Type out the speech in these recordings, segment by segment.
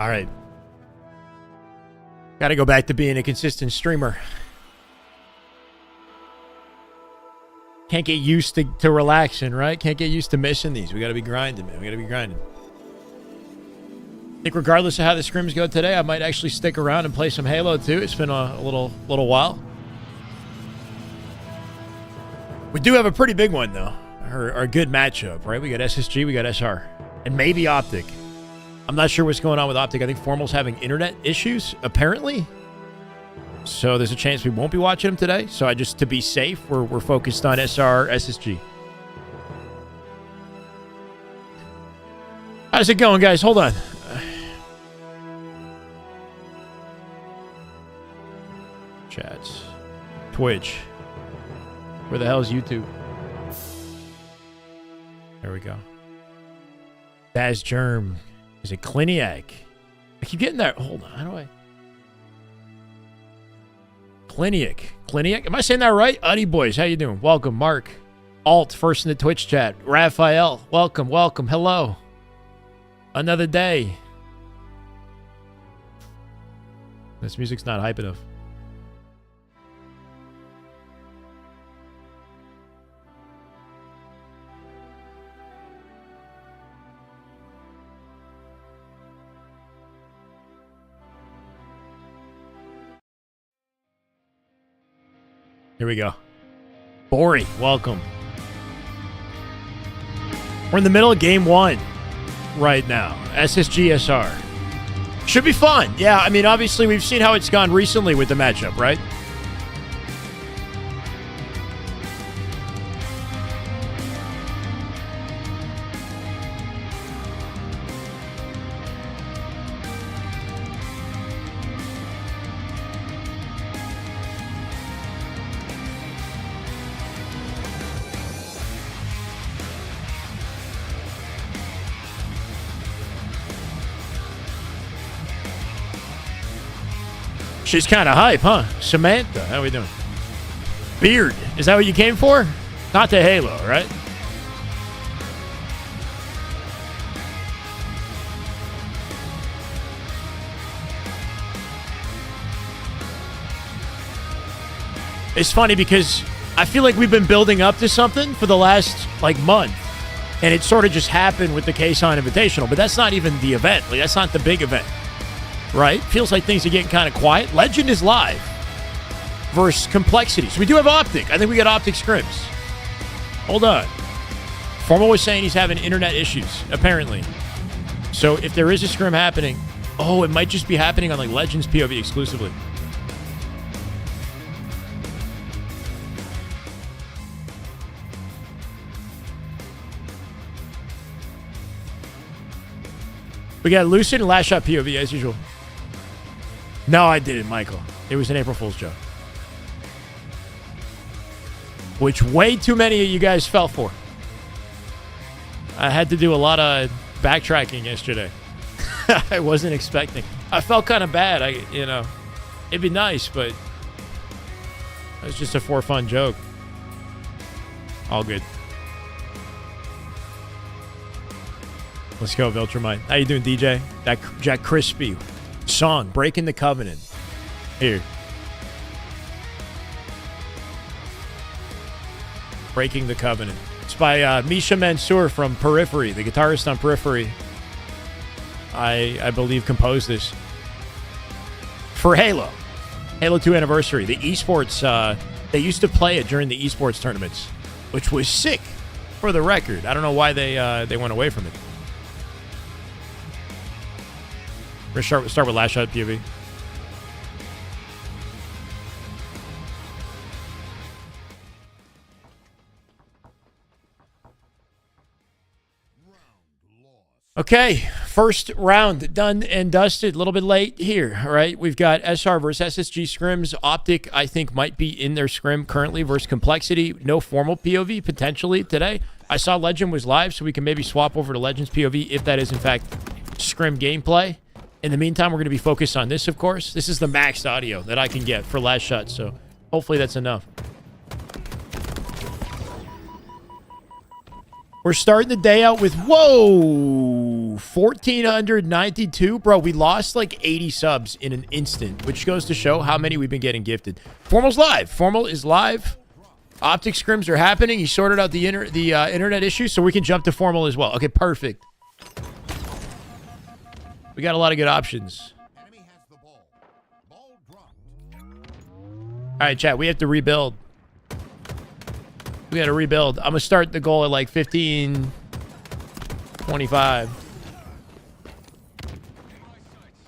All right. Got to go back to being a consistent streamer. Can't get used to relaxing, right? Can't get used to missing these. We got to be grinding, man. We got to be grinding. I think regardless of how the scrims go today, I might actually stick around and play some Halo too. It's been a little while. We do have a pretty big one though. Our good matchup, right? We got SSG, we got SR, and maybe Optic. I'm not sure what's going on with Optic. I think Formal's having internet issues, apparently. So there's a chance we won't be watching him today. So I just, to be safe, we're focused on SR, SSG. How's it going, guys? Hold on. Chats. Twitch. Where the hell is YouTube? There we go. Daz Germ. Is it Cliniac? I keep getting that. Hold on. How do I? Cliniac. Am I saying that right? Uddy boys, how you doing? Welcome, Mark. Alt, first in the Twitch chat. Raphael, welcome. Hello. Another day. This music's not hype enough. Here we go. Bori, welcome. We're in the middle of game one right now. SSG SR. Should be fun. Yeah, I mean, obviously, we've seen how it's gone recently with the matchup, right? She's kind of hype, huh? Samantha, how we doing? Beard, is that what you came for? Not the Halo, right? It's funny because I feel like we've been building up to something for the last, month. And it sort of just happened with the K-Sign Invitational. But that's not even the event. That's not the big event. Right? Feels like things are getting kind of quiet. Legend is live versus Complexity. So we do have Optic. I think we got Optic scrims. Hold on. Formal was saying he's having internet issues, apparently. So if there is a scrim happening, it might just be happening on Legends POV exclusively. We got Lucid and Last Shot POV as usual. No, I didn't, Michael. It was an April Fool's joke. Which way too many of you guys fell for. I had to do a lot of backtracking yesterday. I wasn't expecting. I felt kind of bad. It'd be nice, but it was just a for fun joke. All good. Let's go, Viltrumite. How you doing, DJ? That Jack Crispy song, Breaking the Covenant. Here. Breaking the Covenant. It's by Misha Mansour from Periphery, the guitarist on Periphery. I believe composed this. For Halo. Halo 2 Anniversary. The Esports, they used to play it during the Esports tournaments, which was sick, for the record. I don't know why they went away from it. We're going to start with Last Shot POV. Okay, first round done and dusted. A little bit late here, all right? We've got SR versus SSG scrims. Optic, I think, might be in their scrim currently versus Complexity. No formal POV potentially today. I saw Legend was live, so we can maybe swap over to Legend's POV if that is, in fact, scrim gameplay. In the meantime, we're going to be focused on this, of course. This is the maxed audio that I can get for Last Shot, so hopefully that's enough. We're starting the day out with, whoa! Ooh, 1,492. Bro, we lost like 80 subs in an instant, which goes to show how many we've been getting gifted. Formal's live. Formal is live. Optic scrims are happening. He sorted out the internet issue, so we can jump to Formal as well. Okay, perfect. We got a lot of good options. All right, chat, we have to rebuild. We got to rebuild. I'm going to start the goal at like 1525.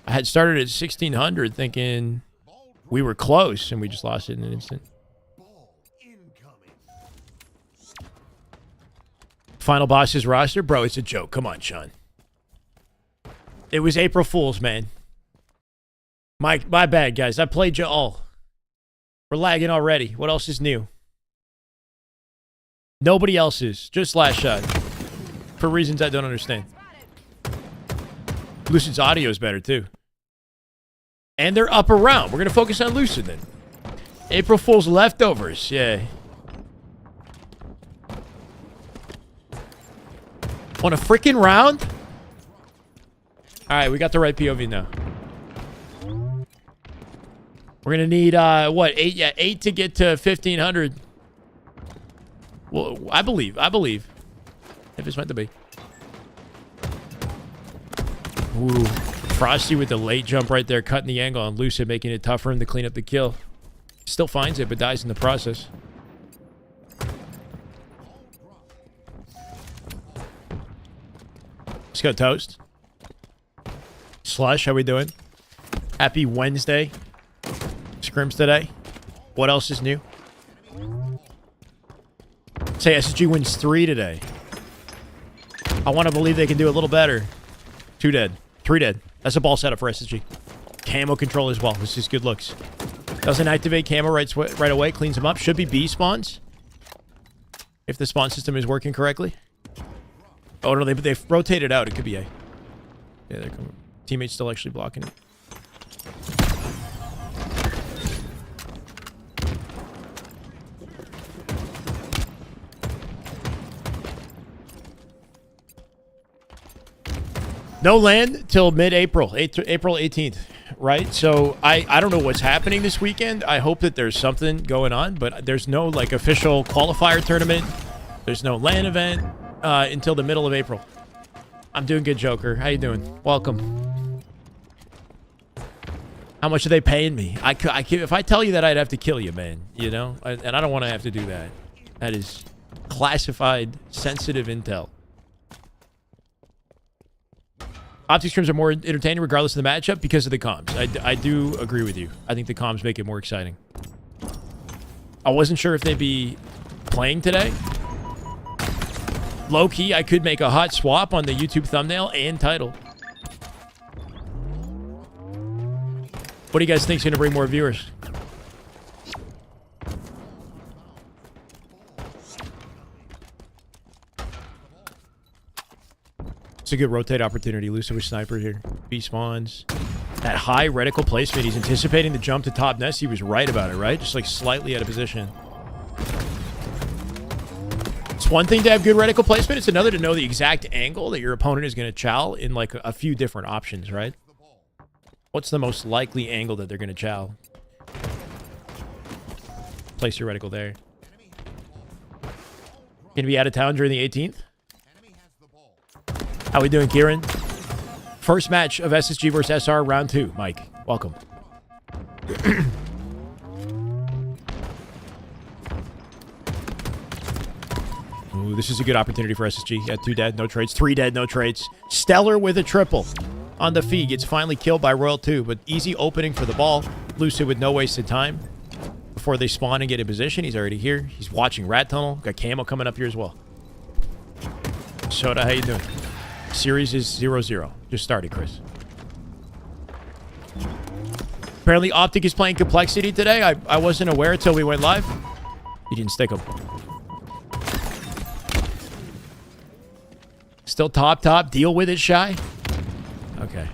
I had started at 1600 thinking we were close, and we just lost it in an instant. Final boss's roster? Bro, it's a joke. Come on, Sean. It was April Fool's, man. My bad, guys. I played you all. We're lagging already. What else is new? Nobody else is. Just last shot. For reasons I don't understand. Lucid's audio is better, too. And they're up around. We're going to focus on Lucid, then. April Fool's leftovers. Yeah. On a freaking round? All right, we got the right POV now. We're going to need, what, 8? Yeah, 8 to get to 1,500. Well, I believe. If it's meant to be. Ooh, Frosty with the late jump right there, cutting the angle on Lucid, making it tough for him to clean up the kill. Still finds it, but dies in the process. Let's go, Toast. Slush, how we doing? Happy Wednesday. Scrims today. What else is new? Say SSG wins 3 today. I want to believe they can do a little better. 2 dead. 3 dead. That's a ball setup for SSG. Camo control as well. This is good looks. Doesn't activate camo right away. Cleans them up. Should be B spawns. If the spawn system is working correctly. Oh, no, they've rotated out. It could be A. Yeah, they're coming. Teammates still actually blocking it. No land till mid-April, April 18th, right? So I don't know what's happening this weekend. I hope that there's something going on, but there's no like official qualifier tournament. There's no LAN event until the middle of April. I'm doing good, Joker. How you doing? Welcome. How much are they paying me? If I tell you that, I'd have to kill you, man. You know, and I don't want to have to do that. That is classified, sensitive intel. Optic scrims are more entertaining regardless of the matchup because of the comms. I do agree with you. I think the comms make it more exciting. I wasn't sure if they'd be playing today. Low-key, I could make a hot swap on the YouTube thumbnail and title. What do you guys think is going to bring more viewers? It's a good rotate opportunity. Lucid with sniper here. B spawns. That high reticle placement. He's anticipating the jump to top nest. He was right about it, right? Just like slightly out of position. It's one thing to have good reticle placement. It's another to know the exact angle that your opponent is going to chow in like a few different options, right? What's the most likely angle that they're going to chow? Place your reticle there. Going to be out of town during the 18th? How we doing, Kieran? First match of SSG versus SR, round 2. Mike, welcome. Ooh, this is a good opportunity for SSG. Yeah, 2 dead, no trades. 3 dead, no trades. Stellar with a triple on the feed. Gets finally killed by Royal 2, but easy opening for the ball. Lucid with no wasted time. Before they spawn and get in position, he's already here. He's watching Rat Tunnel. Got Camo coming up here as well. Soda, how you doing? Series is 0-0. Just started, Chris. Apparently, Optic is playing Complexity today. I wasn't aware until we went live. He didn't stick him. Still top. Deal with it, Shy. Okay.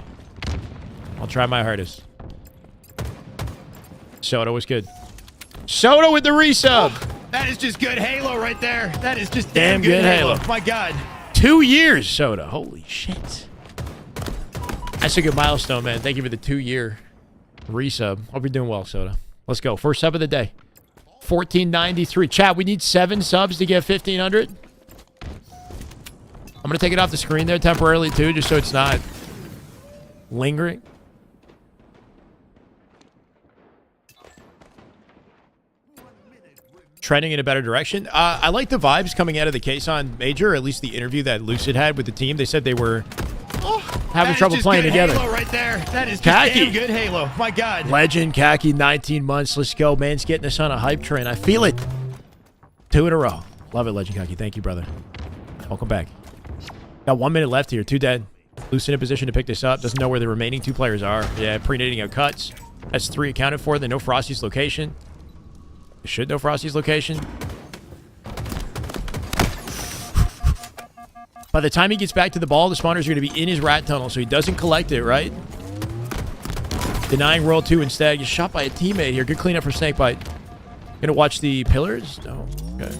I'll try my hardest. Soda was good. Soda with the resub. Oh, that is just good Halo right there. That is just damn good Halo. My God. 2 years, Soda. Holy shit. That's a good milestone, man. Thank you for the 2-year resub. Hope you're doing well, Soda. Let's go. First sub of the day. 1493. Chat, we need 7 subs to get 1,500. I'm going to take it off the screen there temporarily, too, just so it's not lingering. Trending in a better direction. I like the vibes coming out of the Kason Major, or at least the interview that Lucid had with the team. They said they were having trouble playing together. Halo right there. That is just Khaki. damn good Halo. My God. Legend, Khaki, 19 months. Let's go. Man's getting us on a hype train. I feel it. 2 in a row. Love it, Legend Khaki. Thank you, brother. Welcome back. Got 1 minute left here. 2 dead. Lucid in position to pick this up. Doesn't know where the remaining 2 players are. Yeah, pre-nading out cuts. That's 3 accounted for. They know Frosty's location. They should know Frosty's location. By the time he gets back to the ball, the spawners are going to be in his rat tunnel, so he doesn't collect it, right? Denying World 2 instead. Gets shot by a teammate here. Good cleanup for Snakebite. Gonna watch the pillars? No. Okay.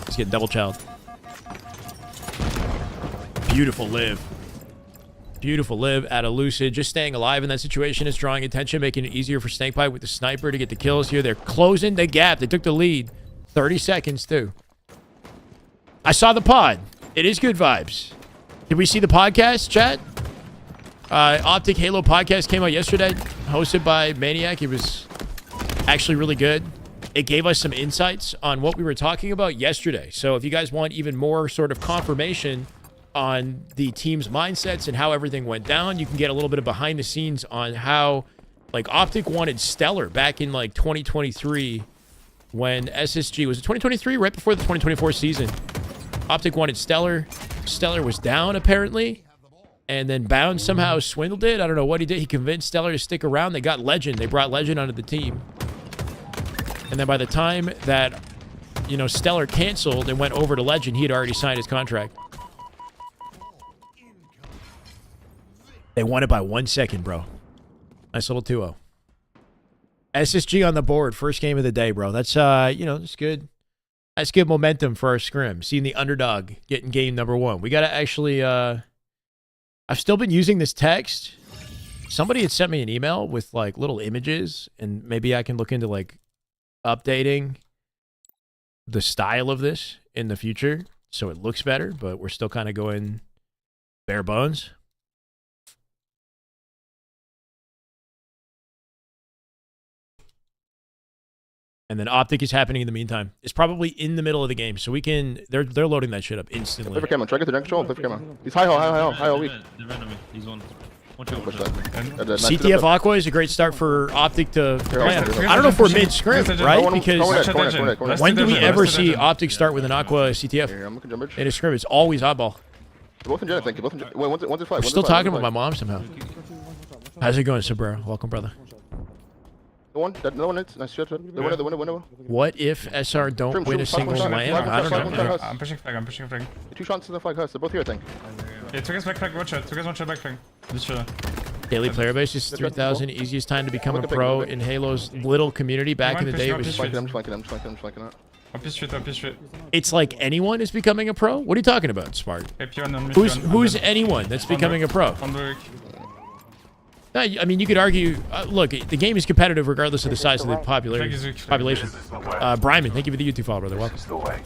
He's getting double child. Beautiful live. Beautiful live out of Lucid. Just staying alive in that situation is drawing attention, making it easier for Snakebite with the sniper to get the kills here. They're closing the gap. They took the lead. 30 seconds, too. I saw the pod. It is good vibes. Did we see the podcast, chat? Optic Halo podcast came out yesterday, hosted by Maniac. It was actually really good. It gave us some insights on what we were talking about yesterday. So if you guys want even more sort of confirmation on the team's mindsets and how everything went down, you can get a little bit of behind the scenes on how, like, Optic wanted Stellar back in, like, 2023 when SSG... Was it 2023? Right before the 2024 season. Optic wanted Stellar. Stellar was down, apparently. And then Bound somehow swindled it. I don't know what he did. He convinced Stellar to stick around. They got Legend. They brought Legend onto the team. And then by the time that, you know, Stellar canceled and went over to Legend, he had already signed his contract. They won it by 1 second, bro. Nice little 2-0. SSG on the board. First game of the day, bro. That's, you know, that's good. That's good momentum for our scrim. Seeing the underdog getting game number 1. We got to actually, I've still been using this text. Somebody had sent me an email with, like, little images, and maybe I can look into, like, updating the style of this in the future so it looks better, but we're still kind of going bare bones. And then Optic is happening in the meantime. It's probably in the middle of the game, so we can... They're loading that shit up instantly. Flip for camera. Try to get the jungle control. Flip for camera. He's high weak. He's one. CTF Aqua is a great start for Optic to play on. I don't know if we're mid-scrim, right? Because when do we ever see Optic start with an Aqua CTF in a scrim? It's always oddball. Both in gen, I think. Both in gen. Wait, one's in five. We're still talking about my mom somehow. How's it going, Sabrera? Welcome, brother. The one, it's nice shot. The winner. What if SR don't win a single land? I don't know. I'm pushing flag. 2 shots in the flag house. They're both here, I think. Yeah, two guys back flag, one shot back flag. Just Daily player base is 3,000. Easiest time to become a pro in Halo's little community back in the day. I'm just flanking out. Up his street. It's like anyone is becoming a pro? What are you talking about, Spark? Who's anyone that's becoming a pro? No, I mean, you could argue, look, the game is competitive regardless of the size of the population. Bryman, thank you for the YouTube follow, brother. Welcome. I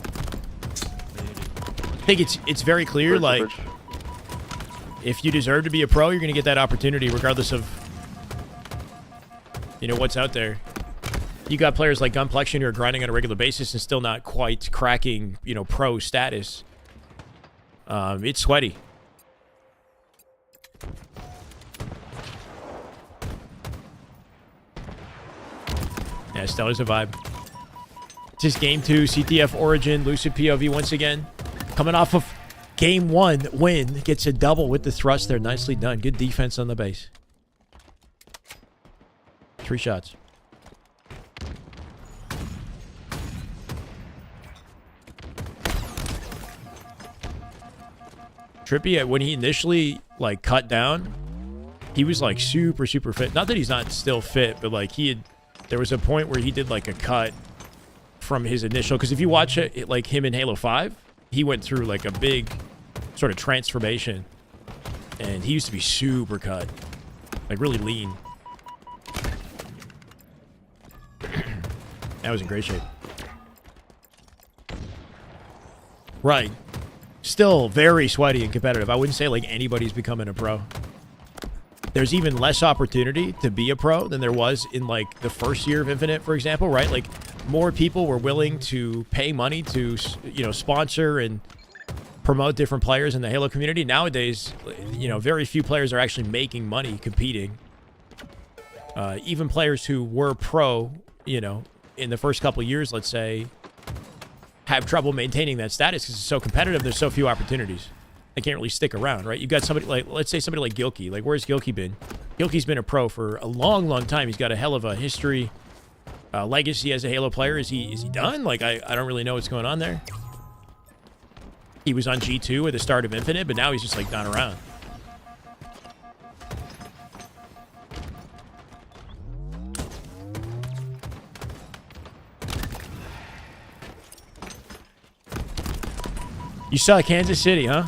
think it's very clear, like, if you deserve to be a pro, you're going to get that opportunity regardless of, you know, what's out there. You got players like Gunplexion who are grinding on a regular basis and still not quite cracking, you know, pro status. It's sweaty. Yeah, Stellar's a vibe. It's just game 2, CTF Origin, Lucid POV once again. Coming off of game 1 win, gets a double with the thrust there. Nicely done. Good defense on the base. 3 shots. Trippy, when he initially, like, cut down, he was, like, super fit. Not that he's not still fit, but, like, there was a point where he did, like, a cut from his initial... Because if you watch it, like, him in Halo 5, he went through, like, a big sort of transformation. And he used to be super cut. Like, really lean. That was in great shape. Right. Still very sweaty and competitive. I wouldn't say, like, anybody's becoming a pro. There's even less opportunity to be a pro than there was in, like, the first year of Infinite, for example, right? Like, more people were willing to pay money to, you know, sponsor and promote different players in the Halo community. Nowadays, you know, very few players are actually making money competing. Even players who were pro, you know, in the first couple years, let's say, have trouble maintaining that status because it's so competitive. There's so few opportunities. They can't really stick around, right? You've got somebody like, let's say somebody like Gilkey. Like, where's Gilkey been? Gilkey's been a pro for a long, long time. He's got a hell of a history, legacy as a Halo player. Is he done? Like, I don't really know what's going on there. He was on G2 at the start of Infinite, but now he's just, like, not around. You saw Kansas City, huh?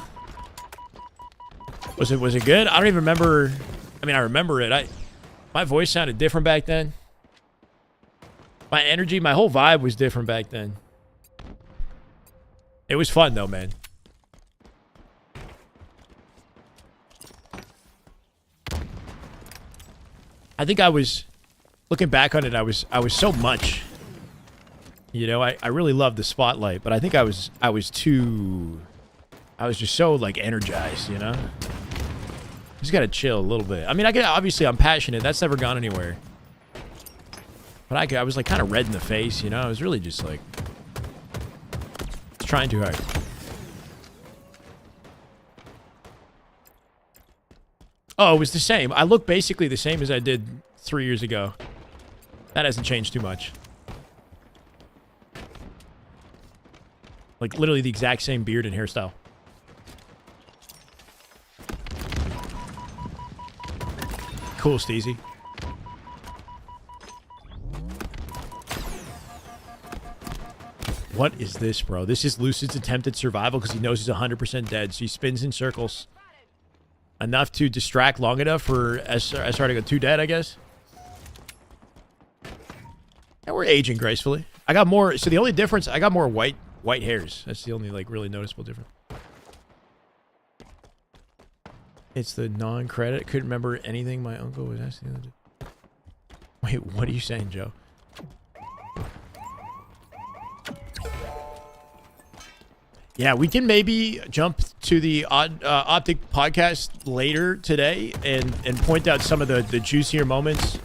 Was it good? I don't even remember. I mean, I remember it. My voice sounded different back then. My energy, my whole vibe was different back then. It was fun though, man. I think I was looking back on it, I was so much. You know, I really loved the spotlight, but I think I was just so, like, energized, you know? Just gotta chill a little bit. I mean, obviously I'm passionate. That's never gone anywhere. But I was, like, kind of red in the face, you know? I was really just, like, trying too hard. Oh, it was the same. I look basically the same as I did 3 years ago. That hasn't changed too much. Like, literally the exact same beard and hairstyle. Cool, Steezy. What is this, bro? This is Lucid's attempt at survival because he knows he's 100% dead. So he spins in circles. Enough to distract long enough for SR to go 2 dead, I guess. And we're aging gracefully. I got more... So the only difference... I got more white hairs. That's the only, like, really noticeable difference. It's the non-credit. Couldn't remember anything my uncle was asking. Wait, what are you saying, Joe? Yeah, we can maybe jump to the Optic podcast later today and point out some of the juicier moments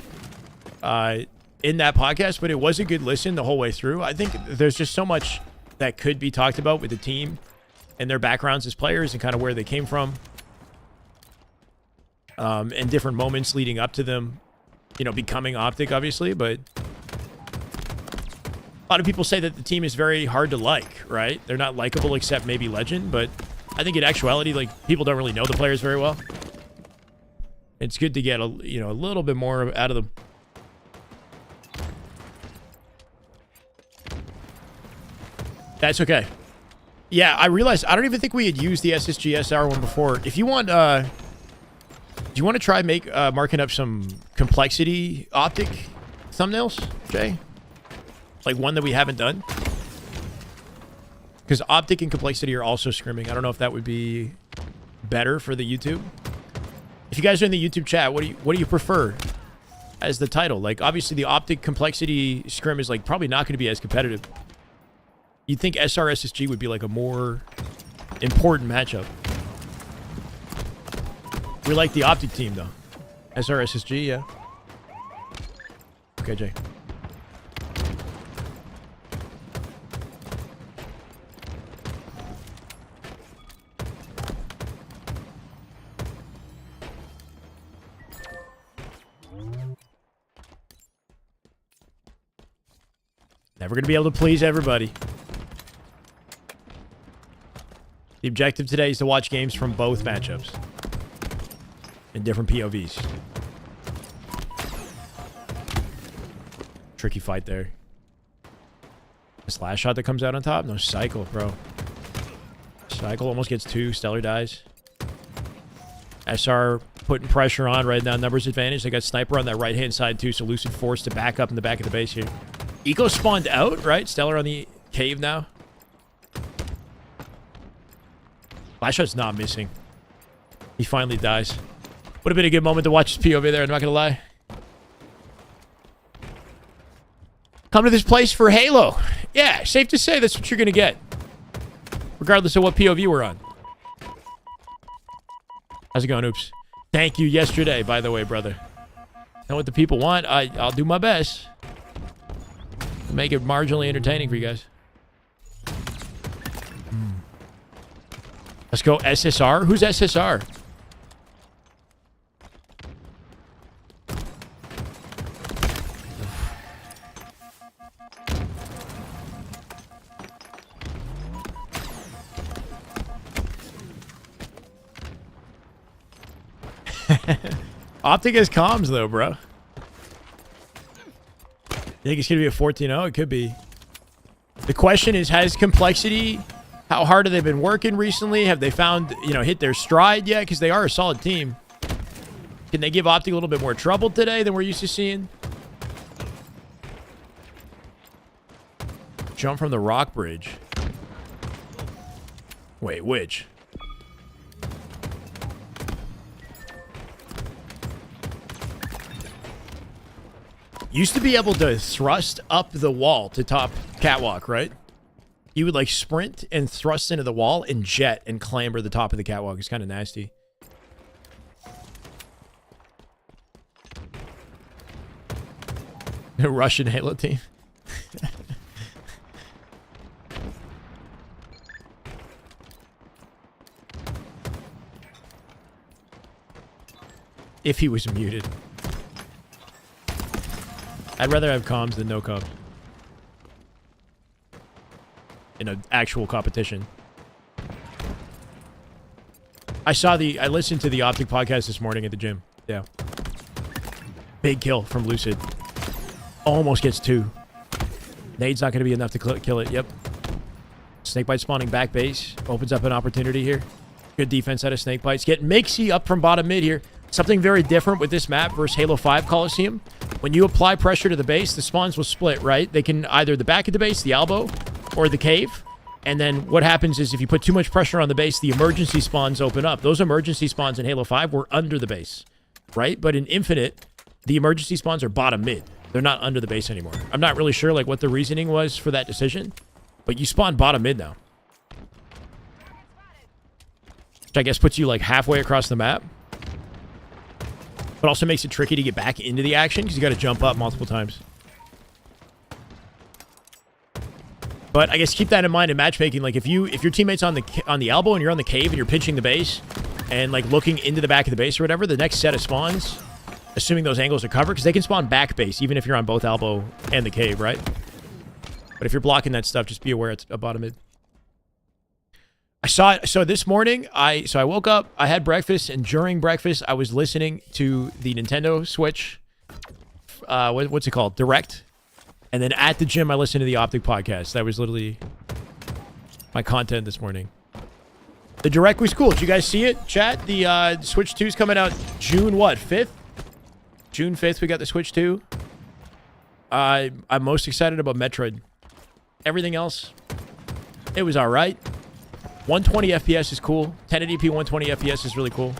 in that podcast, but it was a good listen the whole way through. I think there's just so much that could be talked about with the team and their backgrounds as players and kind of where they came from. And different moments leading up to them, you know, becoming Optic, obviously, but a lot of people say that the team is very hard to like, right? They're not likable except maybe Legend, but I think in actuality, like, people don't really know the players very well. It's good to get a little bit more out of them. That's okay. Yeah, I realized I don't even think we had used the SSG SR one before. If you want, do you want to try marking up some complexity Optic thumbnails, Jay? Like one that we haven't done? Because Optic and complexity are also scrimming. I don't know if that would be better for the YouTube. If you guys are in the YouTube chat, what do you prefer as the title? Like, obviously the Optic complexity scrim is, like, probably not going to be as competitive. You'd think SR SSG would be, like, a more important matchup. We like the Optic team, though. SR SSG, yeah. Okay, Jay. Never going to be able to please everybody. The objective today is to watch games from both matchups. In different POVs. Tricky fight there. The slash shot that comes out on top? No cycle, bro. Cycle almost gets 2. Stellar dies. SR putting pressure on right now. Numbers advantage. They got Sniper on that right-hand side, too, so Lucid forced to back up in the back of the base here. Eco spawned out, right? Stellar on the cave now. Last shot's not missing. He finally dies. Would have been a good moment to watch his POV there, I'm not going to lie. Come to this place for Halo. Yeah, safe to say that's what you're going to get. Regardless of what POV we're on. How's it going, Oops? Thank you yesterday, by the way, brother. Know what the people want? I'll do my best to make it marginally entertaining for you guys. Let's go SSR. Who's SSR? Optic has comms, though, bro. You think it's going to be a 14-0? It could be. The question is, has Complexity... How hard have they been working recently? Have they found, hit their stride yet? Because they are a solid team. Can they give Optic a little bit more trouble today than we're used to seeing? Jump from the rock bridge. Wait, which? Used to be able to thrust up the wall to top catwalk, right? You would, like, sprint and thrust into the wall and jet and clamber the top of the catwalk. It's kind of nasty. A Russian Halo team. If he was muted. I'd rather have comms than no comms. In an actual competition. I listened to the Optic podcast this morning at the gym. Yeah. Big kill from Lucid. Almost gets 2. Nade's not going to be enough to kill it. Yep. Snakebite spawning back base. Opens up an opportunity here. Good defense out of Snakebites. Get Mixie up from bottom mid here. Something very different with this map versus Halo 5 Coliseum. When you apply pressure to the base, the spawns will split, right? They can either the back of the base, the elbow, or the cave. And then what happens is if you put too much pressure on the base, the emergency spawns open up. Those emergency spawns in Halo 5 were under the base, right? But in Infinite, the emergency spawns are bottom mid. They're not under the base anymore. I'm not really sure like what the reasoning was for that decision, but you spawn bottom mid now. Which I guess puts you like halfway across the map. But also makes it tricky to get back into the action because you got to jump up multiple times. But I guess keep that in mind in matchmaking. Like if your teammate's on the elbow and you're on the cave and you're pinching the base and like looking into the back of the base or whatever, the next set of spawns, assuming those angles are covered, because they can spawn back base even if you're on both elbow and the cave, right? But if you're blocking that stuff, just be aware it's a bottom mid. I saw it. So this morning, I woke up, I had breakfast, and during breakfast, I was listening to the Nintendo Switch. What's it called? Direct. And then at the gym, I listened to the Optic podcast. That was literally my content this morning. The Direct was cool. Did you guys see it, chat? The Switch 2 is coming out June what? 5th? June 5th, we got the Switch 2. I'm most excited about Metroid. Everything else, it was all right. 120 FPS is cool. 1080p 120 FPS is really cool.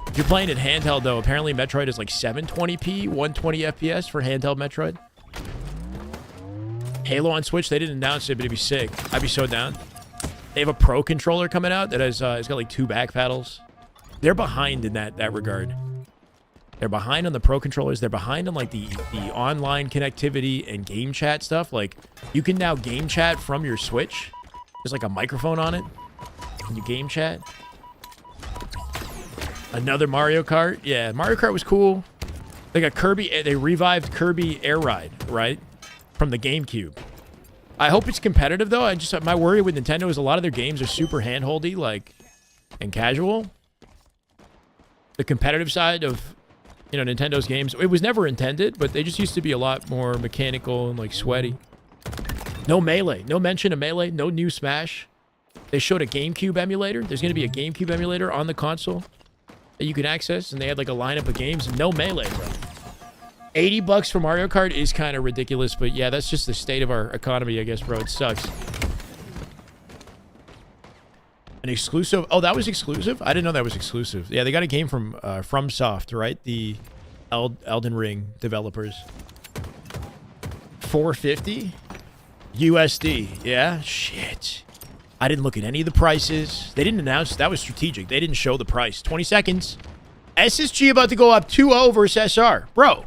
If you're playing it handheld, though, apparently Metroid is like 720p 120 FPS for handheld Metroid. Halo on Switch, they didn't announce it, but it'd be sick. I'd be so down. They have a Pro controller coming out that has it's got like 2 back paddles. They're behind in that regard. They're behind on the Pro controllers. They're behind on like the online connectivity and game chat stuff. Like you can now game chat from your Switch. There's like a microphone on it. Can you game chat? Another Mario Kart. Yeah, Mario Kart was cool. They got Kirby. They revived Kirby Air Ride, right? From the GameCube. I hope it's competitive though. My worry with Nintendo is a lot of their games are super handholdy, like, and casual. The competitive side of, Nintendo's games, it was never intended, but they just used to be a lot more mechanical and like sweaty. No Melee, no mention of Melee, no new Smash. They showed a GameCube emulator. There's going to be a GameCube emulator on the console that you can access, and they had like a lineup of games. No melee, bro. $80 for Mario Kart is kind of ridiculous, but yeah, that's just the state of our economy, I guess, bro. It sucks. An exclusive? Oh, that was exclusive? I didn't know that was exclusive. Yeah, they got a game from FromSoft, right? The Elden Ring developers. $450 USD. Yeah, shit. I didn't look at any of the prices. They didn't announce. That was strategic. They didn't show the price. 20 seconds. SSG about to go up 2-0 versus SR. Bro.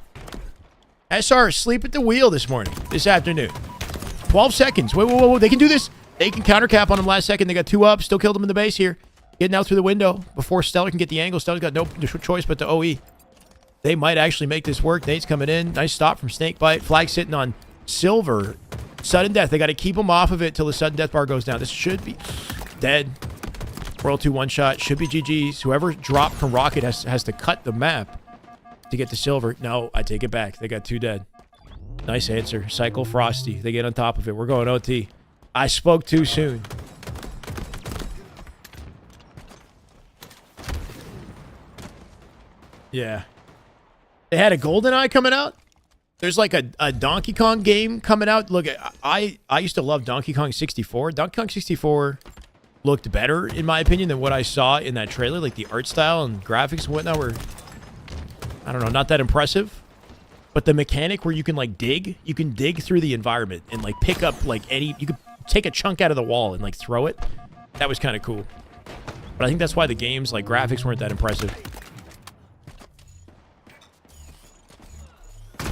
SR asleep at the wheel this afternoon. 12 seconds. Whoa. They can do this. They can counter cap on him last second. They got 2 up. Still killed him in the base here. Getting out through the window before Stellar can get the angle. Stellar's got no choice but to OE. They might actually make this work. Nate's coming in. Nice stop from Snakebite. Flag sitting on Silver. Sudden death. They got to keep him off of it till the sudden death bar goes down. This should be dead. World 2 one shot. Should be GG's. Whoever dropped from Rocket has to cut the map to get to Silver. No, I take it back. They got 2 dead. Nice answer. Cycle Frosty. They get on top of it. We're going OT. I spoke too soon. Yeah. They had a GoldenEye coming out. There's like a Donkey Kong game coming out. Look, I used to love Donkey Kong 64. Donkey Kong 64 looked better, in my opinion, than what I saw in that trailer. Like the art style and graphics and whatnot were, I don't know, not that impressive. But the mechanic where you can like dig, you can dig through the environment and like pick up like any, you could take a chunk out of the wall and like throw it. That was kind of cool. But I think that's why the game's like graphics weren't that impressive.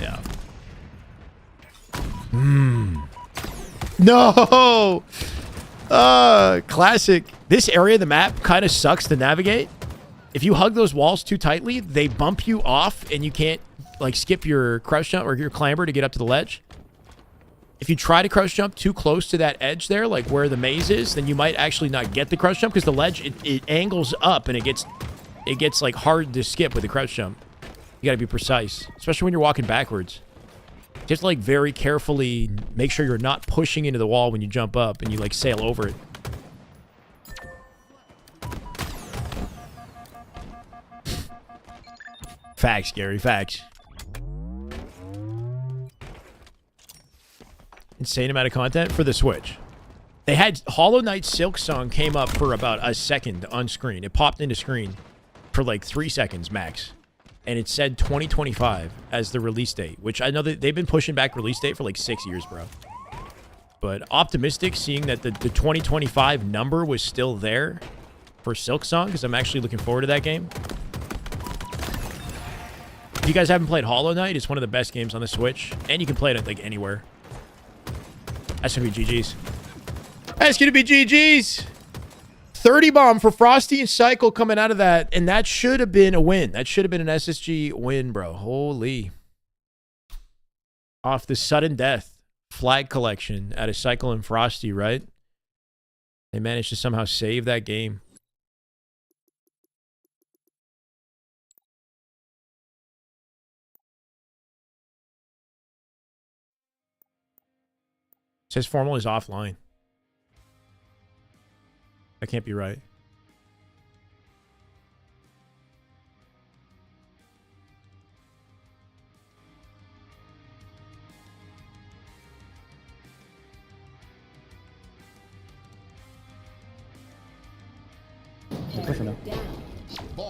Yeah. No! Classic. This area of the map kind of sucks to navigate. If you hug those walls too tightly, they bump you off and you can't like skip your crouch jump or your clamber to get up to the ledge. If you try to crouch jump too close to that edge there, like where the maze is, then you might actually not get the crouch jump because the ledge, it angles up and it gets like hard to skip with the crouch jump. You gotta be precise, especially when you're walking backwards. Just like very carefully make sure you're not pushing into the wall when you jump up and you like sail over it. Facts, Gary, facts. Insane amount of content for the Switch. They had Hollow Knight Silk Song came up for about a second on screen. It popped into screen for like 3 seconds max. And it said 2025 as the release date, which I know that they've been pushing back release date for like 6 years, bro. But optimistic seeing that the 2025 number was still there for Silk Song because I'm actually looking forward to that game. If you guys haven't played Hollow Knight, it's one of the best games on the Switch. And you can play it like anywhere. That's going to be GG's. That's going to be GG's. 30 bomb for Frosty and Cycle coming out of that. And that should have been a win. That should have been an SSG win, bro. Holy. Off the sudden death flag collection out of Cycle and Frosty, right? They managed to somehow save that game. It says formal is offline. That can't be right.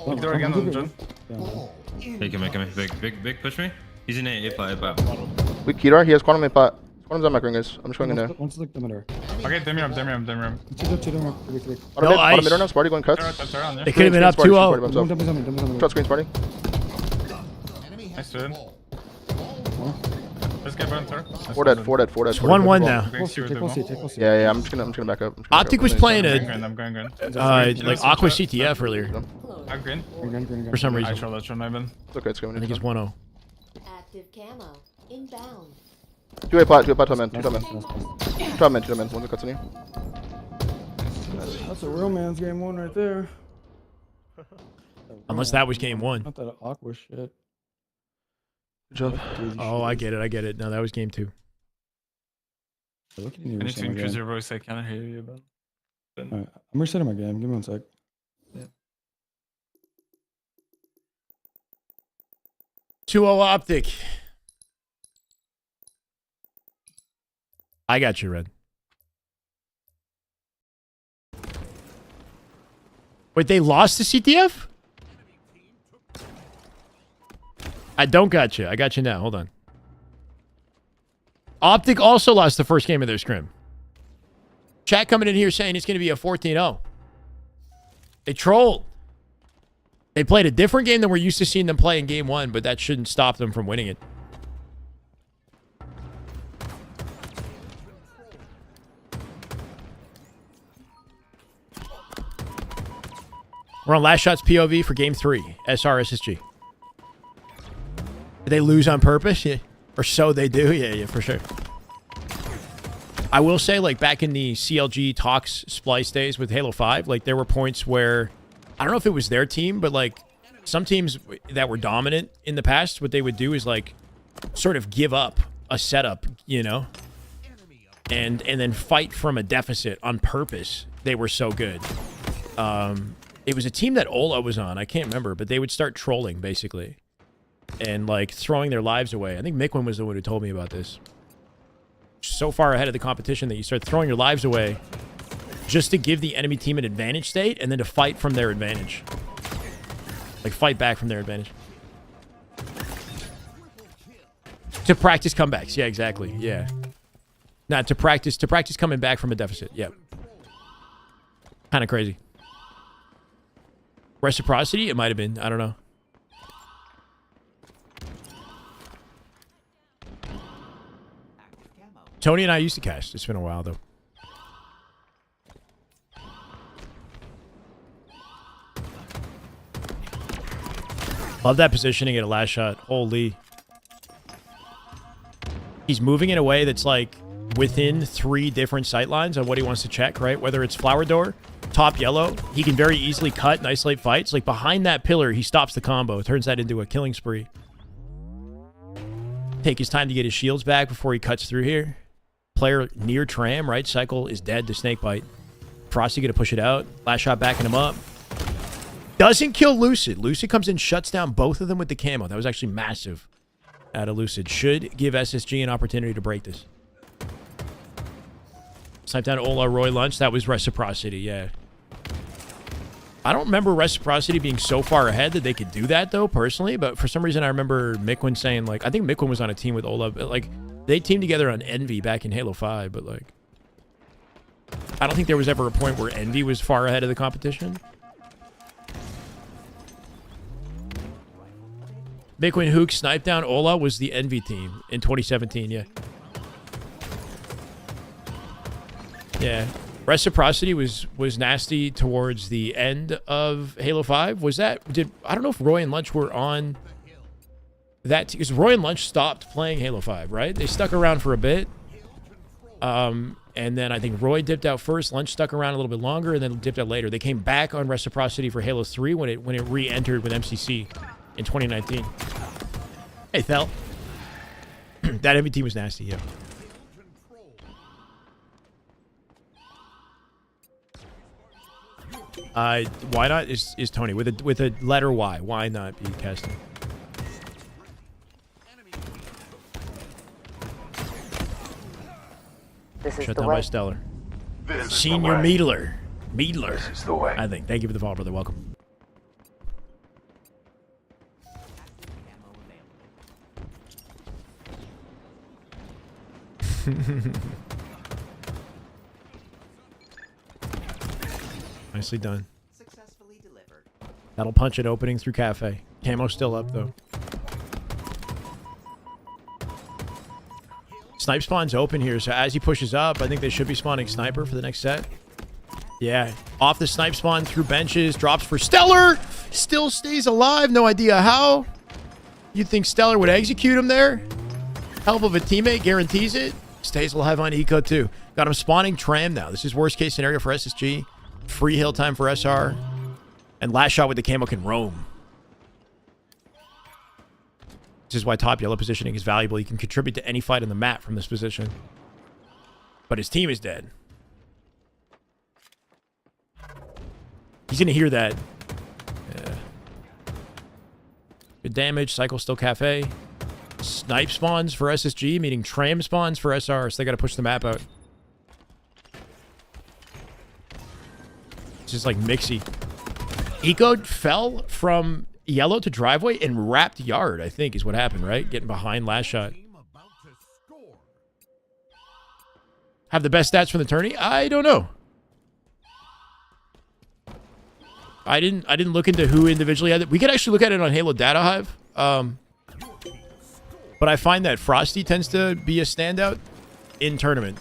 Big door again on John. Hey, come here. Big, push me. He's in A, Weak Kira, he has quantum in pot. Quantum's on my ring, guys. I'm just going in there. Okay, damn him. No ice. Bottom now, Sparty going cuts. They could have been up 2-0. Shot screen, Sparty. Nice dude. Let's get banter. 4 dead. 1-1 now. Yeah, I'm just gonna back up. Optic was playing I'm going. like Aqua CTF earlier I'm green. for some reason. That's what I've been. It's okay, it's coming. I think it's 1-0. Active camo inbound. 2A pot, top man. 2 top man. 2 top man. One that cuts on you. That's a real man's game 1 right there. Unless that was game 1. Not that awkward shit. Good job. Oh, I get it. No, that was game 2. Look at I need to increase your voice. I can't hear you, but Alright, I'm resetting my game. Give me 1 sec. Yeah. 2-0 Optic. I got you, Red. Wait, they lost to CTF? I don't got you. I got you now. Hold on. Optic also lost the first game of their scrim. Chat coming in here saying it's going to be a 14-0. They trolled. They played a different game than we're used to seeing them play in game 1, but that shouldn't stop them from winning it. We're on Last Shots POV for game 3. SR SSG. Did they lose on purpose? Yeah. Or so they do? Yeah, for sure. I will say, like, back in the CLG Talks Splice days with Halo 5, like, there were points where, I don't know if it was their team, but, like, some teams that were dominant in the past, what they would do is, like, sort of give up a setup, you know? And then fight from a deficit on purpose. They were so good. It was a team that Ola was on. I can't remember, but they would start trolling, basically. And, like, throwing their lives away. I think Mikwin was the one who told me about this. So far ahead of the competition that you start throwing your lives away just to give the enemy team an advantage state and then to fight from their advantage. Like, fight back from their advantage. To practice comebacks. Yeah, exactly. Yeah. Not to practice coming back from a deficit. Yep. Kind of crazy. Reciprocity? It might have been. I don't know. Tony and I used to cast. It's been a while, though. Love that positioning at a last shot. Holy. He's moving in a way that's, like, within 3 different sight lines on what he wants to check, right? Whether it's flower door, top yellow, he can very easily cut and isolate fights. Like, behind that pillar, he stops the combo. Turns that into a killing spree. Take his time to get his shields back before he cuts through here. Player near tram, right? Cycle is dead to snakebite. Frosty gonna push it out. Last shot backing him up. Doesn't kill Lucid. Lucid comes in, shuts down both of them with the camo. That was actually massive out of Lucid. Should give SSG an opportunity to break this. Snipe down Ola Roy Lunch. That was Reciprocity, yeah. I don't remember Reciprocity being so far ahead that they could do that, though, personally. But for some reason, I remember Mikwin saying, like, I think Mikwin was on a team with Ola. But, like, they teamed together on Envy back in Halo 5. But, like, I don't think there was ever a point where Envy was far ahead of the competition. Mikwin Hook sniped down Ola was the Envy team in 2017, yeah. Yeah. Reciprocity was nasty towards the end of Halo 5. Was that... I don't know if Roy and Lunch were on that... Because Roy and Lunch stopped playing Halo 5, right? They stuck around for a bit. And then I think Roy dipped out first. Lunch stuck around a little bit longer and then dipped out later. They came back on Reciprocity for Halo 3 when it re-entered with MCC in 2019. Hey, Thel. That Envy team was nasty, yeah. Why not is Tony with a letter Y? Why not be casting? This is Shut the down way. by Stellar. This is Senior the way. Meadler. This is the way. I think. Thank you for the follow, brother. Welcome. Nicely done. Successfully delivered. That'll punch it opening through cafe. Camo's still up though. Snipe spawn's open here, so as he pushes up, I think they should be spawning sniper for the next set. Yeah, off the snipe spawn through benches, drops for Stellar. Still stays alive. No idea how. You'd think Stellar would execute him there. Help of a teammate guarantees it. Stays alive on Eco too. Got him spawning tram now. This is worst case scenario for SSG. Free hill time for SR. And last shot with the camo can roam. This is why top yellow positioning is valuable. He can contribute to any fight on the map from this position. But his team is dead. He's going to hear that. Yeah. Good damage. Cycle still cafe. Snipe spawns for SSG, meaning tram spawns for SR, so they got to push the map out. It's just like mixy. Eco fell from yellow to driveway and wrapped yard, I think is what happened, right? Getting behind last shot. Have the best stats from the tourney? I don't know. I didn't look into who individually had it. We could actually look at it on Halo Data Hive. But I find that Frosty tends to be a standout in tournament.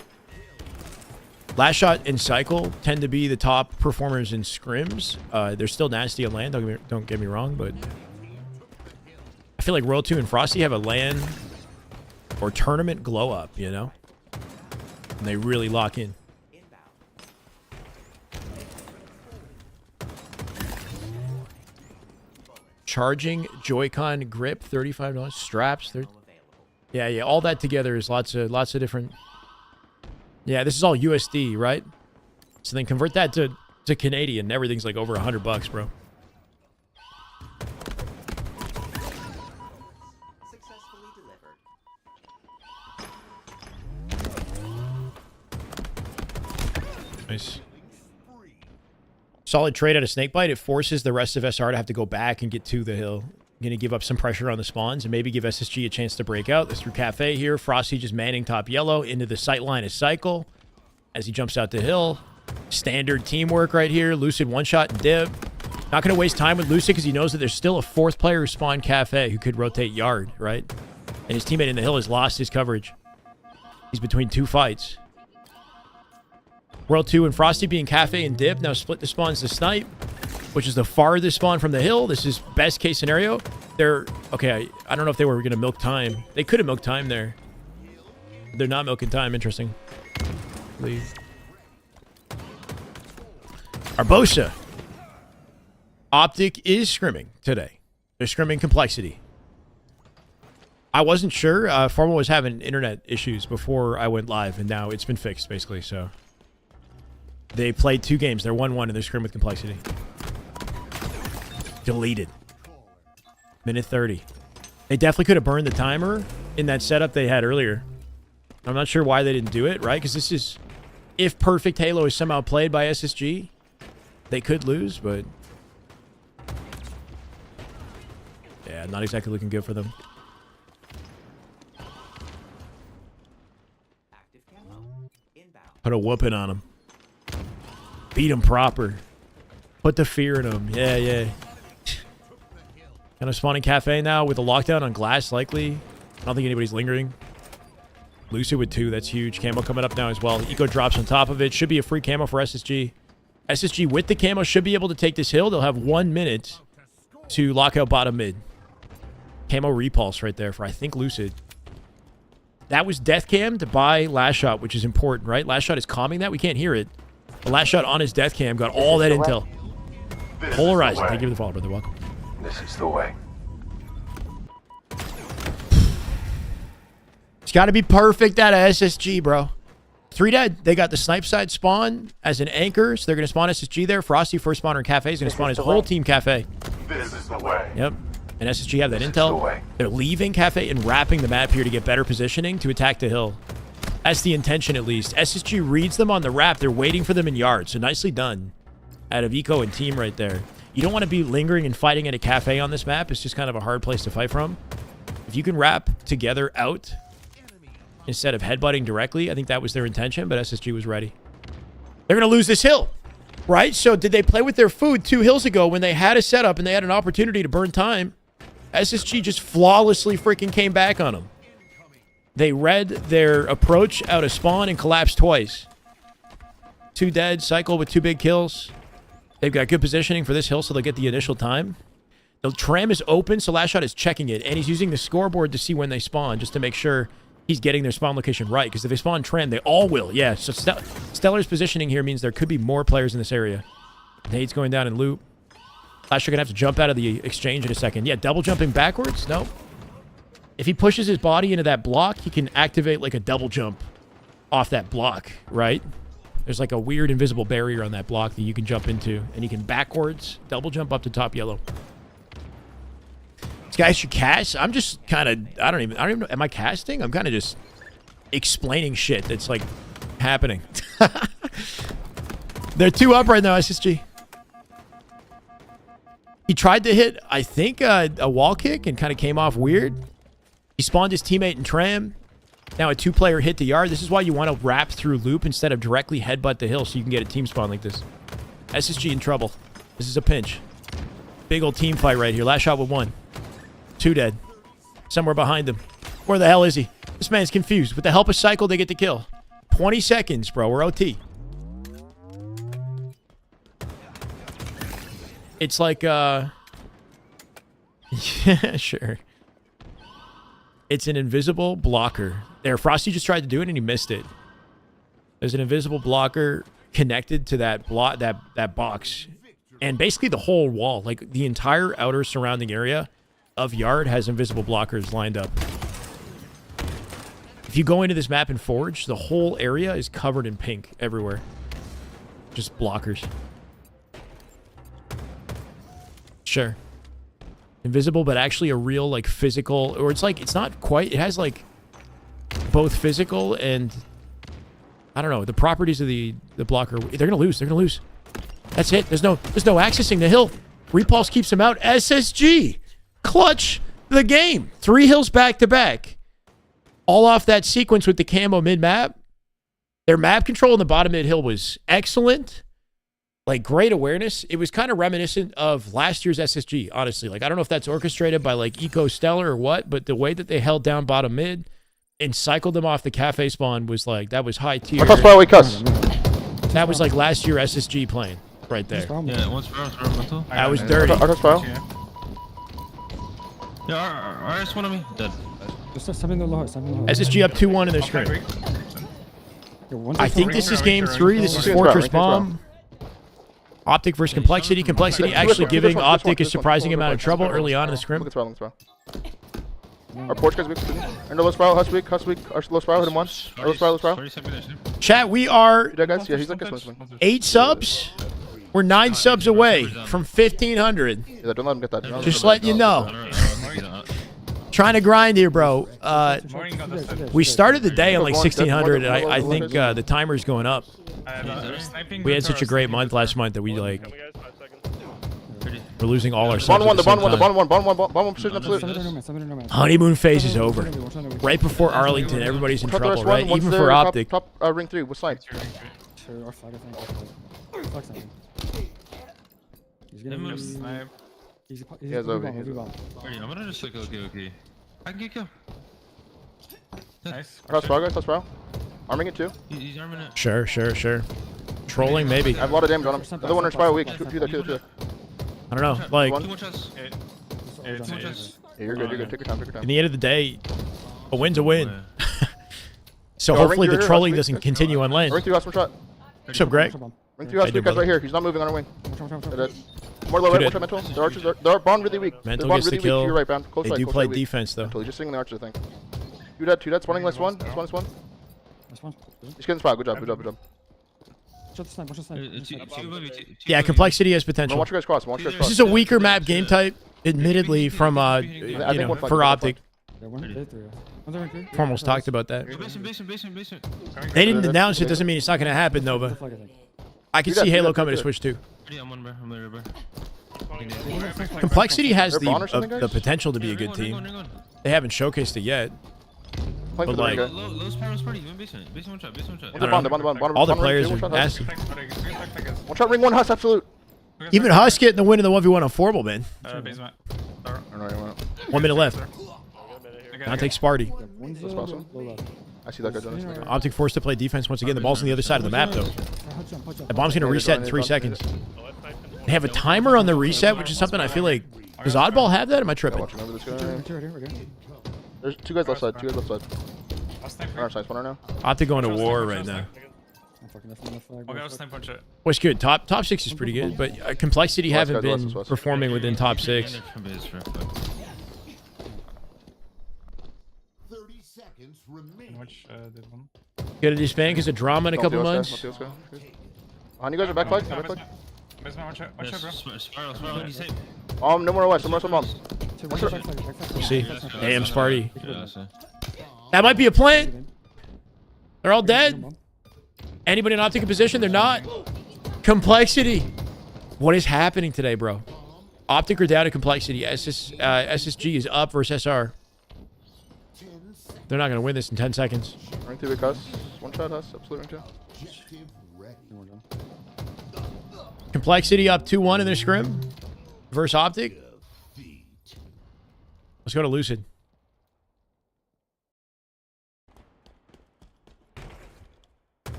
Last Shot and Cycle tend to be the top performers in scrims. They're still nasty on LAN, don't get me wrong, but I feel like Royal 2 and Frosty have a LAN or tournament glow up, you know? And they really lock in. Charging Joy-Con grip, $35. Straps, yeah, all that together is lots of different. Yeah, this is all USD, right? So then convert that to Canadian. Everything's like over $100, bro. Successfully delivered. Nice. Solid trade out of Snakebite. It forces the rest of SR to have to go back and get to the hill. Going to give up some pressure on the spawns and maybe give SSG a chance to break out. This through Cafe here. Frosty just manning top yellow. Into the sight line is Cycle as he jumps out the hill. Standard teamwork right here. Lucid one-shot and dip. Not going to waste time with Lucid because he knows that there's still a fourth player who spawned Cafe who could rotate yard, right? And his teammate in the hill has lost his coverage. He's between two fights. World 2 and Frosty being Cafe and Dip. Now split the spawns to Snipe, which is the farthest spawn from the hill. This is best case scenario. They're... Okay, I don't know if they were going to milk time. They could have milked time there. They're not milking time. Interesting. Leave. Arbosa. Optic is scrimming today. They're scrimming complexity. I wasn't sure. Formal was having internet issues before I went live, and now it's been fixed, basically, so... They played 2 games. They're 1-1 in their scrim with complexity. Deleted. Minute 30. They definitely could have burned the timer in that setup they had earlier. I'm not sure why they didn't do it, right? Because this is... If perfect Halo is somehow played by SSG, they could lose, but... Yeah, not exactly looking good for them. Put a whooping on them. Beat him proper. Put the fear in him. Yeah. Kind of spawning Cafe now with a lockdown on glass, likely. I don't think anybody's lingering. Lucid with 2. That's huge. Camo coming up now as well. Eco drops on top of it. Should be a free camo for SSG. SSG with the camo should be able to take this hill. They'll have 1 minute to lock out bottom mid. Camo repulse right there for, I think, Lucid. That was death cam to buy Last Shot, which is important, right? Last Shot is calming that. We can't hear it. The Last Shot on his death cam got all that intel. Polarizing. Thank you for the follow, brother. Welcome. This is the way. It's got to be perfect out of SSG, bro. 3 dead. They got the snipe side spawn as an anchor, so they're going to spawn SSG there. Frosty, first spawner in Cafe, is going to spawn his whole team Cafe. This is the way. Yep. And SSG have that intel. They're leaving Cafe and wrapping the map here to get better positioning to attack the hill. That's the intention, at least. SSG reads them on the wrap. They're waiting for them in yard, so nicely done out of Eco and team right there. You don't want to be lingering and fighting at a Cafe on this map. It's just kind of a hard place to fight from. If you can wrap together out instead of headbutting directly, I think that was their intention, but SSG was ready. They're going to lose this hill, right? So did they play with their food 2 hills ago when they had a setup and they had an opportunity to burn time? SSG just flawlessly freaking came back on them. They read their approach out of spawn and collapsed twice. 2 dead, Cycle with 2 big kills. They've got good positioning for this hill, so they'll get the initial time. The tram is open, so Last Shot is checking it, and he's using the scoreboard to see when they spawn, just to make sure he's getting their spawn location right, because if they spawn tram, they all will. Yeah, so Stellar's positioning here means there could be more players in this area. Nade's going down in loop. Last Shot going to have to jump out of the exchange in a second. Yeah, double jumping backwards? No. If he pushes his body into that block, he can activate like a double jump off that block, right? There's like a weird invisible barrier on that block that you can jump into, and you can backwards double jump up to top yellow. These guys should cast. I'm just kind of, I don't even know. Am I casting? I'm kind of just explaining shit that's like happening. They're 2 up right now, SSG. He tried to hit, I think, a wall kick and kind of came off weird. He spawned his teammate in tram. Now a 2-player hit the yard. This is why you want to wrap through loop instead of directly headbutt the hill so you can get a team spawn like this. SSG in trouble. This is a pinch. Big old team fight right here. Last shot with 1. 2 dead. Somewhere behind him. Where the hell is he? This man's confused. With the help of Cycle, they get the kill. 20 seconds, bro. We're OT. It's like, yeah, sure. It's an invisible blocker. There, Frosty just tried to do it and he missed it. There's an invisible blocker connected to that that box. And basically the whole wall, like the entire outer surrounding area of yard has invisible blockers lined up. If you go into this map in Forge, the whole area is covered in pink everywhere. Just blockers. Sure. Invisible, but actually a real, like, physical... Or it's like, it's not quite... It has, like, both physical and... I don't know. The properties of the blocker... They're going to lose. They're going to lose. That's it. There's no accessing the hill. Repulse keeps them out. SSG. Clutch the game. 3 hills back to back. All off that sequence with the camo mid-map. Their map control in the bottom mid-hill was excellent. Like, great awareness. It was kind of reminiscent of last year's SSG, honestly. Like, I don't know if that's orchestrated by, like, Eco Stellar or what, but the way that they held down bottom mid and cycled them off the cafe spawn was, like, that was high tier. That was, like, last year SSG playing right there. Yeah, one's mental. That was dirty. Yeah, RS one of me. Dead. SSG up 2-1 in their scrim. I think this is game 3. This is Fortress Bomb. Optic versus Complexity. Complexity actually giving Optic a surprising amount of trouble early on in the scrim. Our porch guys weak. And low spiral, Hush weak. Our low spiral, hit him once. Our low spiral. Chat, we are You dead, guys? Yeah, he's like this one. 8 subs. We're 9 subs away from 1,500. Yeah, don't let him get that. Just letting you know. Trying to grind here, bro. We started the day on like 1,600, and I think the timer's going up. We had such a great month last month that we like we're losing all our subs. The bottom one precision absolute. Honeymoon phase is over. Right before Arlington, everybody's in trouble, right? Even for Optic. Top ring 3, what's side? He has over here. I'm gonna just like, okay. I can get kill. Nice. Cross spiral, guys, cross spiral. Arming it too. He's arming it. Sure. Trolling, maybe. I have a lot of damage on him. Another one in spiral weak. Two there. I don't know. Like, Too much us. Yeah, you're good. Take your time. in the end of the day, a win's a win. So Yo, hopefully ring the through, trolling Hush, doesn't continue on lane. Ring 3, last one shot. What's up, Greg? Ring 3, last weak, guys right here. He's not moving on our wing. More low right, watch out mental. The archers, they're bond really weak. Mental They're gets bond the really kill. weak. You're right, bound. Close They side, do close play side weak. defense, though. You're just sitting the archers, I think. 2 dead, spawning last one. This one. He's getting spot. Good job. Yeah, Complexity has potential. Watch your guys cross. This is a weaker map game type, admittedly, from for Optic. Formals talked about that. Basement. They didn't announce it, doesn't mean it's not going to happen, Nova. I can see Halo coming to Switch too. I'm on bro. Complexity has They're Bond or something, the guys? potential to be a good team. They haven't showcased it yet. But like- Low spiral party. Basement one shot. I don't know. All the players are nasty. One shot ring 1 Huss, absolute. Even Husk getting the win in the 1v1 on Formal, man. Basement. 1 minute left. Now take Sparty. I see that guy doing this. Optic forced to play defense once again. The ball's on the other side of the map, though. The bomb's going to reset in 3 seconds. They have a timer on the reset, which is something I feel like... Does Oddball have that? Or am I tripping? Watching over this guy. There's 2 guys left side. Alright, nice one right now. Optic going to war right now. What's good? Top 6 is pretty good, but Complexity haven't been performing within top 6. 30 seconds remaining. Which did one? Gonna disband because of drama in a couple months. On you guys are back flag. Back flag. Watch out, bro. Spiral, what you say? No more west. No more bomb. We'll see. Damn, Sparty. That might be a plant. They're all dead. Anybody in Optic in position? They're not. Complexity. What is happening today, bro? Optic are down to complexity. SSG is up versus SR. They're not going to win this in 10 seconds. Rank 2 big us. One shot us. Absolute rank 2. Complexity up 2-1 in their scrim versus Optic. Let's go to Lucid.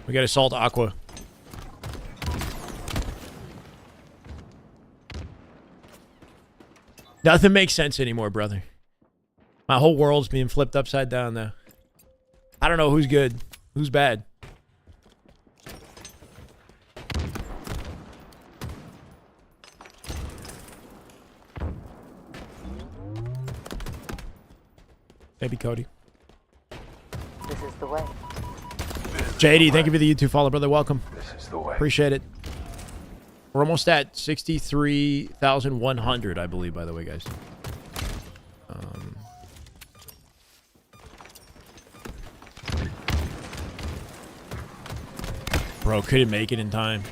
We got Assault Aqua. Nothing makes sense anymore, brother. My whole world's being flipped upside down now. I don't know who's good, who's bad. Maybe Cody. This is the way. JD, thank you for the YouTube follow, brother. Welcome. This is the way. Appreciate it. We're almost at 63,100, I believe, by the way, guys. Bro, couldn't make it in time.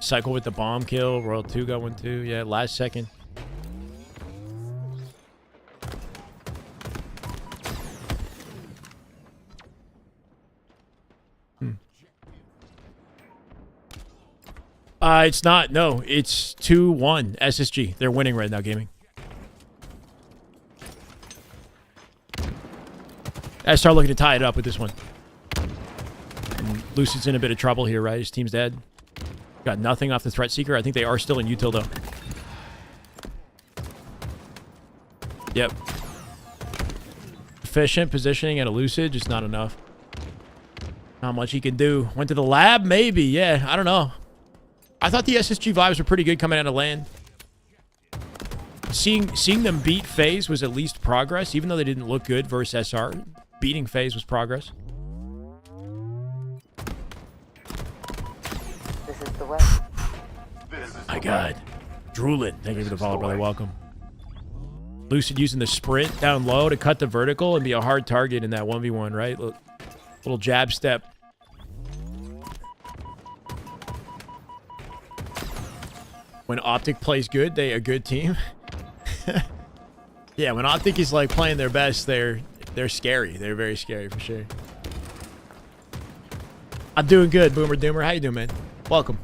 Cycle with the bomb kill. Royal 2 got one too. Yeah, last second. It's not. No, it's 2-1 SSG. They're winning right now, gaming. I start looking to tie it up with this one. And Lucid's in a bit of trouble here, right? His team's dead. Got nothing off the Threat Seeker. I think they are still in util, though. Yep. Efficient positioning at a Lucid, just not enough. Not much he can do. Went to the lab? Maybe. Yeah, I don't know. I thought the SSG vibes were pretty good coming out of LAN. Seeing them beat FaZe was at least progress, even though they didn't look good versus SR. Beating FaZe was progress. This is the way. My God. Drooling. Thank you for the follow, brother. Welcome. Lucid using the sprint down low to cut the vertical and be a hard target in that 1v1, right? Little jab step. When Optic plays good, they a good team. Yeah, when Optic is like playing their best, they're scary. They're very scary for sure. I'm doing good, Boomer Doomer. How you doing, man? Welcome.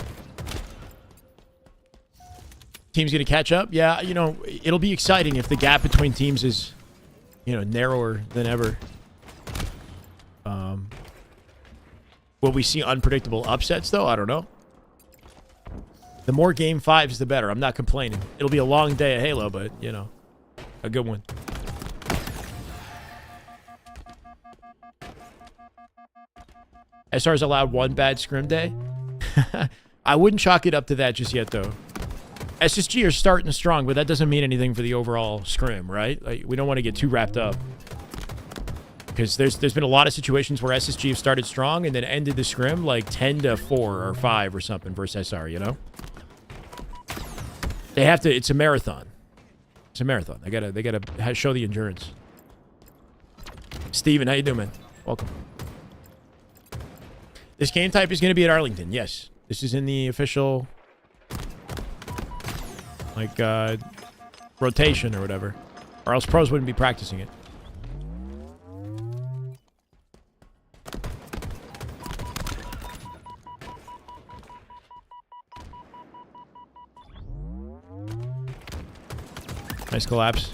Team's gonna catch up. Yeah, you know, it'll be exciting if the gap between teams is, you know, narrower than ever. Will we see unpredictable upsets though? I don't know. The more game 5s, the better. I'm not complaining. It'll be a long day of Halo, but, you know, a good one. SR's allowed one bad scrim day. I wouldn't chalk it up to that just yet, though. SSG are starting strong, but that doesn't mean anything for the overall scrim, right? Like, we don't want to get too wrapped up. Because there's been a lot of situations where SSG have started strong and then ended the scrim like 10-4 or 5 or something versus SR, you know? They have to. It's a marathon. It's a marathon. They gotta show the endurance. Steven, how you doing, man? Welcome. This game type is gonna be at Arlington. Yes, this is in the official, like, rotation or whatever, or else pros wouldn't be practicing it. Nice collapse.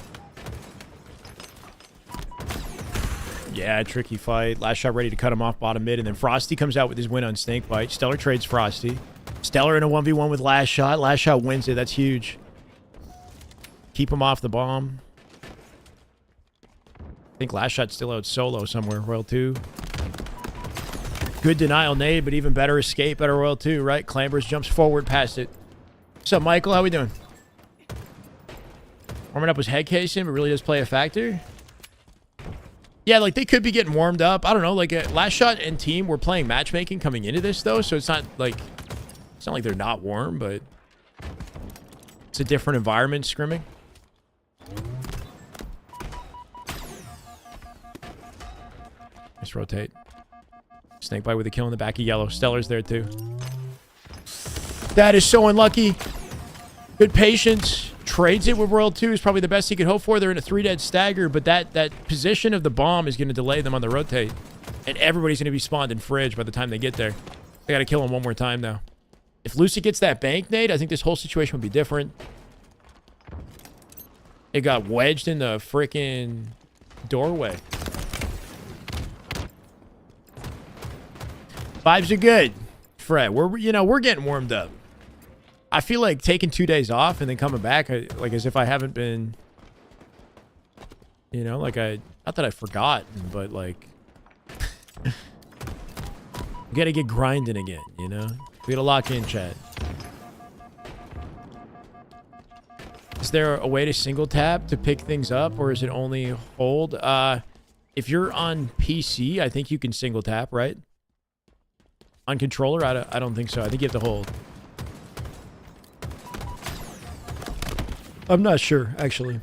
Yeah, tricky fight. Last shot ready to cut him off bottom mid, and then Frosty comes out with his win on Snakebite. Stellar trades Frosty. Stellar in a 1v1 with Last Shot. Last Shot wins it. That's huge. Keep him off the bomb. I think Last Shot's still out solo somewhere. Royal 2. Good denial nade, but even better escape at a Royal 2, right? Clambers jumps forward past it. What's up, Michael? How we doing? Warming up was head casing, but really does play a factor. Yeah, like they could be getting warmed up. I don't know. Like Last Shot and team were playing matchmaking coming into this though, so it's not like they're not warm, but it's a different environment scrimming. Let's rotate. Snakebite with a kill in the back of yellow. Stellar's there too. That is so unlucky. Good patience. Trades it with World 2 is probably the best he could hope for. They're in a 3-dead stagger, but that position of the bomb is going to delay them on the rotate. And everybody's going to be spawned in fridge by the time they get there. They got to kill him one more time now. If Lucy gets that bank nade, I think this whole situation would be different. It got wedged in the freaking doorway. Vibes are good, Fred. We're getting warmed up. I feel like taking 2 days off and then coming back, like as if I haven't been, like not that I forgot, but like, we gotta get grinding again, We gotta lock in, chat. Is there a way to single tap to pick things up, or is it only hold? If you're on PC, I think you can single tap, right? On controller, I don't think so. I think you have to hold. I'm not sure, actually.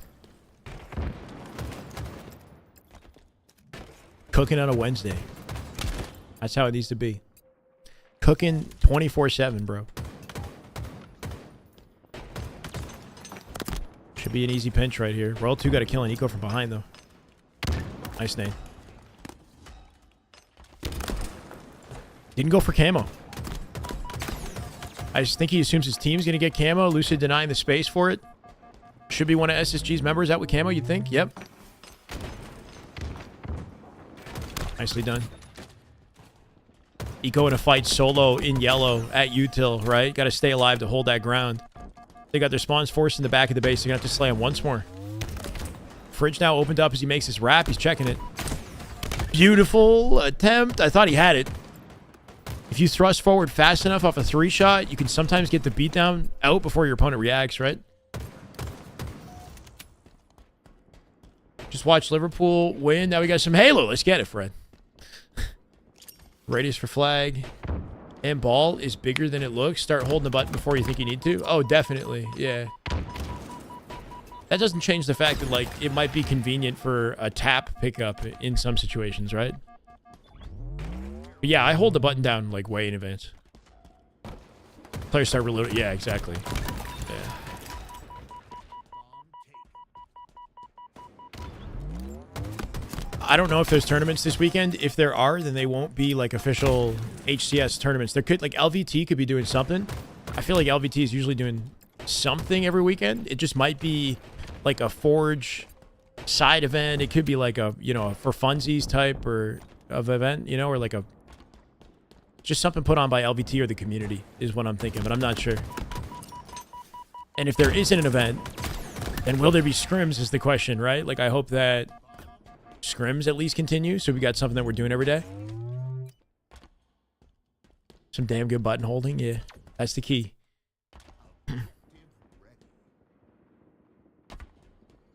Cooking on a Wednesday. That's how it needs to be. Cooking 24/7, bro. Should be an easy pinch right here. Roll 2 got a kill on Eco from behind, though. Nice nade. Didn't go for camo. I just think he assumes his team's going to get camo. Lucid denying the space for it. Should be one of SSG's members out with camo, you'd think? Yep. Nicely done. Eco in a fight solo in yellow at util, right? Got to stay alive to hold that ground. They got their spawns forced in the back of the base. They're going to have to slay him once more. Fridge now opened up as he makes this wrap. He's checking it. Beautiful attempt. I thought he had it. If you thrust forward fast enough off a 3-shot, you can sometimes get the beatdown out before your opponent reacts, right? Just watch Liverpool win. Now we got some Halo. Let's get it, Fred. Radius for flag. And ball is bigger than it looks. Start holding the button before you think you need to. Oh, definitely. Yeah. That doesn't change the fact that, like, it might be convenient for a tap pickup in some situations, right? But yeah, I hold the button down, like, way in advance. Players start reloading. Yeah, exactly. Yeah. I don't know if there's tournaments this weekend. If there are, then they won't be, like, official HCS tournaments. There could, like, LVT could be doing something. I feel like LVT is usually doing something every weekend. It just might be, like, a Forge side event. It could be, like, a, for funsies type of event, or, like, a just something put on by LVT or the community is what I'm thinking, but I'm not sure. And if there isn't an event, then will there be scrims is the question, right? Like, I hope that scrims at least continue, so we got something that we're doing every day. Some damn good button holding. Yeah, that's the key.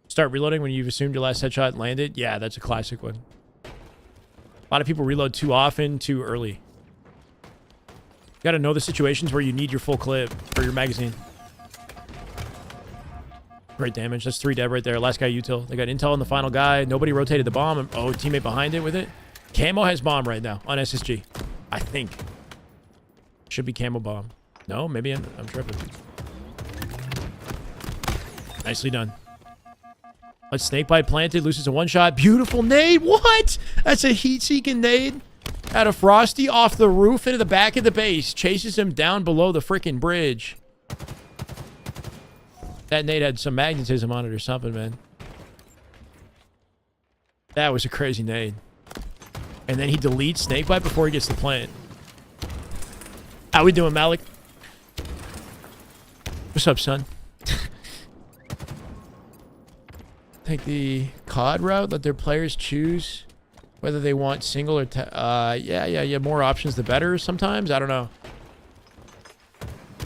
Start reloading when you've assumed your last headshot landed. Yeah, that's a classic one. A lot of people reload too often, too early. You gotta know the situations where you need your full clip for your magazine. Great damage. That's 3 dead right there. Last guy util. They got intel on the final guy. Nobody rotated the bomb. Oh, teammate behind it with it. Camo has bomb right now on SSG. I think. Should be camo bomb. No, maybe I'm tripping. Nicely done. Let's snakebite planted. Loses a 1-shot. Beautiful nade. What? That's a heat-seeking nade. Out of Frosty off the roof into the back of the base. Chases him down below the freaking bridge. That nade had some magnetism on it or something, man. That was a crazy nade. And then he deletes snakebite before he gets the plant. How we doing, Malik? What's up, son? Take the COD route. Let their players choose whether they want single or... yeah. More options, the better sometimes. I don't know.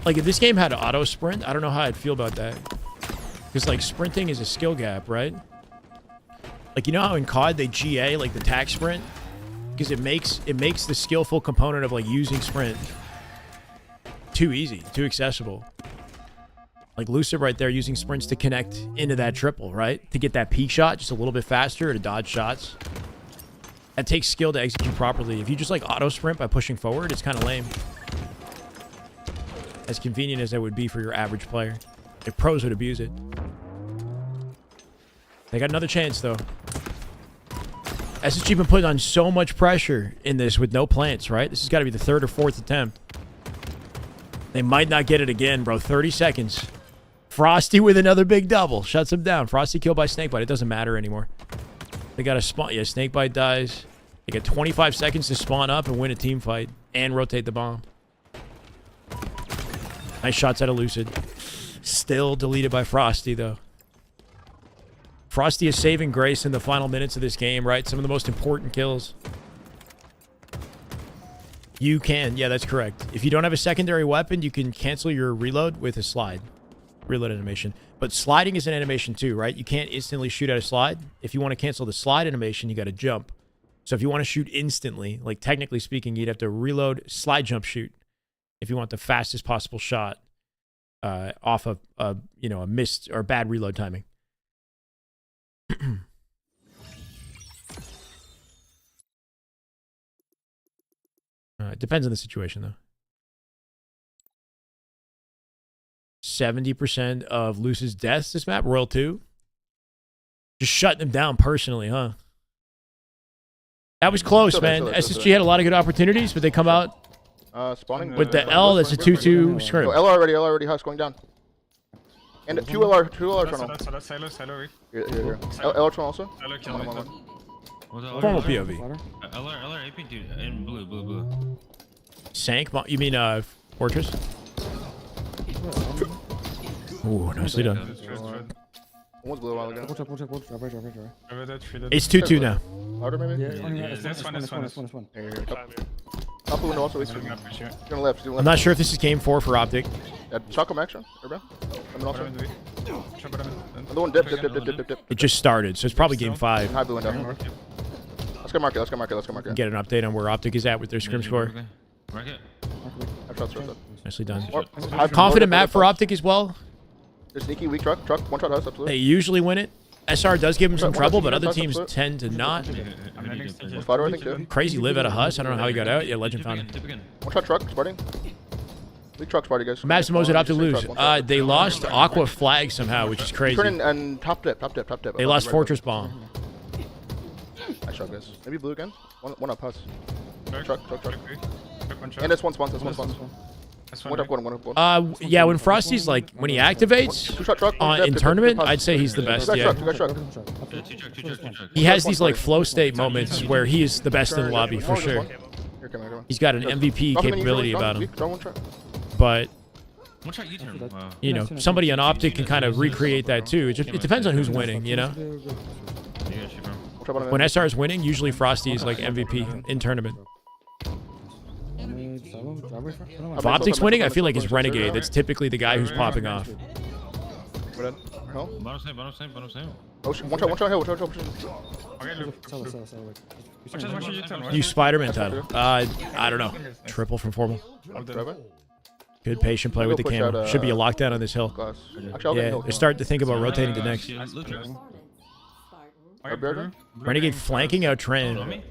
Like, if this game had auto sprint, I don't know how I'd feel about that. Because, like, sprinting is a skill gap, right? Like, Like, you know how in COD they GA like the tac sprint? Because it makes the skillful component of like using sprint too easy, too accessible. Like Lucid right there using sprints to connect into that triple, right? To get that peak shot just a little bit faster, to dodge shots. That takes skill to execute properly. If you just like auto sprint by pushing forward, it's kind of lame. As convenient as that would be for your average player. If pros would abuse it. They got another chance though. SSG been putting on so much pressure in this with no plants, right? This has got to be the 3rd or 4th attempt. They might not get it again, bro. 30 seconds. Frosty with another big double. Shuts him down. Frosty killed by Snakebite. It doesn't matter anymore. They got to spawn. Yeah, Snakebite dies. They get 25 seconds to spawn up and win a team fight. And rotate the bomb. Nice shots out of Lucid. Still deleted by Frosty, though. Frosty is saving grace in the final minutes of this game, right? Some of the most important kills. You can. Yeah, that's correct. If you don't have a secondary weapon, you can cancel your reload with a slide. Reload animation. But sliding is an animation too, right? You can't instantly shoot at a slide. If you want to cancel the slide animation, you got to jump. So if you want to shoot instantly, like technically speaking, you'd have to reload, slide, jump, shoot. If you want the fastest possible shot off of a missed or bad reload timing. It depends on the situation, though. 70% of Luce's deaths this map, Royal 2. Just shutting them down personally, huh? That was close, man. SSG had a lot of good opportunities, but they come out Spawning with the L. That's a 2-2 scrim. L already. House going down. And two LR tunnel. Silo. Here. LR tunnel also. Formal POV. LR AP, dude. In blue. Sank? You mean Fortress? Ooh, nicely done. One's blue a while ago. It's 2-2 now. Louder maybe? Yeah, This one. Here. Top window also. He's gonna left. I'm not sure if this is game 4 for Optic. Yeah, Choco action. Urban. I'm also. Another one dip. It just started, so it's probably game 5. High blue window. Let's go market. Get an update on where Optic is at with their scrim score. Market. Shots. Nicely done. High Confident map for Optic as well. They're sneaky, weak truck. One shot house, absolutely. They usually win it. SR does give them some trouble, but other teams tend to not. Spider, I think, too. Crazy live out of Huss. I don't know how he got out. Yeah, Legend found him. One shot truck, Sparting. Weak truck, Sparty, guys. Maps the most at Optic lose. They lost Aqua Flag somehow, which is crazy. Turn and top dip. They lost Fortress Bomb. Nice shot, guys. Maybe blue again. One up, Huss. Truck. And this one spawns. One up, one. Yeah, when Frosty's like, when he activates in tournament, I'd say he's the best, yeah. He has these like flow state moments where he is the best in the lobby, for sure. He's got an MVP capability about him. But, you know, somebody on Optic can kind of recreate that too. It depends on who's winning, you know? When SR is winning, usually Frosty is like MVP in tournament. If Optic's winning, I feel like it's Renegade. That's typically the guy who's popping off. One shot hill. Use Spider-Man title. I don't know. Triple from Formal. Good patient play with the camo. Should be a lockdown on this hill. Yeah, they're starting to think about rotating to next. Renegade flanking out Tran.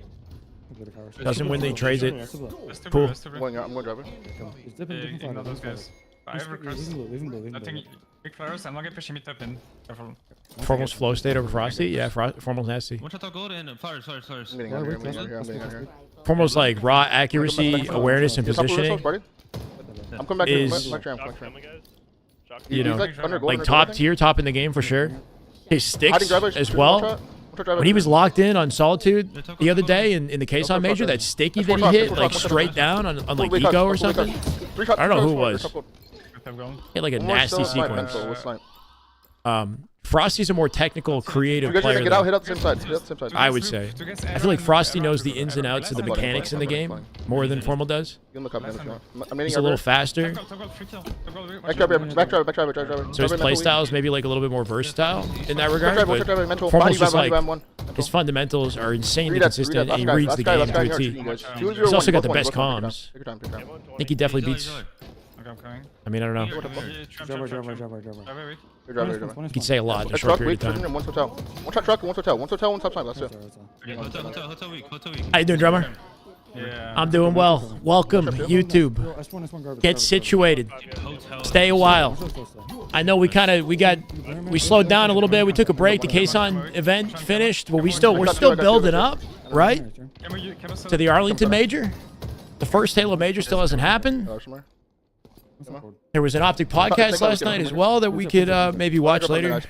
Doesn't win, they trades it. Cool. I'm going driver. Formal's flow state over Frosty? Yeah, Formal's nasty. Formal's like raw accuracy, awareness, and positioning is, you know, like top tier, top in the game for sure. His sticks as well. When he was locked in on Solitude the other day in the Kason Major, that sticky that he hit, like straight down on like Eco or something. I don't know who it was. He had like a nasty sequence. Frosty's a more technical, creative player. Hit out the same side. I would say. I feel like Frosty knows the ins and outs of the mechanics in the game more than Formal does. He's a little faster. Back driver. So his playstyle is maybe like a little bit more versatile in that regard. But Formal's just like Circle. His fundamentals are insanely Read that, consistent, read and that. he reads the game Last guy, to a last T. guy, you guys. 2-0-1, He's also got both the one, best both one. comms. Take your time, take your time. I think he definitely beats. Okay, I'm coming. I mean, I don't know. Driver. Good job, good job. You can say a lot in a A short truck, period wait, of time. and one's hotel. One shot truck, one's hotel. One's hotel, one's top side. Let's do it. Hotel week. How you doing, drummer? Yeah. I'm doing well. Welcome, YouTube. Get situated. Stay a while. I know we slowed down a little bit. We took a break. The Kason event finished, but we're still building up, right? To the Arlington Major. The first Halo Major still hasn't happened. There was an Optic podcast last night as well that we could maybe watch later.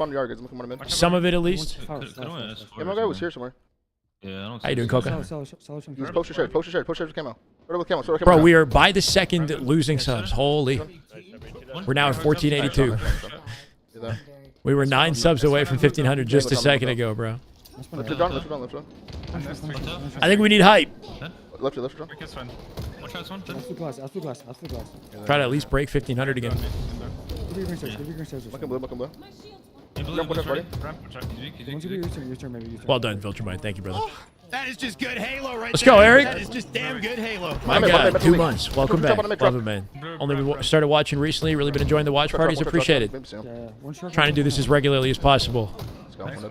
Some of it at least. Yeah, my guy was here somewhere. Yeah, I don't How you doing, Coca? He's poster shirt with camo. Start with camo, start with Bro, camo. we are by the second losing subs. Holy. We're now at 1482. We were 9 subs away from 1500 just a second ago, bro. Lift it down, lift it down, lift it down. I think we need hype. Lift it down. Try to at least break 1500 again. Look in blue. Well done, Viltrumite. Thank you, brother. That is just good Halo right Let's there. go, Eric. That is just damn good Halo. My God, 2 months. Welcome back. Love it, man. Only started watching recently. Really been enjoying the watch parties. Appreciate it. Trying to do this as regularly as possible.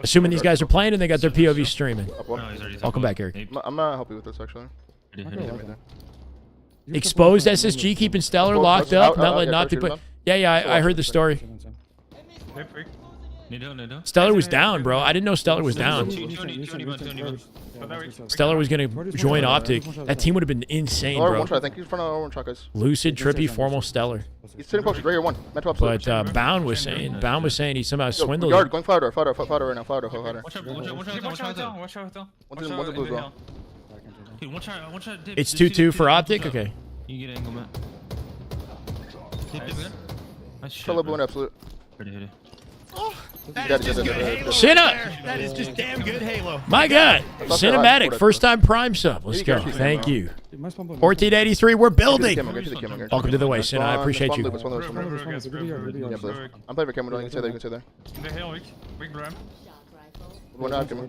Assuming these guys are playing and they got their POV streaming. Welcome back, Eric. I'm gonna help you with this actually. Exposed SSG keeping Stellar locked up, not letting Optic play. Yeah, I heard the story. Stellar was down, bro. I didn't know Stellar was down. Stellar was going to join Optic. That team would have been insane, One bro. shot, I think he's in front of one shot, guys. Lucid, Trippy, Formal, Stellar. He's sitting posted right here, one. Mental absolute. But Bound was saying he somehow swindled Yard, it. going flower right now, flower. Watch out. One's in blue as well. It's 2-2 for Optic? Okay. You get angle, man. Nice shit, Solo bro. blue and absolute. Hit it. That is just good Halo. Chin right up. there. That is just damn good Halo. My God. Cinematic. First time Prime sub. Let's go. Thank you. 1483. We're building. Welcome to the way, Sin. I appreciate you. I'm playing for camera. You can say there. One out, Jimmy.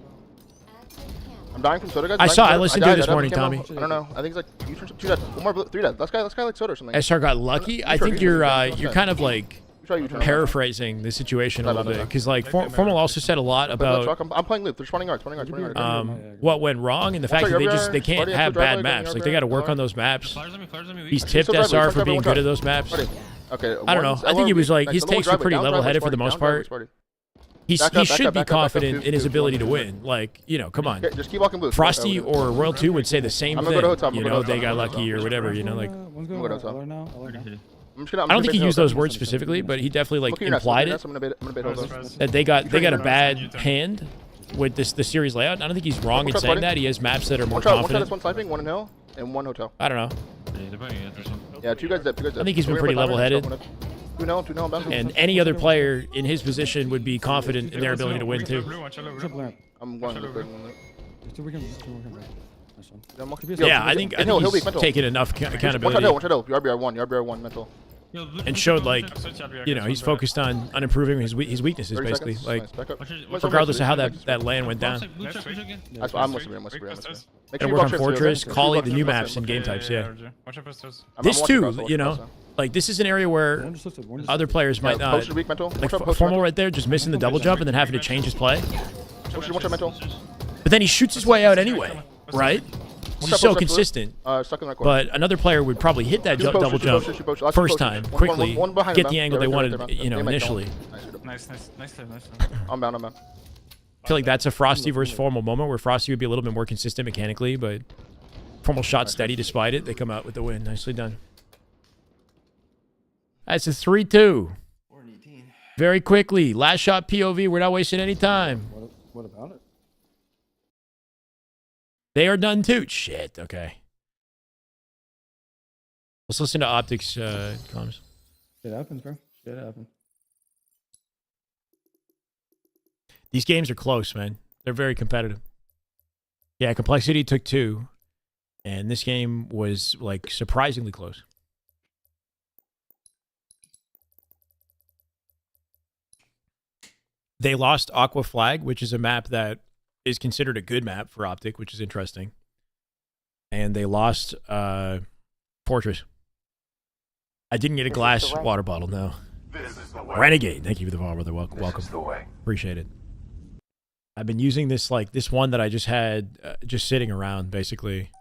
I'm dying from soda, guys. I listened to it this morning, Tommy. I don't know. I think it's like you turn 2 dead. One more blue, 3 dead. Last guy like soda or something. SR got lucky. I think you're kind of like Try U-turn. paraphrasing the situation a little bit because like Formal also said a lot about I'm playing loop. They're 20 yards. what went wrong and the fact that they can't have bad maps. Like they got to work on those maps. He's tipped SR for being good at those maps. Okay. I don't know. I think he was like his takes were pretty level-headed for the most part. He should be confident in his ability to win. Like, you know, come on. Just keep walking blue. Frosty or Royal 2 would say the same I'm gonna go to thing. hotel, I'm You gonna know, go to they got hotel. lucky or whatever, you know, like. I'm gonna I don't think he used those words specifically, but he definitely like implied it that they got a bad hand with the series layout. I don't think he's wrong in saying that. He has maps that are more One shot is confident. one sniping, one in hill, and one hotel. I don't know. Yeah, 2 guys dead. I think he's been pretty level-headed. 2 now, bounce. And any other player in his position would be confident in their ability to win too. I'm going to Yeah, I think he's taken enough accountability One shot hill. RBR1 mental. and showed like, you know, he's focused on improving his weaknesses 30 basically. seconds. Like Nice, back up. regardless of how that land went down. I'm listening. And work on Fortress, Collie, the new maps and game types. Yeah. This too, you know, like this is an area where other players might not. Posted weak mental. Like Formal right there, just missing the double jump and then having to change his play. One shot mental. But then he shoots his way out anyway, right? He's so consistent. Stuck in the right corner. But another player would probably hit that double jump first time, quickly, get the angle they wanted, you know, initially. Nice. I'm bound. I feel like that's a Frosty versus Formal moment where Frosty would be a little bit more consistent mechanically, but Formal shot steady despite it. They come out with the win. Nicely done. That's a 3-2. Very quickly. Last shot POV. We're not wasting any time. What about it? They are done too. Shit. Okay. Let's listen to Optics comms. Shit happens, bro. Shit happens. These games are close, man. They're very competitive. Yeah, Complexity took 2. And this game was, like, surprisingly close. They lost Aqua Flag, which is a map that is considered a good map for Optic, which is interesting. And they lost Fortress. I didn't get a glass water bottle, no. This is the way. Renegade, thank you for the follow, brother. Welcome. This is the way. Appreciate it. I've been using this, like, this one that I just had just sitting around, basically.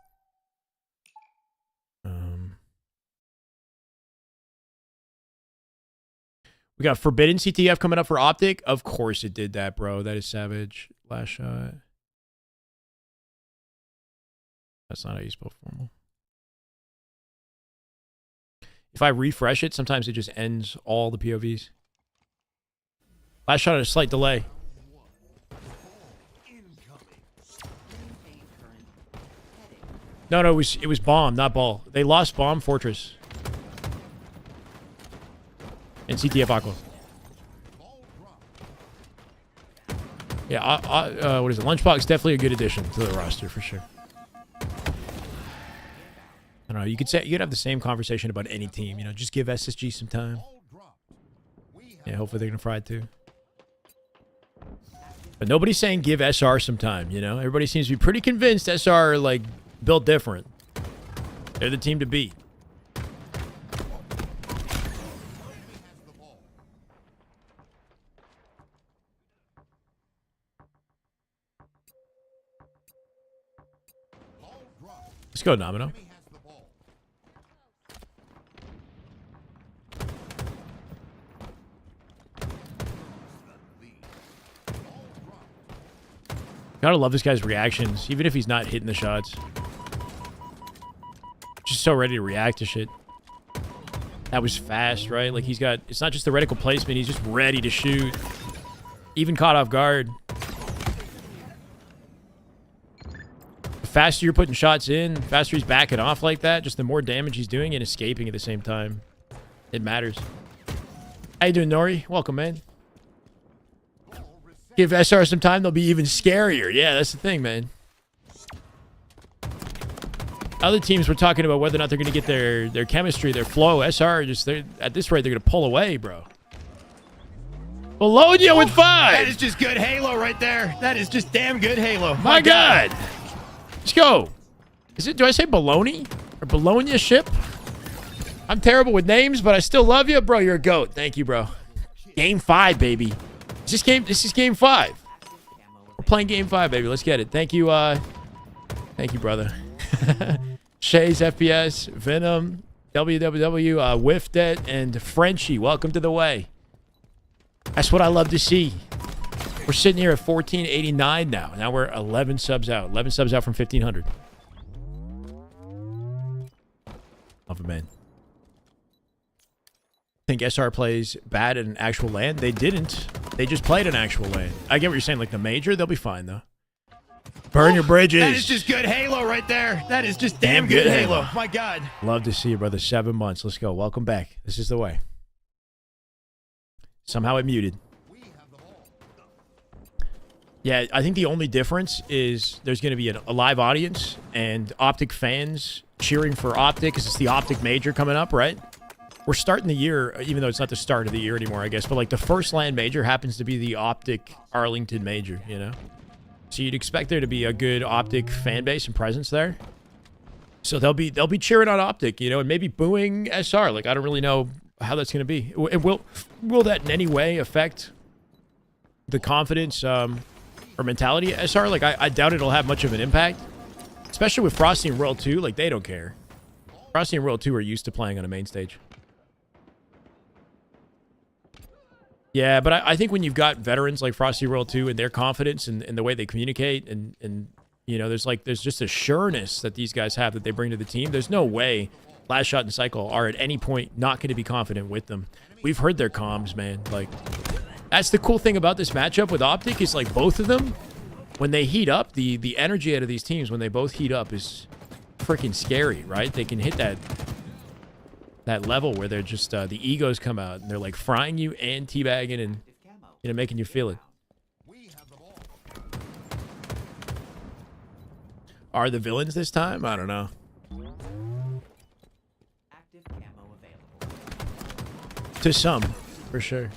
We got Forbidden CTF coming up for Optic. Of course it did that, bro. That is savage. Last shot. That's not how you spell formal. If I refresh it, sometimes it just ends all the POVs. Last shot had a slight delay. No, it was bomb, not ball. They lost bomb Fortress. And CTF Aqua. Yeah, what is it? Lunchbox definitely a good addition to the roster for sure. I don't know. You could have the same conversation about any team. You know, just give SSG some time. Yeah, hopefully they're gonna fry it too. But nobody's saying give SR some time. You know, everybody seems to be pretty convinced SR like built different. They're the team to beat. Let's go, Domino. Gotta love this guy's reactions, even if he's not hitting the shots. Just so ready to react to shit. That was fast, right? Like he's got, it's not just the reticle placement, he's just ready to shoot. Even caught off guard. The faster you're putting shots in, the faster he's backing off like that, just the more damage he's doing and escaping at the same time. It matters. How you doing, Nori? Welcome, man. Give SR some time, they'll be even scarier. Yeah, that's the thing, man. Other teams were talking about whether or not they're going to get their chemistry, their flow. SR, at this rate, they're going to pull away, bro. Bologna with 5. That is just good Halo right there. That is just damn good Halo. My God. Let's go. Do I say Bologna? Or Bologna ship? I'm terrible with names, but I still love you. Bro, you're a GOAT. Thank you, bro. Game 5, baby. This is game 5. We're playing game 5, baby. Let's get it. Thank you, brother. Shay's FPS, Venom, WWW, Whiffed It, and Frenchie. Welcome to the way. That's what I love to see. We're sitting here at 1489 now. Now we're 11 subs out. 11 subs out from 1500. Love it, man. Think SR plays bad at an actual LAN? They didn't. They just played an actual LAN. I get what you're saying. Like the major, they'll be fine, though. Burn your bridges. That is just good Halo right there. That is just damn good Halo. My God. Love to see you, brother. 7 months. Let's go. Welcome back. This is the way. Somehow it muted. Yeah, I think the only difference is there's going to be a live audience and Optic fans cheering for Optic because it's the Optic major coming up, right? We're starting the year, even though it's not the start of the year anymore, I guess. But like the first LAN major happens to be the Optic Arlington major, you know? So you'd expect there to be a good Optic fan base and presence there. So they'll be cheering on Optic, you know, and maybe booing SR. Like I don't really know how that's going to be. Will that in any way affect the confidence or mentality of SR? Like I doubt it'll have much of an impact, especially with Frosty and World 2. Like they don't care. Frosty and World 2 are used to playing on a main stage. Yeah, but I think when you've got veterans like Frosty World 2 and their confidence and the way they communicate and you know, there's just a sureness that these guys have that they bring to the team. There's no way Last Shot and Cycle are at any point not going to be confident with them. We've heard their comms, man. Like, that's the cool thing about this matchup with Optic is like both of them, when they heat up, the energy out of these teams when they both heat up is freaking scary, right? They can hit that level where they're just the egos come out and they're like frying you and teabagging and, you know, making you feel it. Are the villains this time? I don't know. Active camo available. To some, for sure.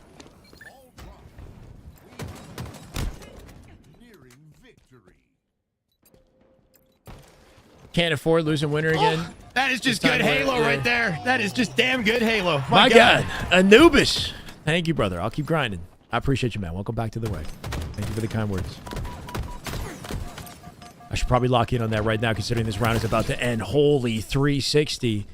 Can't afford losing winner again. That is just This time good Halo we're- right there. That is just damn good Halo. My God. Anubis. Thank you, brother. I'll keep grinding. I appreciate you, man. Welcome back to the way. Thank you for the kind words. I should probably lock in on that right now, considering this round is about to end. Holy 360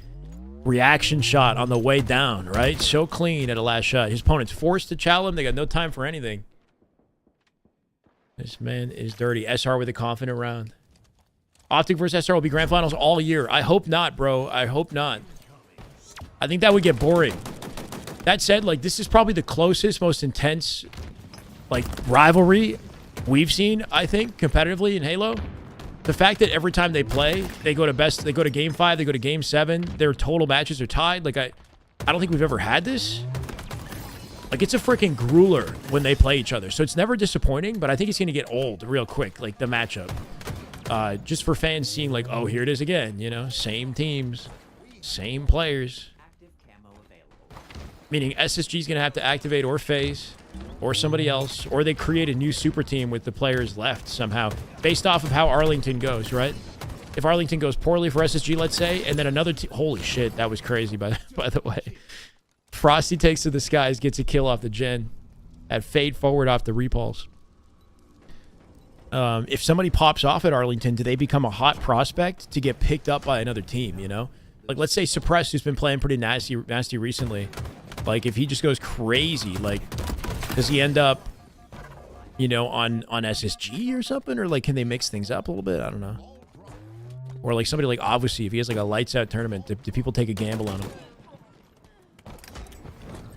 reaction shot on the way down, right? So clean at a last shot. His opponent's forced to chow him. They got no time for anything. This man is dirty. SR with a confident round. Optic versus SR will be grand finals all year. I hope not, bro. I hope not. I think that would get boring. That said, like, this is probably the closest, most intense, like, rivalry we've seen, I think, competitively in Halo. The fact that every time they play, they go to game 5, they go to game 7, their total matches are tied. Like, I don't think we've ever had this. Like, it's a freaking grueler when they play each other. So it's never disappointing, but I think it's going to get old real quick, like, the matchup. Just for fans seeing, like, oh, here it is again, you know? Same teams, same players. Active camo available. Meaning SSG's going to have to activate or phase or somebody else, or they create a new super team with the players left somehow, based off of how Arlington goes, right? If Arlington goes poorly for SSG, let's say, and then another team... Holy shit, that was crazy, by the way. Frosty takes to the skies, gets a kill off the gen. At fade forward off the repulse. If somebody pops off at Arlington, do they become a hot prospect to get picked up by another team, you know? Like, let's say Suppress, who's been playing pretty nasty recently. Like, if he just goes crazy, like, does he end up, you know, on SSG or something? Or, like, can they mix things up a little bit? I don't know. Or, like, somebody like, obviously, if he has, like, a lights-out tournament, do people take a gamble on him?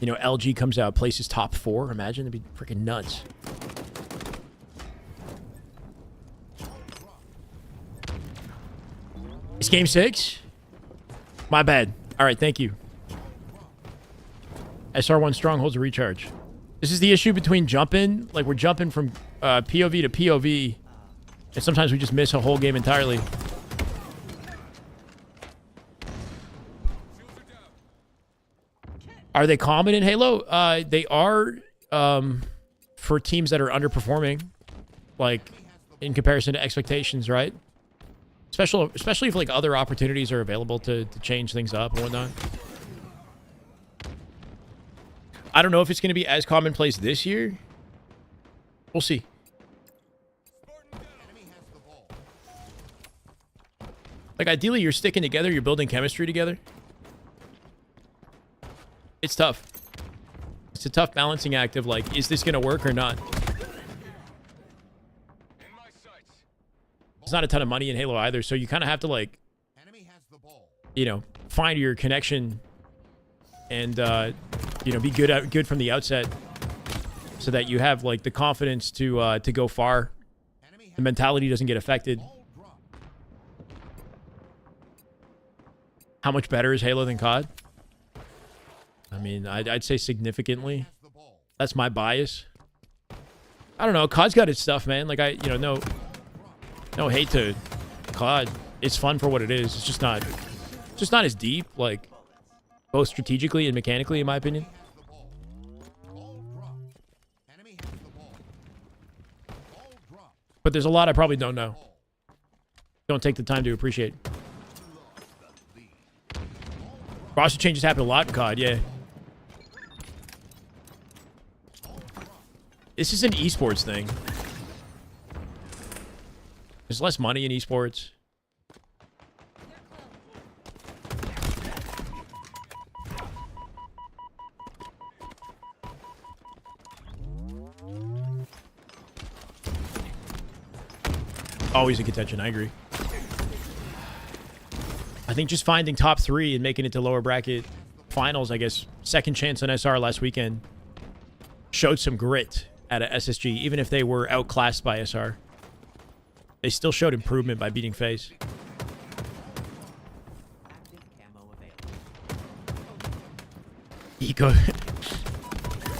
You know, LG comes out, places top 4. Imagine, it'd be freaking nuts. It's game 6? My bad. All right, thank you. SR1 Stronghold's a recharge. This is the issue between jumping. Like, we're jumping from POV to POV. And sometimes we just miss a whole game entirely. Are they common in Halo? They are for teams that are underperforming. Like, in comparison to expectations, right? Especially if, like, other opportunities are available to change things up and whatnot. I don't know if it's going to be as commonplace this year. We'll see. Like, ideally, you're sticking together. You're building chemistry together. It's tough. It's a tough balancing act of, like, is this going to work or not? There's not a ton of money in Halo either, so you kind of have to, like, you know, find your connection and, you know, be good from the outset so that you have, like, the confidence to go far. The mentality doesn't get affected. How much better is Halo than COD? I mean, I'd say significantly. That's my bias. I don't know. COD's got its stuff, man. Like, you know, no hate to COD. It's fun for what it is. It's just not as deep, like, both strategically and mechanically, in my opinion. But there's a lot I probably don't know. Don't take the time to appreciate. Roster changes happen a lot in COD, yeah. This is an esports thing. There's less money in esports. Always in contention, I agree. I think just finding top 3 and making it to lower bracket finals, I guess, second chance on SR last weekend, showed some grit at a SSG, even if they were outclassed by SR. They still showed improvement by beating FaZe. Active camo available. Eco.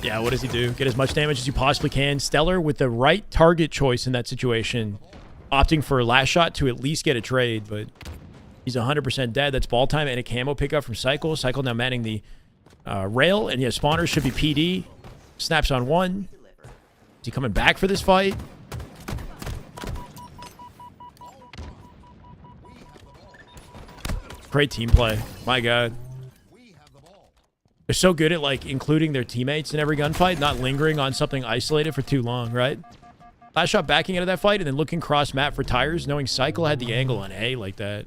Yeah, what does he do? Get as much damage as you possibly can. Stellar with the right target choice in that situation. Opting for a last shot to at least get a trade, but he's 100% dead. That's ball time and a camo pickup from Cycle. Cycle now manning the rail, and yeah, spawners should be PD. Snaps on 1. Is he coming back for this fight? Great team play. My God. They're so good at like including their teammates in every gunfight, not lingering on something isolated for too long, right? Last shot backing out of that fight and then looking cross map for tires, knowing Cycle had the angle on A like that.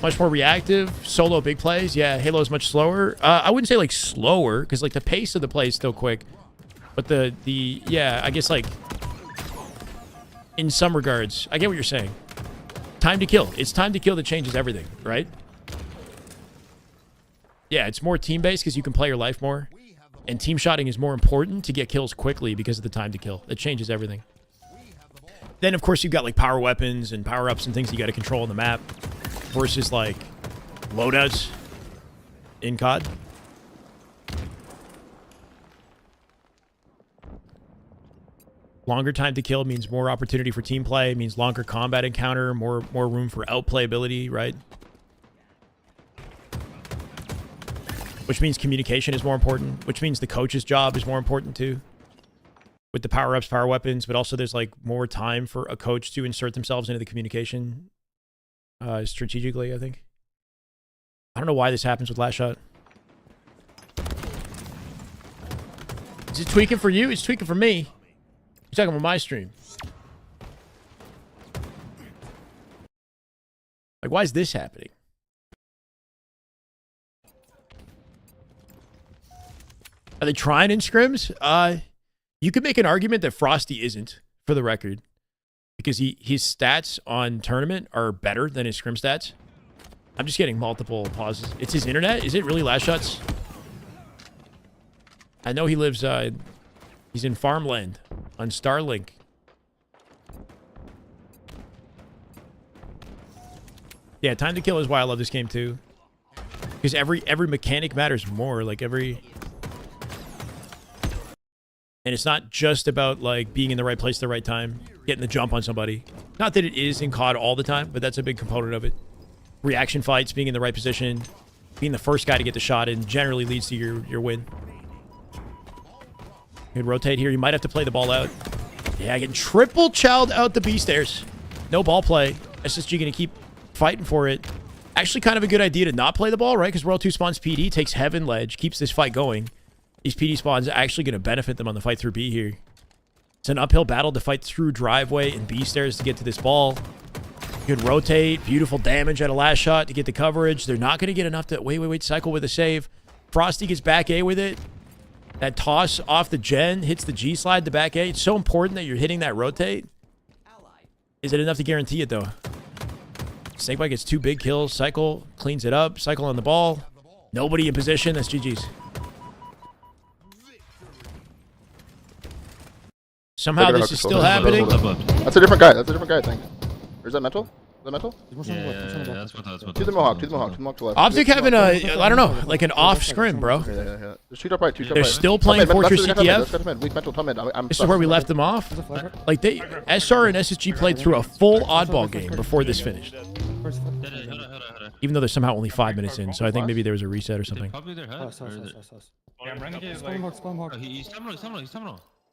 Much more reactive, solo big plays. Yeah, Halo is much slower. I wouldn't say like slower, because like the pace of the play is still quick. But yeah, I guess like in some regards, I get what you're saying. Time to kill. It's time to kill that changes everything, right? Yeah, it's more team-based because you can play your life more. And team shotting is more important to get kills quickly because of the time to kill. It changes everything. Then, of course, you've got like power weapons and power-ups and things you got to control on the map. Versus like loadouts in COD. Longer time to kill means more opportunity for team play, means longer combat encounter, more room for outplayability, right? Which means communication is more important, which means the coach's job is more important too. With the power-ups, power weapons, but also there's like more time for a coach to insert themselves into the communication strategically, I think. I don't know why this happens with last shot. Is it tweaking for you? It's tweaking for me. You're talking about my stream. Like, why is this happening? Are they trying in scrims? You could make an argument that Frosty isn't, for the record. Because his stats on tournament are better than his scrim stats. I'm just getting multiple pauses. It's his internet? Is it really last shots? I know he lives, he's in farmland on Starlink. Yeah, time to kill is why I love this game too. Because every mechanic matters more. Like every... And it's not just about like being in the right place at the right time, getting the jump on somebody. Not that it is in COD all the time, but that's a big component of it. Reaction fights, being in the right position, being the first guy to get the shot in generally leads to your win. You can rotate here. You might have to play the ball out. Yeah, getting triple chowed out the B stairs. No ball play. SSG going to keep fighting for it. Actually kind of a good idea to not play the ball, right? Because World 2 spawns PD, takes heaven ledge, keeps this fight going. These PD spawns are actually going to benefit them on the fight through B here. It's an uphill battle to fight through driveway and B stairs to get to this ball. Good rotate. Beautiful damage at a last shot to get the coverage. They're not going to get enough to... Wait. Cycle with a save. Frosty gets back A with it. That toss off the gen hits the G slide to back A. It's so important that you're hitting that rotate. Is it enough to guarantee it, though? Snakebite gets 2 big kills. Cycle cleans it up. Cycle on the ball. Nobody in position. That's GG's. Somehow this is still happening. That's a different guy. That's a different guy, I think. Or is that mental? Is that mental? Yeah, that's what. To the Mohawk to the Mohawk to left. Optic having a, I don't know, like an off scrim, bro. Yeah. Just shoot up right, shoot up They're right. still playing Fortress CTF. Weak mental, top mid. This is where we left them off. Like SR and SSG played through a full oddball game before this finished. Even though they're somehow only 5 minutes in, so I think maybe there was a reset or something.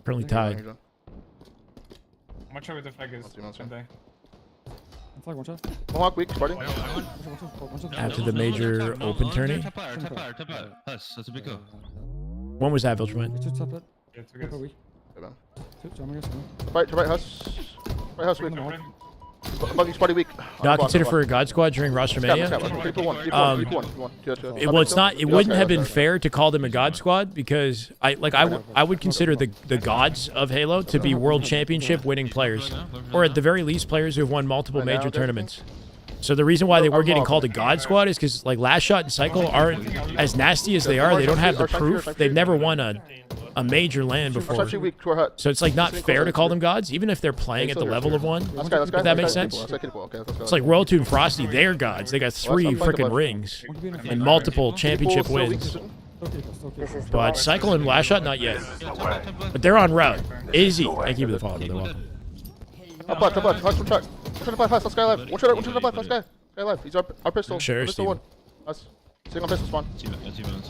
Currently tied. I'm not sure what the flag is. Mohawk weak, Sparty. After the major open tourney. When was that, Viltruman? Right, Huss. Right, Huss weak. Buggy, Sparty weak. Not considered for a God Squad during Roster Mania. Well, it's not. It wouldn't have been fair to call them a God Squad because I would consider the gods of Halo to be World Championship winning players, or at the very least players who have won multiple major tournaments. So the reason why they were getting called a God Squad is because like Last Shot and Cycle aren't as nasty as they are. They don't have the proof. They've never won a major land before. So it's like not fair to call them gods, even if they're playing at the level of one. If that makes sense. It's like Royal 2 and Frosty, they're gods. They got 3 freaking rings and multiple championship wins. But Cycle and Last Shot, not yet. But they're on route. Izzy, thank you for the follow. They're welcome. One shot left, Sky left. He's our pistol. Sure, pistol one. Us. Sitting on pistol spawn.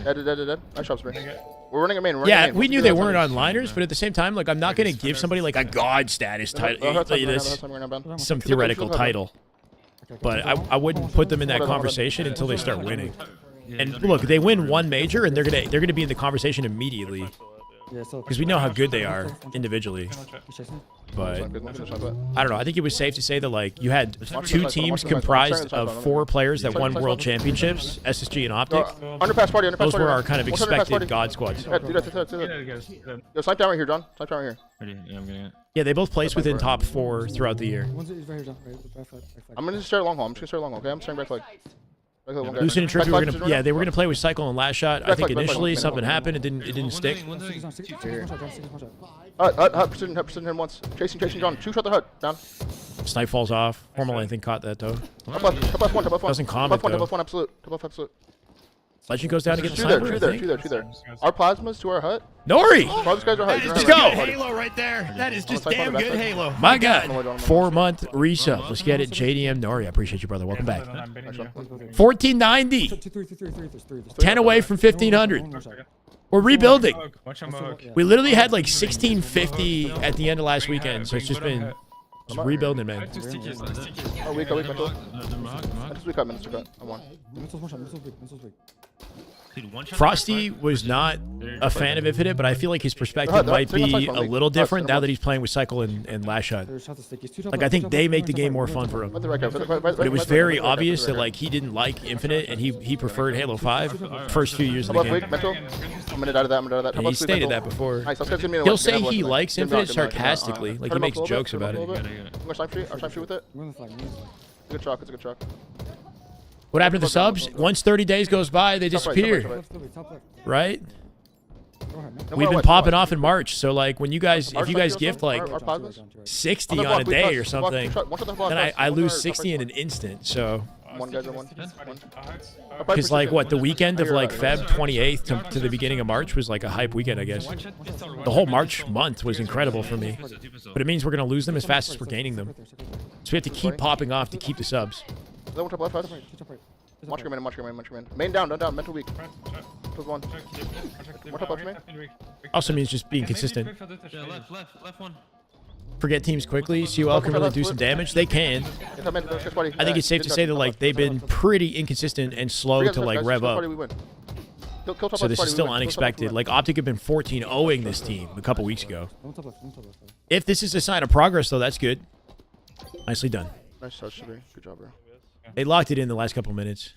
Dead. Nice job, Spring. We're running a main. Yeah, we knew they weren't onliners, but at the same time, like I'm not going to give somebody like a god status title, some theoretical title. but I wouldn't put them in that conversation until they start winning. And look, they win one major, and they're gonna be in the conversation immediately because we know how good they are individually. But I don't know. I think it was safe to say that like you had two teams comprised of 4 players that won world championships, SSG and Optic. Those were our kind of expected god squads. Yo, snipe down right here, John. Snipe down right here. Yeah, I'm getting it. Yeah, they both placed within top 4 throughout the year. I'm gonna start long haul. I'm just gonna start long haul. Okay, I'm starting back flag. Lucid and Trippy were gonna, they were gonna play with Cycle and Last Shot. I think initially something happened. It didn't stick. Hut, precision him once. Chasing, John. 2-shot the hut. Down. Snipe falls off. Formal, I think, caught that though. Top left one. Doesn't comment Top though. left one, absolute. Legend goes down to get the Two sniper. there. Our plasmas to our hut. Nori! All these guys are hut. That is Let's just go. good Halo right there. That is just damn good Halo. My God. 4-month resub. Let's get it. JDM Nori. I appreciate you, brother. Welcome back. 1490. 10 away from 1500. We're rebuilding. We literally had like 1650 at the end of last weekend, so it's just been rebuilding, man. Oh, weak mental. Just weak up, Minister cut. I'm one. Frosty was not a fan of Infinite, but I feel like his perspective might be a little different now that he's playing with Cycle and Last Shot. Like, I think they make the game more fun for him. But it was very obvious that, like, he didn't like Infinite, and he preferred Halo 5 first few years of the game. I'm gonna out of that. And he stated that before. He'll say he likes Infinite sarcastically, like he makes jokes about it. Our snipe shoot with it. Good chalk, it's a good chalk. What happened to the subs? Once 30 days goes by, they disappear. Right? We've been popping off in March, so like when you guys, if you guys gift like 60 on a day or something, then I lose 60 in an instant. So because like what, the weekend of like Feb 28th to the beginning of March was like a hype weekend, I guess. The whole March month was incredible for me, but it means we're gonna lose them as fast as we're gaining them. So we have to keep popping off to keep the subs. Watch your man. Main down, mental weak. Plus one. More top left, main. Also means just being consistent. Yeah, left one. Forget teams quickly. CUL can really do some damage. They can. I think it's safe to say that like they've been pretty inconsistent and slow to like rev up. So this is still unexpected. Like Optic have been 14-0ing this team a couple weeks ago. If this is a sign of progress, though, that's good. Nicely done. Nice touch, good job, bro. They locked it in the last couple minutes.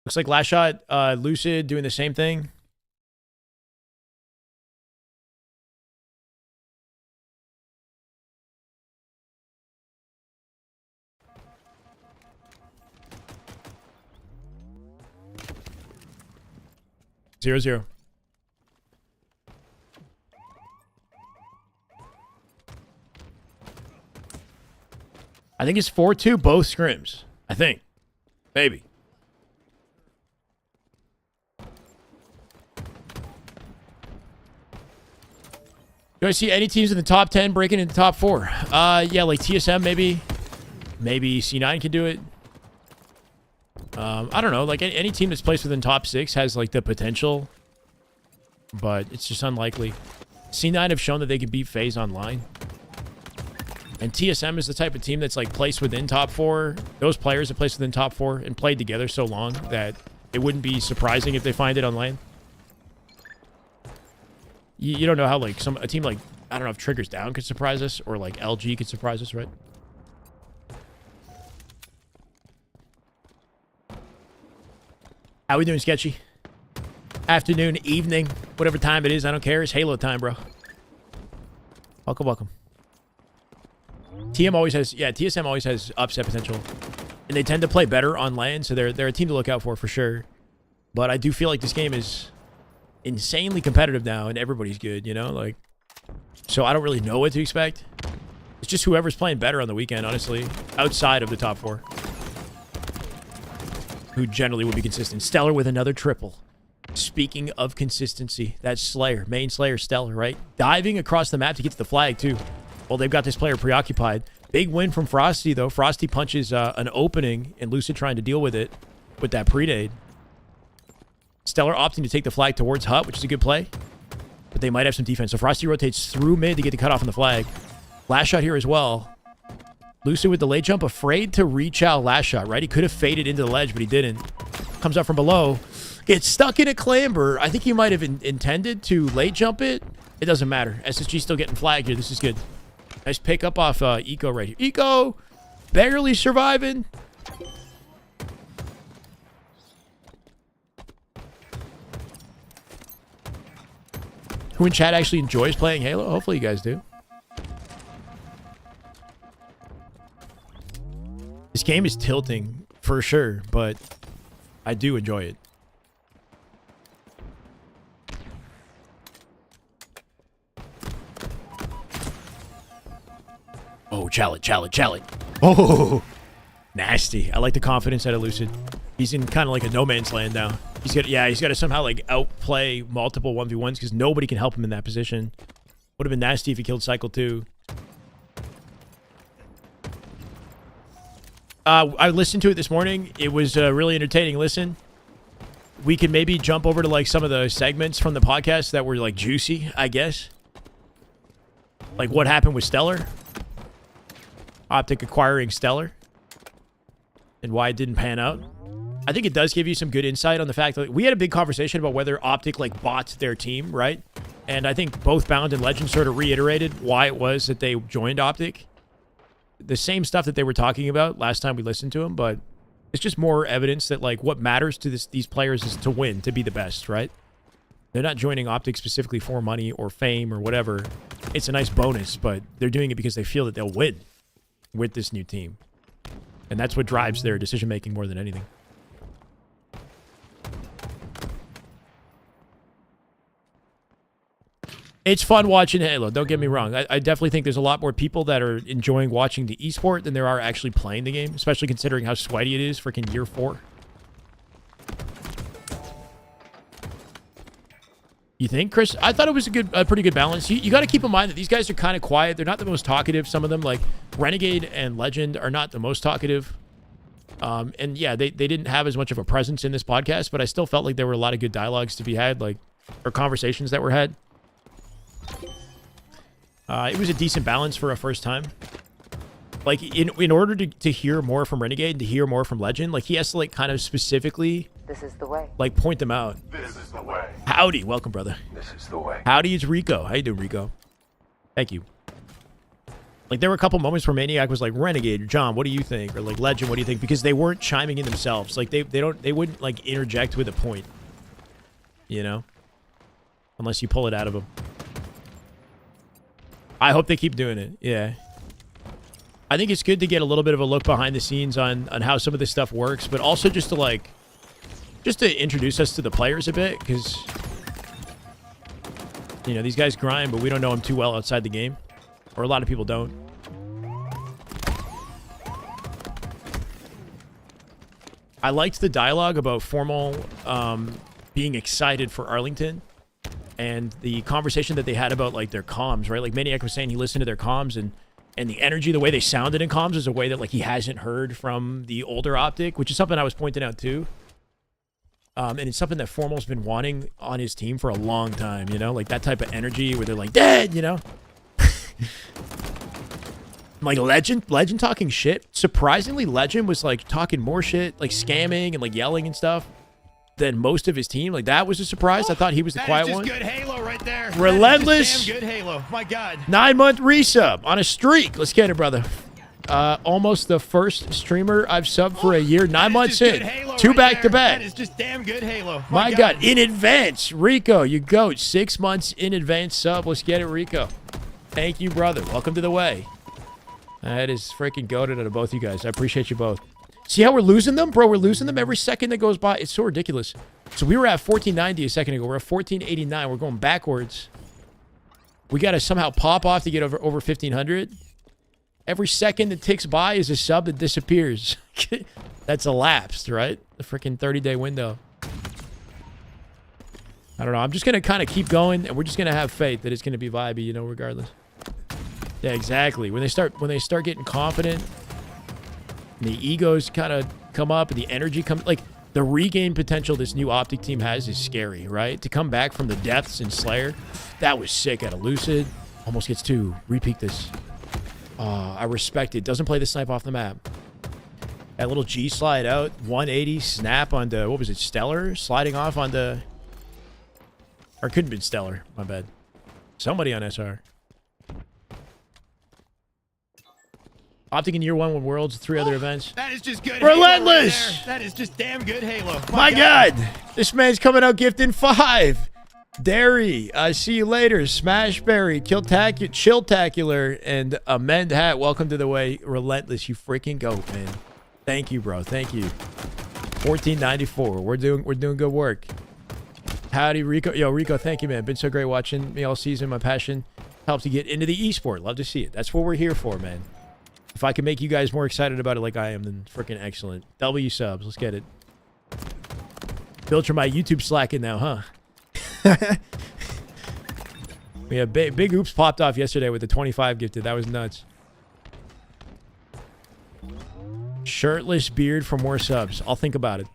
Looks like Last Shot, Lucid doing the same thing. Zero, zero. I think it's 4-2 both scrims. I think. Maybe. Do I see any teams in the top 10 breaking into top 4? Yeah, like TSM maybe. Maybe C9 can do it. I don't know. Like any team that's placed within top 6 has like the potential, but it's just unlikely. C9 have shown that they can beat FaZe online. And TSM is the type of team that's like placed within top 4. Those players are placed within top 4 and played together so long that it wouldn't be surprising if they find it on lane. You don't know how like a team like, I don't know if Triggers Down could surprise us or like LG could surprise us, right? How we doing, Sketchy? Afternoon, evening, whatever time it is, I don't care. It's Halo time, bro. Welcome. TSM always has upset potential. And they tend to play better on land, so they're a team to look out for sure. But I do feel like this game is insanely competitive now, and everybody's good, you know? Like, so I don't really know what to expect. It's just whoever's playing better on the weekend, honestly, outside of the top 4. Who generally would be consistent. Stellar with another triple. Speaking of consistency, that's Slayer. Main Slayer Stellar, right? Diving across the map to get to the flag, too. Well, they've got this player preoccupied. Big win from Frosty, though. Frosty punches an opening, and Lucid trying to deal with it with that pre-nade. Stellar opting to take the flag towards Hut, which is a good play. But they might have some defense. So Frosty rotates through mid to get the cutoff on the flag. Last shot here as well. Lucid with the late jump, afraid to reach out last shot, right? He could have faded into the ledge, but he didn't. Comes up from below. Gets stuck in a clamber. I think he might have intended to late jump it. It doesn't matter. SSG still getting flagged here. This is good. Nice pick up off Eco right here. Eco barely surviving. Who in chat actually enjoys playing Halo? Hopefully you guys do. This game is tilting for sure, but I do enjoy it. Oh, Chalet. Oh, nasty. I like the confidence out of Lucid. He's in kind of like a no man's land now. He's got to somehow like outplay multiple 1v1s because nobody can help him in that position. Would have been nasty if he killed Cycle 2. I listened to it this morning. It was a really entertaining listen. We could maybe jump over to like some of the segments from the podcast that were like juicy, I guess. Like what happened with Stellar. Optic acquiring Stellar. And why it didn't pan out. I think it does give you some good insight on the fact that we had a big conversation about whether Optic like bought their team, right? And I think both Bound and Legend sort of reiterated why it was that they joined Optic. The same stuff that they were talking about last time we listened to them, but it's just more evidence that like what matters to these players is to win, to be the best, right? They're not joining Optic specifically for money or fame or whatever. It's a nice bonus, but they're doing it because they feel that they'll win with this new team. And that's what drives their decision-making more than anything. It's fun watching Halo, don't get me wrong. I definitely think there's a lot more people that are enjoying watching the esport than there are actually playing the game, especially considering how sweaty it is freaking year 4. You think, Chris? I thought it was a pretty good balance. You got to keep in mind that these guys are kind of quiet. They're not the most talkative. Some of them, like Renegade and Legend, are not the most talkative. And yeah, they didn't have as much of a presence in this podcast, but I still felt like there were a lot of good dialogues to be had, like, or conversations that were had. It was a decent balance for a first time. Like, in order to hear more from Renegade, to hear more from Legend, like, he has to, like, kind of specifically... This is the way. Like, point them out. This is the way. Howdy. Welcome, brother. This is the way. Howdy, it's Rico. How you doing, Rico? Thank you. Like, there were a couple moments where Maniac was like, Renegade, or John, what do you think? Or, like, Legend, what do you think? Because they weren't chiming in themselves. Like, they wouldn't, like, interject with a point. You know? Unless you pull it out of them. I hope they keep doing it. Yeah. I think it's good to get a little bit of a look behind the scenes on how some of this stuff works, but also just to, like, just to introduce us to the players a bit, because, you know, these guys grind, but we don't know them too well outside the game. Or a lot of people don't. I liked the dialogue about Formal being excited for Arlington. And the conversation that they had about, like, their comms, right? Like, Maniac was saying he listened to their comms, and the energy, the way they sounded in comms is a way that, like, he hasn't heard from the older Optic, which is something I was pointing out, too. And it's something that Formal's been wanting on his team for a long time, you know? Like, that type of energy where they're like, dead, you know? Like, Legend talking shit. Surprisingly, Legend was, like, talking more shit, like, scamming and, like, yelling and stuff than most of his team. Like, that was a surprise. I thought he was the quiet one. That is just good Halo right there. Relentless. Damn good Halo. My God. 9-month resub on a streak. Let's get it, brother. Almost the first streamer I've subbed for a year. 9 months in. 2 back-to-back. That is just damn good Halo. My God. In advance. Rico, you goat. 6 months in advance sub. Let's get it, Rico. Thank you, brother. Welcome to the way. That is freaking goated out of both you guys. I appreciate you both. See how we're losing them? Bro, we're losing them every second that goes by. It's so ridiculous. So we were at 1490 a second ago. We're at 1489. We're going backwards. We got to somehow pop off to get over 1500. Every second that ticks by is a sub that disappears. That's elapsed, right? The freaking 30-day window. I don't know. I'm just going to kind of keep going, and we're just going to have faith that it's going to be vibey, you know, regardless. Yeah, exactly. When they start getting confident, and the egos kind of come up, and the energy comes, like, the regain potential this new Optic team has is scary, right? To come back from the depths in Slayer, that was sick out of Lucid. Almost gets 2. Repeat this. I respect it. Doesn't play the snipe off the map. That little G slide out, 180 snap onto, what was it, Stellar? Sliding off onto, or it couldn't have been Stellar, my bad. Somebody on SR. Optic in year 1 with Worlds, 3 other events. That is just good. Relentless! Halo right there. That is just damn good Halo. My God. This man's coming out gifting 5. Derry, I see you later. Smashberry, Chilltacular, and Amend Hat. Welcome to the way. Relentless, you freaking goat, man. Thank you, bro. Thank you. 1494. We're doing good work. Howdy, Rico. Yo, Rico, thank you, man. Been so great watching me all season. My passion helps you get into the esport. Love to see it. That's what we're here for, man. If I can make you guys more excited about it like I am, then freaking excellent. W subs. Let's get it. Filter my YouTube slacking now, huh? We had big oops popped off yesterday with the 25 gifted. That was nuts. Shirtless beard for more subs. I'll think about it.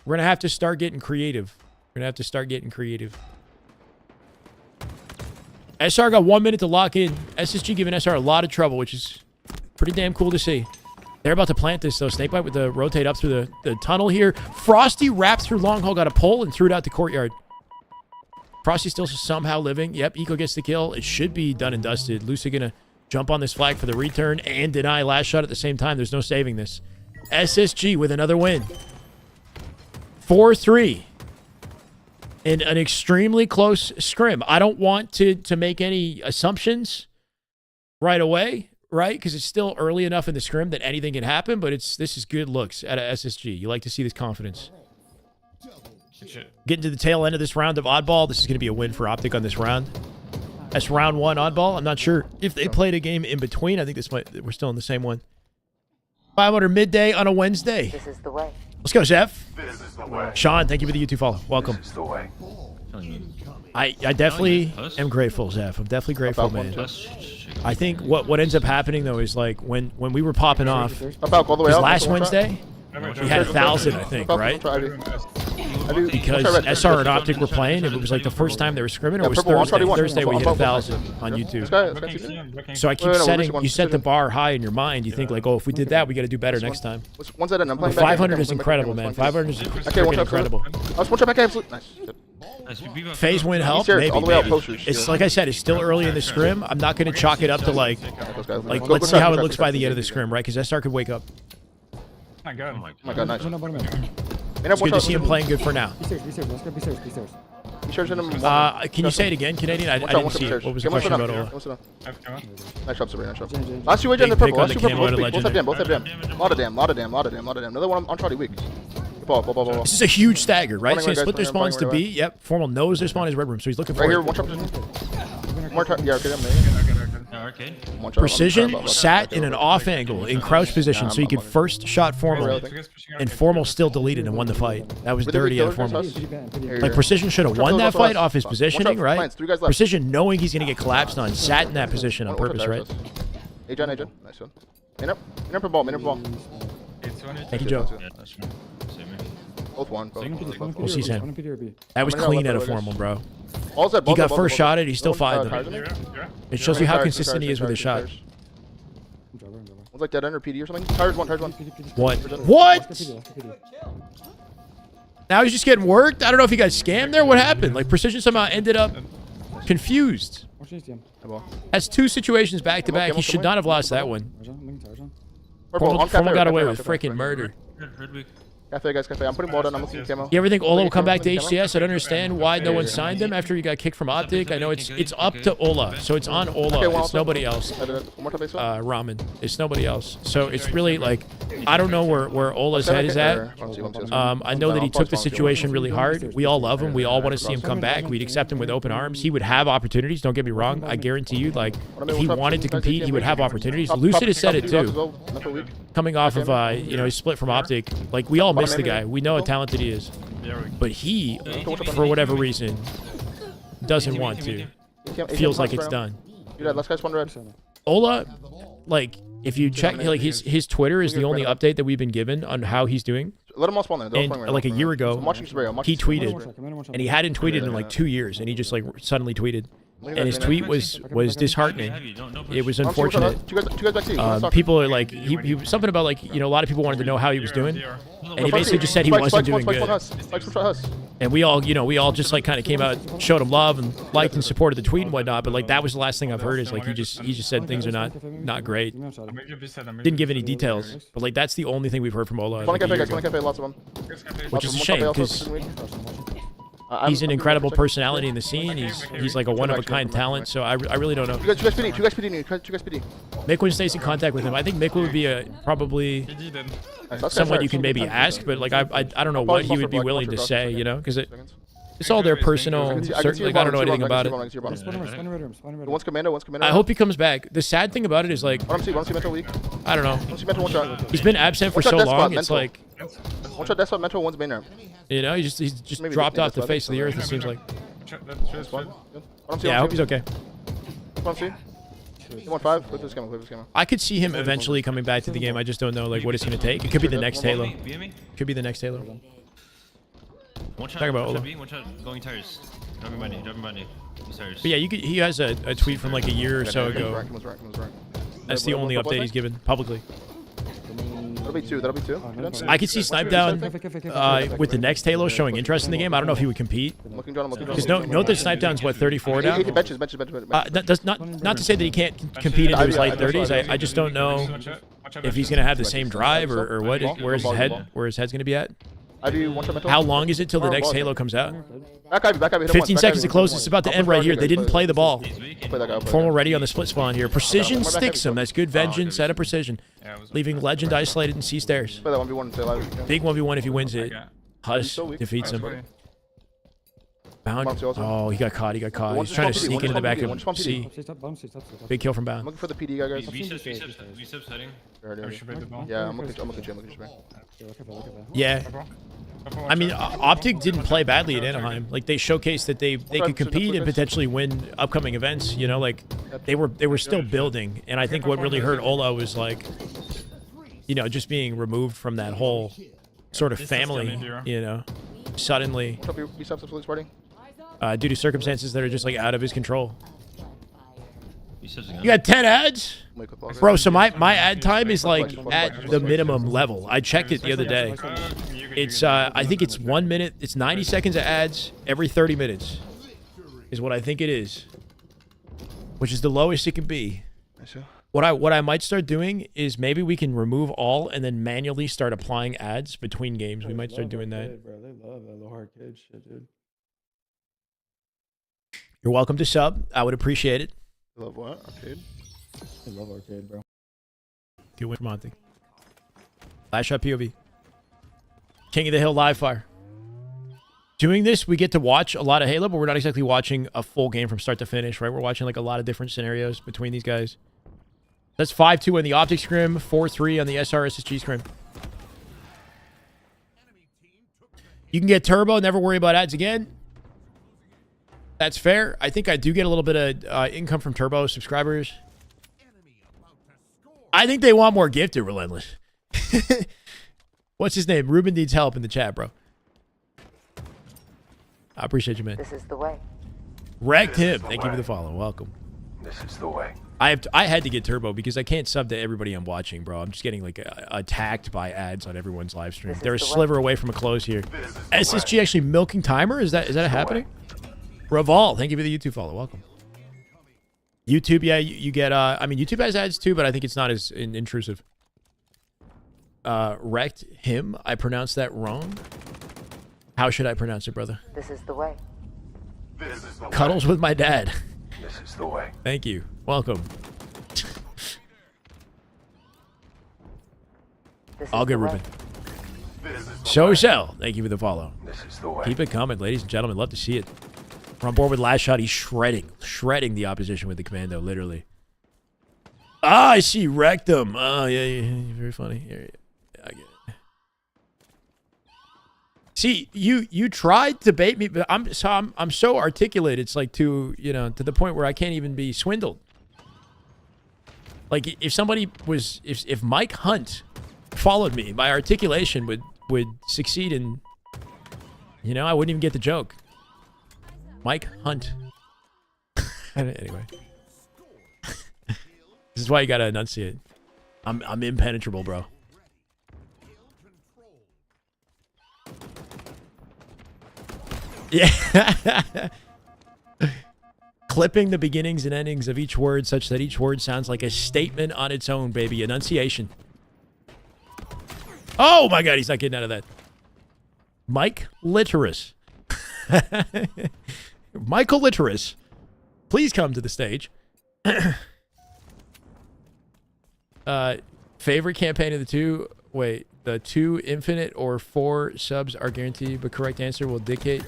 We're going to have to start getting creative. SR got 1 minute to lock in. SSG giving SR a lot of trouble, which is pretty damn cool to see. They're about to plant this, though. Snakebite with the rotate up through the tunnel here. Frosty wrapped through long hole, got a pole, and threw it out to courtyard. Frosty still somehow living. Yep, Eco gets the kill. It should be done and dusted. Lucy going to jump on this flag for the return and deny last shot at the same time. There's no saving this. SSG with another win. 4-3. In an extremely close scrim. I don't want to make any assumptions right away, right? Because it's still early enough in the scrim that anything can happen, but this is good looks out of SSG. You like to see this confidence. Getting to the tail end of this round of oddball. This is going to be a win for Optic on this round. That's round 1 oddball. I'm not sure if they played a game in between. I think we're still in the same one. 500 midday on a Wednesday. This is the way. Let's go, Chef. This is the way. Sean, thank you for the YouTube follow. Welcome. This is the way. I definitely am grateful, Zeph. I'm definitely grateful, man. I think what ends up happening, though, is like when we were popping off, because last Wednesday, we had 1,000, I think, right? Because SR and Optic were playing, and it was like the first time they were scrimming, or it was Thursday. Thursday, we hit 1,000 on YouTube. So I keep setting, you set the bar high in your mind. You think like, oh, if we did that, we got to do better next time. 500 is incredible, man. 500 is freaking incredible. Phase win help, maybe. It's like I said, it's still early in the scrim. I'm not going to chalk it up to like let's see how it looks by the end of the scrim, right? Because SR could wake up. My God. Oh my God, nice. It's good to see him playing good for now. Can you say it again, Canadian? I didn't see it. What was the question about Ola? Nice job, Sabrina. Nice job. Last two in the purple. Last two purple. Both have damn. Lot of damn. Another one on Charlie weak. This is a huge stagger, right? So he split their spawns to B. Yep. Formal knows their spawn is red room, so he's looking for right it. here. One shot. More yeah, okay. Precision sat in an off angle in crouch position, so he could first shot Formal, and Formal still deleted and won the fight. That was dirty out of Formal. Like Precision should have won that fight off his positioning, right? Precision knowing he's gonna get collapsed on, sat in that position on purpose, right? Agent, nice one. Main up ball. Thank you, Joe. Both one. We'll see, Sam. That was clean out of Formal, bro. He got first shot at, he still fired them. It shows you how consistent he is with his shot. One's like dead under PD or something. Tires one. What? Now he's just getting worked? I don't know if he got scammed there. What happened? Like, Precision somehow ended up confused. That's 2 situations back to back. He should not have lost that one. Formal got away with freaking murder. Cafe, guys, cafe. I'm putting ball down. I'm looking at camo. You ever think Ola will come back to HCS? I don't understand why no one signed him after he got kicked from Optic. I know it's up to Ola, so it's on Ola. It's nobody else. Ramen. It's nobody else. So it's really like, I don't know where Ola's head is at. I know that he took the situation really hard. We all love him. We all want to see him come back. We'd accept him with open arms. He would have opportunities. Don't get me wrong. I guarantee you, like, if he wanted to compete, he would have opportunities. Lucid has said it too. Coming off of, his split from Optic, like, we all miss the guy. We know how talented he is. But he, for whatever reason, doesn't want to. Feels like it's done. Ola, like, if you check, like, his Twitter is the only update that we've been given on how he's doing. Let him all spawn there. And like a year ago, he tweeted, and he hadn't tweeted in like 2 years, and he just like suddenly tweeted. and his tweet was disheartening. It was Two unfortunate. guys back to you. People are like, he something about like, a lot of people wanted to know how he was doing, and he basically just said he wasn't doing good. And we all, we all just like kind of came out, showed him love, and liked and supported the tweet and whatnot. But like that was the last thing I've heard is like he just said things are not great. Didn't give any details, but like that's the only thing we've heard from Ola. Lots of them. Which is a shame because he's an incredible personality in the scene. He's like a one-of-a-kind talent. So I really don't know. Two guys PD. Mick stays in contact with him. I think Mick would be probably someone you can maybe ask, but like I don't know what he would be willing to say, because it's all their personal. Certainly, like, I don't know anything about it. One's commando. I hope he comes back. The sad thing about it is like One see mental weak. I don't know. One see mental one shot. He's been absent for so long. It's like one shot. That's what mental. One's main ramp. he's just dropped off the face of the earth. It seems like. Yeah, I hope he's okay. One see. 1-5. Flip this camera. I could see him eventually coming back to the game. I just don't know like what it's gonna take. It could be the next Halo. Could be the next Halo. One shot, Talk about Ola. one shot going tires. Driving money. Tires. But yeah, he has a tweet from like a year or so ago. That's the only update he's given publicly. That'll be two. I could see Snipe Down with the next Halo showing interest in the game. I don't know if he would compete. Because note that Snipe Down's what, 34 now? Benches. That's not to say that he can't compete into his late 30s. I just don't know if he's gonna have the same drive or what. Where his head's gonna be at. How long is it till the next Halo comes out? 15 seconds to close. It's about to end right here. They didn't play the ball. Formal ready on the split spawn here. Precision sticks him. That's good vengeance out of precision. Leaving Legend isolated in C stairs. Big 1v1 if he wins it. Hus defeats him. Bound. Oh, he got caught. He's trying to sneak into the back of C. Big kill from Bound. I'm looking for the PD guy, guys. V-sub's heading. Yeah, I'm looking at you. Yeah. I mean, Optic didn't play badly at Anaheim. Like they showcased that they could compete and potentially win upcoming events. Like they were still building. And I think what really hurt Ola was like, just being removed from that whole sort of family. Suddenly. Due to circumstances that are just like out of his control. You got 10 ads? Bro, so my ad time is like at the minimum level. I checked it the other day. It's I think it's 1 minute. It's 90 seconds of ads every 30 minutes is what I think it is, which is the lowest it can be. What I might start doing is maybe we can remove all and then manually start applying ads between games. We might start doing that. They love that little arcade shit, dude. You're welcome to sub. I would appreciate it. Love what? Arcade? I love arcade, bro. Good win from Optic. Last shot POV. King of the Hill live fire. Doing this, we get to watch a lot of Halo, but we're not exactly watching a full game from start to finish, right? We're watching like a lot of different scenarios between these guys. That's 5-2 on the Optic scrim, 4-3 on the SR SSG scrim. You can get turbo, never worry about ads again. That's fair. I think I do get a little bit of income from turbo subscribers. I think they want more gifted relentless. What's his name? Ruben needs help in the chat, bro. I appreciate you, man. This is the way. Wrecked him. Thank you for the follow. Welcome. This is the way. I had to get turbo because I can't sub to everybody I'm watching, bro. I'm just getting like attacked by ads on everyone's live stream. They're a sliver away from a close here. SSG actually milking timer? Is that happening? Revolve, thank you for the YouTube follow. Welcome. YouTube, yeah, you get I mean YouTube has ads too, but I think it's not as intrusive. Wrecked him. I pronounced that wrong. How should I pronounce it, brother? This is the way. This is the Cuddles with my dad. This is the way. Thank you. Welcome. All good, Ruben. So, thank you for the follow. This is the way. Keep it coming, ladies and gentlemen. Love to see it. We're on board with last shot. He's shredding the opposition with the commando, literally. Ah, I see. Wrecked him. Oh, yeah, very funny. Yeah, I get it. See, you tried to bait me, but I'm so articulate. It's like to the point where I can't even be swindled. Like if Mike Hunt followed me, my articulation would succeed in, I wouldn't even get the joke. Mike Hunt. Anyway. This is why you gotta enunciate. I'm impenetrable, bro. Yeah. Clipping the beginnings and endings of each word such that each word sounds like a statement on its own, baby. Enunciation. Oh my god, he's not getting out of that. Mike Litterus. Michael Litterus. Please come to the stage. Favorite campaign of the two? Wait, the 2 infinite or 4 subs are guaranteed, but correct answer will dictate.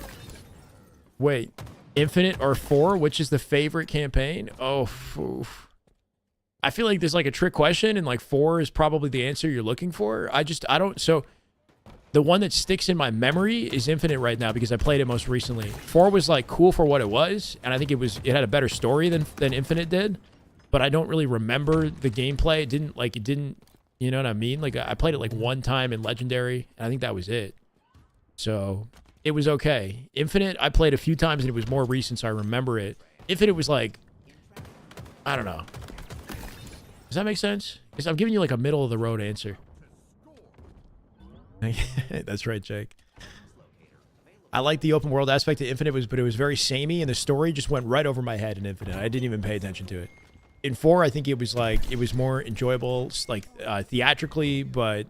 Wait, infinite or 4? Which is the favorite campaign? Oh, oof. I feel like there's like a trick question, and like 4 is probably the answer you're looking for. I don't. So the one that sticks in my memory is infinite right now because I played it most recently. 4 was like cool for what it was, and I think it had a better story than infinite did. But I don't really remember the gameplay. It didn't, you know what I mean? Like, I played it like one time in Legendary, and I think that was it. So, it was okay. Infinite, I played a few times, and it was more recent, so I remember it. Infinite was like, I don't know. Does that make sense? Because I'm giving you like a middle-of-the-road answer. That's right, Jake. I like the open world aspect of Infinite, but it was very samey, and the story just went right over my head in Infinite. I didn't even pay attention to it. In 4, I think it was more enjoyable, like theatrically, but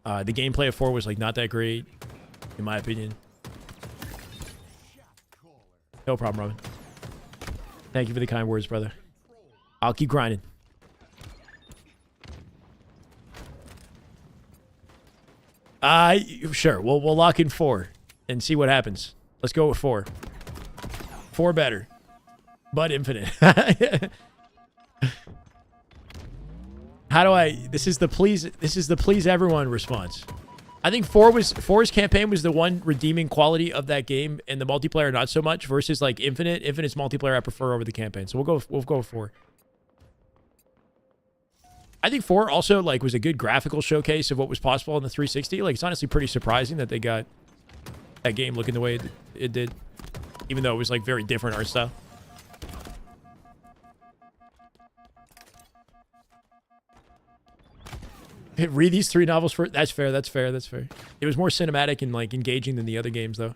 the gameplay of 4 was like not that great, in my opinion. No problem, Robin. Thank you for the kind words, brother. I'll keep grinding. Sure. We'll lock in 4 and see what happens. Let's go with 4. 4 better, but infinite. How do I? This is the please everyone response. I think 4's campaign was the one redeeming quality of that game, and the multiplayer not so much. Versus like Infinite. Infinite's multiplayer I prefer over the campaign. So we'll go with 4. I think 4 also like was a good graphical showcase of what was possible on the 360. Like, it's honestly pretty surprising that they got that game looking the way it did, even though it was like very different art style. Read these 3 novels first. That's fair. That's fair. That's fair. It was more cinematic and like engaging than the other games, though,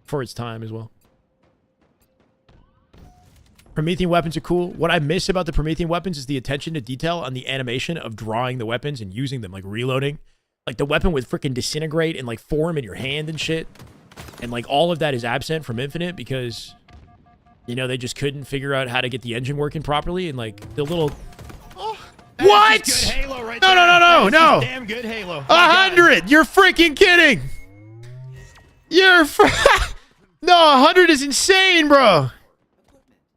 for its time as well. Promethean weapons are cool. What I miss about the Promethean weapons is the attention to detail on the animation of drawing the weapons and using them, like reloading. Like the weapon would freaking disintegrate and like form in your hand and shit. And like all of that is absent from Infinite because, you know, they just couldn't figure out how to get the engine working properly. And like the little... What? Good Halo right No, there. no, no, no, no. Damn good Halo. 100. You're freaking kidding. You're no, 100 is insane, bro.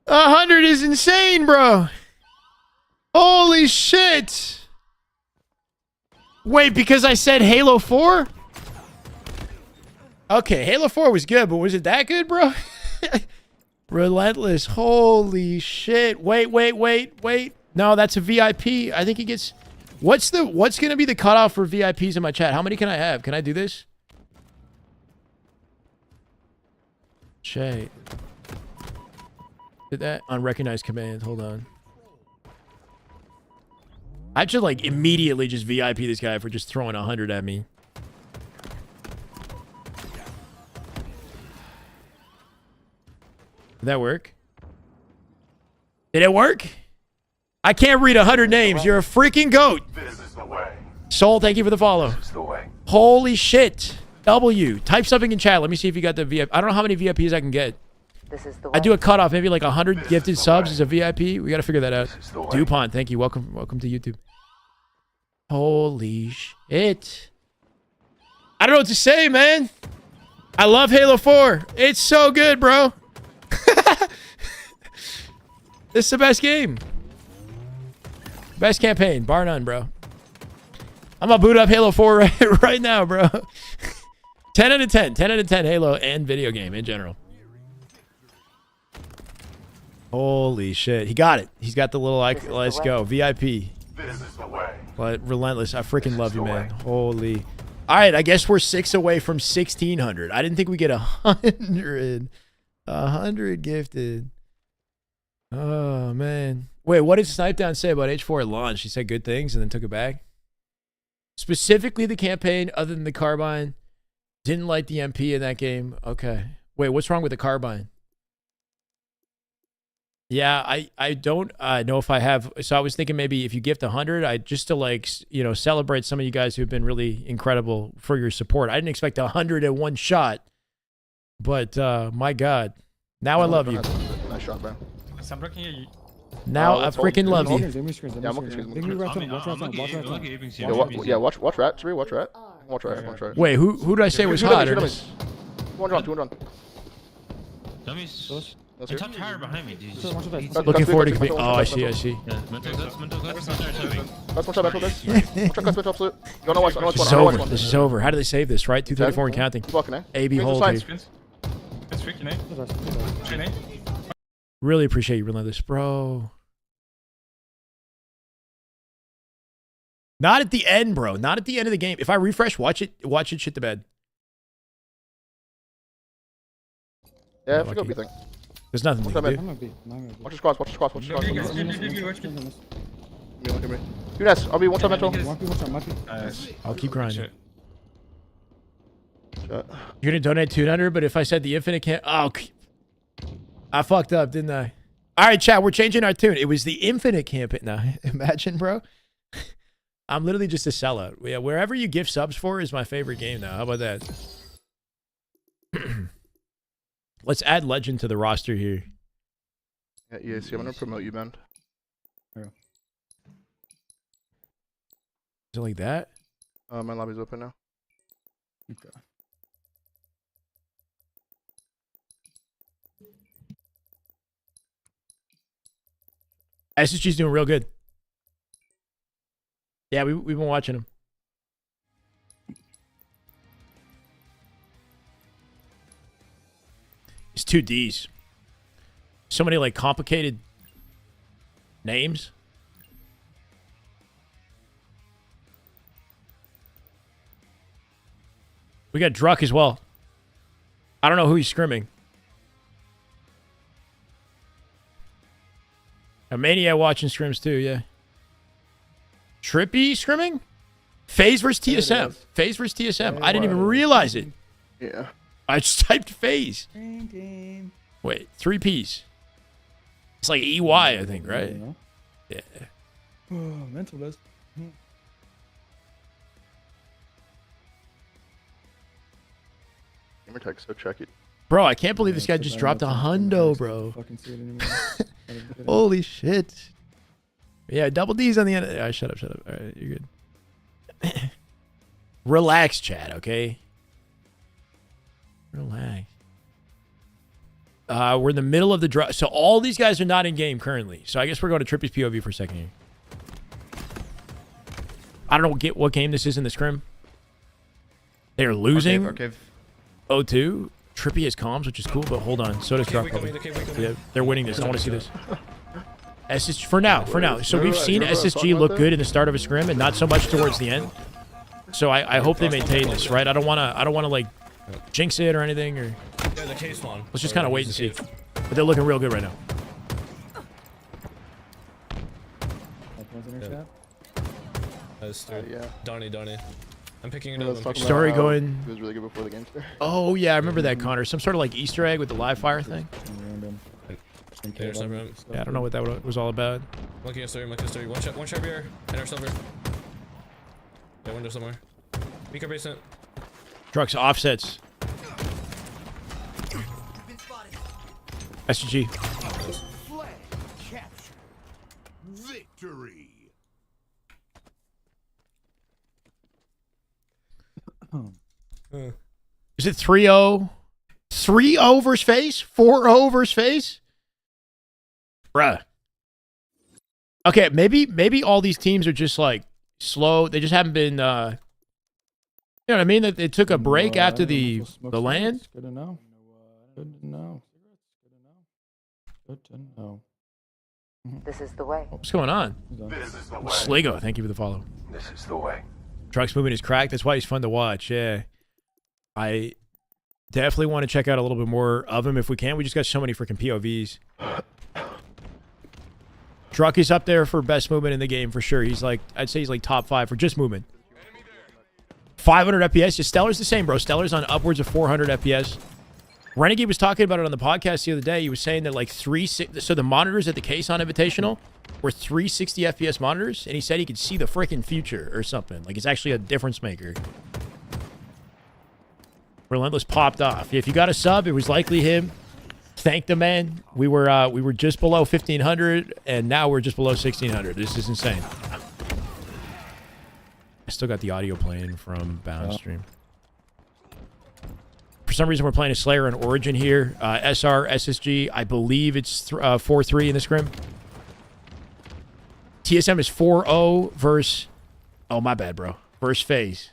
100 is insane, bro. Holy shit. Wait, because I said Halo 4? Okay, Halo 4 was good, but was it that good, bro? Relentless. Holy shit. Wait. No, that's a VIP. I think he gets... What's going to be the cutoff for VIPs in my chat? How many can I have? Can I do this? Shay. Did that? Unrecognized command. Hold on. I should, like, immediately just VIP this guy for just throwing 100 at me. Did that work? Did it work? I can't read 100 names. You're a freaking goat. This is the way. Soul, thank you for the follow. This is the way. Holy shit. W. Type something in chat. Let me see if you got the VIP. I don't know how many VIPs I can get. This is the way. I do a cutoff. Maybe like 100 gifted subs is a VIP. We got to figure that out. This is the way. DuPont, thank you. Welcome to YouTube. Holy shit. I don't know what to say, man. I love Halo 4. It's so good, bro. This is the best game. Best campaign, bar none, bro. I'm gonna boot up Halo 4 right now, bro. 10 out of 10. 10 out of 10 Halo and video game in general. Holy shit. He got it. He's got the little like, let's go. VIP. This is the way. But relentless. I freaking love you, man. Holy. All right, I guess we're 6 away from 1,600. I didn't think we get 100. 100 gifted. Wait, what did Snipe Down say about H4 at launch? She said good things and then took it back. Specifically the campaign, other than the carbine. Didn't like the MP in that game. Okay. Wait, what's wrong with the carbine? Yeah, I don't know if I have. So I was thinking maybe if you gift 100, I just to like, you know, celebrate some of you guys who've been really incredible for your support. I didn't expect 100 in one shot, but my God, now I love you. Nice shot, bro. I'm blocking you. Now I freaking love you. Yeah, I'm looking Yeah, yeah, watch rat, 3, watch rat. Watch rat. Wait, who did I say was hot? Or just- 200 on. Dummies. I tapped higher behind me, dude. Looking forward to compete. Oh, I see. Yeah, mental cuts. That's one shot, mental guys. One shot, mental absolute. You know what? This is over. This is over. How do they save this, right? 234 and counting. Keep walking, eh? AB hold here. It's freaking, eh? Really appreciate you, Relentless, bro. Not at the end, bro. Not at the end of the game. If I refresh, watch it shit the bed. Yeah, I forgot what you think. There's nothing to do. Watch his cross. Look at me. Younes, I'll be one shot mental. I'll keep grinding. Shot. You're gonna donate 200, but if I said the infinite can't, oh, I fucked up, didn't I? All right, chat, we're changing our tune. It was the infinite campaign. Now, imagine, bro. I'm literally just a sellout. Yeah, wherever you gift subs for is my favorite game now. How about that? Let's add legend to the roster here. Yeah, see, I'm gonna promote you, man. Is it like that? My lobby's open now. Okay. SSG's doing real good. Yeah, we've been watching him. It's 2 Ds. So many like complicated names. We got Druck as well. I don't know who he's scrimming. A Mania watching scrims too, yeah. Trippy scrimming? FaZe versus TSM. FaZe versus TSM. I didn't even realize it. Yeah. I just typed FaZe. Wait, 3 Ps. It's like EY, I think, right? Yeah. Mental does. Gamer tag, so check it. Bro, I can't believe this guy just dropped a hundo, bro. Holy shit. Yeah, double D's on the end. All right, shut up. All right, you're good. Relax, chat, okay? Relax. We're in the middle of the draw. So all these guys are not in game currently. So I guess we're going to Trippy's POV for a second here. I don't know what game this is in the scrim. They're losing. Okay. 0-2. Trippy has comms, which is cool, but hold on. So does Druck. Yeah, they're winning this. I want to see this. SSG for now. So we've seen SSG look good in the start of a scrim and not so much towards the end. So I hope they maintain this, right? I don't want to like jinx it or anything, or let's just kind of wait and see. But they're looking real good right now. Yeah. Donnie. I'm picking it Let's up. talk about Story how going. It was really good before the game started. Oh yeah, I remember that, Connor. Some sort of like Easter egg with the live fire thing. Yeah, I don't know what that was all about. Monkey story. One shot beer. And our silver. Yeah, window somewhere. Beaker basement. Trucks offsets. SG. Flag capture. Victory. Is it 3-0? 3-0 versus FaZe? 4-0 versus FaZe? Bruh. Okay, maybe all these teams are just like slow. They just haven't been you know what I mean? That they took a break after the land. Good to know. Good to know. Good to know. This is the way. What's going on? This is the way. Sligo, thank you for the follow. This is the way. Truck's movement is cracked. That's why he's fun to watch. Yeah. I definitely want to check out a little bit more of him if we can. We just got so many freaking POVs. Druck is up there for best movement in the game for sure. He's like, I'd say he's like top 5 for just movement. 500 FPS. Yeah, Stellar's the same, bro. Stellar's on upwards of 400 FPS. Renegade was talking about it on the podcast the other day. He was saying that like so the monitors at the Kaysan Invitational were 360 FPS monitors, and he said he could see the freaking future or something. Like it's actually a difference maker. Relentless popped off. If you got a sub, it was likely him. Thank the man. We were just below 1,500, and now we're just below 1,600. This is insane. I still got the audio playing from Bound Stream. For some reason, we're playing a Slayer on Origin here. SR, SSG, I believe it's 4-3 in the scrim. TSM is 4-0 versus... Oh, my bad, bro. Versus FaZe.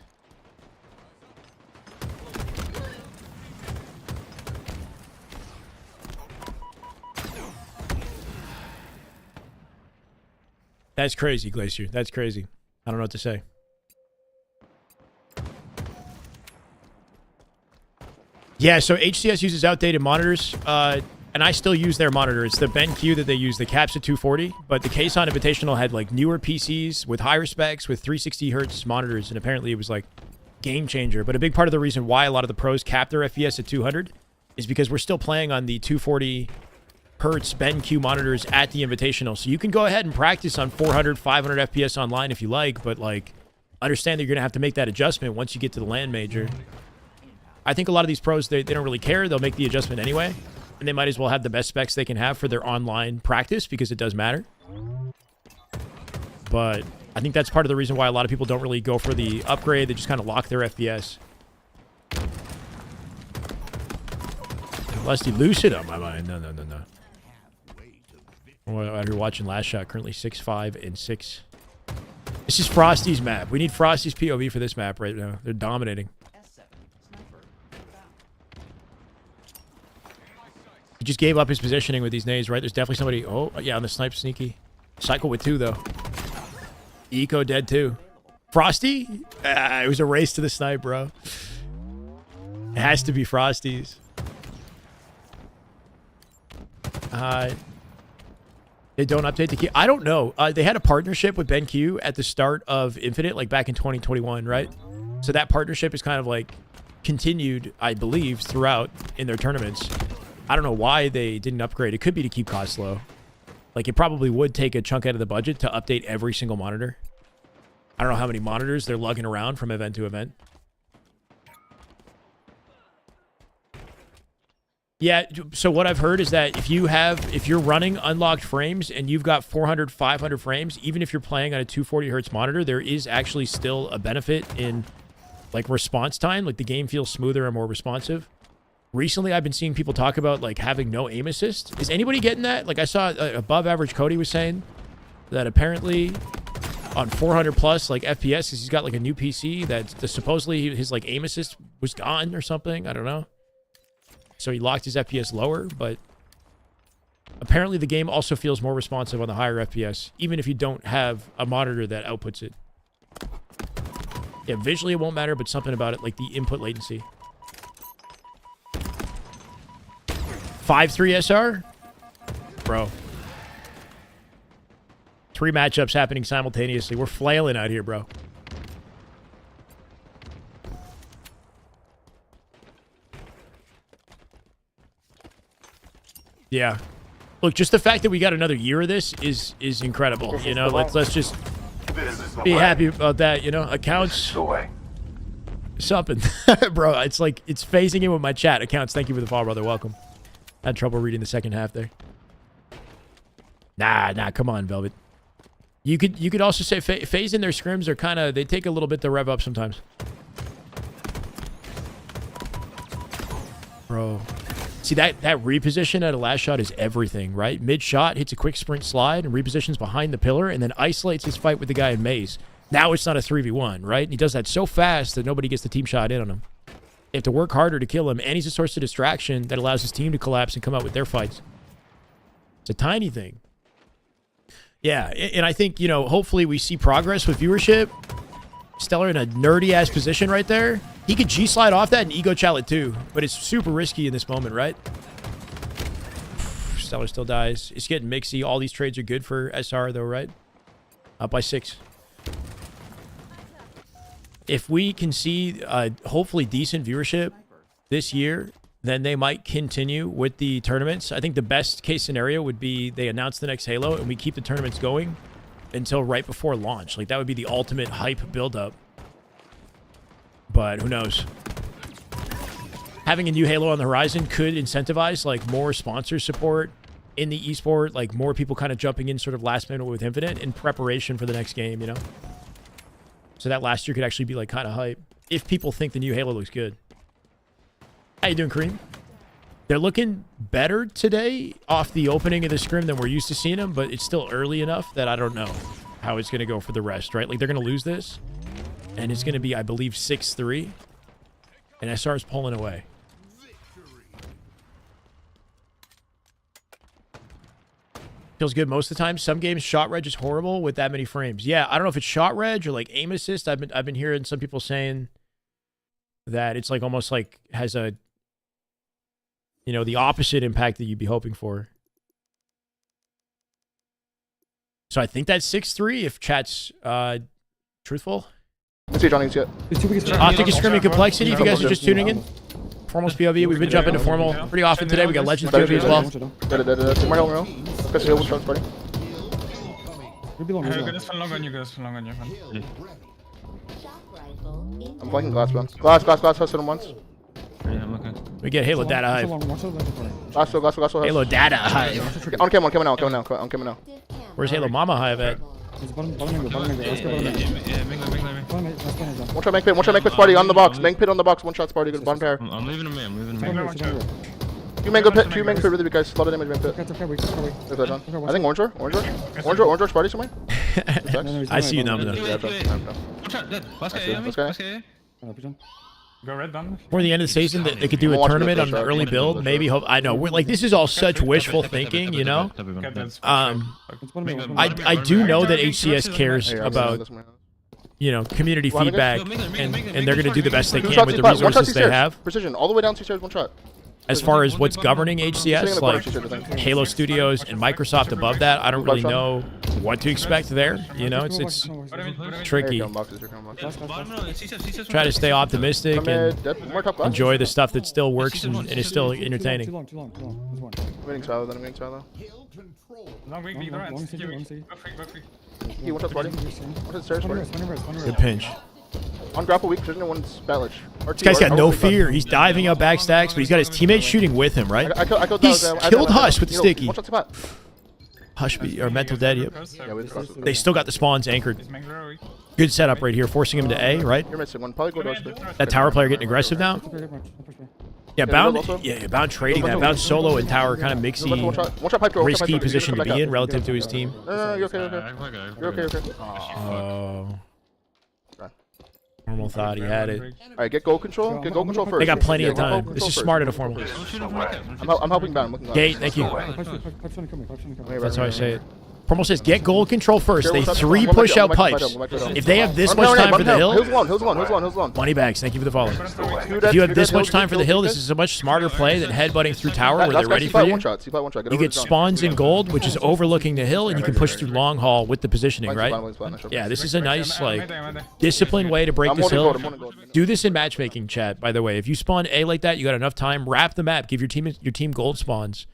That's crazy, Glacier. That's crazy. I don't know what to say. Yeah, so HCS uses outdated monitors, and I still use their monitor. It's the BenQ that they use, the Caps at 240, but the Kaysan Invitational had like newer PCs with higher specs with 360 hertz monitors, and apparently it was like game changer. But a big part of the reason why a lot of the pros cap their FPS at 200 is because we're still playing on the 240 hertz BenQ monitors at the Invitational. So you can go ahead and practice on 400, 500 FPS online if you like, but like understand that you're going to have to make that adjustment once you get to the LAN major. I think a lot of these pros, they don't really care. They'll make the adjustment anyway. And they might as well have the best specs they can have for their online practice because it does matter. But I think that's part of the reason why a lot of people don't really go for the upgrade. They just kind of lock their FPS. Lusty lucid on my mind. No. We're out here watching Last Shot. Currently 6-5 and 6. This is Frosty's map. We need Frosty's POV for this map right now. They're dominating. He just gave up his positioning with these nades, right? There's definitely somebody... Oh, yeah, on the snipe sneaky. Cycle with 2, though. Eco dead, too. Frosty? It was a race to the snipe, bro. It has to be Frosty's. They don't update the key. I don't know. They had a partnership with BenQ at the start of Infinite, like back in 2021, right? So that partnership is kind of like continued, I believe, throughout in their tournaments. I don't know why they didn't upgrade. It could be to keep costs low. Like, it probably would take a chunk out of the budget to update every single monitor. I don't know how many monitors they're lugging around from event to event. Yeah, so what I've heard is that if you're running unlocked frames and you've got 400, 500 frames, even if you're playing on a 240 hertz monitor, there is actually still a benefit in, like, response time. Like, the game feels smoother and more responsive. Recently, I've been seeing people talk about, like, having no aim assist. Is anybody getting that? Like, I saw above average Cody was saying that apparently on 400 plus, like, FPS, he's got, like, a new PC that supposedly his, like, aim assist was gone or something. I don't know. So he locked his FPS lower, but apparently the game also feels more responsive on the higher FPS, even if you don't have a monitor that outputs it. Yeah, visually it won't matter, but something about it, like the input latency. 5-3 SR? Bro. 3 matchups happening simultaneously. We're flailing out here, bro. Yeah. Look, just the fact that we got another year of this is incredible. You know, let's just be happy about that, you know? Accounts. Something. Bro, it's like, it's phasing in with my chat. Accounts, thank you for the follow, brother. Welcome. Had trouble reading the second half there. Nah, come on, Velvet. You could also say FaZe in their scrims are kind of, they take a little bit to rev up sometimes. Bro. See, that reposition at a last shot is everything, right? Mid-shot, hits a quick sprint slide, and repositions behind the pillar, and then isolates his fight with the guy in maze. Now it's not a 3v1, right? And he does that so fast that nobody gets the team shot in on him. They have to work harder to kill him, and he's a source of distraction that allows his team to collapse and come out with their fights. It's a tiny thing. Yeah, and I think, you know, hopefully we see progress with viewership. Stellar in a nerdy-ass position right there. He could G-slide off that and ego challenge too, but it's super risky in this moment, right? Stellar still dies. It's getting mixy. All these trades are good for SR though, right? Up by 6. If we can see hopefully decent viewership this year, then they might continue with the tournaments. I think the best case scenario would be they announce the next Halo and we keep the tournaments going until right before launch. Like, that would be the ultimate hype buildup. But who knows? Having a new Halo on the horizon could incentivize like more sponsor support in the esport, like more people kind of jumping in sort of last minute with Infinite in preparation for the next game, you know? So that last year could actually be like kind of hype if people think the new Halo looks good. How you doing, Kareem? They're looking better today off the opening of the scrim than we're used to seeing them, but it's still early enough that I don't know how it's going to go for the rest, right? Like, they're going to lose this, and it's going to be, I believe, 6-3, and SR's pulling away. Feels good most of the time. Some games shot reg is horrible with that many frames. Yeah, I don't know if it's shot reg or like aim assist. I've been hearing some people saying that it's like almost like has a, you know, the opposite impact that you'd be hoping for. So I think that's 6-3 if chat's truthful. Let's see Johnny's yet. Optic is scrimming complexity. If you guys are just tuning in, Formal's POV. We've been jumping to formal pretty often today. We got Legends POV as well. I'm flanking glass, man. Glass, hit him once. Yeah, I'm okay. We get Halo data hive. Glass. Halo data hive. On camera now. Where's Halo Mama hive at? One shot make pit, Sparty on the box. Make pit on the box, one shot Sparty, good bottom pair. I'm leaving him in. Two mango pit really big guys. Lot of damage, make pit. I think orange door, Sparty somewhere. I see you now. Last guy. Go red down. Before the end of the season, they could do a tournament on an early build. Maybe hope. I know. We're like, this is all such wishful thinking, you know. I do know that HCS cares about, you know, community feedback, and they're going to do the best they can with the resources they have. Precision all the way down 2 stairs, one shot. As far as what's governing HCS, like Halo Studios and Microsoft above that, I don't really know what to expect there. You know, it's tricky. Try to stay optimistic and enjoy the stuff that still works and is still entertaining. I'm getting silo. Good pinch. On grapple weak, Precision, one's Batledge. This guy's got no fear. He's diving up back stacks, but he's got his teammates shooting with him, right? He's killed Hush with the sticky. Hush or Mental Dead, yep. They still got the spawns anchored. Good setup right here, forcing him to A, right? That tower player getting aggressive now. Yeah, Bound trading that. Bound solo and tower kind of mixy, risky position to be in relative to his team. You're okay. Oh. Normal thought he had it. Alright, get goal control. First. They got plenty of time. This is smart at a formal. I'm helping down. Gate, thank you. That's how I say it. Formal says, get goal control first. They 3 push-out pipes. If they have this much time for the hill... Hills one. Money bags, thank you for the follow. If you have this much time for the hill, this is a much smarter play than headbutting through tower where they're ready for you. You get spawns in gold, which is overlooking the hill, and you can push through long haul with the positioning, right? Yeah, this is a nice, like, disciplined way to break this hill. Do this in matchmaking, chat, by the way. If you spawn A like that, you got enough time, wrap the map, give your team gold spawns.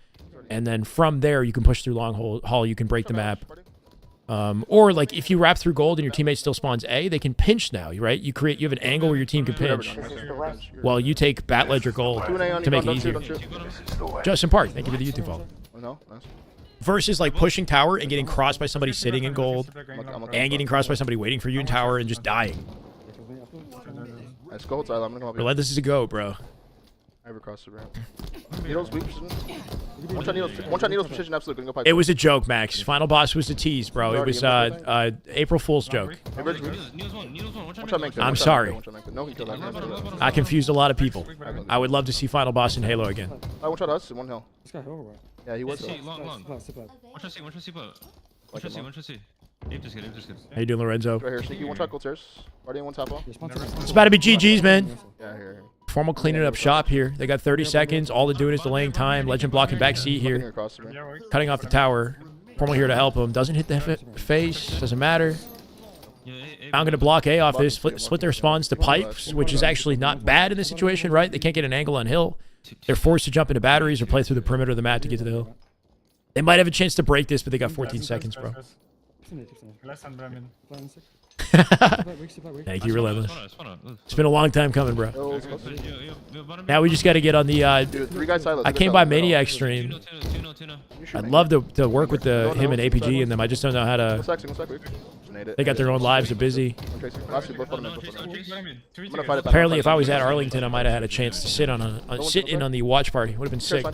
And then from there, you can push through long haul. You can break the map. Or like if you wrap through gold and your teammate still spawns A, they can pinch now, right? You have an angle where your team can pinch. Well, you take Bat Ledger gold to make it easier. Justin Park, thank you for the YouTube follow. Versus like pushing tower and getting crossed by somebody sitting in gold, and getting crossed by somebody waiting for you in tower and just dying. Relentless is a go, bro. I ever crossed the ramp. Needles, weak. One shot needles, precision, absolute. Gonna go pipe. It was a joke, Max. Final boss was a tease, bro. It was April Fool's joke. I'm sorry. I confused a lot of people. I would love to see Final Boss in Halo again. One shot us, one hill. Yeah, he was. How you doing, Lorenzo? Right here, sneaky. One shot gold stairs. Guardian, one top off. It's about to be GG's, man. Yeah, here. Formal cleaning up shop here. They got 30 seconds. All they're doing is delaying time. Legend blocking back seat here. Cutting off the tower. Formal here to help him. Doesn't hit the face. Doesn't matter. I'm going to block A off this. Split their spawns to pipes, which is actually not bad in this situation, right? They can't get an angle on hill. They're forced to jump into batteries or play through the perimeter of the map to get to the hill. They might have a chance to break this, but they got 14 seconds, bro. Thank you, Relentless. It's been a long time coming, bro. Now we just got to get on the... I came by Maniac stream. I'd love to work with him and APG and them. I just don't know how to... They got their own lives. They're busy. Apparently, if I was at Arlington, I might have had a chance to sit in on the watch party. Would have been sick.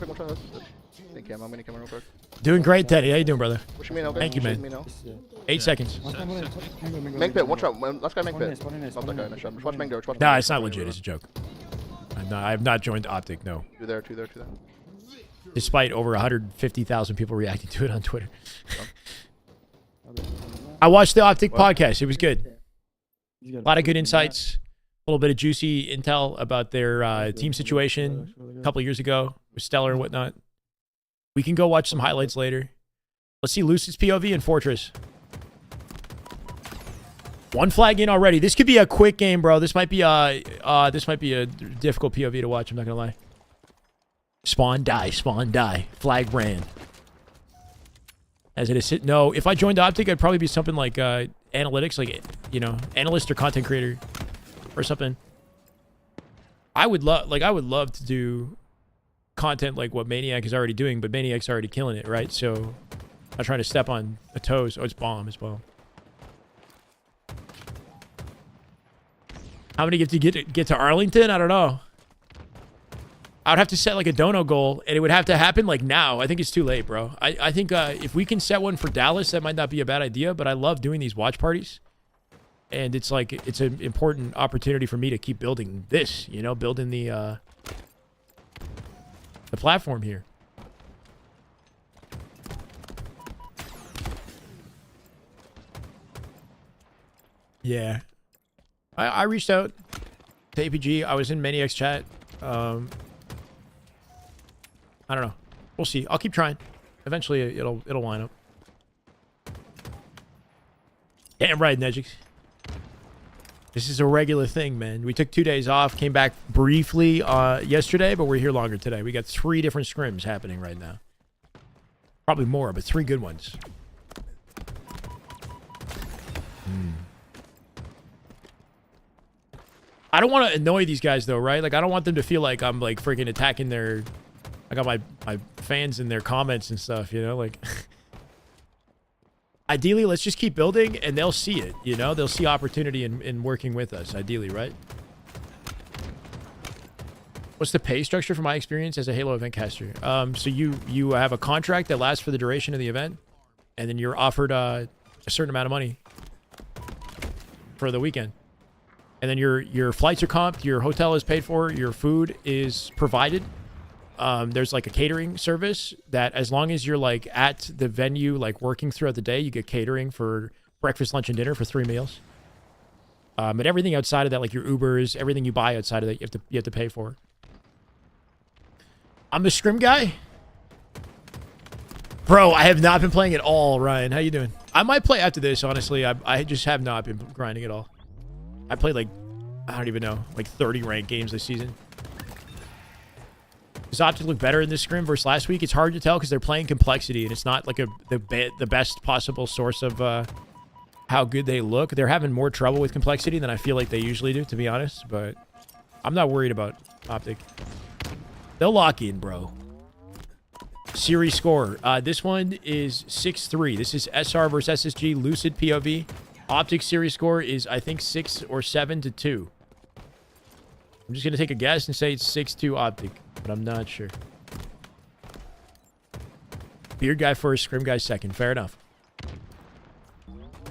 Doing great, Teddy. How you doing, brother? Thank you, man. 8 seconds. Make bit. Watch out. Last guy make bit. Not that guy. Nice. Watch Mango. Nah, it's not legit. It's a joke. I have not joined Optic. No. Two there. Despite over 150,000 people reacting to it on Twitter. I watched the Optic podcast. It was good. A lot of good insights. A little bit of juicy intel about their team situation a couple of years ago with Stellar and whatnot. We can go watch some highlights later. Let's see Lucid's POV in Fortress. One flag in already. This could be a quick game, bro. This might be a difficult POV to watch. I'm not gonna lie. Spawn die. Flag ran. As it is, no. If I joined Optic, I'd probably be something like analytics, like analyst or content creator, or something. I would love to do content like what Maniac is already doing, but Maniac's already killing it, right? So I'm not trying to step on a toes. Oh, it's bomb. How many get to get to Arlington? I don't know. I would have to set like a dono goal, and it would have to happen like now. I think it's too late, bro. I think if we can set one for Dallas, that might not be a bad idea, but I love doing these watch parties. And it's like, it's an important opportunity for me to keep building this, building the platform here. Yeah. I reached out to APG. I was in Maniac's chat. I don't know. We'll see. I'll keep trying. Eventually, it'll line up. Damn right, Nejix. This is a regular thing, man. We took 2 days off, came back briefly yesterday, but we're here longer today. We got 3 different scrims happening right now. Probably more, but 3 good ones. I don't want to annoy these guys, though, right? Like, I don't want them to feel like I'm, like, freaking attacking their... I got my fans in their comments and stuff, like... Ideally, let's just keep building, and they'll see it, They'll see opportunity in working with us, ideally, right? What's the pay structure from my experience as a Halo event caster? So you have a contract that lasts for the duration of the event, and then you're offered a certain amount of money for the weekend. And then your flights are comped, your hotel is paid for, your food is provided. There's like a catering service that as long as you're like at the venue, like working throughout the day, you get catering for breakfast, lunch, and dinner for 3 meals. But everything outside of that, like your Ubers, everything you buy outside of that, you have to pay for. I'm the scrim guy. Bro, I have not been playing at all, Ryan. How you doing? I might play after this, honestly. I just have not been grinding at all. I played like, I don't even know, like 30 ranked games this season. Does Optic look better in this scrim versus last week? It's hard to tell because they're playing complexity, and it's not like the best possible source of how good they look. They're having more trouble with complexity than I feel like they usually do, to be honest. But I'm not worried about Optic. They'll lock in, bro. Series score. This one is 6-3. This is SR versus SSG Lucid POV. Optic series score is, I think, 6 or 7-2. I'm just going to take a guess and say it's 6-2 Optic, but I'm not sure. Beard guy first, scrim guy second. Fair enough.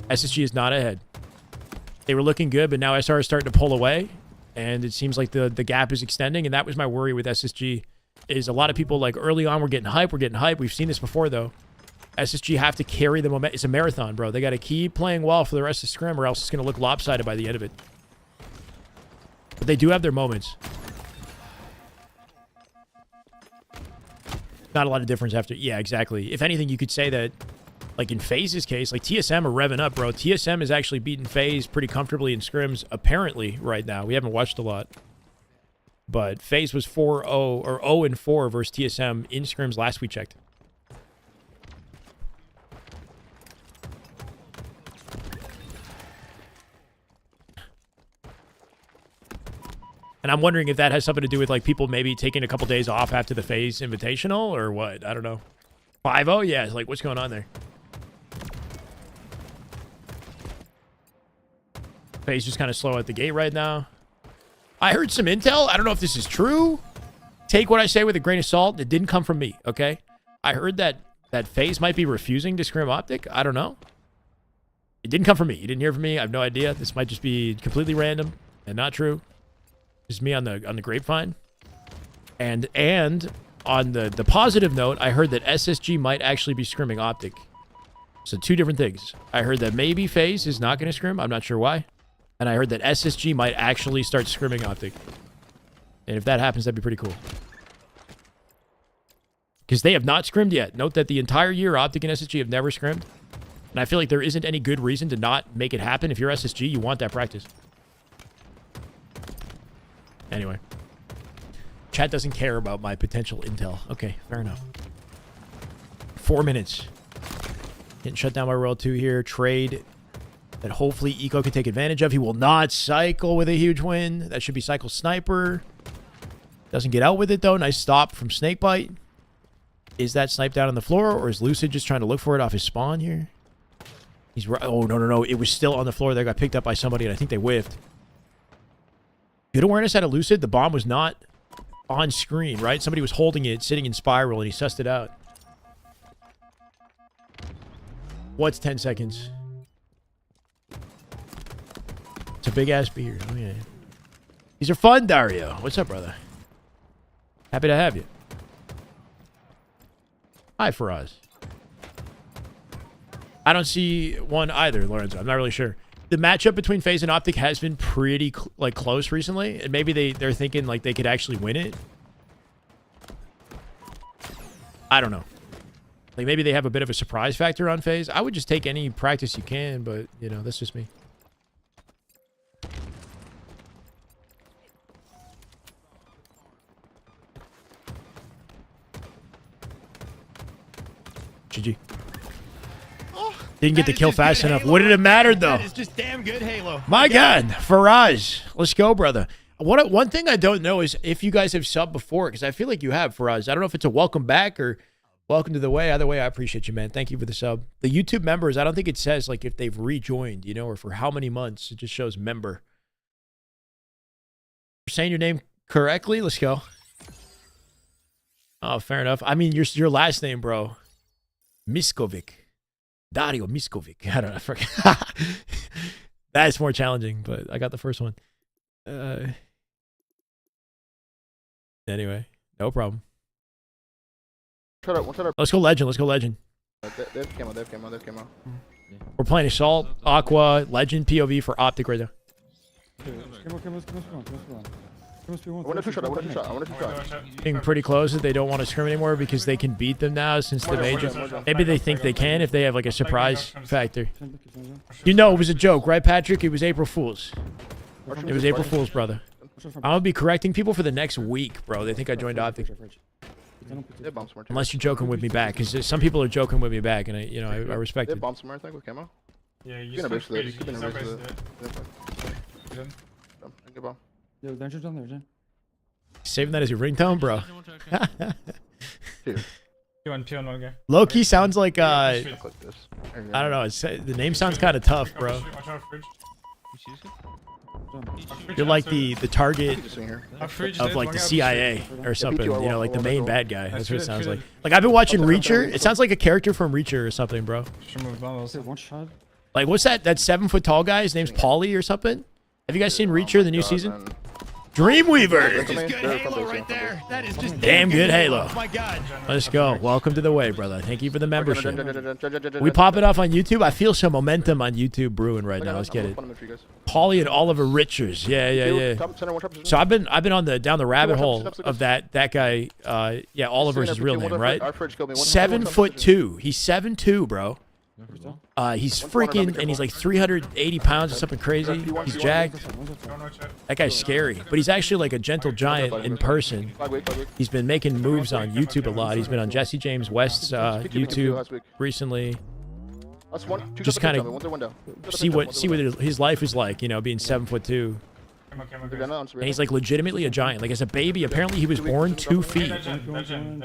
SSG is not ahead. They were looking good, but now SR is starting to pull away, and it seems like the gap is extending, and that was my worry with SSG, is a lot of people, like, early on, we're getting hype. We've seen this before, though. SSG have to carry the momentum. It's a marathon, bro. They got to keep playing well for the rest of scrim, or else it's going to look lopsided by the end of it. But they do have their moments. Not a lot of difference after. Yeah, exactly. If anything, you could say that, like in FaZe's case, like TSM are revving up, bro. TSM is actually beating FaZe pretty comfortably in scrims, apparently, right now. We haven't watched a lot. But FaZe was 4-0 or 0-4 versus TSM in scrims last we checked. And I'm wondering if that has something to do with like people maybe taking a couple days off after the FaZe Invitational or what? I don't know. 5-0? Yeah, it's like what's going on there? FaZe just kind of slow at the gate right now. I heard some intel. I don't know if this is true. Take what I say with a grain of salt. It didn't come from me, okay? I heard that FaZe might be refusing to scrim Optic. I don't know. It didn't come from me. You didn't hear from me. I have no idea. This might just be completely random and not true. Just me on the grapevine. And on the positive note, I heard that SSG might actually be scrimming Optic. So 2 different things. I heard that maybe FaZe is not going to scrim. I'm not sure why. And I heard that SSG might actually start scrimming Optic. And if that happens, that'd be pretty cool. Because they have not scrimmed yet. Note that the entire year, Optic and SSG have never scrimmed. And I feel like there isn't any good reason to not make it happen. If you're SSG, you want that practice. Anyway. Chat doesn't care about my potential intel. Okay, fair enough. 4 minutes. Getting shut down by Royal 2 here. Trade that hopefully Eco can take advantage of. He will not cycle with a huge win. That should be Cycle Sniper. Doesn't get out with it, though. Nice stop from Snakebite. Is that snipe down on the floor, or is Lucid just trying to look for it off his spawn here? He's right. Oh, no. It was still on the floor. They got picked up by somebody, and I think they whiffed. Good awareness out of Lucid. The bomb was not on screen, right? Somebody was holding it, sitting in spiral, and he sussed it out. What's 10 seconds? It's a big-ass beard. Oh, yeah. These are fun, Dario. What's up, brother? Happy to have you. Hi, Faraz. I don't see one either, Lorenzo. I'm not really sure. The matchup between FaZe and Optic has been pretty close recently, and maybe they're thinking like they could actually win it. I don't know. Like maybe they have a bit of a surprise factor on FaZe. I would just take any practice you can, but you know, that's just me. GG. Didn't get the kill fast enough. Would it have mattered, though? That is just damn good Halo. My God. Faraz. Let's go, brother. One thing I don't know is if you guys have subbed before, because I feel like you have, Faraz. I don't know if it's a welcome back or welcome to the way. Either way, I appreciate you, man. Thank you for the sub. The YouTube members, I don't think it says, like, if they've rejoined, you know, or for how many months. It just shows member. You're saying your name correctly? Let's go. Oh, fair enough. I mean, your last name, bro. Miskovic. Dario Miskovic. I don't know. I forget. That's more challenging, but I got the first one. Anyway, no problem. Let's go Legend. Let's go Legend. They have camo. We're playing Assault, Aqua, Legend, POV for Optic right now. I want to shot. Being pretty close that they don't want to scrim anymore because they can beat them now since the major. Maybe they think they can if they have like a surprise factor. You know it was a joke, right, Patrick? It was April Fool's. It was April Fool's, brother. I'm going to be correcting people for the next week, bro. They think I joined Optic. Unless you're joking with me back, because some people are joking with me back, and I respect it. They bomb somewhere, I think, with camo. Yeah, you can erase it. Good bomb. Yo, Venture's on there, Jen. Saving that as your ringtone, bro. Low-key sounds like I don't know. The name sounds kind of tough, bro. You're like the target of like the CIA or something. You know, like the main bad guy. That's what it sounds like. Like I've been watching Reacher. It sounds like a character from Reacher or something, bro. Like what's that 7 foot tall guy? His name's Paulie or something. Have you guys seen Reacher, the new season? Dreamweaver. Just good Halo right there. That is just Damn good Halo. Oh my god. Let's go. Welcome to the way, brother. Thank you for the membership. We pop it off on YouTube. I feel some momentum on YouTube brewing right now. Let's get it. Paulie and Oliver Richards. Yeah. So I've been on the down the rabbit hole of that guy. Yeah, Oliver's his real name, right? 7'2". He's 7'2", bro. He's freaking, and he's like 380 pounds or something crazy. He's jacked. That guy's scary, but he's actually like a gentle giant in person. He's been making moves on YouTube a lot. He's been on Jesse James West's YouTube recently. Just kind of see what his life is like, you know, being 7'2". And he's like legitimately a giant. Like as a baby, apparently he was born 2 feet.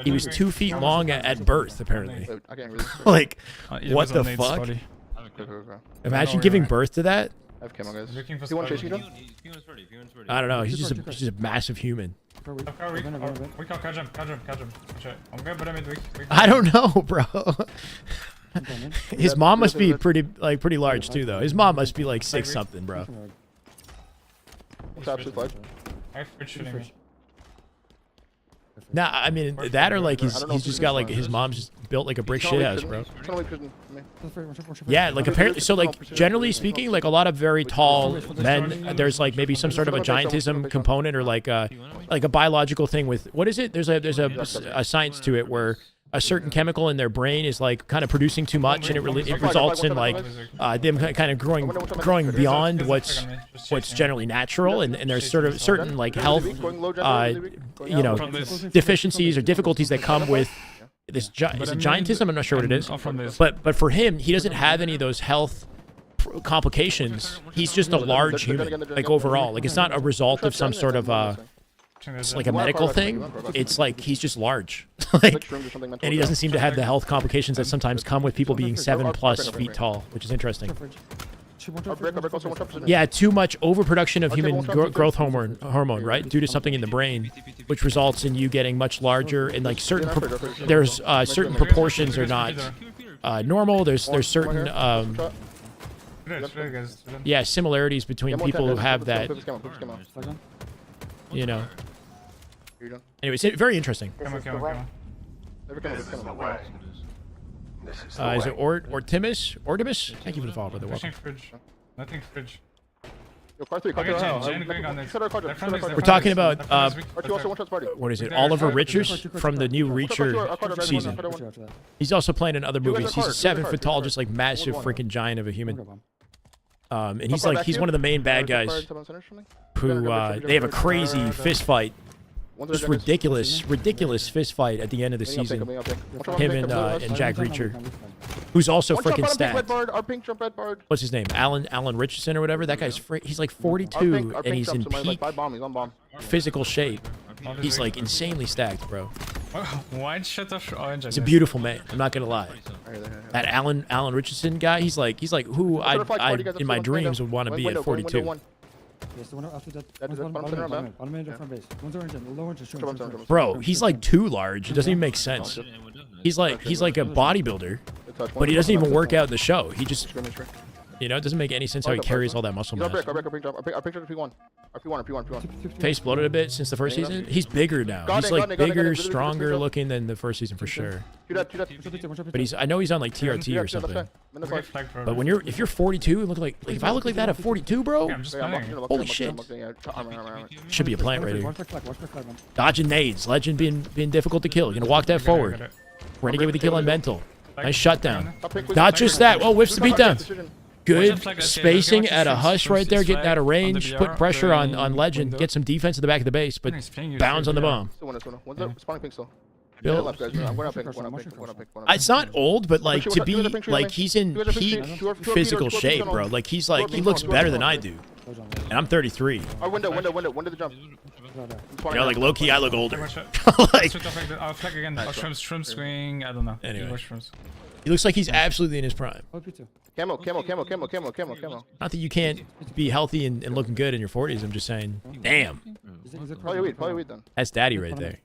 He was 2 feet long at birth, apparently. Like, what the fuck? Imagine giving birth to that. I don't know. He's just a massive human. I don't know, bro. His mom must be pretty large too, though. His mom must be like 6 something, bro. Nah, I mean that or like he's just got like his mom's just built like a brick shit house, bro. Yeah, like apparently, so like generally speaking, like a lot of very tall men, there's like maybe some sort of a giantism component or like a biological thing with, what is it? There's a science to it where a certain chemical in their brain is like kind of producing too much, and it results in like them kind of growing beyond what's generally natural, and there's sort of certain like health you know, deficiencies or difficulties that come with this. Is it giantism? I'm not sure what it is, but for him, he doesn't have any of those health complications. He's just a large human, like overall. Like it's not a result of some sort of it's like a medical thing. It's like he's just large, like, and he doesn't seem to have the health complications that sometimes come with people being 7+ feet tall, which is interesting. Yeah, too much overproduction of human growth hormone, right? Due to something in the brain, which results in you getting much larger, and like certain certain proportions are not normal. There's certain yeah, similarities between people who have that, you know. Anyways, very interesting. This is the way. Is it Ortimus? Ortimus? Thank you for the follow, brother. Welcome. Nothing fridge. We're talking about what is it? Oliver Richards from the new Reacher season. He's also playing in other movies. He's a 7 foot tall, just like massive freaking giant of a human. And he's one of the main bad guys who they have a crazy fist fight. Just ridiculous fist fight at the end of the season. Him and Jack Reacher, who's also freaking stacked. What's his name? Alan Richardson or whatever. That guy's he's like 42 and he's in peak physical shape. He's like insanely stacked, bro. He's a beautiful man. I'm not gonna lie. That Alan Richardson guy, he's like who I in my dreams would want to be at 42. Bro, he's like too large. It doesn't even make sense. He's like a bodybuilder, but he doesn't even work out in the show. He just, you know, it doesn't make any sense how he carries all that muscle mass. Face bloated a bit since the first season. He's bigger now. He's like bigger, stronger looking than the first season for sure. But I know he's on like TRT or something. But if you're 42 and look like if I look like that at 42, bro, holy shit. Should be a plant right here. Dodging nades, legend being difficult to kill. You're gonna walk that forward. Renegade with the kill on mental. Nice shutdown. Not just that. Oh, whiffs the beatdown. Good spacing at a hush right there, getting out of range, putting pressure on Legend, get some defense at the back of the base, but bounds on the bomb. It's not old, but like to be like he's in peak physical shape, bro. Like he looks better than I do, and I'm 33. Window. When did the jump? You know, like low key, I look older. Like, Shrimp swing. I don't know. Anyway, he looks like he's absolutely in his prime. Camo. Not that you can't be healthy and looking good in your 40s. I'm just saying, damn. Probably weed then. That's daddy right there.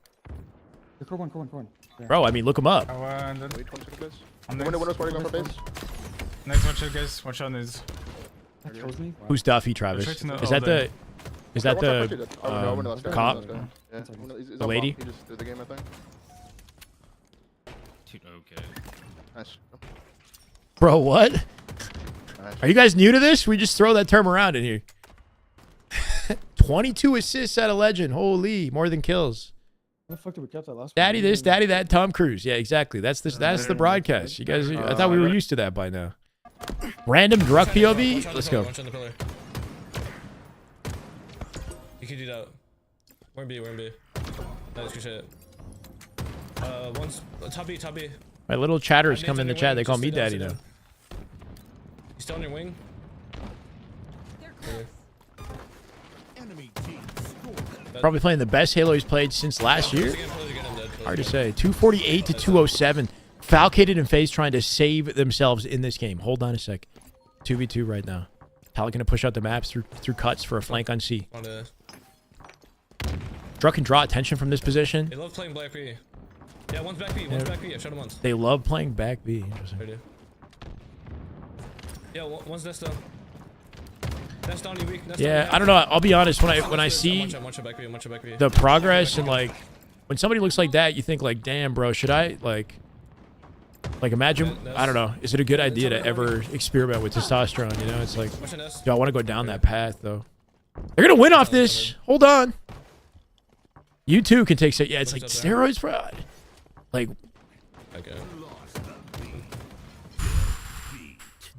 Bro, I mean, look him up. Nice, watch out, guys. Watch out, Who's Duffy, Travis? Is that the... Is that One shot, the no, no, that's good. cop? That's good. Yeah. He's The on lady? bomb. He just threw the game, I think. Dude, okay. Nice. Bro, what? Nice. Are you guys new to this? We just throw that term around in here. 22 assists at a legend. Holy, more than kills. How the fuck did we catch that last Daddy one? this, daddy that, Tom Cruise. Yeah, exactly. That's the broadcast. You guys, I thought we were used to that by now. Random drug POV. Let's go. Watch on the pillar. You can do that. We're in B, we're in B. Nice, good shit. One's top B, top B. My little chatters come in the chat. They call me daddy now. He's still on your wing. Probably playing the best Halo he's played since last year. Hard to say. 248 to 207. Falcated and FaZe trying to save themselves in this game. Hold on a sec. 2v2 right now. Talon gonna push out the maps through cuts for a flank on C. Druck can draw attention from this position. They love playing Black B. Yeah, one's back B, one's back B. I shot him once. They love playing back B. Interesting. They do. Yeah, one's Nest down. Nest down, you weak. Nest Yeah, down, I don't know. I'll be honest. When I see the progress and like when somebody looks like that, you think like, damn, bro, should I like imagine? I don't know. Is it a good idea to ever experiment with testosterone? You know, it's like, do I want to go down that path though? They're gonna win off this. Hold on. You too can take. Yeah, it's like steroids, bro. Like,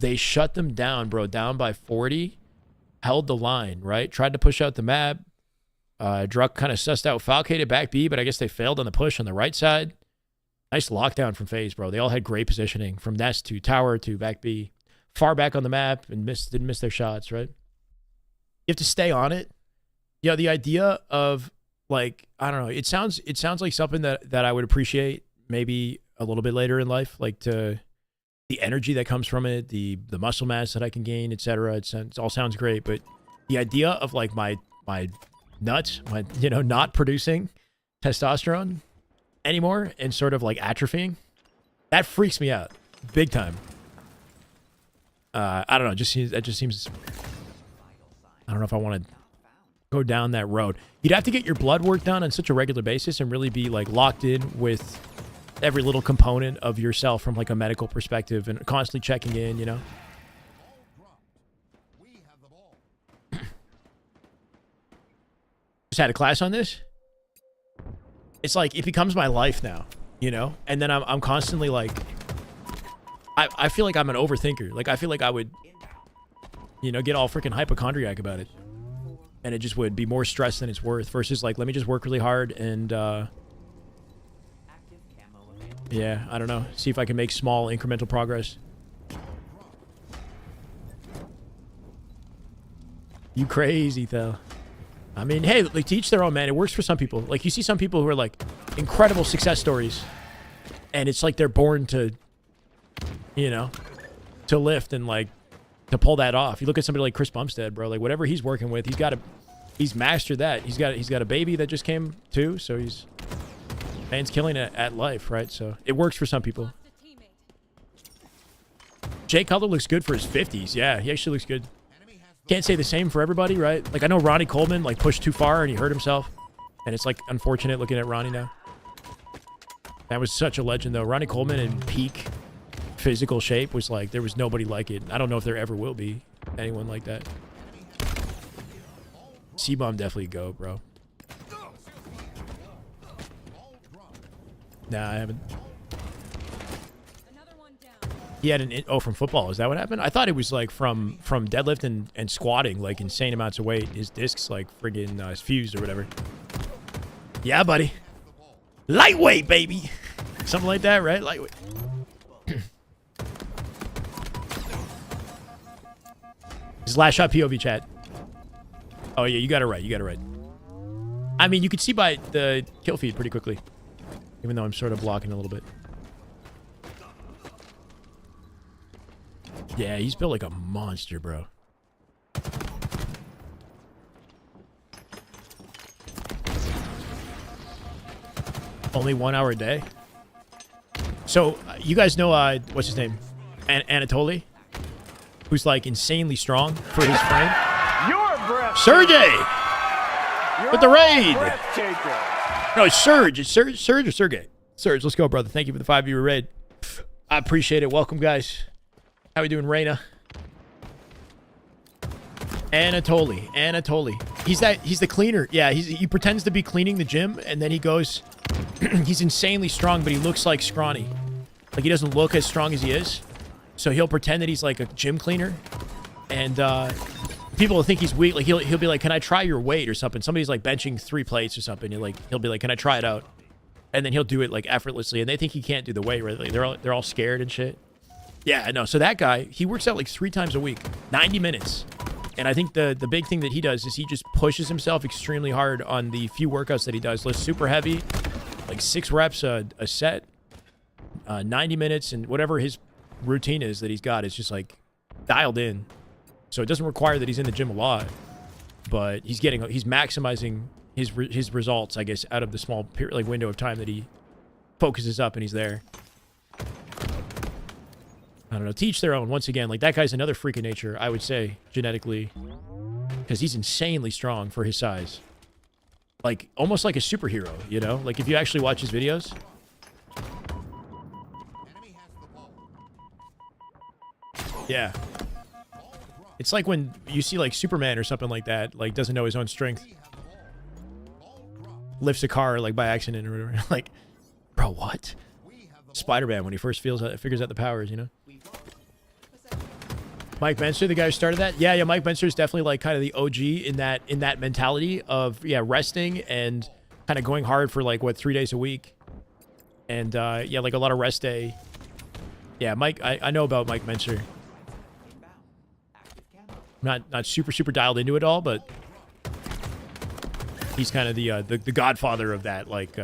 they shut them down, bro. Down by 40. Held the line, right? Tried to push out the map. Druck kind of sussed out Falcated back B, but I guess they failed on the push on the right side. Nice lockdown from FaZe, bro. They all had great positioning from Nest to Tower to back B. Far back on the map and didn't miss their shots, right? You have to stay on it. Yeah, the idea of like, I don't know, it sounds like something that I would appreciate maybe a little bit later in life, like the energy that comes from it, the muscle mass that I can gain, etc. It all sounds great, but the idea of like my nuts, not producing testosterone anymore and sort of like atrophying, that freaks me out big time. I don't know, that just seems I don't know if I want to go down that road. You'd have to get your blood work done on such a regular basis and really be like locked in with every little component of yourself from like a medical perspective and constantly checking in, you know? Just had a class on this. It's like, it becomes my life now, you know? And then I'm constantly like, I feel like I'm an overthinker. Like, I feel like I would, get all freaking hypochondriac about it. And it just would be more stress than it's worth versus like, let me just work really hard and, yeah, I don't know. See if I can make small incremental progress. You crazy, though. I mean, hey, like, to each their own, man. It works for some people. Like, you see some people who are, like, incredible success stories. And it's like they're born to, to lift and, like, to pull that off. You look at somebody like Chris Bumstead, bro. Like, whatever he's working with, he's mastered that. He's got a baby that just came, too. So man's killing it at life, right? So it works for some people. Jay Cutler looks good for his 50s. Yeah, he actually looks good. Can't say the same for everybody, right? Like, I know Ronnie Coleman, like, pushed too far and he hurt himself. And it's, like, unfortunate looking at Ronnie now. That was such a legend, though. Ronnie Coleman in peak physical shape was, like, there was nobody like it. I don't know if there ever will be anyone like that. C-Bomb definitely go, bro. Nah, I haven't. He had from football. Is that what happened? I thought it was like from deadlift and squatting, like insane amounts of weight. His discs like friggin' fused or whatever. Yeah, buddy. Lightweight, baby. Something like that, right? Lightweight. His last shot POV chat. Oh yeah, you got it right. You got it right. I mean, you could see by the kill feed pretty quickly. Even though I'm sort of blocking a little bit. Yeah, he's built like a monster, bro. Only 1 hour a day? So, you guys know, what's his name? Anatoly? Who's like insanely strong for his frame? Sergey! with the raid. Breathtaking. No, it's Surge. It's Surge or Sergey? Surge, let's go, brother. Thank you for the 5-viewer raid. I appreciate it. Welcome, guys. How we doing, Reina? Anatoly. He's the cleaner. Yeah, he pretends to be cleaning the gym, and then he goes... he's insanely strong, but he looks like scrawny. Like, he doesn't look as strong as he is. So he'll pretend that he's like a gym cleaner. And people will think he's weak. Like, he'll be like, can I try your weight or something? Somebody's like benching 3 plates or something. He'll be like, can I try it out? And then he'll do it like effortlessly. And they think he can't do the weight, right? Like, they're all scared and shit. Yeah, no. So that guy, he works out like 3 times a week, 90 minutes. And I think the big thing that he does is he just pushes himself extremely hard on the few workouts that he does. Lifts super heavy, like 6 reps a set, 90 minutes, and whatever his routine is that he's got is just like dialed in. So it doesn't require that he's in the gym a lot, but he's maximizing his results, I guess, out of the small like window of time that he focuses up and he's there. I don't know. To each their own. Once again, like, that guy's another freak of nature, I would say, genetically, because he's insanely strong for his size. Like, almost like a superhero, you know? Like, if you actually watch his videos. Yeah. It's like when you see, like, Superman or something like that, like, doesn't know his own strength. Lifts a car, like, by accident or whatever. Like, bro, what? Spider-Man, when he first figures out the powers, you know? Mike Benster, the guy who started that? Yeah, Mike Benster is definitely, like, kind of the OG in that mentality of, yeah, resting and kind of going hard for, like, what, 3 days a week. And, yeah, like, a lot of rest day. Yeah, Mike, I know about Mike Benster. Not super dialed into it all, but he's kind of the godfather of that, like,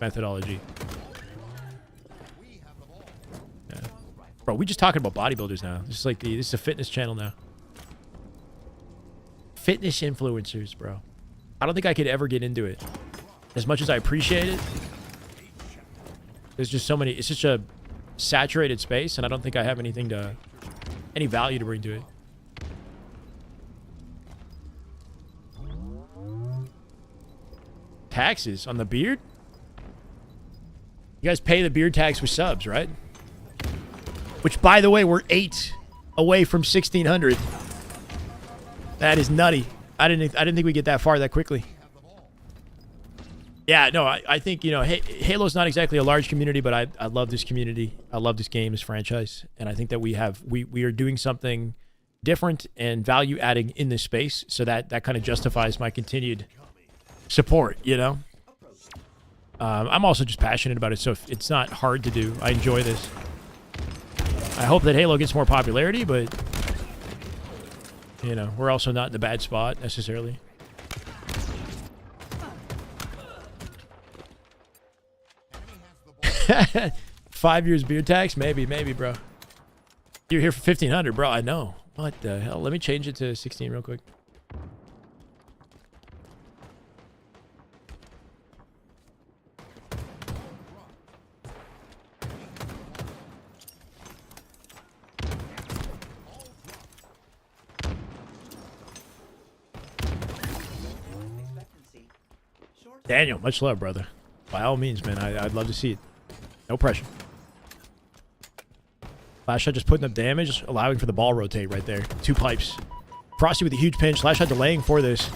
methodology. Yeah. Bro, we just talking about bodybuilders now. This is like this is a fitness channel now. Fitness influencers, bro. I don't think I could ever get into it. As much as I appreciate it, there's just so many. It's such a saturated space, and I don't think I have any value to bring to it. Taxes on the beard? You guys pay the beard tax with subs, right? Which, by the way, we're 8 away from 1,600. That is nutty. I didn't think we'd get that far that quickly. Yeah, no, I think, you know, Halo's not exactly a large community, but I love this community. I love this game, this franchise, and I think that we are doing something different and value adding in this space, so that kind of justifies my continued support, you know? I'm also just passionate about it, so it's not hard to do. I enjoy this. I hope that Halo gets more popularity, but, you know, we're also not in a bad spot, necessarily. $5 years beard tax? Maybe, bro. You're here for 1,500, bro. I know. What the hell? Let me change it to 16 real quick. Daniel, much love, brother. By all means, man. I'd love to see it. No pressure. Last shot just putting up damage, allowing for the ball rotate right there. 2 pipes. Frosty with a huge pinch. Last shot delaying for this.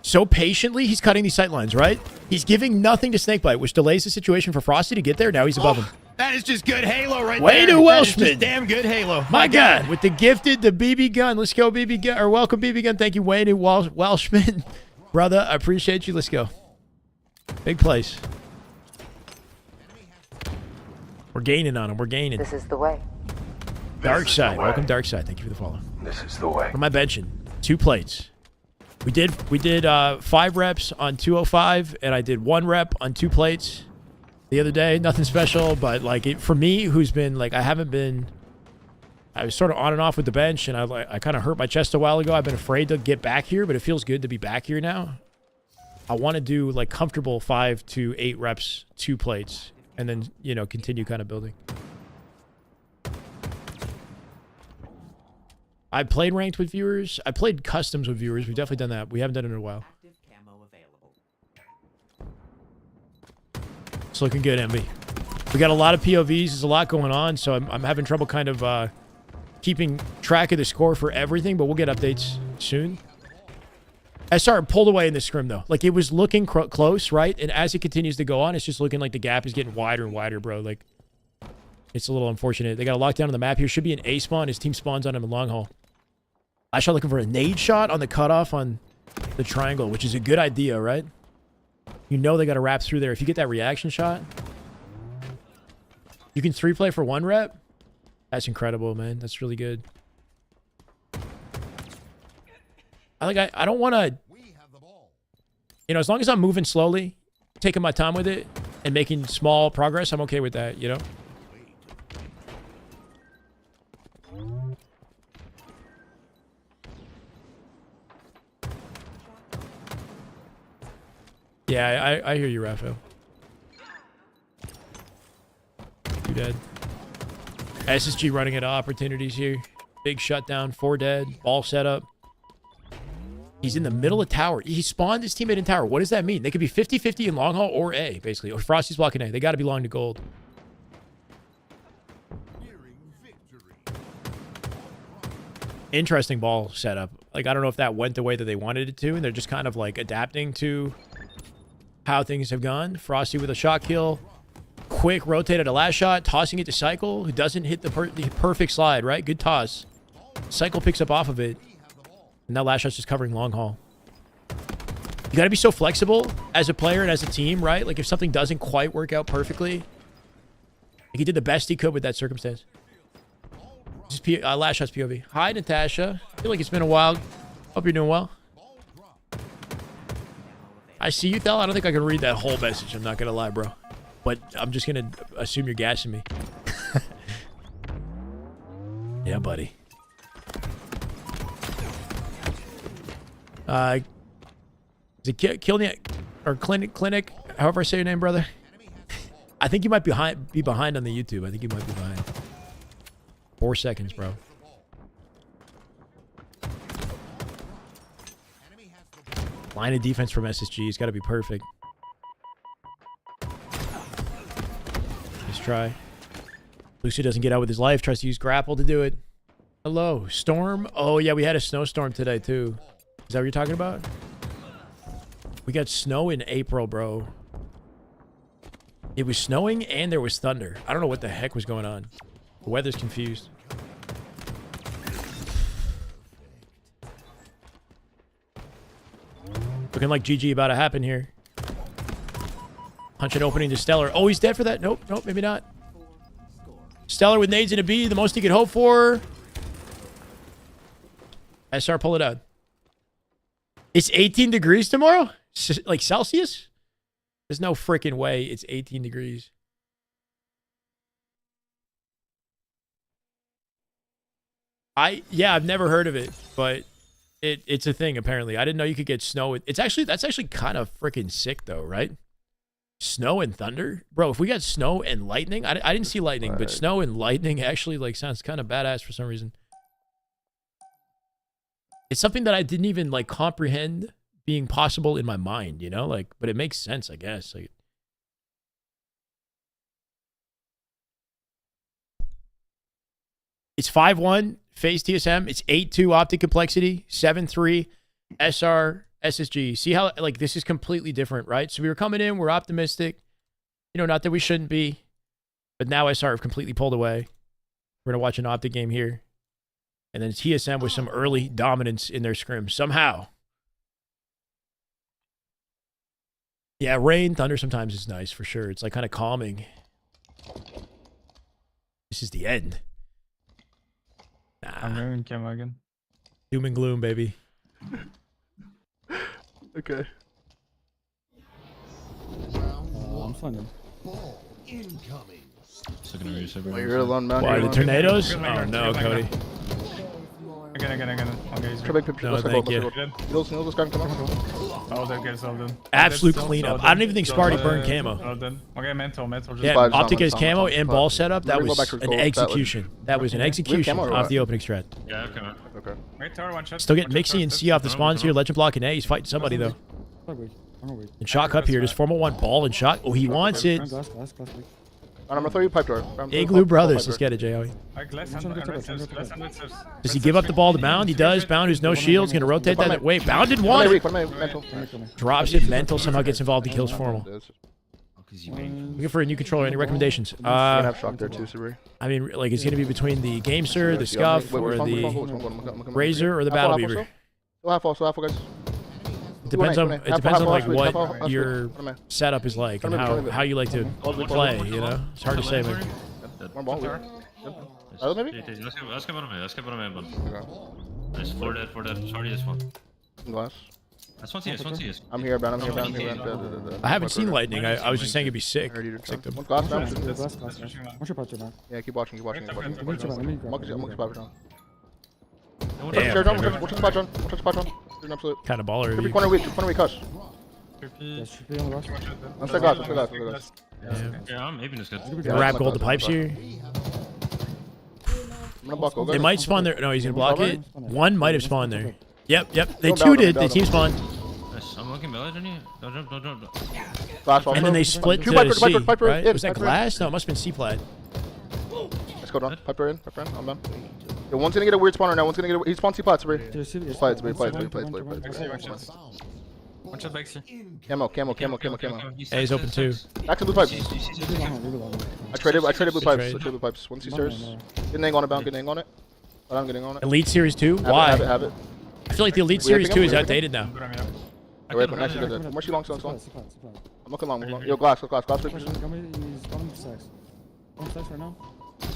So patiently, he's cutting these sight lines, right? He's giving nothing to Snakebite, which delays the situation for Frosty to get there. Now he's above him. That is just good Halo right Way there. to Welshman. Just damn good Halo. My God. With the gifted, the BB gun. Let's go, BB gun. Or welcome, BB gun. Thank you, Wayne and Welshman. Brother, I appreciate you. Let's go. Big place. We're gaining on him. We're gaining. This is the way. Dark Side. Welcome, Dark Side. Thank you for the follow. This is the way. For my benching, 2 plates. We did 5 reps on 205, and I did 1 rep on 2 plates the other day. Nothing special, but like for me, who's been like I was sort of on and off with the bench, and I kind of hurt my chest a while ago. I've been afraid to get back here, but it feels good to be back here now. I want to do like comfortable 5 to 8 reps, 2 plates, and then, you know, continue kind of building. I played ranked with viewers. I played customs with viewers. We've definitely done that. We haven't done it in a while. Active camo available. It's looking good, Envy. We got a lot of POVs. There's a lot going on, so I'm having trouble kind of keeping track of the score for everything, but we'll get updates soon. SR pulled away in the scrim, though. Like, it was looking close, right? And as it continues to go on, it's just looking like the gap is getting wider and wider, bro. Like, it's a little unfortunate. They got a lockdown on the map here. Should be an A spawn. His team spawns on him in long haul. I shot looking for a nade shot on the cutoff on the triangle, which is a good idea, right? You know they got to wrap through there. If you get that reaction shot, you can 3-play for 1 rep. That's incredible, man. That's really good. I don't want to, you know, as long as I'm moving slowly, taking my time with it, and making small progress, I'm okay with that, you know? Yeah, I hear you, Raphael. You dead. SSG running into opportunities here. Big shutdown, 4 dead, ball setup. He's in the middle of tower. He spawned his teammate in tower. What does that mean? They could be 50-50 in long haul or A, basically. Or Frosty's blocking A. They got to be long to gold. Interesting ball setup. Like, I don't know if that went the way that they wanted it to, and they're just kind of, like, adapting to how things have gone. Frosty with a shot kill. Quick rotate at a last shot. Tossing it to Cycle, who doesn't hit the perfect slide, right? Good toss. Cycle picks up off of it. And that last shot's just covering long haul. You got to be so flexible as a player and as a team, right? Like, if something doesn't quite work out perfectly, like, he did the best he could with that circumstance. Just last shot's POV. Hi, Natasha. I feel like it's been a while. Hope you're doing well. I see you, Thel. I don't think I can read that whole message. I'm not going to lie, bro. But I'm just going to assume you're gassing me. Yeah, buddy. Is it Kilniak or Clinic? However I say your name, brother. I think you might be behind on the YouTube. I think you might be behind. 4 seconds, bro. Line of defense from SSG. It's got to be perfect. Let's try. Lucy doesn't get out with his life. Tries to use grapple to do it. Hello. Storm. Oh, yeah. We had a snowstorm today, too. Is that what you're talking about? We got snow in April, bro. It was snowing and there was thunder. I don't know what the heck was going on. The weather's confused. Looking like GG about to happen here. Punch an opening to Stellar. Oh, he's dead for that? Nope, nope, maybe not. Stellar with nades and a B, the most he could hope for. SR, pull it out. It's 18 degrees tomorrow? Like Celsius? There's no freaking way it's 18 degrees. Yeah, I've never heard of it, but it's a thing apparently. I didn't know you could get snow. That's actually kind of freaking sick though, right? Snow and thunder? Bro, if we got snow and lightning, I didn't see lightning, but snow and lightning actually like sounds kind of badass for some reason. It's something that I didn't even like comprehend being possible in my mind, you know? Like, but it makes sense, I guess. Like, it's 5-1 phase TSM. It's 8-2 optic complexity, 7-3 SR SSG. See how like this is completely different, right? So we were coming in, we're optimistic. You know, not that we shouldn't be, but now SR have completely pulled away. We're gonna watch an optic game here. And then TSM with some early dominance in their scrim. Somehow. Yeah, rain, thunder sometimes is nice for sure. It's like kind of calming. This is the end. Nah. I'm going camo again. Doom and gloom, baby. Okay. I'm fine. You're alone, man. Why, the tornadoes? Oh no, Cody. Again. Okay, he's Try big picture. No, Let's go. thank you. Let's go. Needles, this guy can come on. all dead, guys, all dead. Absolute All dead, cleanup. all I don't dead, even think all Sparty dead, burned camo. all dead. Okay, mental. Just Yeah, Five, Optic it's as on, camo it's on, and it's ball on. setup. That We're gonna was go back to an gold. execution. That was an execution camo or off what? the opening strat. Yeah, okay. Okay. Wait, tower, one shot. Still getting One shot, Mixie and first. C off the spawns here. Legend block and A. He's fighting somebody though. And shock up here. Just formal one ball and shot. Oh, he wants it. I'm gonna throw you pipe door. Igloo Brothers. Let's get it, Joey. Like, less than red steps. Does he give up the ball to Bound? He does. Bound, who's no shields, gonna rotate that. Wait, Bound didn't One want of it. my mental. Drops it. Mental somehow gets involved and kills formal. Because you made. Looking for a new controller. Any recommendations? You can have shock there too, Sabri. I mean, like, it's gonna be between the Gamester, the Scuff, or the Razor, or the Battle Beaver. Still half full, guys. Depends on Half it depends on like full, half full, half what full. your setup is like and how you like to play. You know, it's hard to say, man. One ball. Other maybe? Let's go bottom man. Nice, 4 dead. Sorry, this one. Glass. That's one CS. I'm here, bound. I haven't seen lightning. I was just saying it'd be sick. One glass down. Watch Yeah, keep watching. I'm looking spot down. Damn, Watch the spot down. Watch the spot down. An absolute. kind of baller. Could be Dude. corner weak, cuss. Let's take glass. Yeah, I'm aping this good. Wrap gold the pipes here. I'm gonna block. They might spawn there. No, he's gonna block it. One might have spawned there. Yep. They two did. They team spawned. Nice. I'm looking village on you. Don't jump. Glass And then they split to C, right? Was that glass? No, it must have been C plat. Let's go down. Pipe in. I'm done. Yo, one's gonna get a weird spawner now. He spawns C plat, Sabri. Play. One shot back here. Camo. A is open too. Back to blue pipes. I traded blue pipes. One C stairs. Get an angle on it, bound. Get an angle on it. But I'm getting on it. Elite Series 2? Have Why? it. I feel like the Elite Series 2 is outdated now. Wait, actually good. More long. I'm looking long. Yo, glass. Big position.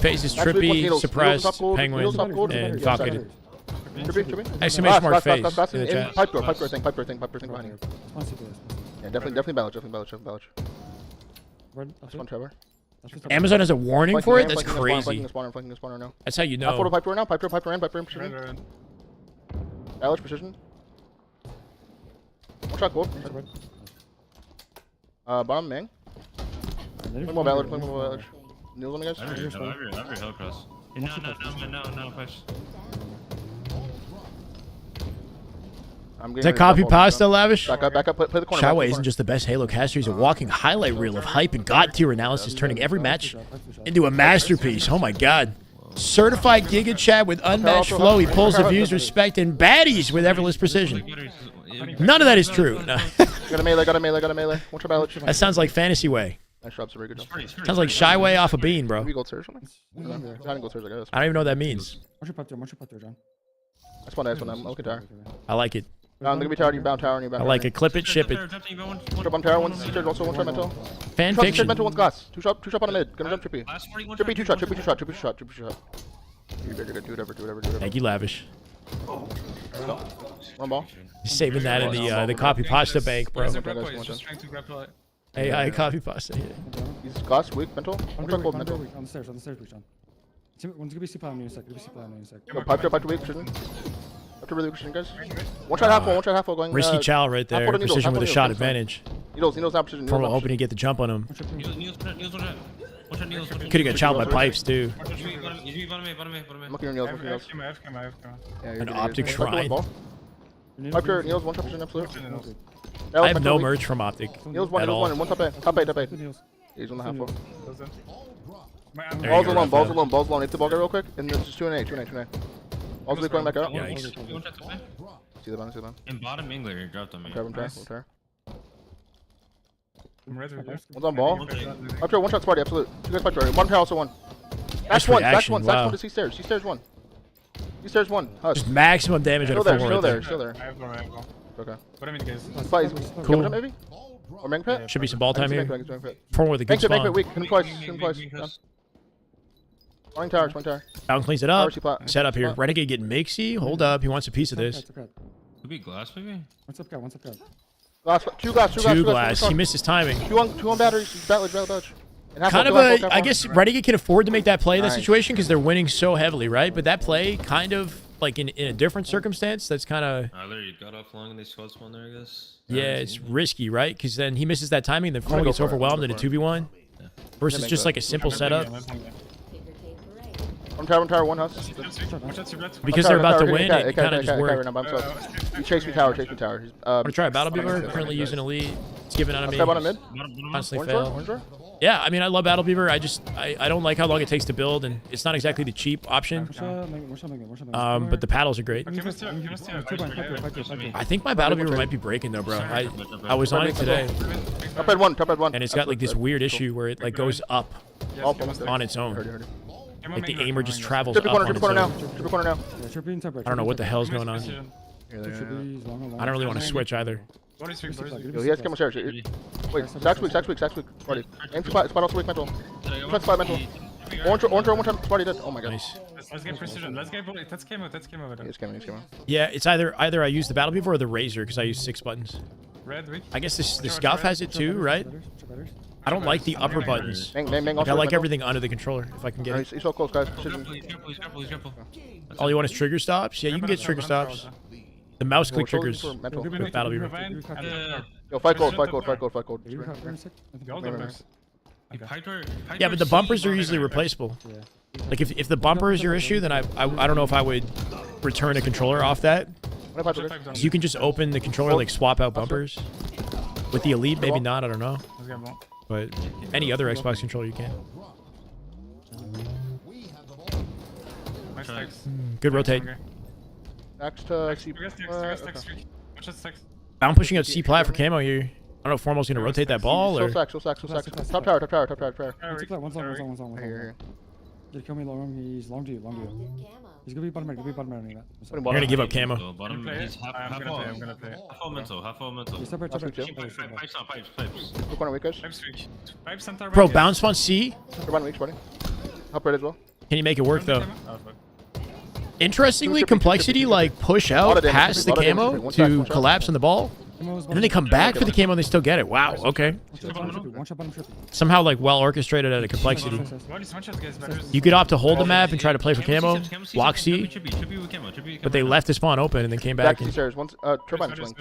Faces Trippy, Suppressed, Penguin, and Falcon. Exclamation mark face in the chat. Pipe door thing behind you. Yeah, definitely balance. That's one, Trevor. Amazon has a warning for it? That's crazy. Flanking the spawner now. That's how you Half photo know. pipe door now. Pipe door in precision. Balance precision. One shot gold. Bottom Ming. Play more Valor. Neil on me, guys. Every hill cross. No, push. Is that copy pasta, Lavish? Back up, play the corner. Shyway isn't just the best Halo caster, he's a walking highlight reel of hype and god tier analysis, turning every match into a masterpiece. Oh my god. Certified Giga Chat with unmatched flow. He pulls the views, respect, and baddies with effortless precision. None of that is true. No. Got a melee. Watch your balance. That sounds like Fantasy Way. Nice drops, a very good job. Sounds like Shyway off a bean, bro. Maybe gold stairs or something? I didn't gold stairs, I guess. I don't even know what that means. That's one. I'm looking tower. I like it. I'm gonna be tower, you bound tower, and you bound I like it. Clip it, ship it. One bomb tower, one's stairs, also one shot mental. Fan Two shot fiction. mental, one's glass. Two shot on the mid. Gonna jump trippy. Trippy, two shot. Do whatever. Thank you, Lavish. One ball. He's saving that in the copy pasta bank, bro. Just trying to grapple it. AI copy pasta. Yeah. He's glass, weak, mental. One shot gold, mental. On the stairs, One's gonna be C plan in a sec. Yo, pipe to weak, precision. Up to really precision, guys. One shot half full going. Risky chow right there. photo needles, Precision half with a photo shot needles, advantage. Needles not precision. Formal hoping to get the jump on him. Could have got chowed by pipes too. I'm looking at Neils. An Optic shrine. Pipe to Neils, one shot precision, absolute. I have no merch from Optic Neils at all. one top eight. He's on the half full. There Balls you go, alone. Hit the ball guy real quick, and then just 2 and 8. Also going back out. Yikes. See the bound. In bottom Engler, you dropped on me. Tear. I'm ready. One's on ball. Up to one shot Sparty, absolute. Two guys pipe door. One pair, also one. That's Nice one. reaction, That's wow. one to C stairs. C stairs one. C stairs one. Hush. Just maximum damage out of Still formal there. right Still there. there. I have no. Okay. What I mean, guys. Fight. Cool. Jump maybe? Or Mang Pit? Should be some ball time here. Bank Formal with a good Pit, spawn. weak. Hit him twice. Done. Swing tower. Down cleans it up. Power C-plot. Set up here. Renegade getting mixy. Hold up. He wants a piece of this. Could be glass, maybe? What's up, guy? Two glass. Two glass. He missed his timing. Two on batteries. Battle. Kind of a, I guess Renegade can afford to make that play in that Nice. situation because they're winning so heavily, right? But that play kind of like in a different circumstance, that's kind of I literally got off long and they squad spawn there, I guess. yeah, it's risky, right? Because then he misses that timing, then gonna Cole go gets for it. overwhelmed in I'm a gonna 2v1 versus make just that. like a simple setup. One tower, one house. Watch out, secret. Because they're about to win, it kind of just worked. He chased me tower, chase me tower. He's, I'm gonna try a Battle Beaver. Currently using Elite. It's giving out of me. Sky bottom mid. Constantly Orange door, fail. orange door. Yeah, I mean, I love Battle Beaver. I don't like how long it takes to build, and it's not exactly the cheap option. But the paddles are great. I think my Battle Beaver might be breaking though, bro. I was on it today, Top red one. and it's got like this weird issue where it like goes up on its own. Heard it. Like the aimer just travels Triple up corner, on triple its corner now. own. Triple corner now. I don't know what the hell's going on. I don't really want to switch either. Yo, he has camera share. Wait, Sax weak. Sparty. Aim spot also weak mental. Spot mental. Orange one time. Sparty dead. Oh my god. Nice. Let's get precision. Let's get bullet. That's came out. He's coming. Yeah, it's either I use the Battle Beaver or the Razor because I use 6 buttons. Red weak. I guess the Scuff has it too, right? I don't like the upper buttons. Bang, Like, I like everything under the controller if I can get it. He's so close, guys. He's careful. All you want is trigger stops? Yeah, you can get trigger stops. The mouse click triggers with Battle Beaver. Yo, fight gold. Yeah, but the bumpers are usually replaceable. Like if the bumper is your issue, then I don't know if I would return a controller off that. So you can just open the controller, like swap out bumpers. With the Elite, maybe not, I don't know. But any other Xbox controller you can. Good rotate. Next to C. I'm pushing out C plat for camo here. I don't know if Formal's gonna rotate that ball or. So sack. Top tower. Here. Just kill me long. He's long to you. He's gonna be bottom right. You're gonna give up camo. So bottom, he's half all mental. He's separate. Pipes. Two corner weak guys. Bro, bounce on C. One weak, Sparty. Help red as well. Can you make it work though? Interestingly, complexity like push out past the camo to collapse on the ball, and then they come back for the camo and they still get it. Wow. Okay. Somehow like well orchestrated at a complexity. You could opt to hold the map and try to play for camo, block C, but they left the spawn open and then came back. Back stairs. Once turbine swing.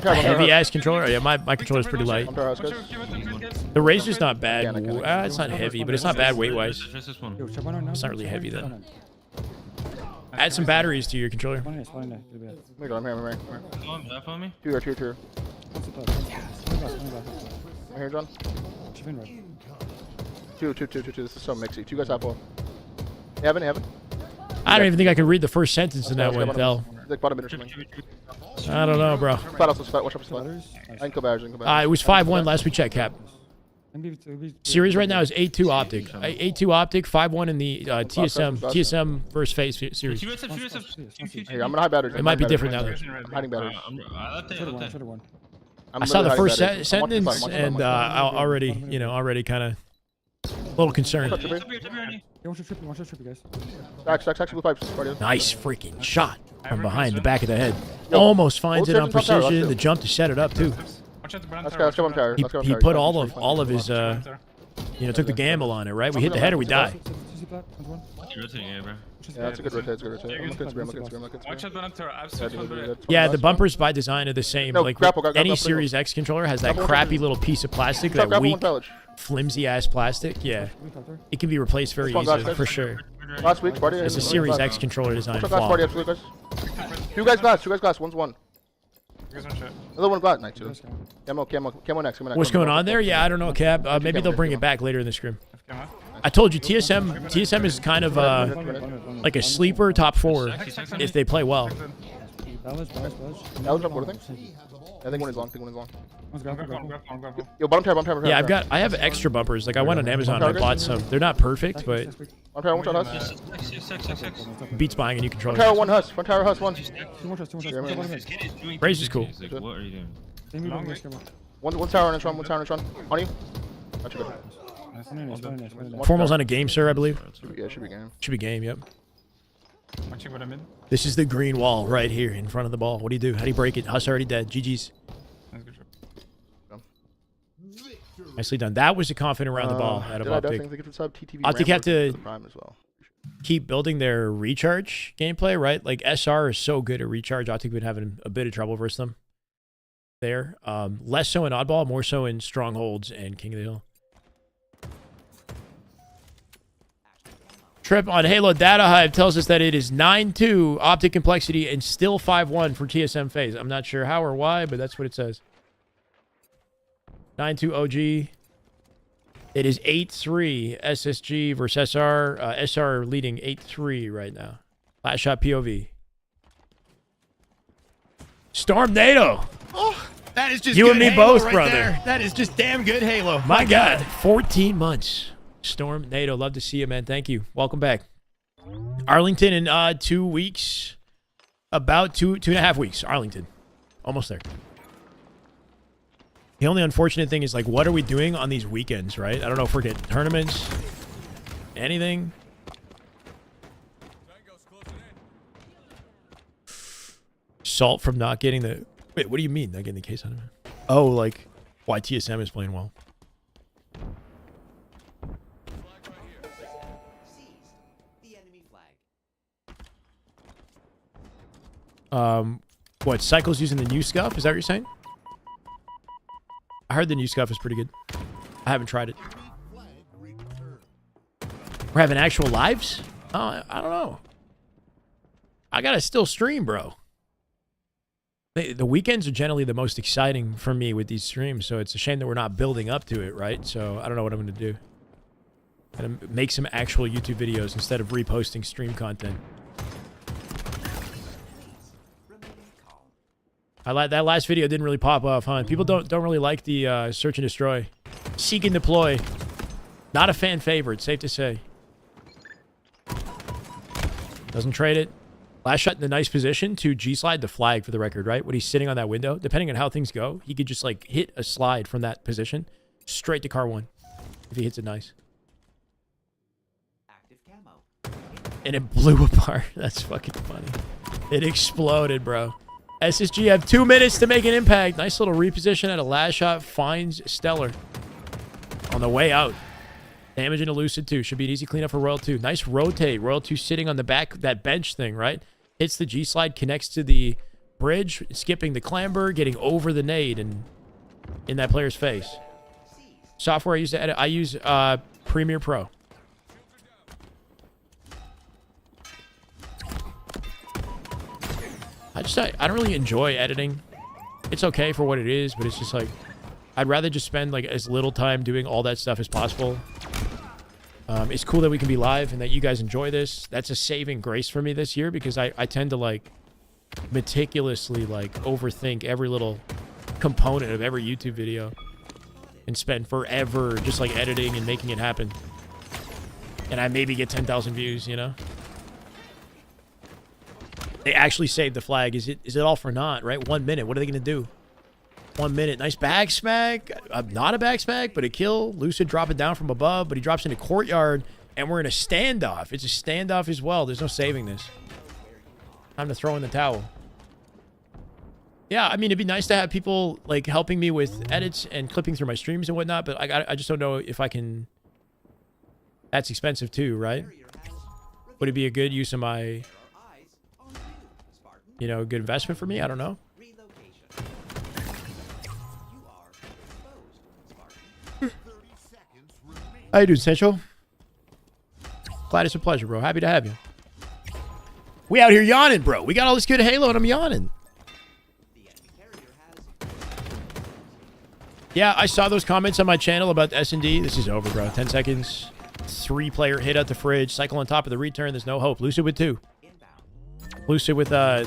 Heavy ass controller. Yeah, my controller's pretty light. The Razor's not bad. It's not heavy, but it's not bad weight wise. It's not really heavy though. Add some batteries to your controller. I'm here. Two. I'm here, John. Two. This is so mixy. Two guys have one. Heaven. I don't even think I could read the first sentence in that one, Phil. Like bottom mid or something. I don't know, bro. Spot also spot. Watch out for spot. I can go back. It was 5-1 last we checked, Cap. Series right now is 8-2 Optic. 8-2 Optic, 5-1 in the TSM versus FaZe series. Here, I'm gonna hide batteries. It might be different now, though. I'm hiding batteries. I saw the first sentence, and already kind of a little concerned. Stack, blue pipes. Nice freaking shot from behind the back of the head. Almost finds it on precision. The jump to set it up too. Let's go on tower. He put all of his took the gamble on it, right? We hit the head or we die. Yeah, that's a good rotate. Yeah, the bumpers by design are the same. Like any Series X controller has that crappy little piece of plastic, that weak, flimsy ass plastic. Yeah, it can be replaced very easily for sure. Last week, Sparty. It's a Series X controller design flaw. Two guys glass. One's one. Another one glass. Nice. Camo next. What's going on there? Yeah, I don't know, Cap. Maybe they'll bring it back later in the scrim. I told you, TSM is kind of like a sleeper top 4 if they play well. That was what I think. I think one is long. Yo, bottom tower. Yeah, I have extra bumpers. Like I went on Amazon and I bought some. They're not perfect, but one shot huss. beats buying a new controller. Front tower huss one. Razor's cool. What are you doing? One tower and one. On you. That's good. Formal's on a game, sir, I believe. Yeah, should be game. Should be game, yep. This is the green wall right here in front of the ball. What do you do? How do you break it? Huss already dead. GG's. Nicely done. That was a confident around the ball out of Optic. Optic had to keep building their recharge gameplay, right? Like SR is so good at recharge. Optic been having a bit of trouble versus them there. Less so in Oddball, more so in Strongholds and King of the Hill. Trip on Halo Data Hive tells us that it is 9-2 Optic complexity and still 5-1 for TSM phase. I'm not sure how or why, but that's what it says. 9-2 OG. It is 8-3 SSG versus SR. SR leading 8-3 right now. Last shot POV. Storm NATO. Oh, that is just You good and me Halo both, right brother. there. That is just damn good Halo. My God. 14 months. Storm NATO. Love to see you, man. Thank you. Welcome back. Arlington in 2 weeks. About 2.5 weeks. Arlington. Almost there. The only unfortunate thing is, like, what are we doing on these weekends, right? I don't know if we're getting tournaments. Anything. Salt from not getting the... Wait, what do you mean, not getting the case on it? Oh, like, why TSM is playing well. The enemy flag. What, Cycle's using the new scuff? Is that what you're saying? I heard the new scuff is pretty good. I haven't tried it. We're having actual lives? Oh, I don't know. I gotta still stream, bro. The weekends are generally the most exciting for me with these streams, so it's a shame that we're not building up to it, right? So I don't know what I'm gonna do. I'm gonna make some actual YouTube videos instead of reposting stream content. That last video didn't really pop off, huh? People don't really like the search and destroy. Seek and deploy. Not a fan favorite, safe to say. Doesn't trade it. Last shot in a nice position to G-slide the flag for the record, right? When he's sitting on that window, depending on how things go, he could just like hit a slide from that position straight to car 1 if he hits it nice. Active camo. And it blew apart. That's fucking funny. It exploded, bro. SSG have 2 minutes to make an impact. Nice little reposition at a last shot. Finds Stellar on the way out. Damage into Lucid 2. Should be an easy cleanup for Royal 2. Nice rotate. Royal 2 sitting on the back, that bench thing, right? Hits the G-slide, connects to the bridge, skipping the clamber, getting over the nade and in that player's face. Software I use to edit. I use Premiere Pro. I don't really enjoy editing. It's okay for what it is, but it's just like, I'd rather just spend like as little time doing all that stuff as possible. It's cool that we can be live and that you guys enjoy this. That's a saving grace for me this year because I tend to like meticulously like overthink every little component of every YouTube video and spend forever just like editing and making it happen. And I maybe get 10,000 views, you know? They actually saved the flag. Is it all for naught, right? 1 minute. What are they going to do? 1 minute. Nice back smack. Not a back smack, but a kill. Lucid dropping down from above, but he drops into courtyard, and we're in a standoff. It's a standoff as well. There's no saving this. Time to throw in the towel. Yeah, I mean, it'd be nice to have people like helping me with edits and clipping through my streams and whatnot, but I just don't know if I can... That's expensive too, right? Would it be a good use of my... You know, a good investment for me? I don't know. How you doing, Central? Glad it's a pleasure, bro. Happy to have you. We out here yawning, bro. We got all this good Halo and I'm yawning. Yeah, I saw those comments on my channel about S&D. This is over, bro. 10 seconds. 3-player hit out the fridge. Cycle on top of the return. There's no hope. Lucid with 2. Lucid with a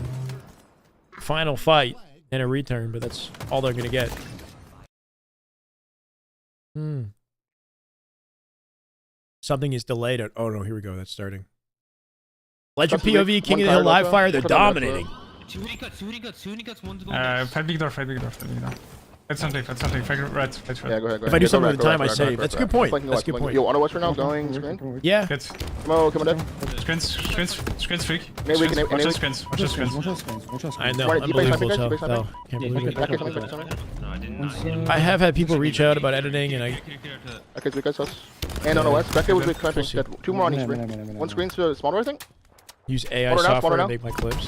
final fight and a return, but that's all they're going to get. Something is delayed. Oh, no, here we go. That's starting. Legend POV, King of the Hill, live fire. They're dominating. Fight big door. Let's not leave. Right. Yeah, go ahead. If I do something at the time, I save. That's a good point. That's a good point. Yo, auto watch right now, going screen? Yeah. Good. Come on, dead. Screens freak. Maybe we can... Watch the screens. I know. Right, Unbelievable. you base So, can't believe it. Back it, something. No, I didn't. I have had people reach out about editing, and I... Okay, we got us. And on the west, back there was big clapping. see. Dead. 2 more on each No, no, screen. no, no, no, 1 no. screen to smaller, I think. Use AI Smaller now, software smaller to now. make my clips.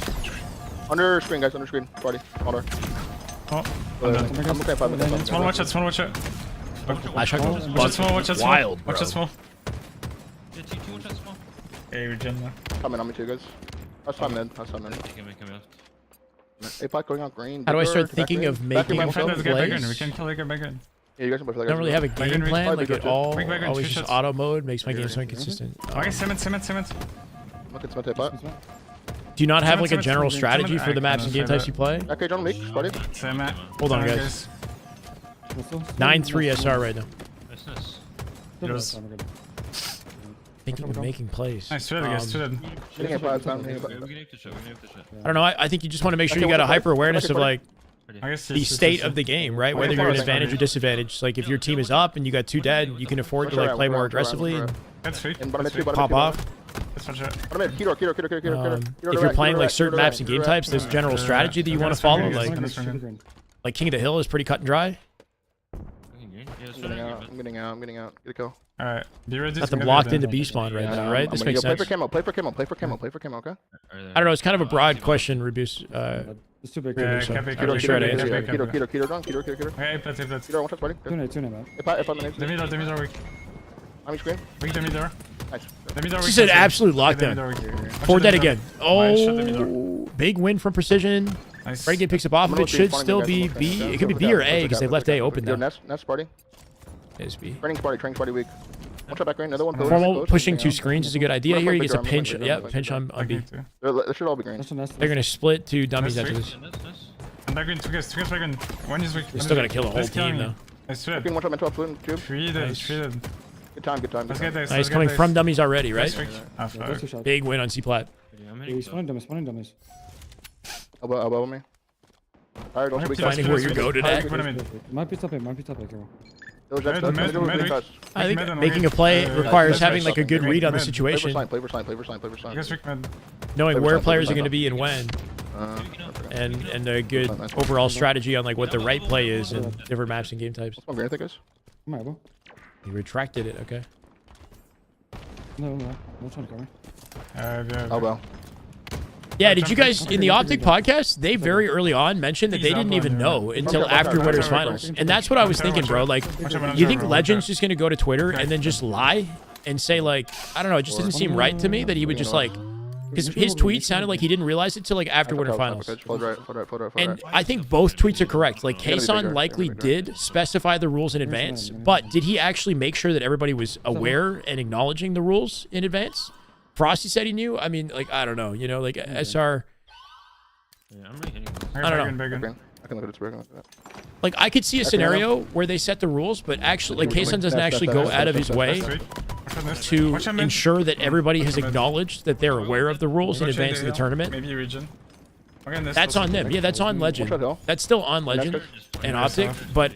Under screen, guys. Under screen. Party. Smaller. Oh, I'm looking at 5 minutes. small, watch it, small, watch it. I shot Watch it small, watch it small. Wild, Watch bro. it small. Yeah, two one shot small. Hey, regen now. Coming on me too, guys. That's time in. That's time in. Make him left. A pot going out green. How do I bigger, start back thinking green. of Back making green, We can myself. fight this guy back in. We plays? can kill the guy back in. Yeah, you guys can play for that. I don't really have a game Back plan. in, Like back it in, all back in, always two just shots. auto mode makes my game so inconsistent. Okay, cement. Look at Smith pot. Do you not have like a Cement, general cement, strategy cement. for the maps and game types you play? Okay, John, make. Party. Cement. Hold on, Cement, guys. 9-3 SR right now. Nice. Yours. Thinking of making plays. Nice, straight guys, straight. Hitting a pot. Time. We can ape the shot. I don't know. I think you just want to make sure Okay, you got a okay, hyper awareness okay, of like I guess the state of the game, right? Whether you're at advantage or disadvantage. Like if your team is up and you got 2 dead, you can afford to like play more aggressively and That's sweet. In bottom mid, pop bottom off. That's watch it. Bottom mid. Keto. If you're playing like certain maps and game types, there's general strategy that you want to follow. Like King of the Hill is pretty cut and dry. I'm getting out. Get a kill. Alright, be ready. Got them locked into B spawn right now, right? This makes Play sense. for camo. Play for camo. Okay. I don't know. It's kind of a broad question, Rebus. It's too big. Yeah, Too big. copy, I'm not sure how to answer. Keto. Down. Keto. Okay, plate. Keto. One shot, buddy. Tune it, man. If I manage. The middle weak. I'm in screen. Weak the middle. Nice. The middle This weak. is an absolute lockdown. 4 dead again. Oh, big win from Precision. Nice. Renegade picks up off of it. Should still be B. It could be B or A because they've left A open Yo, now. Nest party. It's B. Training's party weak. One shot back green. Another one. Formal pushing 2 screens is a good idea here. He gets a pinch. Yeah, Yeah, pinch on B. They should all be green. They're gonna split 2 dummies after this. And back green, 2 guys back green. One is weak. They're still gonna kill the whole team though. Nice trade. One shot mental flute. Cube. 3 dead, 3 dead. Good time. Let's get this. Nice coming from dummies already, right? Ah, fuck. Big win on C plat. He's spawning dummies. Above me. Alright, also weak. Finding where you're goaded at. Might be top it, bro. Those jets. I think making a play requires having like a good read on the situation, Play for sign. Guys weak mid. knowing where players are going to be and when, and a good overall strategy on like what the right play is in different maps and game types. One green, I think guys. Come on, bro. You retracted it, okay. No trying to cover. Yeah. Elbow. Yeah, did you guys, in the Optic podcast, they very early on mentioned that they didn't even know until after Winners Finals. And that's what I was thinking, bro. Like, you think Legend's just going to go to Twitter and then just lie and say, like, I don't know, it just didn't seem right to me that he would just, like, because his tweet sounded like he didn't realize it till, like, after Winter Finals. And I think both tweets are correct. Like, Kason likely did specify the rules in advance, but did he actually make sure that everybody was aware and acknowledging the rules in advance? Frosty said he knew. I mean, like, I don't know. You know, like SR. Yeah, I'm really hitting this. I don't know. I can look at its breaking like that. Like, I could see a scenario where they set the rules, but actually, like, Kason doesn't actually go out of his way to ensure that everybody has acknowledged that they're aware of the rules in advance of the tournament. Maybe region. That's on them. Yeah, that's on Legend. That's still on Legend and Optic, but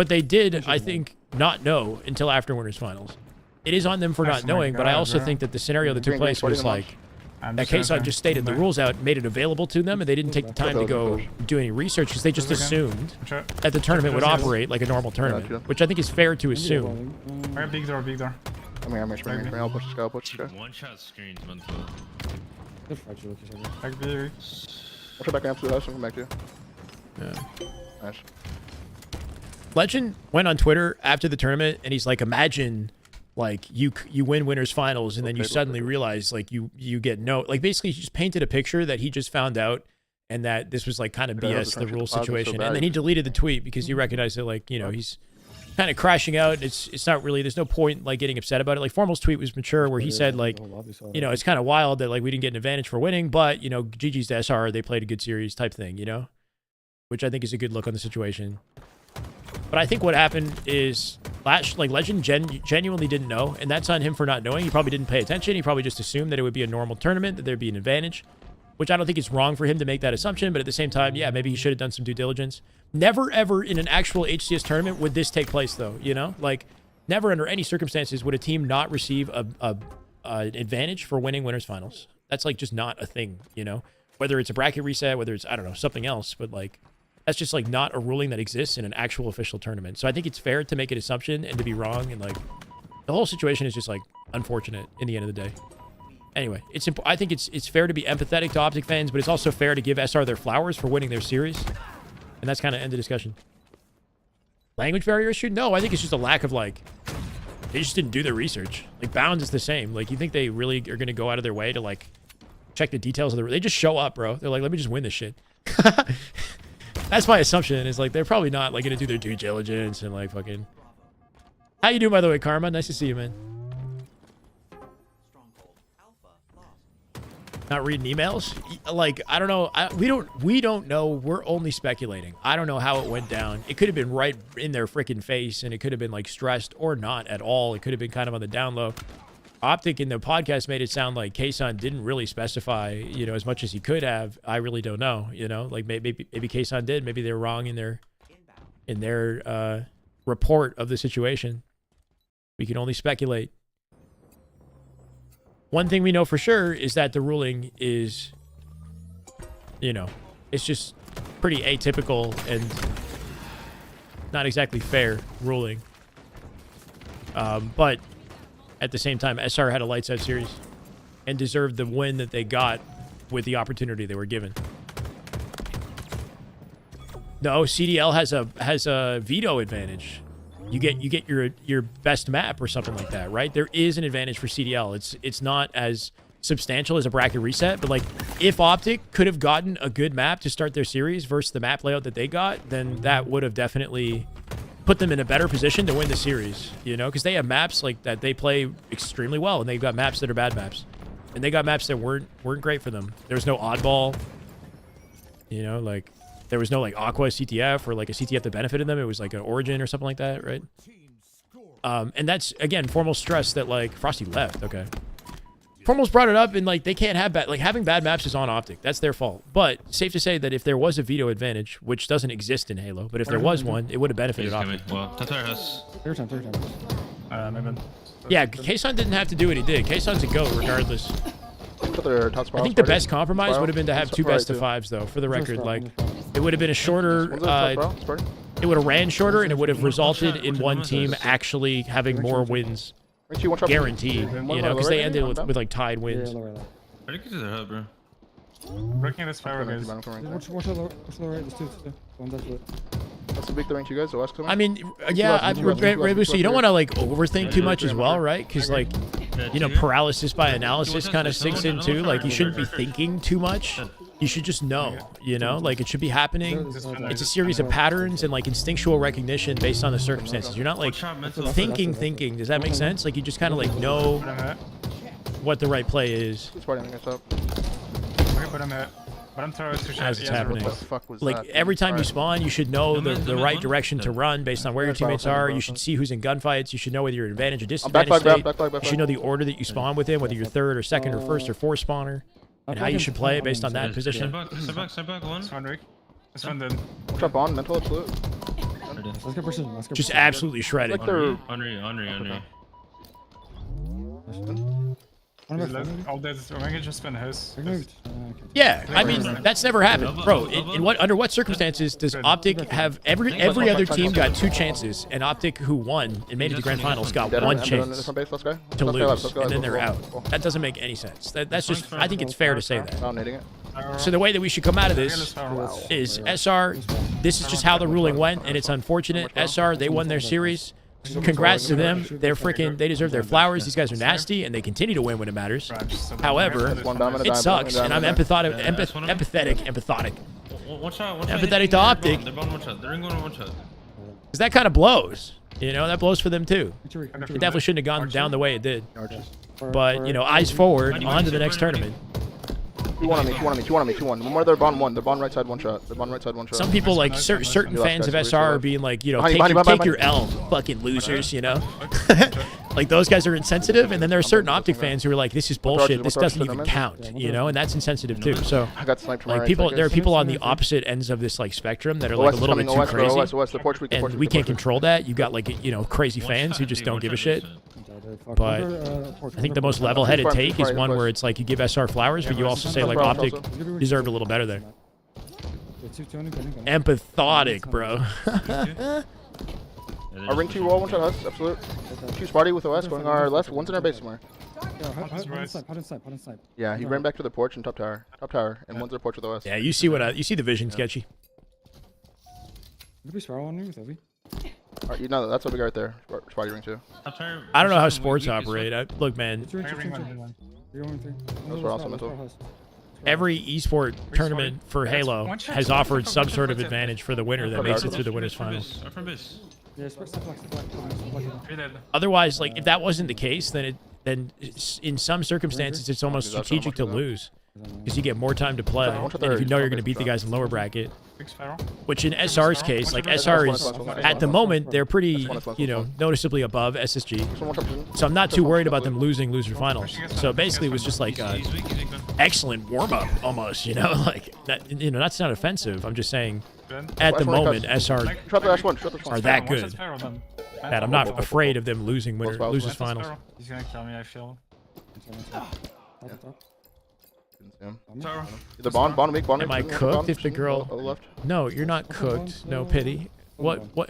they did, I think, not know until after Winners Finals. It is on them for not knowing, but I also think that the scenario that took place was like that Kason just stated the rules out, made it available to them, and they didn't take the time to go do any research because they just assumed that the tournament would operate like a normal tournament, which I think is fair to assume. Alright, big door. I'm spring. I'll push this guy. One shot screens, man. Back B. I'll try back up to the house and come back to you. Yeah. Nice. Legend went on Twitter after the tournament, and he's like, imagine like you win Winners Finals and then you suddenly realize like you get no, like basically he just painted a picture that he just found out and that this was like kind of BS the rule situation, and then he deleted the tweet because he recognized that, like, you know, he's kind of crashing out. It's not really, there's no point like getting upset about it. Like Formal's tweet was mature where he said like, you know, it's kind of wild that like we didn't get an advantage for winning, but you know, GG's to SR, they played a good series type thing, you know, which I think is a good look on the situation. But I think what happened is Legend genuinely didn't know, and that's on him for not knowing. He probably didn't pay attention. He probably just assumed that it would be a normal tournament, that there'd be an advantage, which I don't think it's wrong for him to make that assumption. But at the same time, yeah, maybe he should have done some due diligence. Never, ever in an actual HCS tournament would this take place, though, you know? Like, never under any circumstances would a team not receive an advantage for winning Winners Finals. That's, like, just not a thing, you know? Whether it's a bracket reset, whether it's, I don't know, something else, but, like, that's just like not a ruling that exists in an actual official tournament. So I think it's fair to make an assumption and to be wrong and like The whole situation is just like unfortunate in the end of the day. Anyway, I think it's fair to be empathetic to Optic fans, but it's also fair to give SR their flowers for winning their series. And that's kind of end the discussion. Language barrier issue? No, I think it's just a lack of like, they just didn't do their research. Like Bounds is the same. Like you think they really are going to go out of their way to like check the details of they just show up, bro. They're like, let me just win this shit. That's my assumption. Is like they're probably not like going to do their due diligence and like fucking. How you doing, by the way, Karma? Nice to see you, man. Not reading emails? Like, I don't know. We don't know. We're only speculating. I don't know how it went down. It could have been right in their freaking face, and it could have been like stressed or not at all. It could have been kind of on the down low. Optic in the podcast made it sound like Kason didn't really specify, you know, as much as he could have. I really don't know, you know, like maybe Kason did. Maybe they're wrong in their report of the situation. We can only speculate. One thing we know for sure is that the ruling is, you know, it's just pretty atypical and not exactly fair ruling. But at the same time, SR had a lights out series and deserved the win that they got with the opportunity they were given. No, CDL has a veto advantage. You get your best map or something like that, right? There is an advantage for CDL. It's not as substantial as a bracket reset, but like if Optic could have gotten a good map to start their series versus the map layout that they got, then that would have definitely put them in a better position to win the series, you know, because they have maps like that they play extremely well, and they've got maps that are bad maps, and they got maps that weren't great for them. There's no oddball, you know, like. There was no like Aqua CTF or like a CTF that benefited them. It was like an Origin or something like that, right? And that's, again, Formal stress that like Frosty left. Okay. Formal's brought it up, and like they can't have having bad maps is on Optic. That's their fault. But safe to say that if there was a veto advantage, which doesn't exist in Halo, but if there was one, it would have benefited Optic. Well, Tatar has. Third time. Yeah, Kason didn't have to do what he did. Kason's a GOAT regardless. I think the best compromise would have been to have two best of fives, though, for the record. Like, it would have been a shorter, it would have ran shorter, and it would have resulted in one team actually having more wins. Guaranteed, you know, because they ended with like tied wins. How do you get to the hub, bro? Breaking this fire, guys. Watch the right. There's two. That's a big thing to you guys. I mean, yeah, so you don't want to like overthink too much as well, right? Because like, you know, paralysis by analysis kind of sinks in too. Like, you shouldn't be thinking too much. You should just know, you know, like it should be happening. It's a series of patterns and like instinctual recognition based on the circumstances. You're not like thinking. Does that make sense? Like you just kind of like know what the right play is as it's happening. Like every time you spawn, you should know the right direction to run based on where your teammates are. You should see who's in gunfights. You should know whether you're advantage or disadvantage state. You should know the order that you spawn within, whether you're third or second or first or fourth spawner, and how you should play it based on that position. Step back, one. This one did. Watch out, Bond. Mental absolute. Let's go precision. Just absolutely shredded. Henry. All dead. We're gonna just spin house. Yeah, I mean that's never happened, bro. Under what circumstances does Optic have every other team got two chances, and Optic, who won and made it to grand finals, got one chance to lose, and then they're out? That doesn't make any sense. That's just, I think it's fair to say that. So the way that we should come out of this is SR. This is just how the ruling went, and it's unfortunate. SR, they won their series. Congrats to them. They deserve their flowers. These guys are nasty, and they continue to win when it matters. However, it sucks, and I'm empathetic to Optic, because that kind of blows. You know, that blows for them too. It definitely shouldn't have gone down the way it did. But, you know, eyes forward, on to the next tournament. 2-1 on me, 2-1 on me, 2-1 on me, 2-1. One more, they're bond one. They're bond right side, one shot. They're bond right side, one shot. Some people, like, certain fans of SR are being like, you know, take your L, fucking losers, you know? Like, those guys are insensitive, and then there are certain Optic fans who are like, this is bullshit, this doesn't even count, you know? And that's insensitive, too. So, like, there are people on the opposite ends of this, like, spectrum that are, like, a little bit too crazy, and we can't control that. You've got, like, you know, crazy fans who just don't give a shit. But I think the most level-headed take is one where it's like you give SR flowers, but you also say like Optic deserved a little better there. Empathetic, bro. Our ring 2 wall, one shot us, absolute. 2 Sparty with OS going our left, one's in our base somewhere. Yeah, he ran back to the porch and top tower, and one's our porch with OS. Yeah, you see what you see the vision sketchy. Could we spiral on you with Ovi? You know, that's what we got right there. Sparty ring 2. I don't know how sports operate. Look, man, every esport tournament for Halo has offered some sort of advantage for the winner that makes it through the winners finals. Otherwise, like if that wasn't the case, then in some circumstances it's almost strategic to lose because you get more time to play, and if you know you're going to beat the guys in lower bracket. Which in SR's case, like SR is at the moment they're pretty, you know, noticeably above SSG, so I'm not too worried about them losing loser finals. So basically, it was just like a excellent warm up almost, you know, like that. You know, that's not offensive. I'm just saying, at the moment, SR are that good that I'm not afraid of them losing losers finals. He's gonna kill me, I feel. The bond weak, bond. Am I cooked if the girl? No, you're not cooked. No pity. What? I'll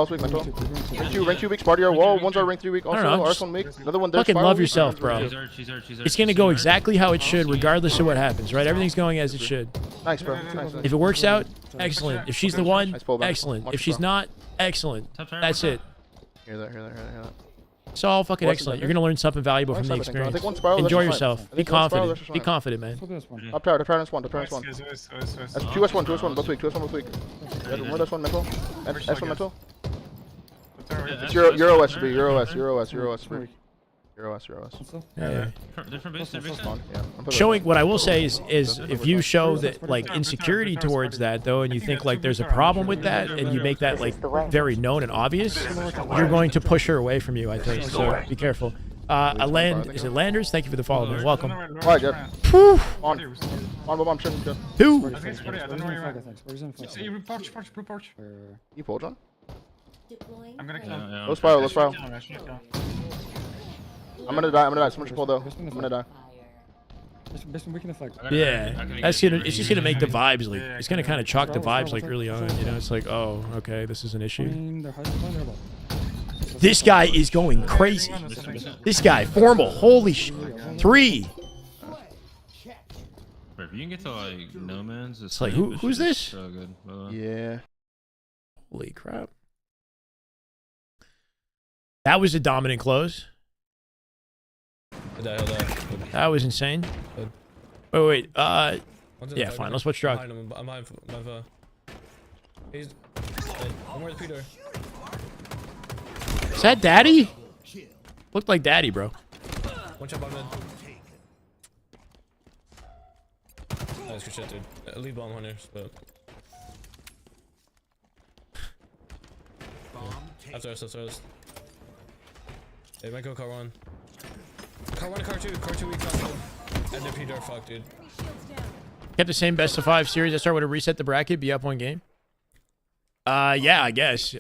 weak mental. Ring 2 weak, Sparty our wall. One's our ring 3 week. Also, Arsenal weak. Another one there. Fucking love yourself, bro. It's gonna go exactly how it should, regardless of what happens, right? Everything's going as it should. Nice, bro. If it works out, excellent. If she's the one, excellent. If she's not, excellent. That's it. Hear that. It's all fucking excellent. You're gonna learn something valuable from the experience. Enjoy yourself. Be confident. Be confident, man. Up tower, S1. That's 2S1, both weak, 2S1 both weak. More S1 mental. S1 mental. It's Euro S to be, Euro S. Yeah. Showing what I will say is if you show that like insecurity towards that though, and you think like there's a problem with that, and you make that like very known and obvious, you're going to push her away from you, I think. So be careful. Is it Landers? Thank you for the follow, man. Welcome. Alright, good. On, shit, good. 2. You pull, John? I'm gonna kill him. Let's spiral. I'm gonna die. Someone should pull though. I'm gonna die. Yeah, it's just gonna make the vibes like it's gonna kind of chalk the vibes like early on. You know, it's like, oh, okay, this is an issue. This guy is going crazy. This guy, formal. Holy sh! 3. If you can get to like no man's, it's like who's this? So good. Yeah. Holy crap! That was a dominant close. That was insane. Oh wait, yeah, fine. Let's switch drug. I'm behind. He's. I'm where the Peter. Is that Daddy? Looked like Daddy, bro. One shot bomb mid. That's good shit, dude. Leave bomb hunters, but. After us. Hey, might go car 1. Car 1 and car 2. Car 2 weak, car 2. And then Peter, fuck, dude. Kept the same best of 5 series. I started with a reset the bracket, be up 1 game. Yeah, I guess.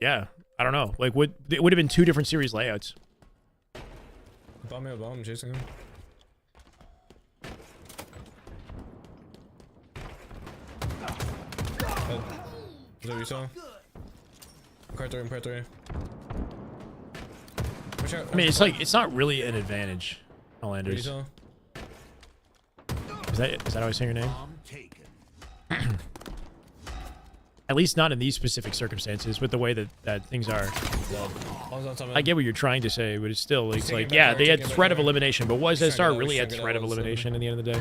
Yeah, I don't know. Like, it would have been 2 different series layouts. Bomb me a bomb, I'm chasing him. Is that what you saw? Car 3. I mean, it's not really an advantage, Landers. Is that how I say your name? At least not in these specific circumstances, with the way that things are. I get what you're trying to say, but it's still, it's like, yeah, they had threat of elimination, but was SR really at threat of elimination at the end of the day?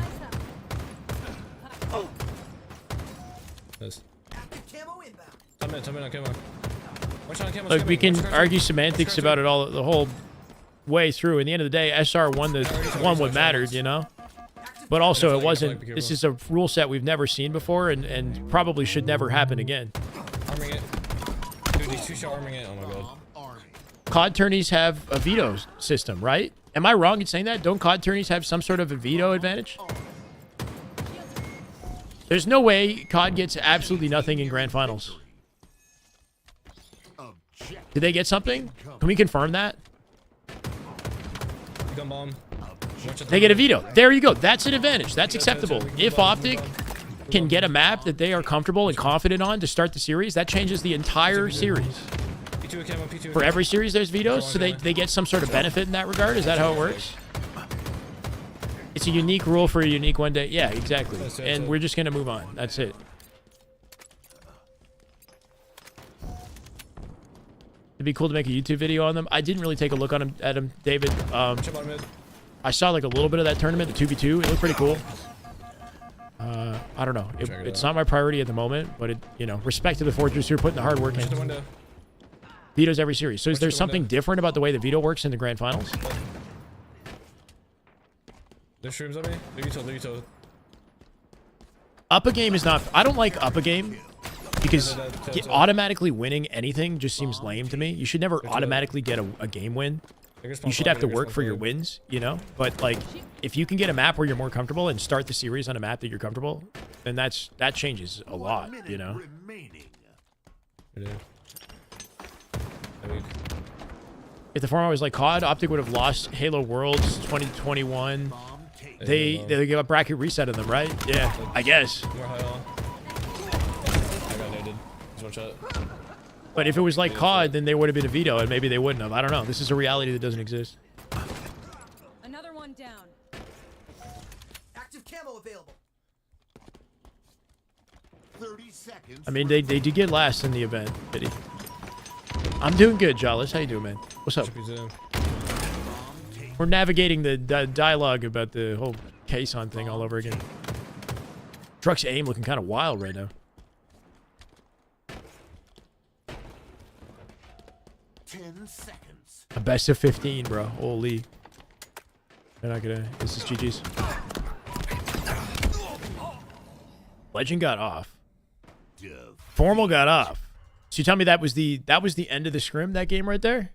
Look, we can argue semantics about it all the whole way through. In the end of the day, SR won what mattered, you know? But also, it wasn't. This is a rule set we've never seen before, and probably should never happen again. Arming it. Dude, he's 2-shot arming it. Oh my god. COD tourneys have a veto system, right? Am I wrong in saying that? Don't COD tourneys have some sort of a veto advantage? There's no way COD gets absolutely nothing in grand finals. Did they get something? Can we confirm that? Gun bomb. They get a veto. There you go. That's an advantage. That's acceptable. If Optic can get a map that they are comfortable and confident on to start the series, that changes the entire series. For every series, there's vetoes, so they get some sort of benefit in that regard. Is that how it works? It's a unique rule for a unique one day. Yeah, exactly. And we're just going to move on. That's it. It'd be cool to make a YouTube video on them. I didn't really take a look on at him, David. I saw like a little bit of that tournament, the 2v2. It looked pretty cool. I don't know. It's not my priority at the moment, but it, you know, respect to the Fortress who are putting the hard work in. Vetoes every series. So is there something different about the way the veto works in the grand finals? There's shrooms on me. Leave you Up a game is not... I don't like up a game because automatically winning anything just seems lame to me. You should never automatically get a game win. You should have to work for your wins, you know? But, like, if you can get a map where you're more comfortable and start the series on a map that you're comfortable, then that changes a lot, you know? If the format was like COD, Optic would have lost Halo Worlds 2021. They got a bracket reset of them, right? Yeah, I guess. But if it was like COD, then there would have been a veto, and maybe they wouldn't have. I don't know. This is a reality that doesn't exist. Another one down. Active camo available. 30 seconds. I mean, they did get last in the event. Pity. I'm doing good, Jollis. How you doing, man? What's up? We're navigating the dialogue about the whole Kason thing all over again. Truck's aim looking kind of wild right now. 10 seconds. A best of 15, bro. Holy. They're not gonna... This is GG's. Legend got off. Formal got off. So you tell me that was the end of the scrim, that game right there?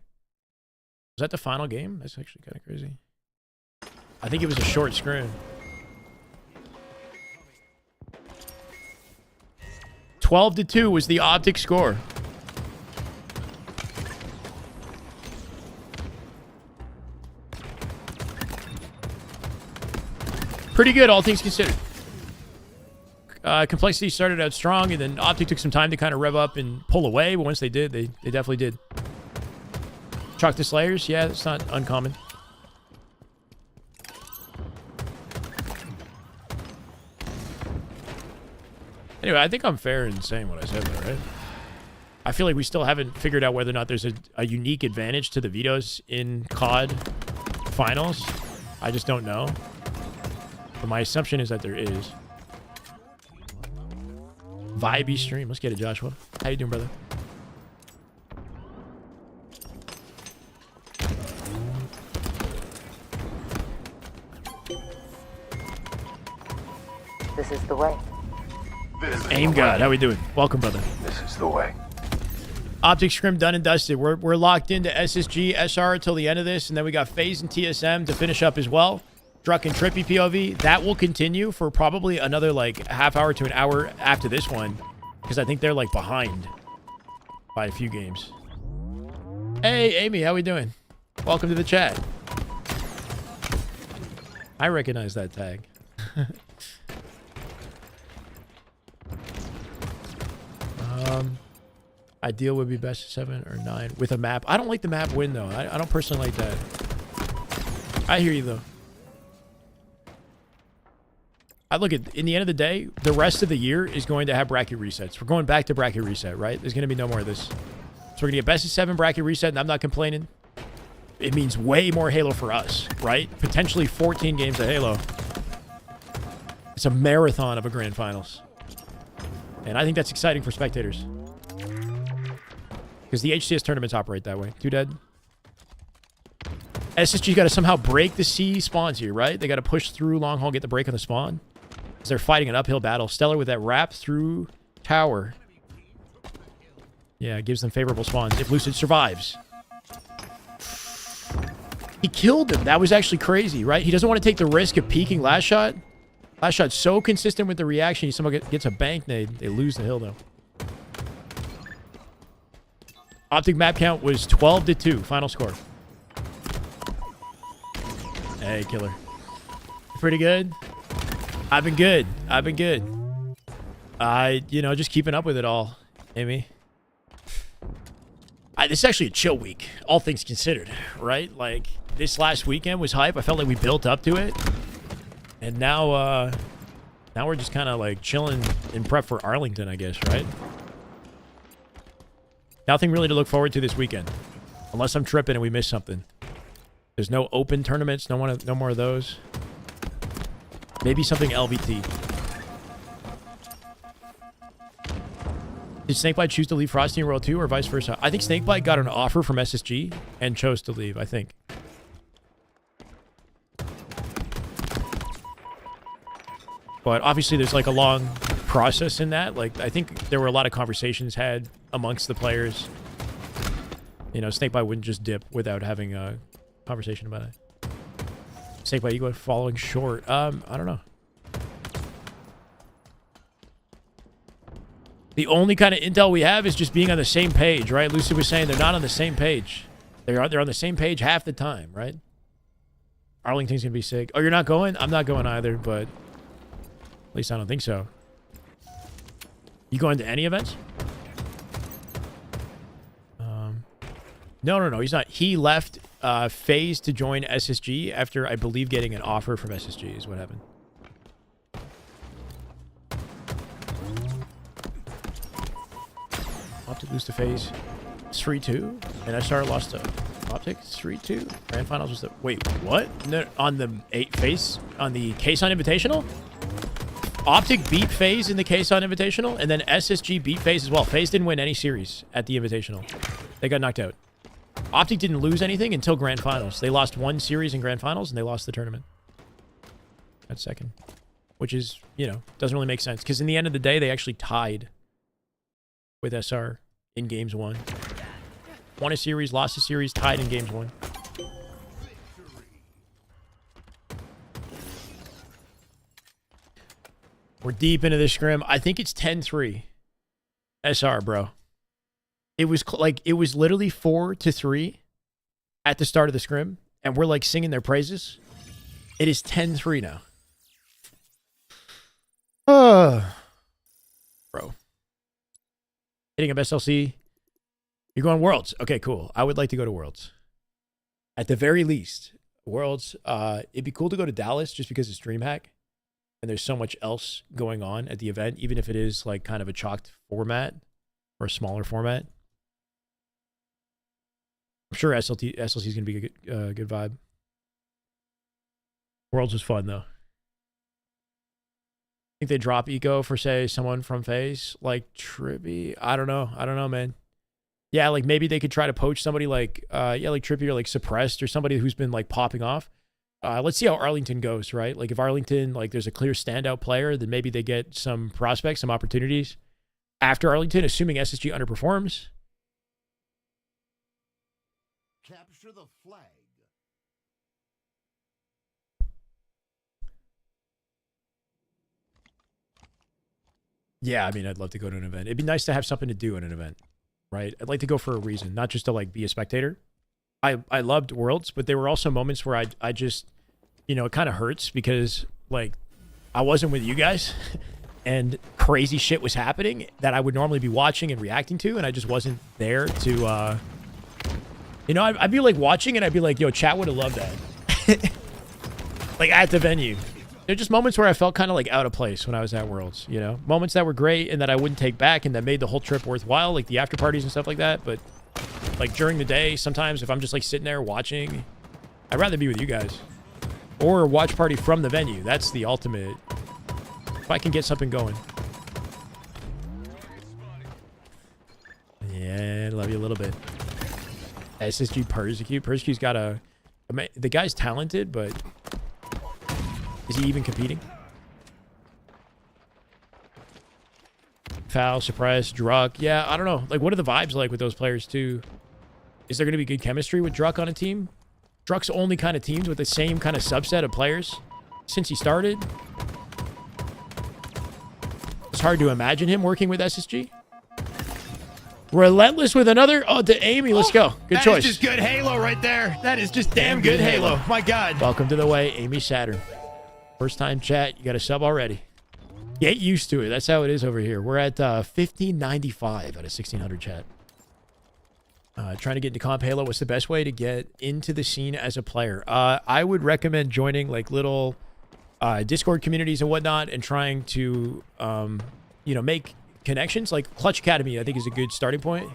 Was that the final game? That's actually kind of crazy. I think it was a short scrim. 12-2 was the Optic score. Pretty good, all things considered. Complexity started out strong, and then Optic took some time to kind of rev up and pull away, but once they did, they definitely did. Chalk to Slayers? Yeah, it's not uncommon. Anyway, I think I'm fair in saying what I said there, right? I feel like we still haven't figured out whether or not there's a unique advantage to the vetoes in COD finals. I just don't know. But my assumption is that there is. Vibey stream. Let's get it, Joshua. How you doing, brother? This is the way. Aim God, how we doing? Welcome, brother. This is the way. Optic scrim done and dusted. We're locked into SSG SR till the end of this, and then we got FaZe and TSM to finish up as well. Druck and Trippy POV. That will continue for probably another like half hour to an hour after this one, because I think they're like behind by a few games. Hey, Amy, how we doing? Welcome to the chat. I recognize that tag. Ideal would be best of 7 or 9 with a map. I don't like the map win though. I don't personally like that. I hear you though. I look at, in the end of the day, the rest of the year is going to have bracket resets. We're going back to bracket reset, right? There's going to be no more of this. So we're going to get best of 7 bracket reset, and I'm not complaining. It means way more Halo for us, right? Potentially 14 games of Halo. It's a marathon of a grand finals. And I think that's exciting for spectators. Because the HCS tournaments operate that way. 2 dead. SSG got to somehow break the C spawns here, right? They got to push through long haul, get the break on the spawn. Because they're fighting an uphill battle. Stellar with that wrap through tower. Yeah, it gives them favorable spawns if Lucid survives. He killed him. That was actually crazy, right? He doesn't want to take the risk of peeking last shot. Last shot's so consistent with the reaction. He somehow gets a bank nade. They lose the hill, though. Optic map count was 12-2. Final score. Hey, killer. Pretty good? I've been good. I've been good. You know, just keeping up with it all, Amy. This is actually a chill week, all things considered, right? Like, this last weekend was hype. I felt like we built up to it. And now we're just kind of like chilling in prep for Arlington, I guess, right? Nothing really to look forward to this weekend. Unless I'm tripping and we miss something. There's no open tournaments, no more of those. Maybe something LVT. Did Snakebite choose to leave Frosty in World 2 or vice versa? I think Snakebite got an offer from SSG and chose to leave, I think. But obviously there's like a long process in that. Like, I think there were a lot of conversations had amongst the players. You know, Snakebite wouldn't just dip without having a conversation about it. Snakebite, you go following short. I don't know. The only kind of intel we have is just being on the same page, right? Lucy was saying they're not on the same page. They're on the same page half the time, right? Arlington's going to be sick. Oh, you're not going? I'm not going either, but at least I don't think so. You going to any events? No, he's not. He left FaZe to join SSG after, I believe, getting an offer from SSG is what happened. Optic lose to FaZe 3-2, and SR lost to Optic 3-2. Grand finals was the... Wait, what? No, on the FaZe, on the Kson Invitational? Optic beat FaZe in the Kson Invitational, and then SSG beat FaZe as well. FaZe didn't win any series at the Invitational. They got knocked out. Optic didn't lose anything until Grand Finals. They lost one series in Grand Finals, and they lost the tournament. That's second. Which is, you know, doesn't really make sense. Because in the end of the day, they actually tied with SR in games 1. Won a series, lost a series, tied in games 1. We're deep into this scrim. I think it's 10-3. SR, bro. It was like, it was literally 4-3 at the start of the scrim, and we're like singing their praises. It is 10-3 now. Bro. Hitting a SLC. You're going Worlds. Okay, cool. I would like to go to Worlds. At the very least, Worlds, it'd be cool to go to Dallas just because it's DreamHack. And there's so much else going on at the event, even if it is like kind of a chalked format or a smaller format. I'm sure SLC is going to be a good vibe. Worlds was fun, though. I think they drop Eco for, say, someone from FaZe, like Trippy. I don't know, man. Yeah, like maybe they could try to poach somebody like, like Trippy or like Suppressed or somebody who's been like popping off. Let's see how Arlington goes, right? Like if Arlington, like there's a clear standout player, then maybe they get some prospects, some opportunities after Arlington, assuming SSG underperforms. Capture the flag. Yeah, I mean, I'd love to go to an event. It'd be nice to have something to do at an event, right? I'd like to go for a reason, not just to like be a spectator. I loved Worlds, but there were also moments where I just, you know, it kind of hurts because like I wasn't with you guys and crazy shit was happening that I would normally be watching and reacting to, and I just wasn't there to, you know, I'd be like watching and I'd be like, yo, chat would have loved that. Like at the venue. There are just moments where I felt kind of like out of place when I was at Worlds, you know? Moments that were great and that I wouldn't take back and that made the whole trip worthwhile, like the after parties and stuff like that, but like during the day, sometimes if I'm just like sitting there watching, I'd rather be with you guys. Or watch party from the venue. That's the ultimate. If I can get something going. Yeah, love you a little bit. SSG Persecute. Persecute's got the guy's talented, but is he even competing? Foul, Suppress, Druck. Yeah, I don't know. Like, what are the vibes like with those players, too? Is there going to be good chemistry with Druck on a team? Druck's only kind of teams with the same kind of subset of players since he started. It's hard to imagine him working with SSG. Relentless with another. Oh, to Amy. Let's go. Good choice. That is just good Halo right there. That is just damn good Halo. My God. Welcome to the way, Amy Saturn. First time chat. You got a sub already. Get used to it. That's how it is over here. We're at 1595 out of 1600 chat. Trying to get into Comp Halo. What's the best way to get into the scene as a player? I would recommend joining like little Discord communities and whatnot, and trying to you know, make connections. Like Clutch Academy, I think, is a good starting point.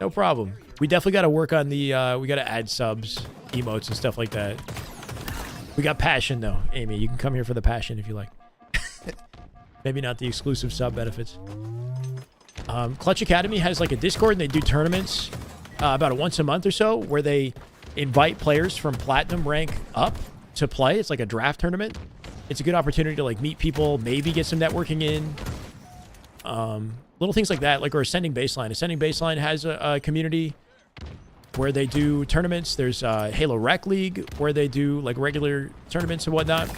No problem. We definitely got to work on the we got to add subs, emotes, and stuff like that. We got passion though, Amy. You can come here for the passion if you like. Maybe not the exclusive sub benefits. Clutch Academy has like a Discord, and they do tournaments about once a month or so, where they invite players from platinum rank up to play. It's like a draft tournament. It's a good opportunity to like meet people, maybe get some networking in. Little things like that, like, or Ascending Baseline. Ascending Baseline has a community where they do tournaments. There's Halo Rec League, where they do like regular tournaments and whatnot.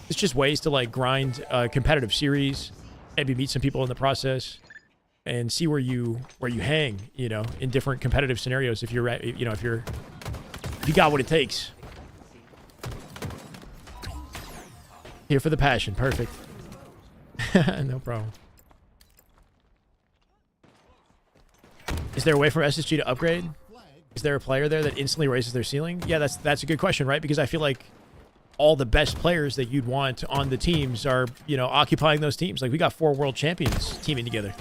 It's just ways to like grind a competitive series, maybe meet some people in the process, and see where you hang, you know, in different competitive scenarios. If you're, you know, if you got what it takes. Here for the passion. Perfect. No problem. Is there a way for SSG to upgrade? Is there a player there that instantly raises their ceiling? Yeah, that's a good question, right? Because I feel like all the best players that you'd want on the teams are, you know, occupying those teams. Like, we got 4 world champions teaming together.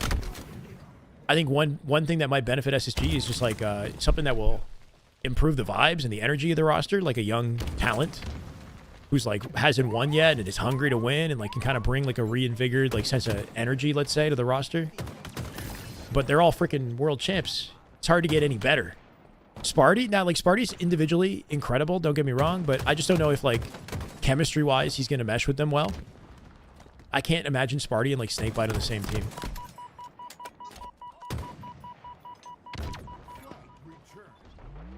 I think one thing that might benefit SSG is just like something that will improve the vibes and the energy of the roster, like a young talent who's like hasn't won yet and is hungry to win, and like can kind of bring like a reinvigorated like sense of energy, let's say, to the roster. But they're all freaking world champs. It's hard to get any better. Sparty, now like Sparty's individually incredible, don't get me wrong, but I just don't know if like chemistry wise he's gonna mesh with them well. I can't imagine Sparty and like Snakebite on the same team.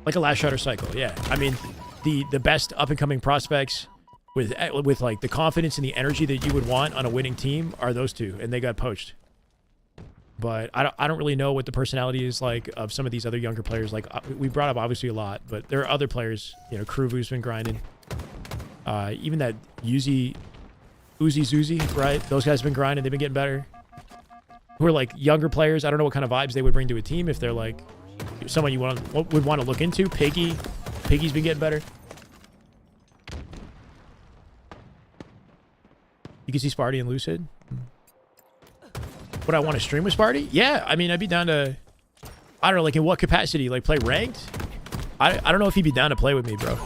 Like a last shot or cycle, yeah. I mean, the best up and coming prospects with like the confidence and the energy that you would want on a winning team are those two, and they got poached. But I don't really know what the personality is like of some of these other younger players. Like, we brought up obviously a lot, but there are other players, you know, Kruvu's been grinding. Even that Uzi Zuzi, right? Those guys have been grinding. They've been getting better. Who are like younger players. I don't know what kind of vibes they would bring to a team if they're like someone you would want to look into. Piggy's been getting better. You can see Sparty and Lucid. Would I want to stream with Sparty? Yeah, I mean, I'd be down to, I don't know, like in what capacity? Like play ranked? I don't know if he'd be down to play with me, bro.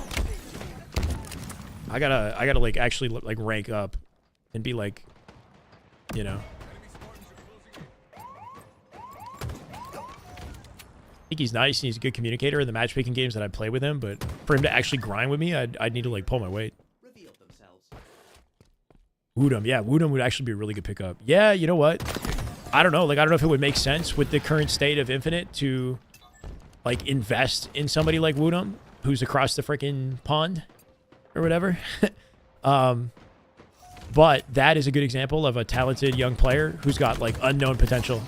I gotta like actually like rank up and be like, you know. I think he's nice and he's a good communicator in the matchmaking games that I play with him, but for him to actually grind with me, I'd need to like pull my weight. Woodham, yeah, Woodham would actually be a really good pickup. Yeah, you know what? I don't know. Like, I don't know if it would make sense with the current state of Infinite to, like, invest in somebody like Woodham, who's across the freaking pond or whatever. But that is a good example of a talented young player who's got, like, unknown potential.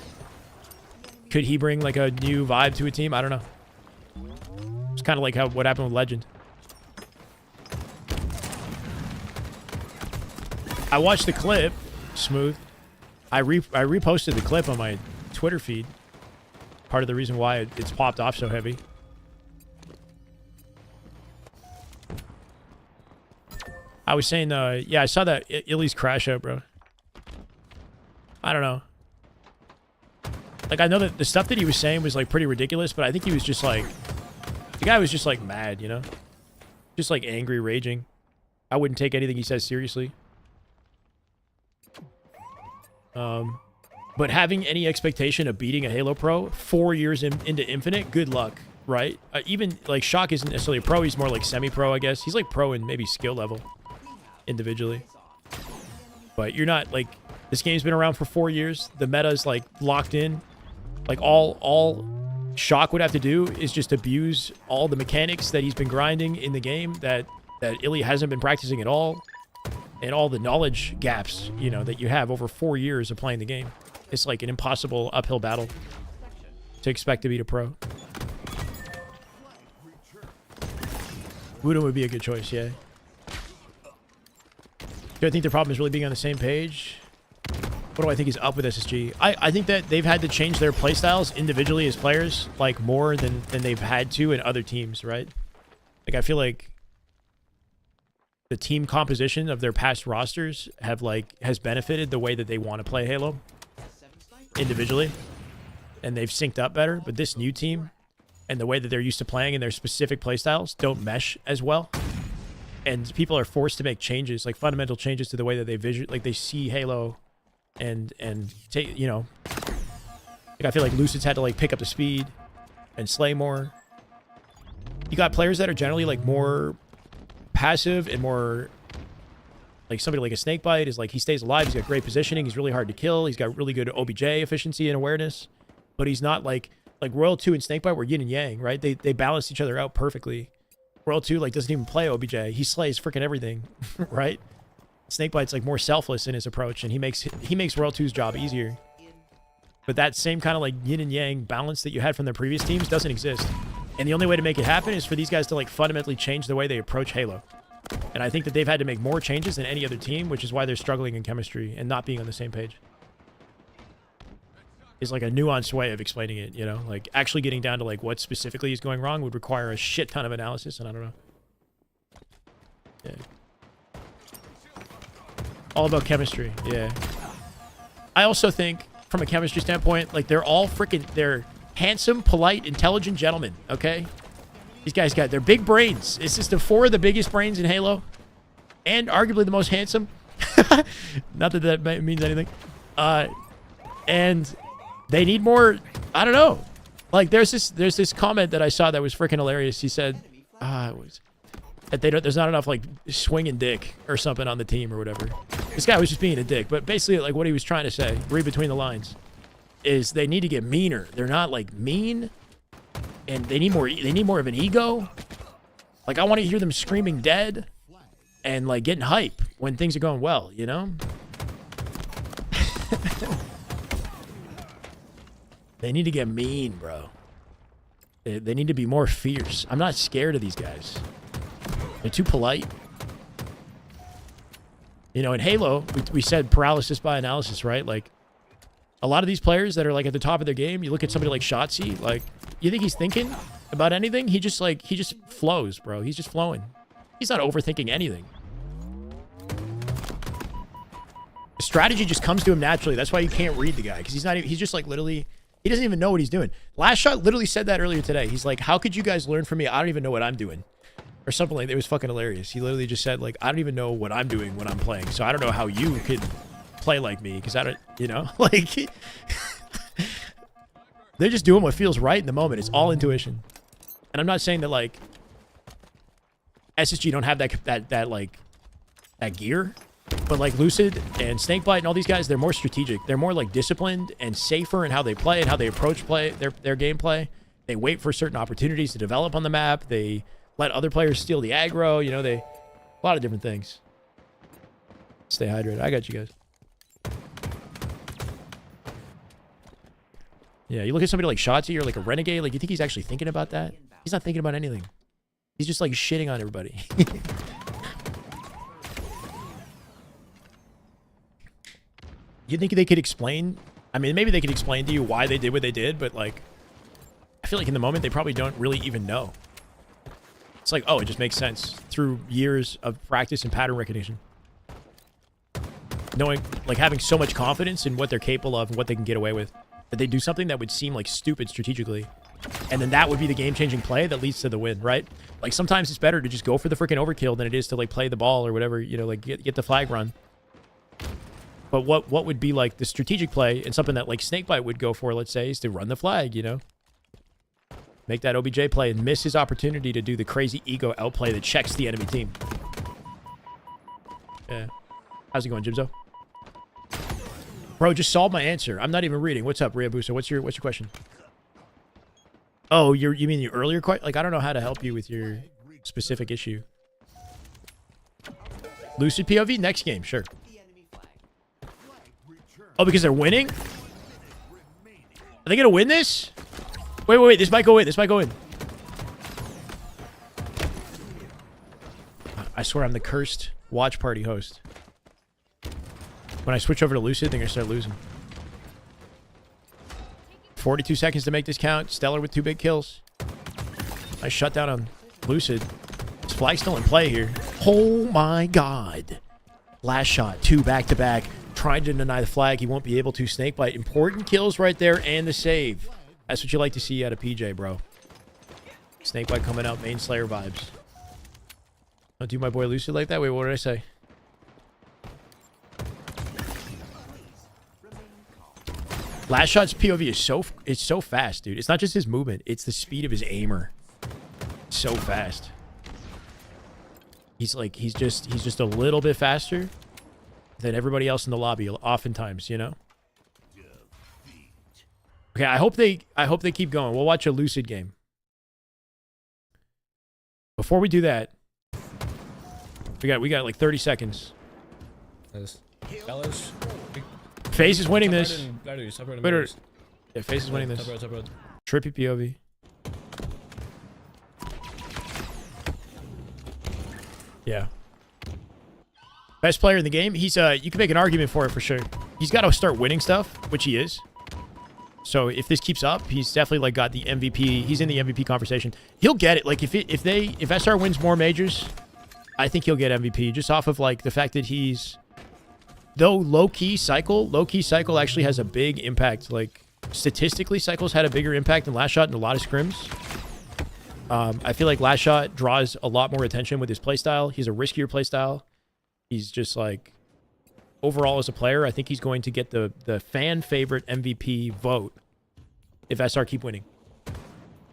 Could he bring, like, a new vibe to a team? I don't know. It's kind of like what happened with Legend. I watched the clip, Smooth. I reposted the clip on my Twitter feed. Part of the reason why it's popped off so heavy. I was saying, yeah, I saw that Illy's crash out, bro. I don't know. Like, I know that the stuff that he was saying was, like, pretty ridiculous, but I think he was just, like... The guy was just, like, mad, you know? Just, like, angry, raging. I wouldn't take anything he says seriously. But having any expectation of beating a Halo Pro 4 years into Infinite, good luck, right? Even, like, Shock isn't necessarily a pro. He's more like semi-pro, I guess. He's, like, pro in maybe skill level individually. But you're not, like... This game's been around for 4 years. The meta's, like, locked in. Like, all Shock would have to do is just abuse all the mechanics that he's been grinding in the game that Illy hasn't been practicing at all. And all the knowledge gaps, you know, that you have over 4 years of playing the game. It's like an impossible uphill battle to expect to beat a pro. Wudo would be a good choice, yeah. Do I think the problem is really being on the same page? What do I think is up with SSG? I think that they've had to change their playstyles individually as players, like more than they've had to in other teams, right? Like I feel like the team composition of their past rosters has benefited the way that they want to play Halo individually, and they've synced up better. But this new team and the way that they're used to playing and their specific playstyles don't mesh as well, and people are forced to make changes, like fundamental changes to the way that they see Halo. And take, you know, like I feel like Lucid's had to like pick up the speed and slay more. You got players that are generally like more passive and more like somebody like a Snakebite is like he stays alive, he's got great positioning, he's really hard to kill, he's got really good OBJ efficiency and awareness, but he's not like Royal 2 and Snakebite were yin and yang, right? They balance each other out perfectly. Royal 2 like doesn't even play OBJ, he slays freaking everything, right? Snakebite's like more selfless in his approach, and he makes Royal 2's job easier. But that same kind of like yin and yang balance that you had from the previous teams doesn't exist. And the only way to make it happen is for these guys to like fundamentally change the way they approach Halo. And I think that they've had to make more changes than any other team, which is why they're struggling in chemistry and not being on the same page. It's like a nuanced way of explaining it, you know? Like actually getting down to like what specifically is going wrong would require a shit ton of analysis, and I don't know. Yeah. All about chemistry, yeah. I also think, from a chemistry standpoint, like, they're all they're handsome, polite, intelligent gentlemen, okay? These guys they're big brains. It's just the 4 of the biggest brains in Halo. And arguably the most handsome. Not that that means anything. And they need more, I don't know. Like, there's this comment that I saw that was freaking hilarious. He said, that there's not enough like swinging dick or something on the team or whatever. This guy was just being a dick, but basically like what he was trying to say, read between the lines, is they need to get meaner. They're not like mean, and they need more of an ego. Like I want to hear them screaming dead and like getting hype when things are going well, you know? They need to get mean, bro. They need to be more fierce. I'm not scared of these guys. They're too polite. You know, in Halo, we said paralysis by analysis, right? Like, a lot of these players that are, like, at the top of their game, you look at somebody like Shotzi, like, you think he's thinking about anything? He just flows, bro. He's just flowing. He's not overthinking anything. Strategy just comes to him naturally. That's why you can't read the guy, because he's just, like, literally, he doesn't even know what he's doing. Last Shot literally said that earlier today. He's like, how could you guys learn from me? I don't even know what I'm doing. Or something like that. It was fucking hilarious. He literally just said, like, I don't even know what I'm doing when I'm playing. So I don't know how you could play like me. Because I don't, you know? Like, they're just doing what feels right in the moment. It's all intuition. And I'm not saying that, like, SSG don't have that gear. But, like, Lucid and Snakebite and all these guys, they're more strategic. They're more, like, disciplined and safer in how they play and how they approach their gameplay. They wait for certain opportunities to develop on the map. They let other players steal the aggro, you know, a lot of different things. Stay hydrated. I got you guys. Yeah, you look at somebody like Shotzi or like a Renegade, like, you think he's actually thinking about that? He's not thinking about anything. He's just, like, shitting on everybody. You think they could explain? I mean, maybe they could explain to you why they did what they did, but, like, I feel like in the moment they probably don't really even know. It's like, oh, it just makes sense through years of practice and pattern recognition. Knowing, like, having so much confidence in what they're capable of and what they can get away with, that they do something that would seem like stupid strategically. And then that would be the game-changing play that leads to the win, right? Like, sometimes it's better to just go for the freaking overkill than it is to, like, play the ball or whatever, you know, like, get the flag run. But what would be, like, the strategic play and something that, like, Snakebite would go for, let's say, is to run the flag, you know? Make that OBJ play and miss his opportunity to do the crazy ego outplay that checks the enemy team. Yeah. How's it going, Jimzo? Bro, just solve my answer. I'm not even reading. What's up, Riabusa? What's your question? Oh, you mean your earlier question? Like, I don't know how to help you with your specific issue. Lucid POV? Next game, sure. Oh, because they're winning? Are they gonna win this? Wait. This might go in. This might go in. I swear I'm the cursed watch party host. When I switch over to Lucid, they're going to start losing. 42 seconds to make this count. Stellar with 2 big kills. Nice shutdown on Lucid. His flag's still in play here. Oh my god. Last shot. 2 back-to-back. Trying to deny the flag. He won't be able to. Snakebite. Important kills right there and the save. That's what you like to see out of PJ, bro. Snakebite coming out. Main Slayer vibes. Don't do my boy Lucid like that? Wait, what did I say? Last shot's POV is so fast, dude. It's not just his movement, it's the speed of his aimer. So fast. He's just a little bit faster than everybody else in the lobby oftentimes, you know? Okay, I hope they keep going. We'll watch a Lucid game. Before we do that, we got like 30 seconds. Nice. FaZe is winning this. Wait, yeah, FaZe is winning this. Top road. Trippy POV. Yeah. Best player in the game. He's you can make an argument for it for sure. He's got to start winning stuff, which he is. So if this keeps up, he's definitely like got the MVP. He's in the MVP conversation. He'll get it. Like if SR wins more majors, I think he'll get MVP just off of like the fact that he's, though low-key cycle actually has a big impact. Like statistically, cycles had a bigger impact than last shot in a lot of scrims. I feel like last shot draws a lot more attention with his playstyle. He's a riskier playstyle. He's just like, overall as a player, I think he's going to get the fan favorite MVP vote if SR keep winning.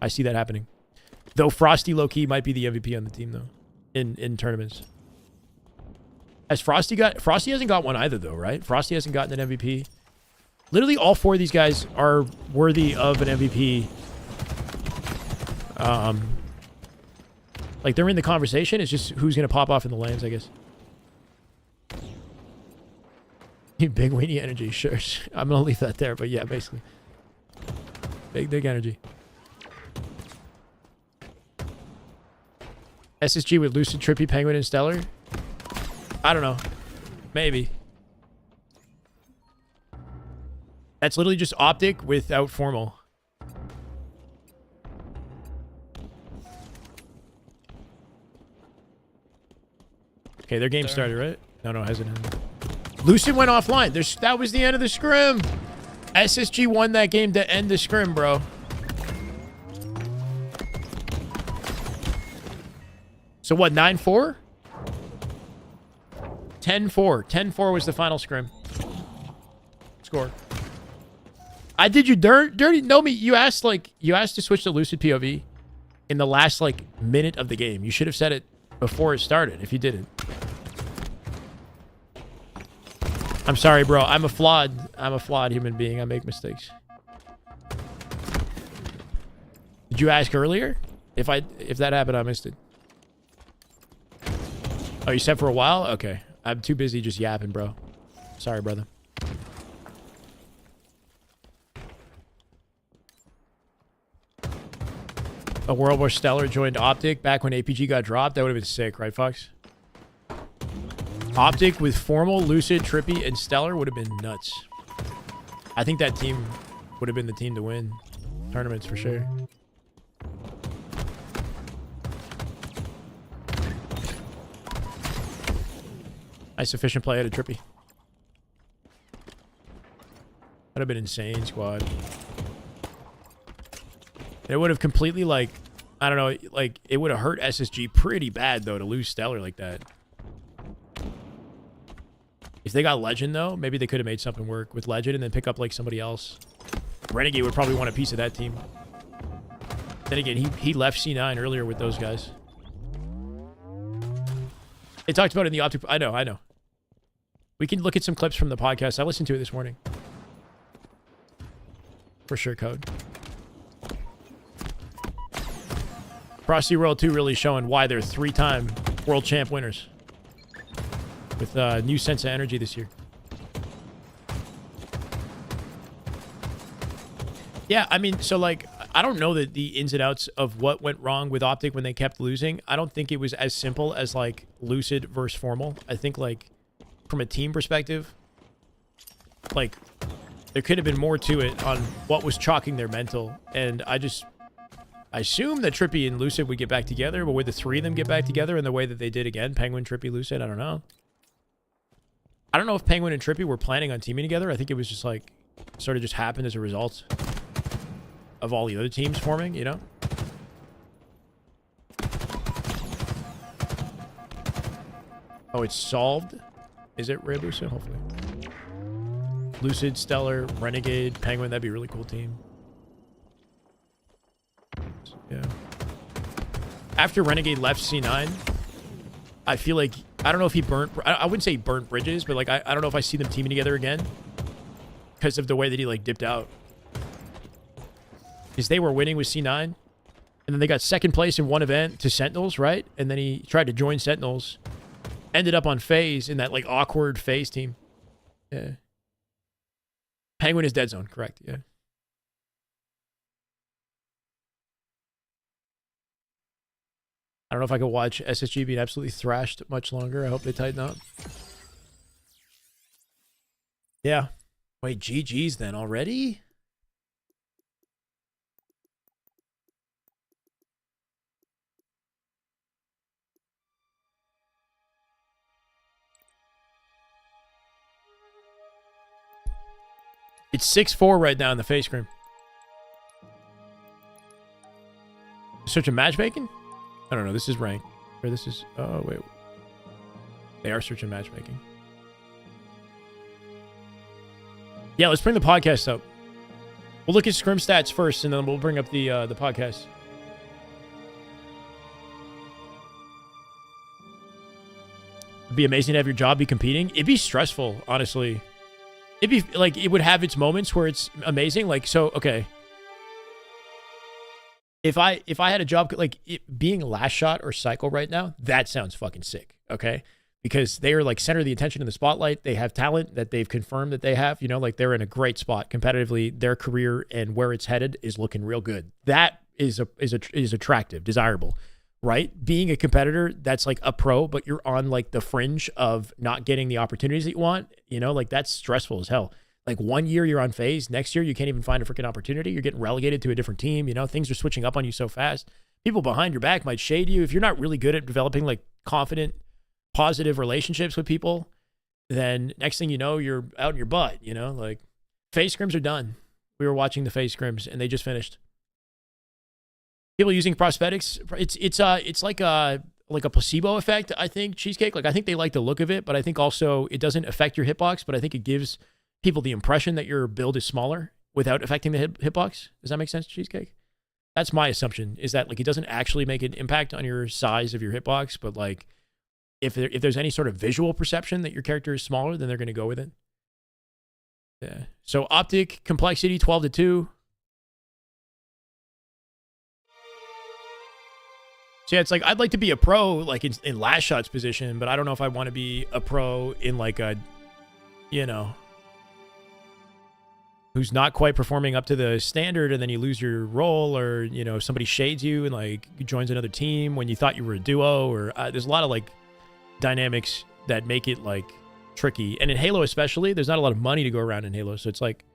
I see that happening. Though Frosty low-key might be the MVP on the team though, in tournaments. Has Frosty hasn't got one either though, right? Frosty hasn't gotten an MVP. Literally all 4 of these guys are worthy of an MVP. Like they're in the conversation. It's just who's going to pop off in the lanes, I guess. Big weenie energy, sure. I'm going to leave that there, but yeah, basically. Big energy. SSG with Lucid, Trippy, Penguin, and Stellar? I don't know. Maybe. That's literally just Optic without Formal. Okay, their game started, right? No, it hasn't. Lucid went offline. That was the end of the scrim. SSG won that game to end the scrim, bro. So what, 9-4? 10-4. 10-4 was the final scrim. Score. I did you dirty. No, me. You asked to switch to Lucid POV in the last like minute of the game. You should have said it before it started if you didn't. I'm sorry, bro. I'm a flawed human being. I make mistakes. Did you ask earlier? If that happened, I missed it. Oh, you said for a while? Okay. I'm too busy just yapping, bro. Sorry, brother. A world where Stellar joined Optic back when APG got dropped. That would have been sick, right, Fox? Optic with Formal, Lucid, Trippy, and Stellar would have been nuts. I think that team would have been the team to win tournaments for sure. Nice efficient play out of Trippy. That'd have been insane, squad. It would have completely, like, I don't know, like, it would have hurt SSG pretty bad, though, to lose Stellar like that. If they got Legend, though, maybe they could have made something work with Legend and then pick up, like, somebody else. Renegade would probably want a piece of that team. Then again, he left C9 earlier with those guys. They talked about it in the Optic... I know. We can look at some clips from the podcast. I listened to it this morning. For sure, Code. Frosty World 2 really showing why they're 3-time world champ winners. With a new sense of energy this year. Yeah, I mean, so like, I don't know the ins and outs of what went wrong with Optic when they kept losing. I don't think it was as simple as like Lucid versus Formal. I think like from a team perspective, like, there could have been more to it on what was chalking their mental. And I assume that Trippy and Lucid would get back together, but would the three of them get back together in the way that they did again? Penguin, Trippy, Lucid? I don't know. I don't know if Penguin and Trippy were planning on teaming together. I think it was just like, sort of just happened as a result of all the other teams forming, you know? Oh, it's solved? Is it Rebusa? Hopefully. Lucid, Stellar, Renegade, Penguin. That'd be a really cool team. Yeah. After Renegade left C9, I feel like, I don't know if he burnt, I wouldn't say he burnt bridges, but like, I don't know if I see them teaming together again because of the way that he like dipped out. Because they were winning with C9, and then they got second place in one event to Sentinels, right? And then he tried to join Sentinels, ended up on FaZe in that like awkward FaZe team. Yeah. Penguin is dead zone, correct? Yeah. I don't know if I could watch SSG being absolutely thrashed much longer. I hope they tighten up. Yeah. Wait, GG's then already? It's 6-4 right now in the face scrim. Searching matchmaking? I don't know. This is rank. Or this is... Oh, wait. They are searching matchmaking. Yeah, let's bring the podcast up. We'll look at scrim stats first, and then we'll bring up the podcast. It'd be amazing to have your job be competing. It'd be stressful, honestly. It'd be, like, it would have its moments where it's amazing. Like, so, okay. If I had a job, like, being Last Shot or Cycle right now, that sounds fucking sick, okay? Because they are, like, center of the attention in the spotlight. They have talent that they've confirmed that they have. You know, like, they're in a great spot competitively. Their career and where it's headed is looking real good. That is attractive, desirable, right? Being a competitor, that's, like, a pro, but you're on, like, the fringe of not getting the opportunities that you want. You know, like, that's stressful as hell. Like, 1 year you're on FaZe, next year you can't even find a freaking opportunity. You're getting relegated to a different team. You know, things are switching up on you so fast. People behind your back might shade you. If you're not really good at developing, like, confident, positive relationships with people, then next thing you know, you're out in your butt, you know? Like, FaZe scrims are done. We were watching the FaZe scrims, and they just finished. People using prosthetics, it's like a placebo effect, I think, Cheesecake. Like, I think they like the look of it, but I think also it doesn't affect your hitbox, but I think it gives people the impression that your build is smaller without affecting the hitbox. Does that make sense, Cheesecake? That's my assumption, is that, like, it doesn't actually make an impact on your size of your hitbox, but, like, if there's any sort of visual perception that your character is smaller, then they're going to go with it. Yeah. So Optic, complexity, 12-2. So yeah, it's like, I'd like to be a pro, like, in Last Shot's position, but I don't know if I want to be a pro in, like, a, you know, who's not quite performing up to the standard, and then you lose your role, or, you know, somebody shades you and, like, joins another team when you thought you were a duo, or there's a lot of, like, dynamics that make it, like, tricky. And in Halo especially, there's not a lot of money to go around in Halo, so it's like,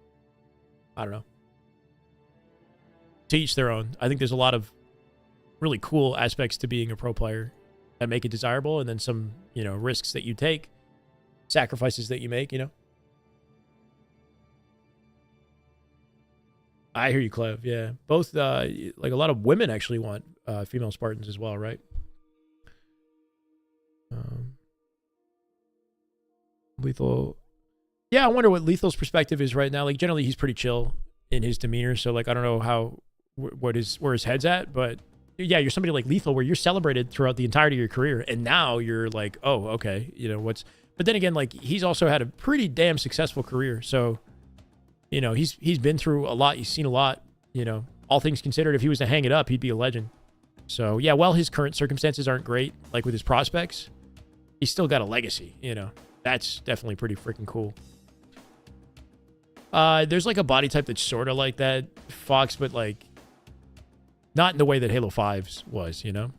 I don't know. To each their own. I think there's a lot of really cool aspects to being a pro player that make it desirable, and then some, you know, risks that you take, sacrifices that you make, you know. I hear you, Clev. Yeah. Both, like, a lot of women actually want female Spartans as well, right? Lethal. Yeah, I wonder what Lethal's perspective is right now. Like, generally, he's pretty chill in his demeanor, so, like, I don't know where his head's at, but yeah, you're somebody like Lethal where you're celebrated throughout the entirety of your career, and now you're like, oh, okay, you know, what's... But then again, like, he's also had a pretty damn successful career, so... You know, he's been through a lot. He's seen a lot. You know, all things considered, if he was to hang it up, he'd be a legend. So, yeah, while his current circumstances aren't great, like with his prospects, he's still got a legacy, you know. That's definitely pretty freaking cool. There's, like, a body type that's sort of like that, Fox, but, like, not in the way that Halo 5's was, you know.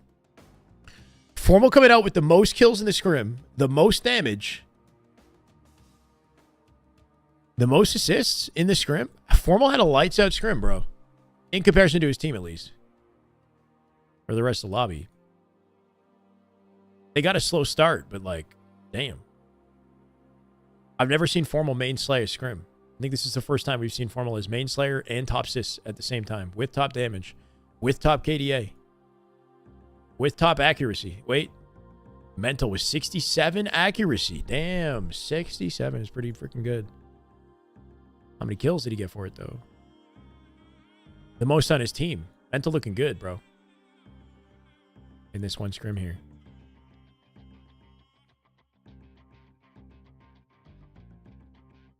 Formal coming out with the most kills in the scrim, the most damage... The most assists in the scrim? Formal had a lights out scrim, bro. In comparison to his team, at least. Or the rest of the lobby. They got a slow start, but like, damn. I've never seen Formal main slay a scrim. I think this is the first time we've seen Formal as main slayer and top assists at the same time. With top damage. With top KDA. With top accuracy. Wait. Mental was 67 accuracy. Damn. 67 is pretty freaking good. How many kills did he get for it, though? The most on his team. Mental looking good, bro. In this one scrim here.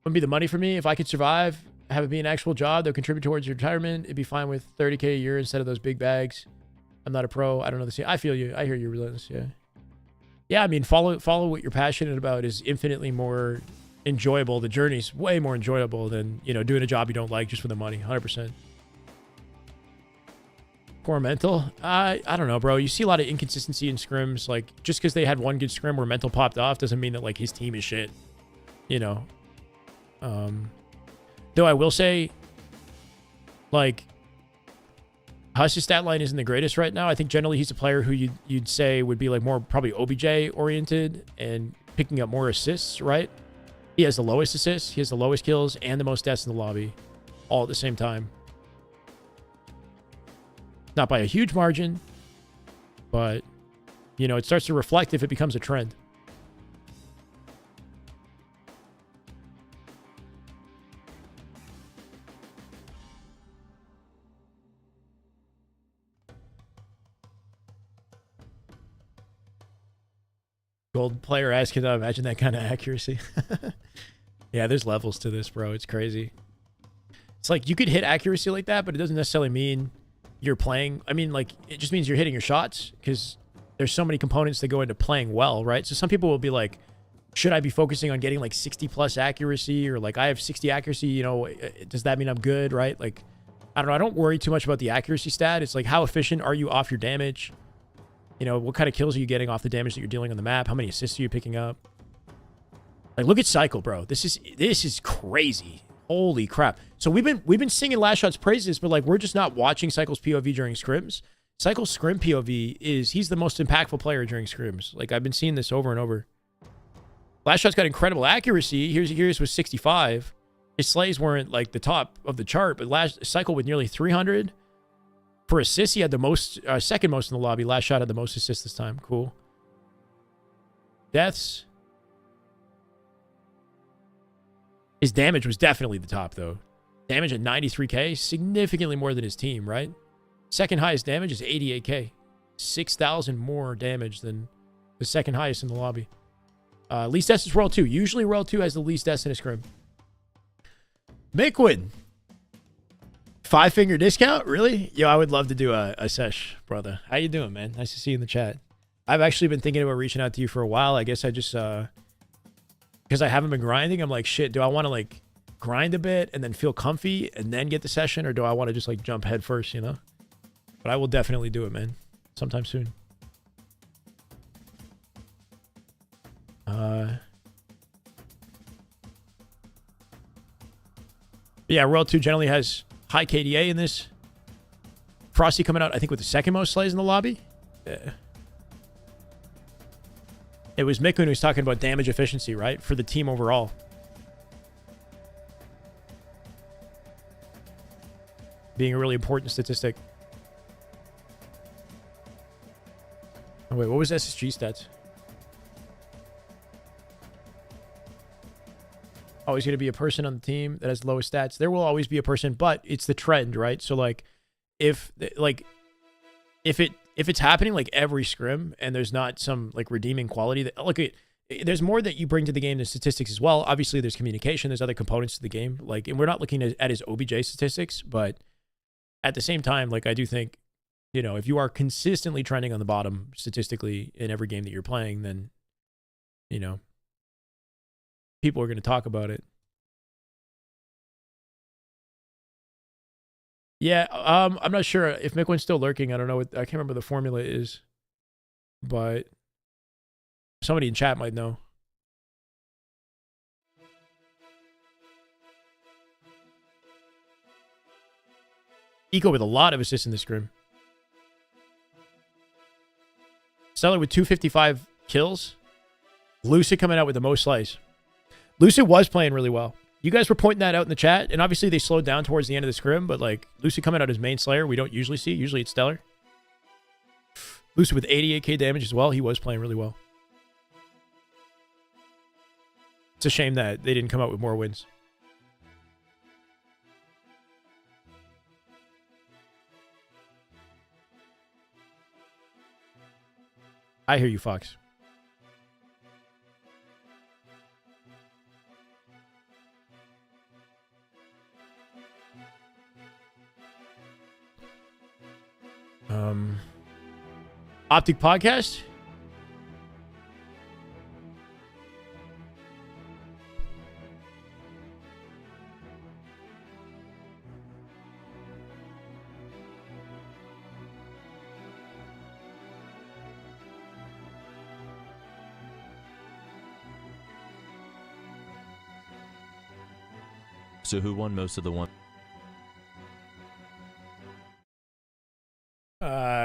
Wouldn't be the money for me if I could survive, have it be an actual job that would contribute towards your retirement. It'd be fine with 30K a year instead of those big bags. I'm not a pro. I don't know the scene. I feel you. I hear you, Relentless. Yeah. Yeah, I mean, follow what you're passionate about is infinitely more enjoyable. The journey's way more enjoyable than, you know, doing a job you don't like just for the money. 100%. Poor Mental. I don't know, bro. You see a lot of inconsistency in scrims. Like, just because they had one good scrim where Mental popped off doesn't mean that, like, his team is shit. You know? Though I will say, like, Huss's stat line isn't the greatest right now. I think generally he's a player who you'd say would be like more probably OBJ oriented and picking up more assists, right? He has the lowest assists, he has the lowest kills, and the most deaths in the lobby, all at the same time. Not by a huge margin, but, you know, it starts to reflect if it becomes a trend. Gold player asking, imagine that kind of accuracy. Yeah, there's levels to this, bro. It's crazy. It's like you could hit accuracy like that, but it doesn't necessarily mean you're playing. I mean, like, it just means you're hitting your shots because there's so many components that go into playing well, right? So some people will be like, should I be focusing on getting like 60 plus accuracy, or like I have 60 accuracy, you know, does that mean I'm good, right? Like, I don't know. I don't worry too much about the accuracy stat. It's like, how efficient are you off your damage? You know, what kind of kills are you getting off the damage that you're dealing on the map? How many assists are you picking up? Like, look at Cycle, bro. This is crazy. Holy crap. So we've been singing Last Shot's praises, but like, we're just not watching Cycle's POV during scrims. Cycle's scrim POV he's the most impactful player during scrims. Like, I've been seeing this over and over. Last Shot's got incredible accuracy. Here's was 65. His slays weren't like the top of the chart, but Cycle with nearly 300. For assists, he had the most, second most in the lobby. Last Shot had the most assists this time. Cool. Deaths. His damage was definitely the top, though. Damage at 93k, significantly more than his team, right? Second highest damage is 88k. 6,000 more damage than the second highest in the lobby. Least deaths is Royal 2. Usually Royal 2 has the least deaths in a scrim. Miquid. 5-finger discount? Really? Yo, I would love to do a sesh, brother. How you doing, man? Nice to see you in the chat. I've actually been thinking about reaching out to you for a while. I guess I just, because I haven't been grinding, I'm like, shit, do I want to, like, grind a bit and then feel comfy and then get the session? Or do I want to just, like, jump head first, you know? But I will definitely do it, man. Sometime soon. Yeah, Royal 2 generally has high KDA in this. Frosty coming out, I think, with the second most slays in the lobby. Yeah. It was Mikun who was talking about damage efficiency, right? For the team overall. Being a really important statistic. Oh, wait, what was SSG stats? Always going to be a person on the team that has the lowest stats. There will always be a person, but it's the trend, right? So like, if it's happening like every scrim and there's not some like redeeming quality that, look, there's more that you bring to the game than statistics as well. Obviously there's communication, there's other components to the game. Like, and we're not looking at his OBJ statistics, but at the same time, like, I do think, you know, if you are consistently trending on the bottom statistically in every game that you're playing, then, you know, people are going to talk about it. Yeah, I'm not sure if Miquin's still lurking. I don't know what, I can't remember the formula is, but somebody in chat might know. Eco with a lot of assists in the scrim. Stellar with 255 kills. Lucid coming out with the most slice. Lucid was playing really well. You guys were pointing that out in the chat, and obviously they slowed down towards the end of the scrim, but like Lucid coming out as main Slayer, we don't usually see. Usually it's Stellar. Lucid with 88k damage as well. He was playing really well. It's a shame that they didn't come out with more wins. I hear you, Fox. Optic podcast. So who won most of the one?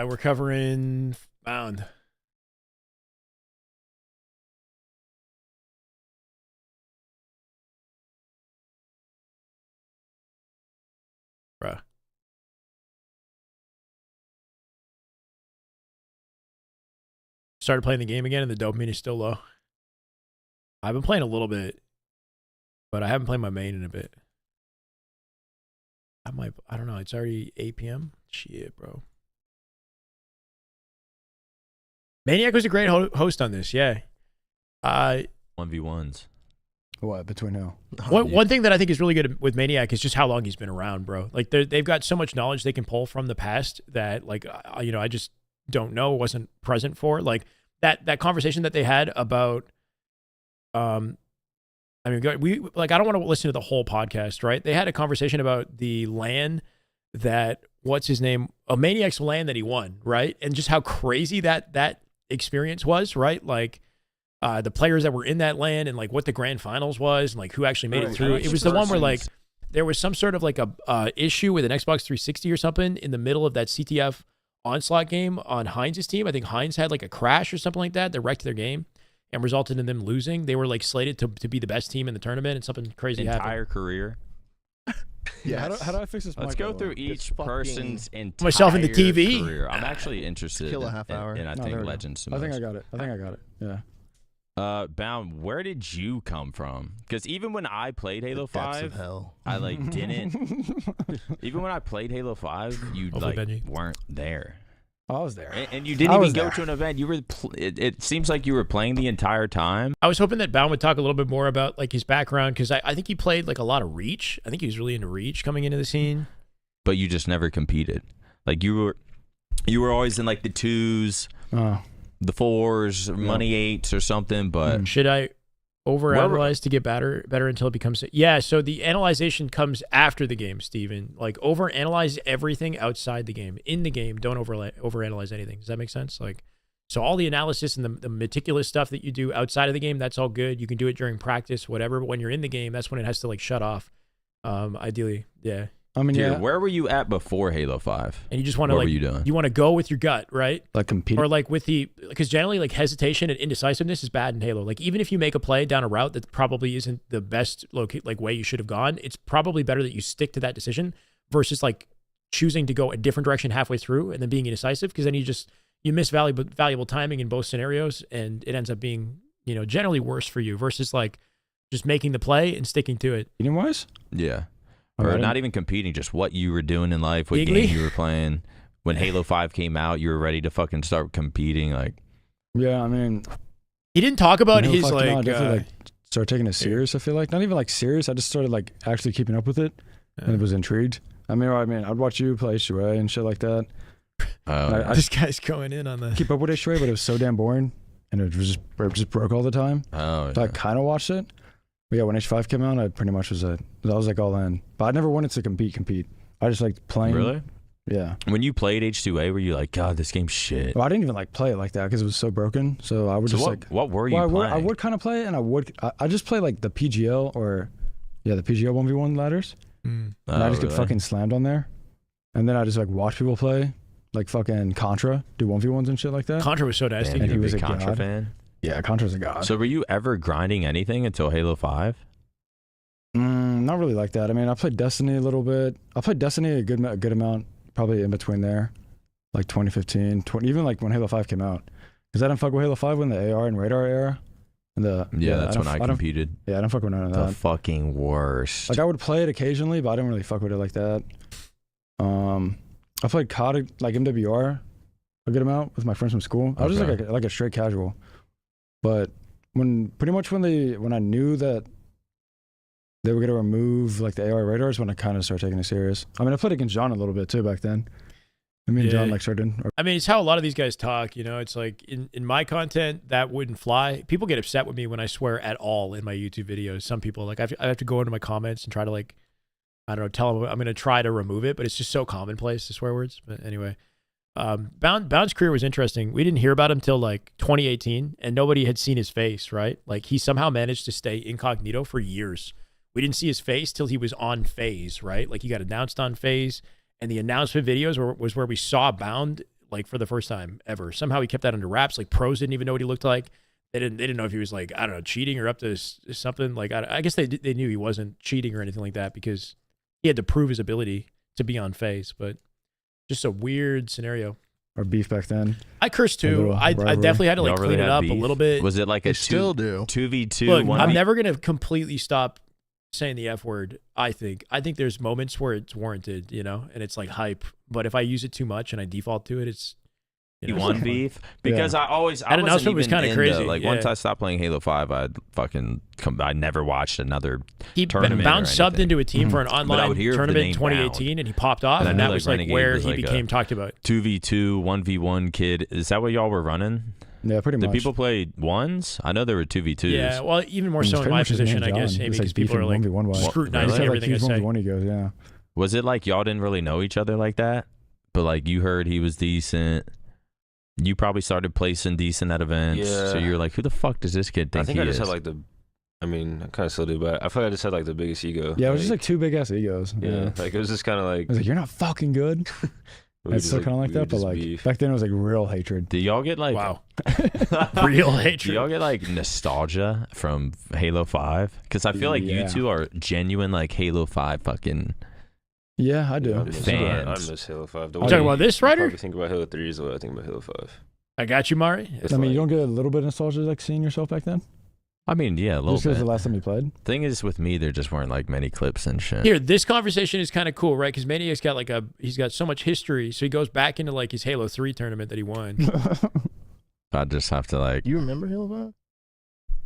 We're covering Bound. Bruh. Started playing the game again and the dopamine is still low. I've been playing a little bit, but I haven't played my main in a bit. I don't know. It's already 8 p.m. Shit, bro. Maniac was a great host on this, yeah. 1v1s. What, between who? One thing that I think is really good with Maniac is just how long he's been around, bro. Like they've got so much knowledge they can pull from the past that, like, I just don't know, wasn't present for. Like that conversation that they had about, I mean, I don't want to listen to the whole podcast, right? They had a conversation about the LAN that, what's his name? A Maniac's LAN that he won, right? And just how crazy that experience was, right? Like the players that were in that LAN and like what the grand finals was and like who actually made it through. It was the one where like there was some sort of like a issue with an Xbox 360 or something in the middle of that CTF Onslaught game on Heinz's team. I think Heinz had like a crash or something like that wrecked their game and resulted in them losing. They were like slated to be the best team in the tournament, and something crazy happened. Entire career. Yeah. How do I fix this? Let's go through each person's entire myself in the TV. career. I'm actually interested. Kill a half hour. And I think Legends. I think I got it. Yeah. Bound, where did you come from? Because even when I played Halo 5, hell. I like didn't. Even when I played Halo 5, you like weren't there. I was there, and you didn't even go to an event. You were. It seems like you were playing the entire time. I was hoping that Bound would talk a little bit more about like his background, because I think he played like a lot of Reach. I think he was really into Reach coming into the scene. But you just never competed. Like you were always in like the 2s, the 4s, money 8s or something. But should I overanalyze to get better until it becomes? Yeah. So the analyzation comes after the game, Steven. Like overanalyze everything outside the game. In the game, don't overanalyze anything. Does that make sense? Like, so all the analysis and the meticulous stuff that you do outside of the game, that's all good. You can do it during practice, whatever. But when you're in the game, that's when it has to like shut off. Ideally, yeah. I mean, dude, where were you at before Halo 5? And you just want to what like, were you doing? You want to go with your gut, right? Like compete, or like with because generally like hesitation and indecisiveness is bad in Halo. Like even if you make a play down a route that probably isn't the best way you should have gone, it's probably better that you stick to that decision versus like choosing to go a different direction halfway through and then being indecisive, because then you miss valuable timing in both scenarios, and it ends up being, generally worse for you versus like just making the play and sticking to it. Eating wise? Yeah. Or not even competing, just what you were doing in life, what game you were playing. When Halo 5 came out, you were ready to fucking start competing. Like, yeah, I mean, he didn't talk about his like start taking it serious. I feel like not even like serious. I just started like actually keeping up with it, and was intrigued. I mean, I'd watch you play Shyway and shit like that. This guy's going in on the keep up with Shyway, but it was so damn boring, and it just broke all the time. So I kind of watched it. But yeah, when H5 came out, I pretty much was like all in. But I never wanted to compete. I just liked playing. Really? Yeah. When you played H2A, were you like, God, this game's shit? Well, I didn't even like play it like that because it was so broken. So I would what were you playing? I would kind of play it, and I just play like the PGL the PGL 1v1 ladders. And I just get fucking slammed on there. and then I just like watch people play, like fucking Contra, do 1v1s and shit like that. Contra was so nasty. And he was a Contra god. fan. Yeah, Contra's a god. So were you ever grinding anything until Halo 5? Not really like that. I mean, I played Destiny a little bit. I played Destiny a good amount, probably in between there, like 2015, even like when Halo 5 came out. Because I didn't fuck with Halo 5 when the AR and radar era. And that's when I competed. Yeah, I don't fuck with none of that. The fucking worst. Like I would play it occasionally, but I didn't really fuck with it like that. I played COD, like MWR, a good amount with my friends from school. I was just like a straight casual. But when I knew that they were gonna remove like the AR radars, when I kind of started taking it serious. I mean, I played against John a little bit too back then. I mean, John like started. I mean, it's how a lot of these guys talk. You know, it's like in my content that wouldn't fly. People get upset with me when I swear at all in my YouTube videos. Some people like I have to go into my comments and try to like, I don't know, tell them I'm gonna try to remove it, but it's just so commonplace, the swear words. But anyway, Bound's career was interesting. We didn't hear about him till like 2018, and nobody had seen his face. Right? Like he somehow managed to stay incognito for years. We didn't see his face till he was on FaZe. Right? Like he got announced on FaZe. And the announcement videos was where we saw Bound like for the first time ever. Somehow he kept that under wraps. Like pros didn't even know what he looked like. They didn't know if he was like, I don't know, cheating or up to something. Like I guess they knew he wasn't cheating or anything like that because he had to prove his ability to be on FaZe. But just a weird scenario. Or beef back then. I cursed too. I definitely had to like clean it up a little bit. Was it like a 2v2? Look, I'm never gonna completely stop saying the F word. I think there's moments where it's warranted, you know, and it's like hype. But if I use it too much and I default to it, it's you want beef because I announcement was kind of crazy. Like once I stopped playing Halo 5, I never watched another tournament. Bound subbed into a team for an online tournament in 2018, and he popped off, and that was like where he became talked about. 2v2, 1v1 kid. Is that what y'all were running? Yeah, pretty much. Did people play ones? I know there were 2v2s. Yeah, well, even more so in my position, I guess, maybe because people are like scrutinizing everything I say. Was it like y'all didn't really know each other like that? But like you heard he was decent. You probably started placing decent at events. Yeah. So you're like, who the fuck does this kid think I think he I just is? had like I kind of still do, but I feel like I just had like the biggest ego. Yeah, it was just like two big ass egos. Yeah, like it was just kind of like. I was like, you're not fucking good. It's still kind of like that, but like beef. Back then it was like real hatred. Do y'all get like real hatred? Do y'all get like nostalgia from Halo 5? Because I feel like you two are genuine like Halo 5 fucking. Yeah, I do. Fans. I miss Halo 5. You talking about this, Ryder? I think about Halo 3 is what I think about Halo 5. I got you, Mari. I mean, you don't get a little bit of nostalgia like seeing yourself back then? I mean, yeah, a little just bit. Just because the last time you played? Thing is, with me, there just weren't like many clips and shit. Here, this conversation is kind of cool, right? Because Maniac's got like he's got so much history, so he goes back into like his Halo 3 tournament that he won. I just have to like. You remember Halo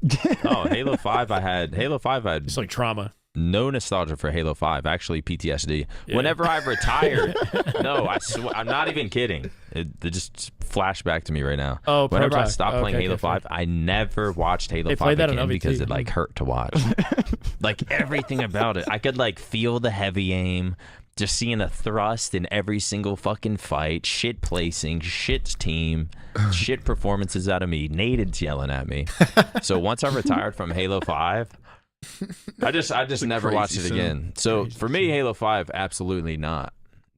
5? Oh, Halo 5. Halo 5. It's like trauma. No nostalgia for Halo 5. Actually, PTSD. Yeah. Whenever I retired, no, I'm not even kidding. It just flashed back to me right now. Oh, whenever I stopped playing Halo 5, I never watched Halo 5 again because it like hurt to watch. Like everything about it, I could like feel the heavy aim. Just seeing a thrust in every single fucking fight, shit placing, shit team, shit performances out of me, natives yelling at me. So once I retired from Halo 5. I just never watched it again. So for me, Halo 5, absolutely not.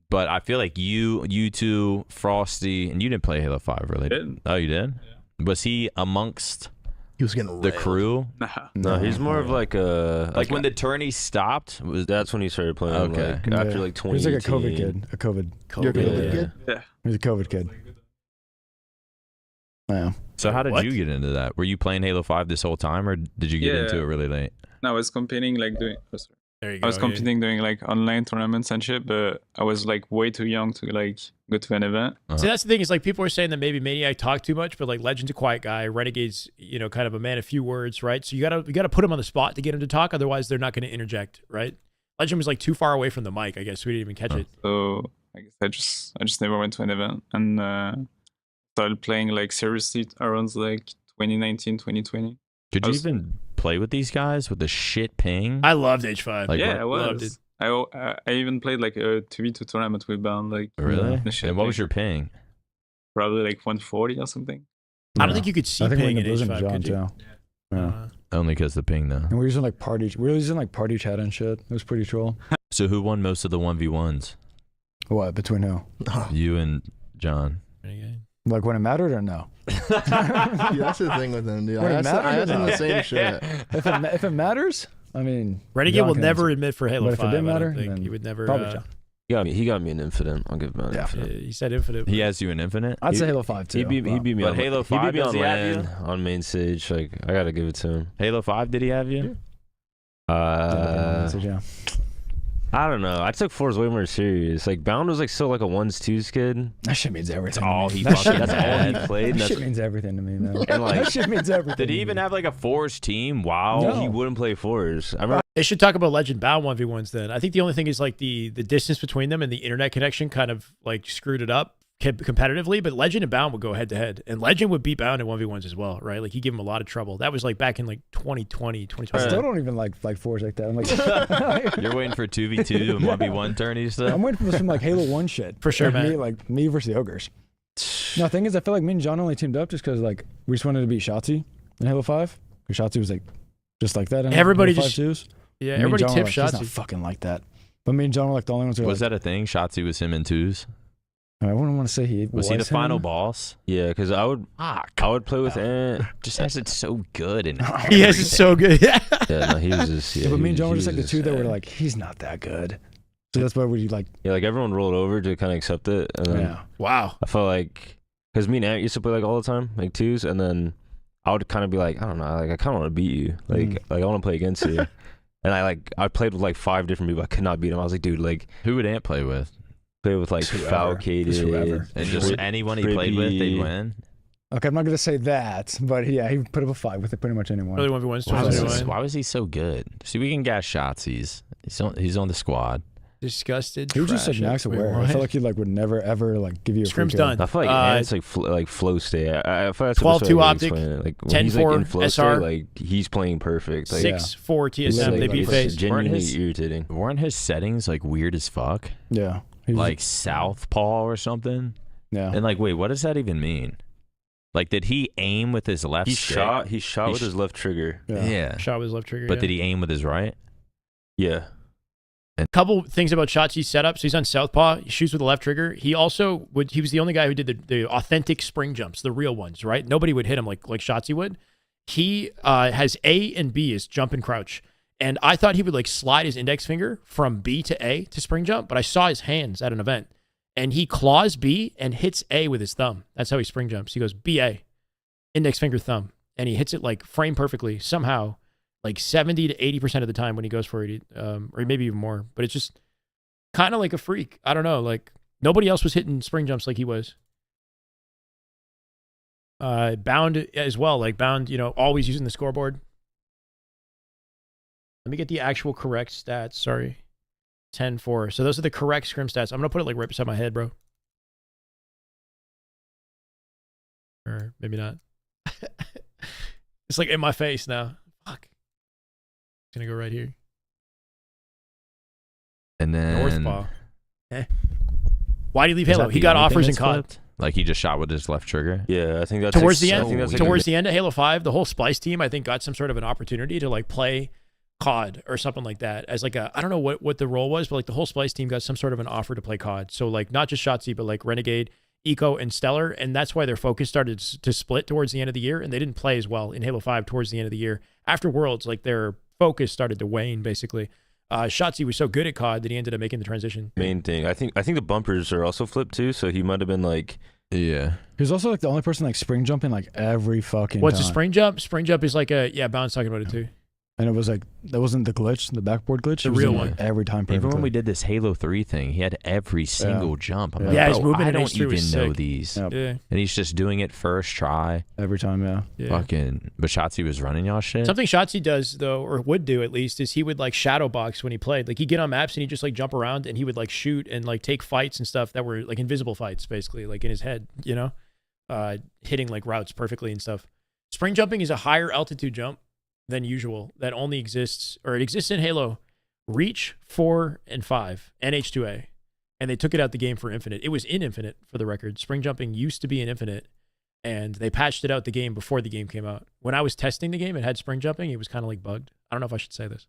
But I feel like you two, Frosty, and you didn't play Halo 5, really? Did. Oh, you did? Yeah. Was he amongst he was getting the crew? No, he's more of like a like when the tourney stopped. That's when he started playing. Okay, like, after like 2018. He's like a COVID kid. A COVID kid. Yeah, he's a COVID kid. Yeah. So how did you get into that? Were you playing Halo 5 this whole time, or did you get into it really late? No, I was competing like doing. There you go. I was competing doing like online tournaments and shit, but I was like way too young to like go to an event. See, that's the thing is like people are saying that maybe Maniac talked too much, but like Legend's a quiet guy, Renegade's kind of a man of few words, right? So you gotta put him on the spot to get him to talk, otherwise they're not going to interject, right? Legend was like too far away from the mic, I guess. We didn't even catch it. So I guess I just never went to an event and started playing like seriously around like 2019, 2020. Could you even play with these guys with the shit ping? I loved H5. Like, yeah, I was. I even played like a 2v2 tournament with Bound. Like really? And what was your ping? Probably like 140 or something. I don't think you could see ping in H5, could you? Yeah. Only because the ping though. And we were using like party chat and shit. It was pretty troll. So who won most of the 1v1s? What, between who? You and John. Like when it mattered or no? Yeah, that's the thing with him, dude. I asked him the same shit. If it matters, I mean, Renegade will never admit for Halo but 5. If it didn't matter, then he would never. Probably John. He got me an Infinite. I'll give him an Infinite. He said Infinite. He has you an Infinite? I'd say Halo 5 too. He beat me but on Halo 5, he beat me does on he have LAN, on main stage. Like, I gotta give it to him. Halo 5, did he have you? Yeah. I don't know. I took 4s way more serious. Like, Bound was like still like a 1s, 2s kid. That shit means everything. That's all to me. he That fucking shit- had. That's all he played. That shit means everything to me, man. And like, That shit means everything. Did he to even me. have like a 4s team? Wow. No. he wouldn't play 4s. I remember. They should talk about Legend Bound 1v1s then. I think the only thing is like the distance between them and the internet connection kind of like screwed it up competitively, but Legend and Bound would go head to head, and Legend would beat Bound in 1v1s as well, right? Like he gave him a lot of trouble. That was like back in like 2020, I 2021. still don't even like fours like that. I'm like, You're waiting for 2v2 and 1v1 tourneys stuff? I'm waiting for some like Halo 1 shit. For sure, like man. me versus the Ogres. No, the thing is, I feel like me and John only teamed up just because like we just wanted to beat Shotzi in Halo 5. Because Shotzi was like just like that. In Everybody Halo just 5 twos. Yeah, Me and everybody John were tipped like, he's Shotzi. not fucking like that. But me and John were like the only ones who were Was like, that a thing? Shotzi was him in 2s? I wouldn't want to say he Was he the him. final boss? Yeah, because I would play with Ant. Just has it so good and Yes, it's so good. Yeah, no, he was just. Yeah, but me he and John were was just like the two that were like, he's not that good. So that's why we like. Yeah, like everyone rolled over to kind of accept it. And then Yeah. Wow. I felt like, because me and Ant used to play like all the time, like 2s, and then I would kind of be like, I don't know, like I kind of want to beat you, like I want to play against you, and I played with like 5 different people. I could not beat him. I was like, dude, like who would Ant play with? Play with like Falcated, And just anyone he played with, they'd win. Okay, I'm not gonna say that, but yeah, he put up a fight with pretty much anyone. Really 1v1s. Why was he so good? See, we can gas shots. He's on the squad. Disgusted. He was just like max aware. I felt like he like would never ever like give you a Scrim's free kill. done. I feel like Ant's like flow state. I feel like that's 12-2 Optic, like when he's like in 10-4 flow SR, state, like he's playing perfect. Like, 6-4 TSM. They beat it's FaZe. genuinely irritating. Weren't his settings like weird as fuck? Yeah. Like southpaw or something? Yeah. And like, wait, what does that even mean? Like, did he aim with his left stick? He shot with his left trigger. Yeah. Shot with his left trigger. But yeah. did he aim with his right? Yeah. A couple things about Shotzi's setup. So he's on southpaw. He shoots with the left trigger. He also would. He was the only guy who did the authentic spring jumps, the real ones, right? Nobody would hit him like Shotzi would. He has A and B as jump and crouch. And I thought he would like slide his index finger from B to A to spring jump, but I saw his hands at an event. And he claws B and hits A with his thumb. That's how he spring jumps. He goes B-A, index finger, thumb. And he hits it like frame perfectly somehow, like 70 to 80% of the time when he goes for it, or maybe even more. But it's just kind of like a freak. I don't know. Like nobody else was hitting spring jumps like he was. Bound as well. Like Bound, always using the scoreboard. Let me get the actual correct stats. Sorry. 10-4. So those are the correct scrim stats. I'm going to put it like right beside my head, bro. Or maybe not. It's like in my face now. Fuck. It's going to go right here. And then Northpaw. Why did he leave Halo? He got offers in COD. Like he just shot with his left trigger. Yeah, I think that's towards the end. like Towards the end of Halo 5, the whole Splice team, I think, got some sort of an opportunity to like play COD or something like that as like I don't know what the role was, but like the whole Splice team got some sort of an offer to play COD. So like not just Shotzi, but like Renegade, Eco, and Stellar, and that's why their focus started to split towards the end of the year, and they didn't play as well in Halo 5 towards the end of the year. After Worlds, like their focus started to wane basically. Shotzi was so good at COD that he ended up making the transition. Main thing. I think the bumpers are also flipped too, so he might have been like, yeah. He was also like the only person like spring jumping like every fucking What's time. a spring jump? Spring jump is like Bound's talking about it too. And it was like, that wasn't the glitch, the backboard glitch. The it was real in, one. like, every time perfectly. Even when we did this Halo 3 thing, he had every single jump. I'm like, yeah, his bro, movement I in don't H3 was even know sick. these. Yep. Yeah. And he's just doing it first try. Every time, yeah. Fucking, but Shotzi was running y'all shit. Something Shotzi does though, or would do at least, is he would like shadow box when he played. Like he'd get on maps and he'd just like jump around and he would like shoot and like take fights and stuff that were like invisible fights basically, like in his head, hitting like routes perfectly and stuff. Spring jumping is a higher altitude jump than usual that only exists, or it exists in Halo Reach 4 and 5 and H2A, and they took it out the game for Infinite. It was in Infinite, for the record. Spring jumping used to be in Infinite, and they patched it out the game before the game came out. When I was testing the game, it had spring jumping. It was kind of like bugged. I don't know if I should say this.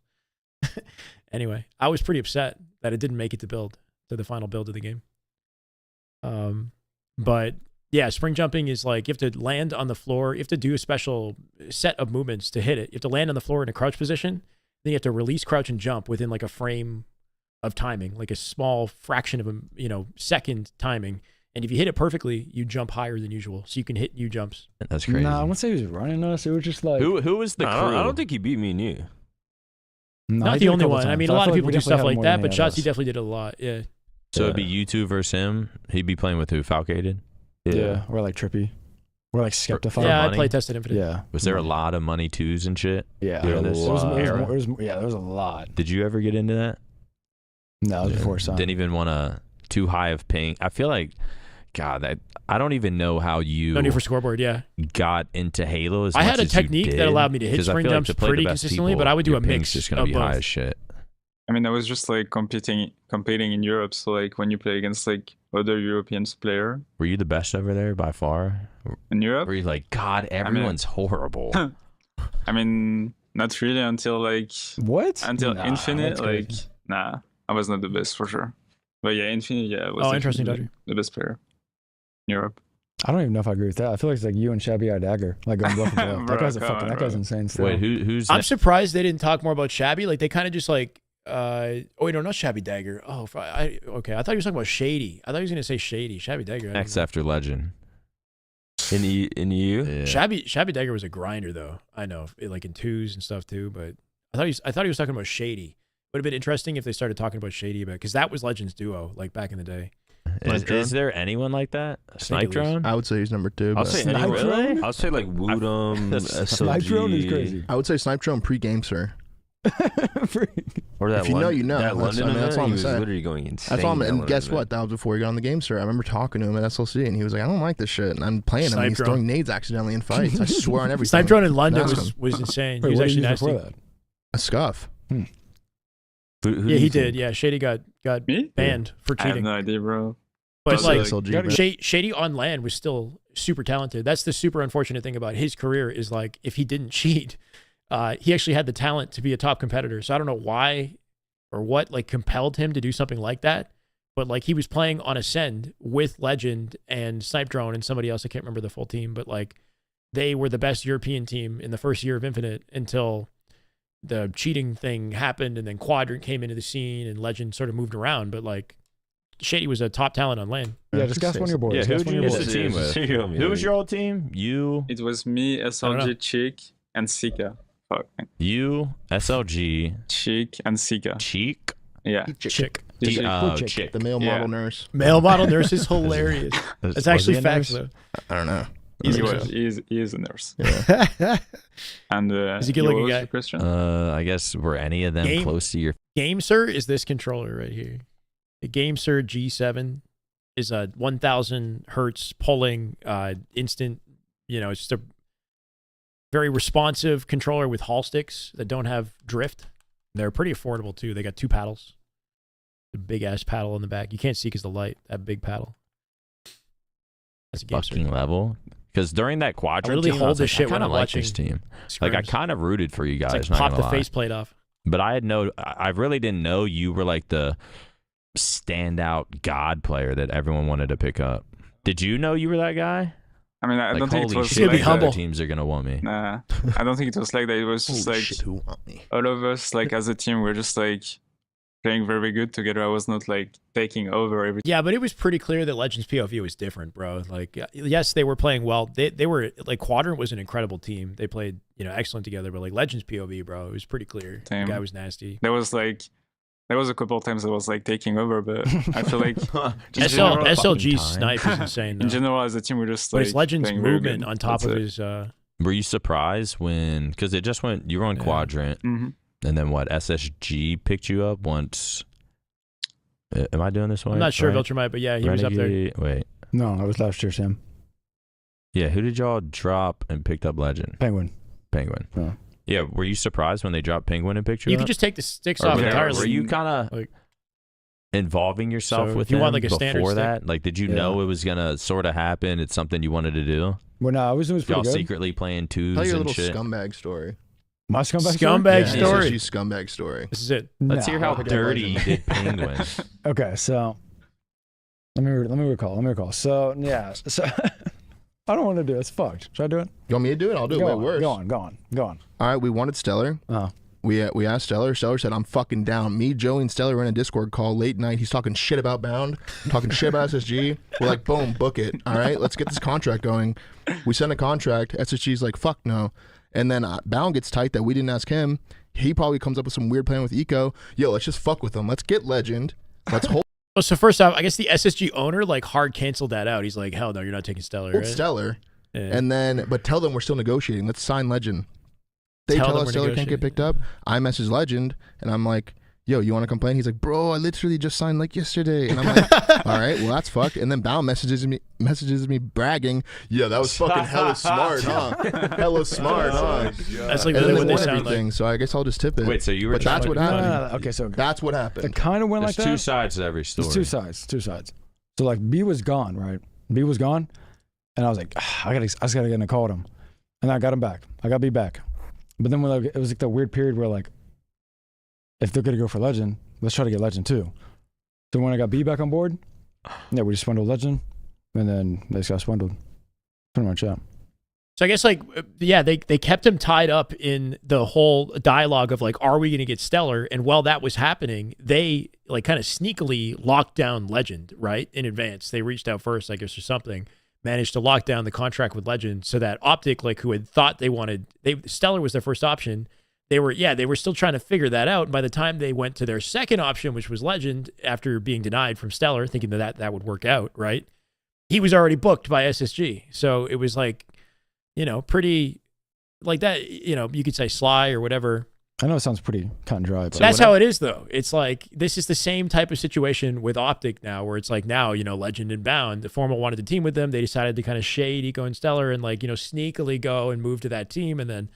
Anyway, I was pretty upset that it didn't make it to the final build of the game. But yeah, spring jumping is like you have to land on the floor. You have to do a special set of movements to hit it. You have to land on the floor in a crouch position. Then you have to release, crouch, and jump within like a frame of timing, like a small fraction of a second timing. And if you hit it perfectly, you jump higher than usual, so you can hit new jumps. That's crazy. Nah, I wouldn't say he was running us. It was just like Who was the crew? I don't think he beat me and you. No, Not he the did only couple one. I times. mean, a lot feel of like people we do definitely stuff had like more that, than but any of Shotzi us. definitely did a lot. Yeah. So it'd be you two versus him. He'd be playing with who? Falcated? Yeah, or like Trippy. Or like Skeptify. Yeah, I money? play tested Infinite. Yeah. Was there a lot of money twos and shit? Yeah. during this era? Yeah, there was a lot. Did you ever get into that? No, it was before Sun. Didn't even want to too high of ping. I feel like, God, I don't even know how you No need for scoreboard, yeah. got into Halo as I much had a as you technique that did, allowed me to hit 'cause I spring feel like jumps to play the pretty best consistently, people, but I would do your a ping's mix just gonna of be high both. as shit. I mean, I was just like competing in Europe. So like when you play against like other Europeans player Were you the best over there by far? in Europe, Were you like, God, everyone's horrible? I mean, not really until like What? until Nah, Infinite. that's Like, crazy. nah, I was not the best for sure. But yeah, Infinite, yeah, I was Oh, interesting, definitely Dodger. the best player in Europe. I don't even know if I agree with that. I feel like it's like you and Shabby Eye Dagger. Like going bluff and bluff. That Bro, guy's a come fucking. on, That guy's bro. insane. Still. Wait, who's? I'm surprised they didn't talk more about Shabby. Like they kind of just like, oh wait, no, not Shabby Dagger. Oh, okay. I thought he was talking about Shady. I thought he was gonna say Shady. Shabby Dagger. Next after Legend? In EU? Yeah. Shabby Dagger was a grinder though. I know, like in twos and stuff too. But I thought he was talking about Shady. Would have been interesting if they started talking about Shady, because that was Legends duo like back in the day. Is there anyone like that? Snipe Drone? I would say he's number 2. I'll but- say Snipe anyone. Drone? I'll say like Woodham, Snipe Drone is SLG. crazy. I would say Snipe Drone pre-game, sir. Or that If you know, you know. That That's- London I mean, that's event, all I'm he was saying. literally going insane. That's all I'm. that And London guess event. what? That was before he got on the game, sir. I remember talking to him at SLC, and he was like, "I don't like this shit." And I'm playing him, Snipe and he's Drone. throwing nades accidentally in fights. I swear on everything. Snipe Drone in London Ask him. was insane. Wait, He was what actually did you use nasty. before that? A scuff. Who Yeah, do he you did. think? Yeah, Shady got Me? banned for I have cheating. no idea, bro. But That's like SLG, bro. Shady on land was still super talented. That's the super unfortunate thing about his career is like if he didn't cheat, he actually had the talent to be a top competitor. So I don't know why or what like compelled him to do something like that. But like he was playing on Ascend with Legend and Snipe Drone and somebody else. I can't remember the full team, but like they were the best European team in the first year of Infinite until the cheating thing happened, and then Quadrant came into the scene and Legend sort of moved around. But like Shady was a top talent on lane. Yeah, just gas one of your boys. Yeah, Gas who one did of you your use boys. the team with? Who was your old team? You, It was me, know. SLG, Chick, and Sika. Fuck, man. you, SLG, Chick and Sika. Cheek, Yeah. Chick. Chick. The male Yeah. model nurse. Male model nurse is hilarious. Was That's actually he a facts nurse? though. I don't know. He is a nurse. And He's a good-looking what was guy. the question? I guess were any of them Game- close to your? GameSir is this controller right here. The GameSir G7 is a 1000 hertz pulling instant, it's just a very responsive controller with Hall sticks that don't have drift. They're pretty affordable too. They got 2 paddles. The big ass paddle in the back. You can't see because the light, that big paddle. That's a GameSir. Fucking level. Because during that quadrant, literally team, hold I was this like, shit I when kind I'm of like watching this team. Like I Scrims. kind of rooted for you guys. It's like not pop gonna the lie. faceplate off. But I really didn't know you were like the standout god player that everyone wanted to pick up. Did you know you were that guy? I mean, I Like, don't think it holy was shit, He's gonna be like humble. other teams are gonna want me. Nah, I don't think it was like that. It was just Holy like shit, who want me? all of us, like as a team, we're just like playing very good together. I was not like taking over everything. Yeah, but it was pretty clear that Legends POV was different, bro. Like, yes, they were playing well. They were like Quadrant was an incredible team. They played, excellent together. But like Legends POV, bro, it was pretty clear. Same. The guy was nasty. There was a couple of times I was like taking over, but I feel like SLG time. snipe is insane. Though. in general as a team we're just But like it's Legends playing very movement good. on top That's of it. his. Were you surprised when? Because it just went. You were on Yeah. quadrant, Mhm. and then what? SSG picked you up once. Am I doing this one? I'm not sure right? if Ultramite, but yeah, he was up there. Renegade- Wait. No, that was last year, Sam. Yeah, who did y'all drop and picked up Legend? Penguin. Penguin. Yeah. Yeah, were you surprised when they dropped Penguin and picked you You up? could just take the sticks Or off were entirely. you kind of Like- involving yourself So with if you want, them like, a standard before stick- that? Like, did you Yeah. know it was gonna sort of happen? It's something you wanted to do? Well, no, it was pretty Y'all good. secretly playing twos Tell your and little shit. scumbag story. My scumbag Scumbag story? story. SSG scumbag story. This is it. Let's No, hear how okay. dirty you did Penguin. Okay, so Let me recall. So yeah, so I don't want to do it. It's fucked. Should I do it? You want me to do it? I'll do it way worse. Go on. All right, we wanted Stellar. We asked Stellar. Stellar said, I'm fucking down. Me, Joey, and Stellar were in a Discord call late night. He's talking shit about Bound, talking shit about SSG. We're like, boom, book it. All right, let's get this contract going. We send a contract. SSG's like, fuck no. And then Bound gets tight that we didn't ask him. He probably comes up with some weird plan with Eco. Yo, let's just fuck with him. Let's get Legend. Let's hold. So first off, I guess the SSG owner like hard canceled that out. He's like, hell no, you're not taking Stellar. Hold Stellar. Yeah. And then, but tell them we're still negotiating. Let's sign Legend. They tell us Stellar can't get picked up. I message Legend, and I'm like, yo, you want to complain? He's like, bro, I literally just signed like yesterday. And I'm like, all right, well, that's fucked. And then Bound messages me bragging, yeah, that was fucking hella smart, huh? Hella smart, huh? That's like really what they sound like. So I guess I'll just tip it. Wait, so you were But that's what happened. No. Okay, so that's what happened. It kind of went like that. There's two sides to every story. There's two sides. So like B was gone, right? B was gone. And I was like, I just gotta get in a call with him. And I got him back. I got B back. But then it was like the weird period where like, if they're gonna go for Legend, let's try to get Legend too. So when I got B back on board, yeah, we just swindled Legend, and then they just got swindled. Pretty much, yeah. So I guess like, yeah, they kept him tied up in the whole dialogue of like, are we gonna get Stellar? And while that was happening, they like kind of sneakily locked down Legend, right, in advance. They reached out first, I guess, or something. Managed to lock down the contract with Legend so that Optic, like who had thought Stellar was their first option, they were still trying to figure that out. And by the time they went to their second option, which was Legend, after being denied from Stellar, thinking that would work out, right? He was already booked by SSG. So it was like, pretty like that, you could say sly or whatever. I know it sounds pretty cut and dry. But that's how it is, though. It's like, this is the same type of situation with Optic now, where it's like now, Legend and Bound, the Formal wanted to team with them. They decided to kind of shade Eco and Stellar and like, sneakily go and move to that team. And then,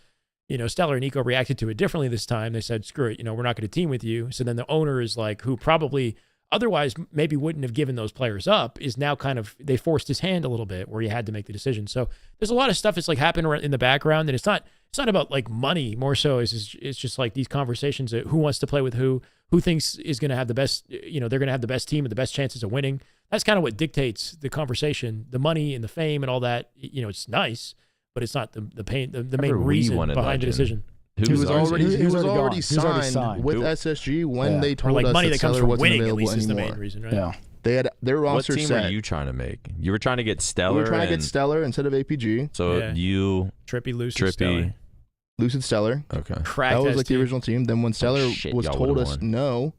Stellar and Eco reacted to it differently this time. They said, screw it, we're not going to team with you. So then the owner is like, who probably otherwise maybe wouldn't have given those players up, is now kind of, they forced his hand a little bit where he had to make the decision. So there's a lot of stuff that's like happening in the background, and it's not about like money more so. It's just like these conversations that who wants to play with who thinks is going to have the best, they're going to have the best team and the best chances of winning. That's kind of what dictates the conversation. The money and the fame and all that, it's nice, but it's not the main reason behind the decision. He was already signed with SSG when they told us money that comes Stellar from wasn't winning, available at least, is the anymore. main reason, right? Yeah. They had their roster set. What team were you trying to make? You were trying to get Stellar. We were trying to get Stellar instead of APG. So you Trippy, Lucid, Lucid Stellar. Okay. That was like the original team. Then when Stellar was told us no,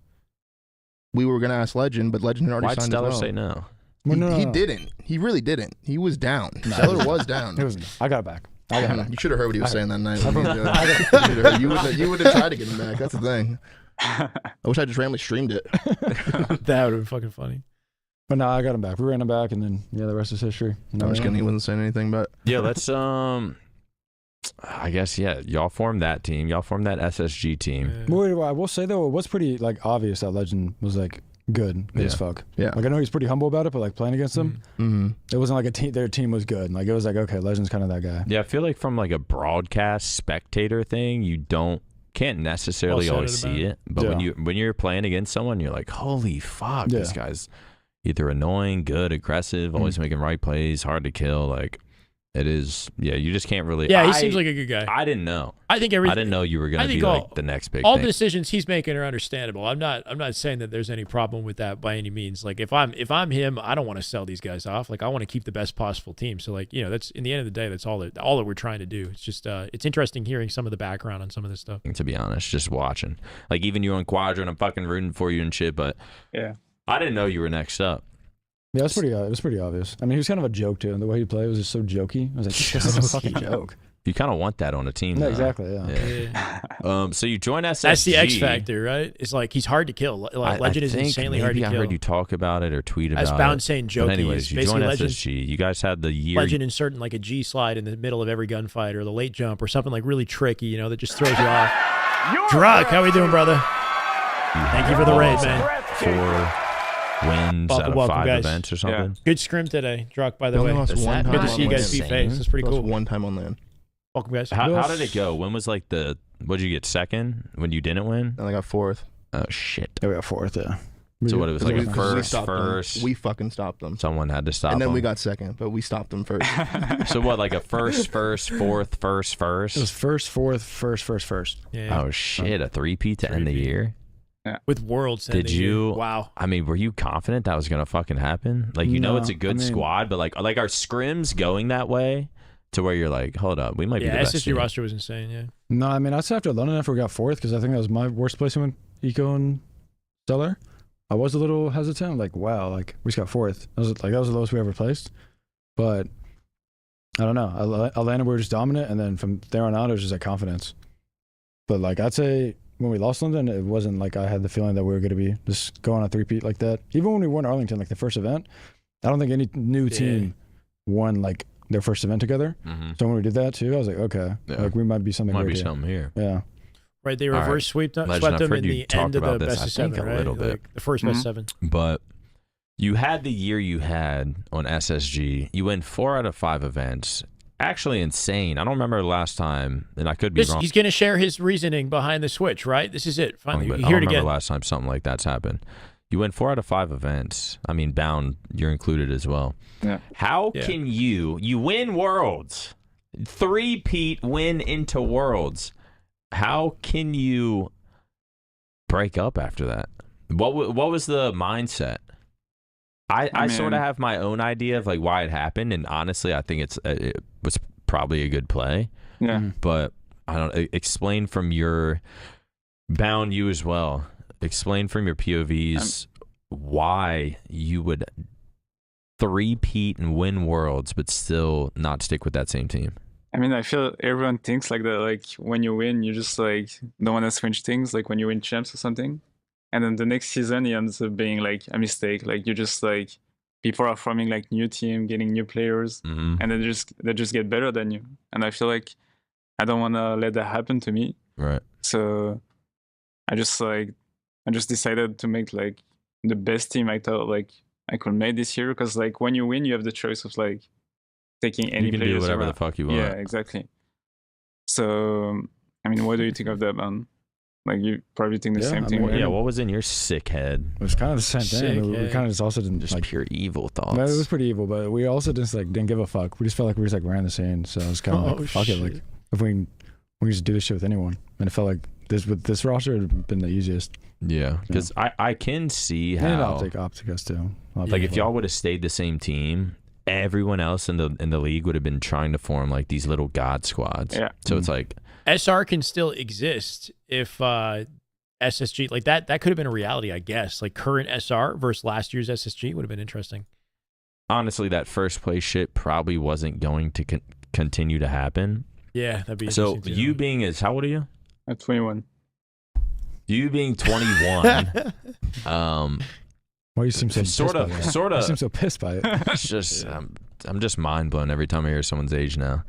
we were gonna ask Legend, but Legend had already signed. Why'd Stellar say no? He didn't. He really didn't. He was down. Stellar was down. I got it back. You should have heard what he was saying that night. You would have tried to get him back. That's the thing. I wish I just randomly streamed it. That would have been fucking funny. But no, I got him back. We ran him back, and then the rest is history. I'm just kidding. He wasn't saying anything, but yeah, let's I guess y'all formed that team. Y'all formed that SSG team. Well, I will say though, it was pretty like obvious that Legend was like good as fuck. Yeah. Like I know he's pretty humble about it, but like playing against him, it wasn't like their team was good. Like it was like, okay, Legend's kind of that guy. Yeah, I feel like from like a broadcast spectator thing, you can't necessarily always see it, but when you're playing against someone, you're like, holy fuck, this guy's either annoying, good, aggressive, always making right plays, hard to kill. Like it is, you just can't really. Yeah, he seems like a good guy. I didn't know. I didn't know you were going to be like the next big all thing. the decisions he's making are understandable. I'm not saying that there's any problem with that by any means. Like if I'm him, I don't want to sell these guys off. Like I want to keep the best possible team. So like, that's in the end of the day, that's all that we're trying to do. It's just it's interesting hearing some of the background on some of this stuff. To be honest, just watching. Like even you on Quadrant, I'm fucking rooting for you and shit, but I didn't know you were next up. Yeah, it was pretty obvious. I mean, he was kind of a joke too, and the way he played was just so jokey. I was like, this is a fucking joke. You kind of want that on a team. No, exactly. Yeah. So you join SSG. That's the X factor, right? It's like he's hard to kill. Like Legend is insanely hard to kill. I heard you talk about it or tweet about it. As Bound saying jokey. But anyways, you join SSG. You guys had the year. Legend inserting like a G slide in the middle of every gunfight or the late jump or something like really tricky, that just throws you off. Drug, how we doing, brother? Thank you for the raid, man. 4 wins out of 5 events or something. Yeah. Good scrim today, Druck, by the way. Good to see you guys be face. It's pretty cool. One time on land. Welcome, guys. How did it go? When was like what'd you get, second when you didn't win? And I got 4th. Oh, shit. Yeah, we got 4th, yeah. So what, it was like a first. We fucking stopped them. Someone had to stop them. And then we got second, but we stopped them first. So what, like a first, fourth, first? It was first, fourth, first. Yeah. Oh shit, a three-peat to end the year? Yeah. With Worlds. Did you? Wow. I mean, were you confident that was gonna fucking happen? Like, you know, it's a good squad, but like are scrims going that way to where you're like, hold up, we might be the best SSG team. roster was insane. Yeah. No, I mean, I'd say after London, after we got fourth, because I think that was my worst placement with Eco and Stellar. I was a little hesitant, like, wow, like we just got fourth. That was the lowest we ever placed. But I don't know. Atlanta, we were just dominant, and then from there on out, it was just like confidence. But like, I'd say when we lost London, it wasn't like I had the feeling that we were going to be just going on a three-peat like that. Even when we won Arlington, like the first event, I don't think any new team won like their first event together. So when we did that too, I was like, okay, like we might be something. Might be something here. Yeah. Right, they reverse swept them in the end of the best of seven, right? A little bit. Like the first best of seven. But you had the year you had on SSG. You win 4 out of 5 events. Actually insane. I don't remember the last time, and I could be wrong. He's going to share his reasoning behind the switch, right? This is it. Finally, I don't remember the last time something like that's happened. You win 4 out of 5 events. I mean, Bound, you're included as well. Yeah. How can you win Worlds, 3-peat win into Worlds? How can you break up after that? What was the mindset? I sort of have my own idea of like why it happened, and honestly, I think it was probably a good play. Yeah. But I don't explain from your Bound, you as well. Explain from your POVs why you would 3-peat and win Worlds, but still not stick with that same team. I mean, I feel everyone thinks like that. Like when you win, you just like don't want to switch things. Like when you win champs or something, and then the next season it ends up being like a mistake. Like you just like people are forming like new team, getting new players, and they just get better than you. And I feel like I don't want to let that happen to me. Right. So I just decided to make like the best team I thought like I could make this year, because like when you win, you have the choice of like taking any you can players do whatever around. the fuck you want. Yeah, exactly. So, I mean, what do you think of that, man? Like, you probably think the same thing. Yeah, what was in your sick head? It was kind of the same thing. We kind of just also didn't just like pure evil thoughts. No, it was pretty evil, but we also just like didn't give a fuck. We just felt like we just like ran the scene. So it was kind of like, fuck it. Like, if we can just do this shit with anyone, and it felt like with this roster, it would have been the easiest. Yeah, because I can see how. And Optic us too. Like if y'all would have stayed the same team, everyone else in the league would have been trying to form like these little god squads. Yeah. So it's like SR can still exist if SSG like that could have been a reality, I guess. Like current SR versus last year's SSG would have been interesting. Honestly, that first place shit probably wasn't going to continue to happen. Yeah, that'd be so. You being how old are you? I'm 21. You being 21. Why you seem so sort of? You seem so pissed by it. It's just I'm just mind blown every time I hear someone's age now.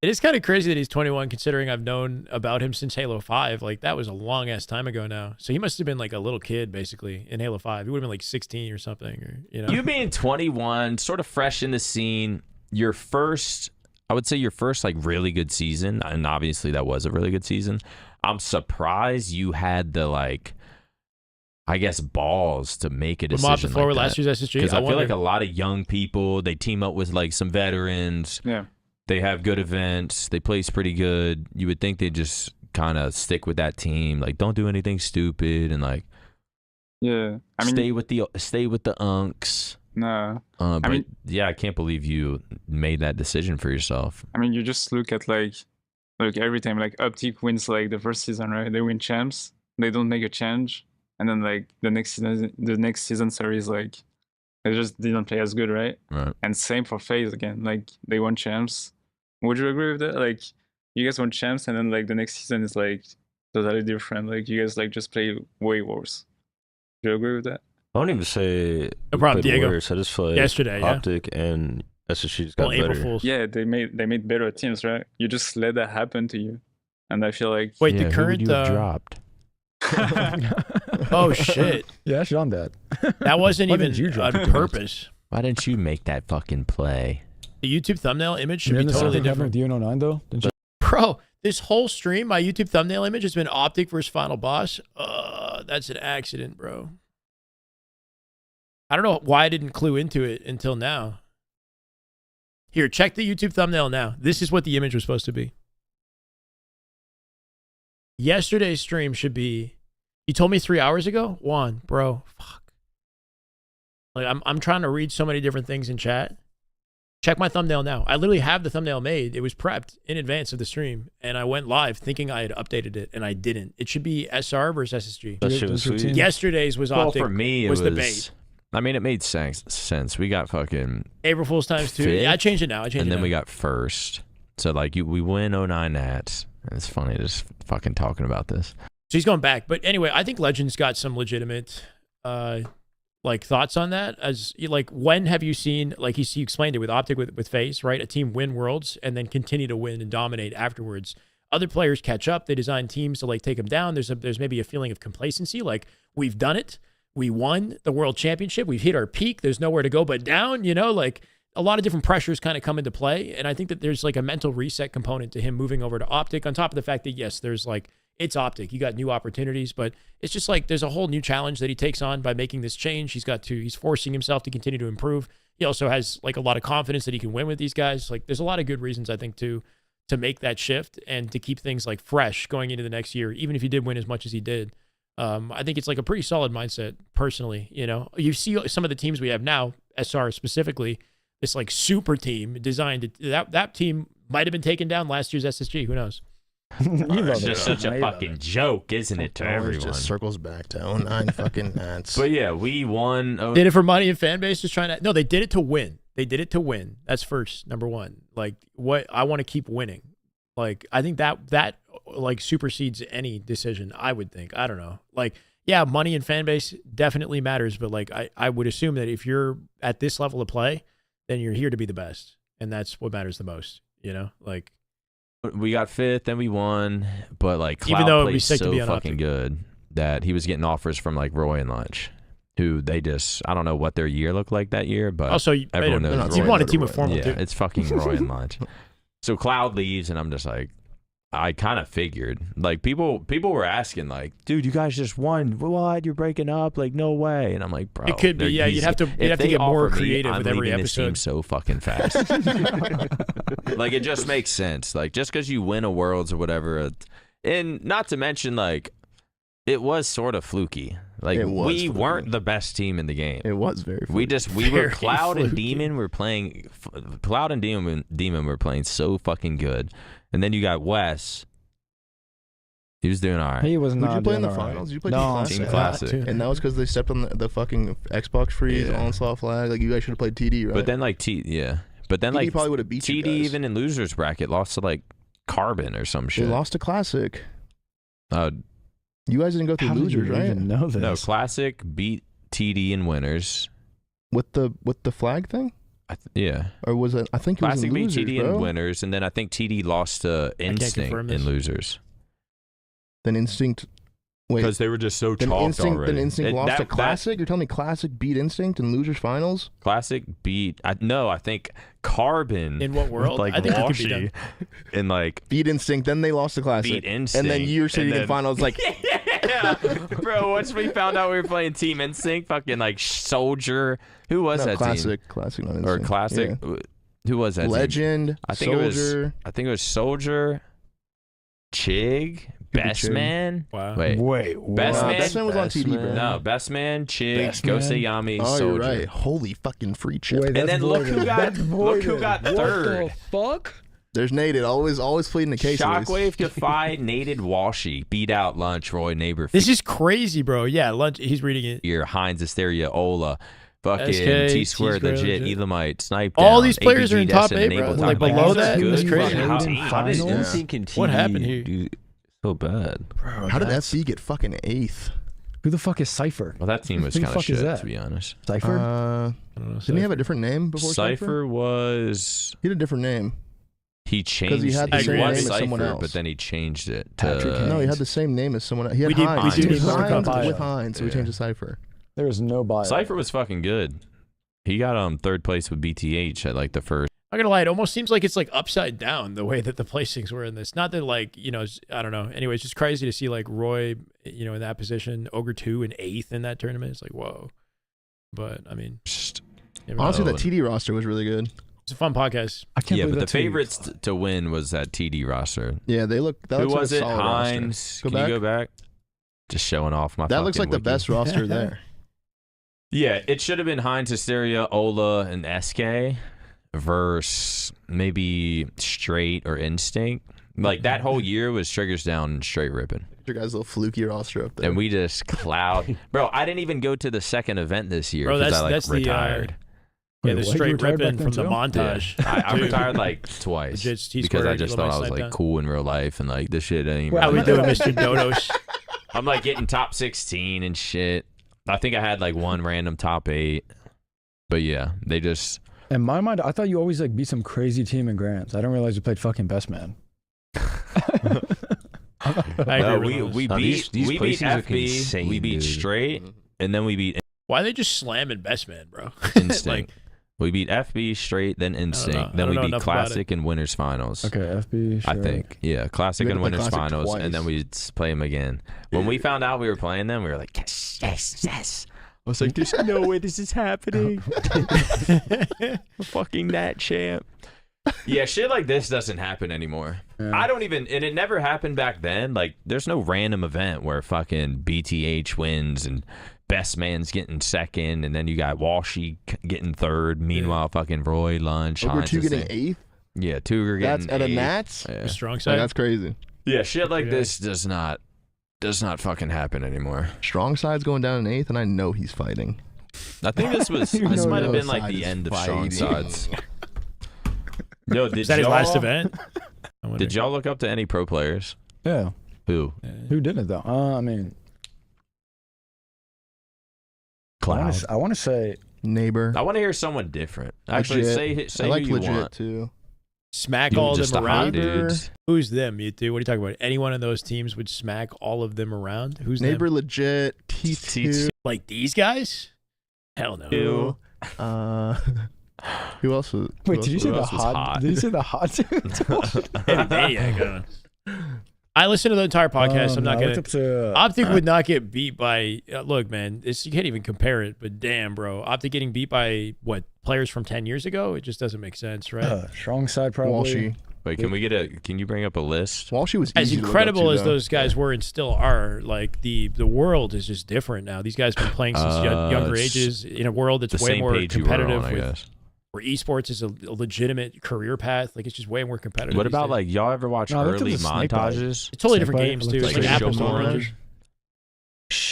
It is kind of crazy that he's 21, considering I've known about him since Halo 5. Like that was a long ass time ago now. So he must have been like a little kid basically in Halo 5. He would have been like 16 or something, or You being 21, sort of fresh in the scene, I would say your first like really good season, and obviously that was a really good season. I'm surprised you had the like, I guess, balls to make a decision. Off the floor with last year's SSG. Because I feel like a lot of young people, they team up with like some veterans. Yeah. They have good events. They place pretty good. You would think they'd just kind of stick with that team. Like, don't do anything stupid and like, yeah. I mean, stay with the unks. No. But I mean, yeah, I can't believe you made that decision for yourself. I mean, you just look at like every time like Optic wins like the first season, right? They win champs. They don't make a change, and then like the next season, sorry, is like they just didn't play as good, right? Right. And same for FaZe again. Like they won champs. Would you agree with that? Like you guys won champs, and then like the next season is like totally different. Like you guys like just play way worse. Do you agree with that? I don't even say no problem, Diego. Worse. I just feel like yesterday, Optic and SSG just got better. April Fools. Yeah, they made better teams, right? You just let that happen to you, and I feel like wait, the current who would you have dropped. Oh shit! Yeah, actually on that. That wasn't even on purpose. Why didn't you make that fucking play? The YouTube thumbnail image should be totally different. With the 09 though, Bro, this whole stream, my YouTube thumbnail image has been Optic versus Final Boss. That's an accident, bro. I don't know why I didn't clue into it until now. Here, check the YouTube thumbnail now. This is what the image was supposed to be. Yesterday's stream should be, you told me 3 hours ago? Juan, bro, fuck. Like, I'm trying to read so many different things in chat. Check my thumbnail now. I literally have the thumbnail made. It was prepped in advance of the stream, and I went live thinking I had updated it, and I didn't. It should be SR versus SSG. That shit was sweet. Yesterday's was Optic. Well, for me, it was the bait. I mean, it made sense. We got fucking April Fool's times 2. Yeah, I changed it now. And then we got first. So, like, we win 09 Nats. It's funny just fucking talking about this. So he's going back. But anyway, I think Legend's got some legitimate like thoughts on that. As like, when have you seen, like he explained it with Optic with FaZe, right? A team win worlds and then continue to win and dominate afterwards. Other players catch up. They design teams to like take them down. There's maybe a feeling of complacency. Like, we've done it. We won the world championship. We've hit our peak. There's nowhere to go but down, you know, like a lot of different pressures kind of come into play. And I think that there's like a mental reset component to him moving over to Optic, on top of the fact that, yes, there's like, it's Optic. You got new opportunities, but it's just like there's a whole new challenge that he takes on by making this change. He's forcing himself to continue to improve. He also has like a lot of confidence that he can win with these guys. Like, there's a lot of good reasons, I think, to make that shift and to keep things like fresh going into the next year, even if he did win as much as he did. I think it's like a pretty solid mindset personally. You know, you see some of the teams we have now, SR specifically, this like super team designed that team might have been taken down last year's SSG. Who knows? It's just such a fucking joke, isn't it, to everyone? It just circles back to 09 fucking Nats. But yeah, we won. Did it for money and fan base, just trying to. No, they did it to win. They did it to win. That's first, number one. Like, what I want to keep winning. Like, I think that like supersedes any decision, I would think. I don't know. Like, yeah, money and fan base definitely matters, but like I would assume that if you're at this level of play, then you're here to be the best. And that's what matters the most, you know? Like, we got fifth, then we won, but like Cloud even though played so to be fucking good that he was getting offers from like Roy and Lunch, who they just, I don't know what their year looked like that year, but also everyone knows you Roy want a team with formal too. Yeah, it's fucking Roy and Lunch. So Cloud leaves, and I'm just like, I kind of figured. Like, people were asking, like, dude, you guys just won. What? You're breaking up? Like, no way. And I'm like, bro. It could be. Yeah, you'd have to get more creative with every episode. This team so fucking fast. Like, it just makes sense. Like, just because you win a Worlds or whatever. And not to mention, like, it was sort of fluky. Like, we weren't the best team in the game. It was very fluky. We were Cloud and Demon were playing. Cloud and Demon were playing so fucking good. And then you got Wes. He was doing all right. He was not. Did you play in the finals? You played Team Classic. And that was because they stepped on the fucking Xbox freeze, onslaught flag. Like, you guys should have played TD, right? But then like But then TD like probably would have beat TD you guys. even in losers bracket lost to like Carbon or some shit. They lost to Classic. You guys didn't go through losers, right? Even know this? No, Classic beat TD in winners. With the flag thing? Yeah. Or was it? I think it Classic was in losers, beat TD bro. in winners, and then I think TD lost to Instinct in losers. Then Instinct. Wait, because they were just so chalked already. Then Instinct lost to Classic? You're telling me Classic beat Instinct in losers finals? Classic beat. I think Carbon. In what world? Like, I think it could be done. And like beat Instinct. Then they lost to Classic. Beat Instinct. And then you're sitting in finals like. Yeah, bro. Once we found out we were playing Team Instinct, fucking like Soldier. Who was that Classic, team? Classic, not Instinct. Or Classic. Yeah. Who was that? Legend. Team? I think Soldier. it was Soldier. Chig. Best Man. Wow. Wait. Best Man. Best Man was on TD, bro. No, Best Man, Chig, Gosei Yami, oh, Soldier. You're right. Holy fucking free chip. Wait, and then look who got third. What the fuck? There's Naded, always pleading the case. Shockwave Defy, Naded Washi, beat out Lunch, Roy Neighbor. This is crazy, bro. Yeah, Lunch. He's reading it. Here, Heinz Hysteria, Ola, fucking SK, T-Squared, legit, Elamite, Snipe. All these players are in top 8, bro. Like below that, that's it's crazy. What happened here? So bad. Bro, how did FC get fucking 8th? Who the fuck is Cypher? Well, that team was kind of shit, to be honest. Cypher? I don't know, Didn't he have a different name before Cypher? Cypher was... He had a different name. He changed. He had the same name as Cypher, someone else. but then he changed it to... No, he had the same name as someone else. He had Heinz. We do need Heinz with Heinz, so we changed to Cypher. There was no bio. Cypher was fucking good. He got third place with BTH at like the first. I'm gonna lie, it almost seems like it's like upside down the way that the placings were in this. Not that like, you know, I don't know. Anyway, it's just crazy to see like Roy, you know, in that position, Ogre 2 and 8th in that tournament. It's like, whoa. But I mean, honestly, that TD roster was really good. It's a fun podcast. I can't Yeah, believe but the that's who you- favorites to win was that TD roster. Yeah, they look. That Who looks was like it? a solid roster. Hines. Go Can back. you go back? Just showing off my. That looks like fucking the wiki. best roster there. Yeah, it should have been Heinz, Hysteria, Ola, and SK versus maybe Straight or Instinct. Like that whole year was Triggers down and Straight ripping. Your guys' little fluky roster up there. And we just cloud. Bro, I didn't even go to the second event this year Bro, because I that's retired. Yeah, the Wait, what? You straight retired ripping back from then the too? montage. Yeah. I Dude. retired like twice Legit, T because I squared, just you know, thought I my was snipe like down. cool in real life and like this shit ain't. How we really- doing, Mr. Dodos? I'm like getting top 16 and shit. I think I had like one random top 8. But yeah, they just. In my mind, I thought you always like beat some crazy team in Grants. I didn't realize you played fucking best man. I agree with we those. beat these we beat placings look FB, insane, we beat dude. Straight, and then we beat Why are they just slamming best man, bro? Instinct. Like, we beat FB, Straight, then Instinct. I Then don't we know beat enough about Classic and Winners Finals. Okay, FB. I sure. think. Yeah, Classic We had and to play Winners Classic Finals, twice. and then we'd play them again. When we found out we were playing them, we were like, yes, yes, yes. I was like, there's no way this is happening. Fucking that champ. Yeah, shit like this doesn't happen anymore. Yeah. I don't even, and it never happened back then. Like, there's no random event where fucking BTH wins and Best Man's getting second, and then you got Walshy getting third. Meanwhile, fucking Roy, Lunch, Over Hines two is getting saying- 8th. Yeah, Tuger getting That's at a eighth. Nats. Yeah. the strong Like, side. that's crazy. Yeah, shit like this does not fucking happen anymore. Strong side's going down in 8th, and I know he's fighting. I think this was You this know might have the been like side the is end of strong fighting. sides. Yo, Is that his last event? I wonder. Did y'all look up to any pro players? Yeah. Who? Who didn't though? I mean, Cloud. I want to say Neighbor. I want to hear someone different. Actually, Legit. say I like who you legit want. too. Smack You all just them the hot around? dudes. Who's them, you two? What are you talking about? Any one of those teams would smack all of them around? Who's Neighbor them? legit. T2. Like these guys? Hell no. Ew. Who else was? Wait, did you say who the else was hot? hot? Did you say the hot dude? I listened to the entire podcast. I'm not I gonna. looked up to, Optic would not get beat by. Look, man, you can't even compare it. But damn, bro, Optic getting beat by what players from 10 years ago? It just doesn't make sense, right? strong side probably. Walshy. Wait, can you bring up a list? Walshy was As easy to look up incredible to, as though. those guys were and still are, like the world is just different now. These guys have been playing since younger ages in a world that's the way same more page you were competitive. on, I with, guess. where esports is a legitimate career path. Like it's just way more competitive. What these about days. like y'all ever watch No, I looked up early the Snake Bite. montages? It's totally Snake different Bite, games, I dude. looked It's up like to apples and Shook oranges.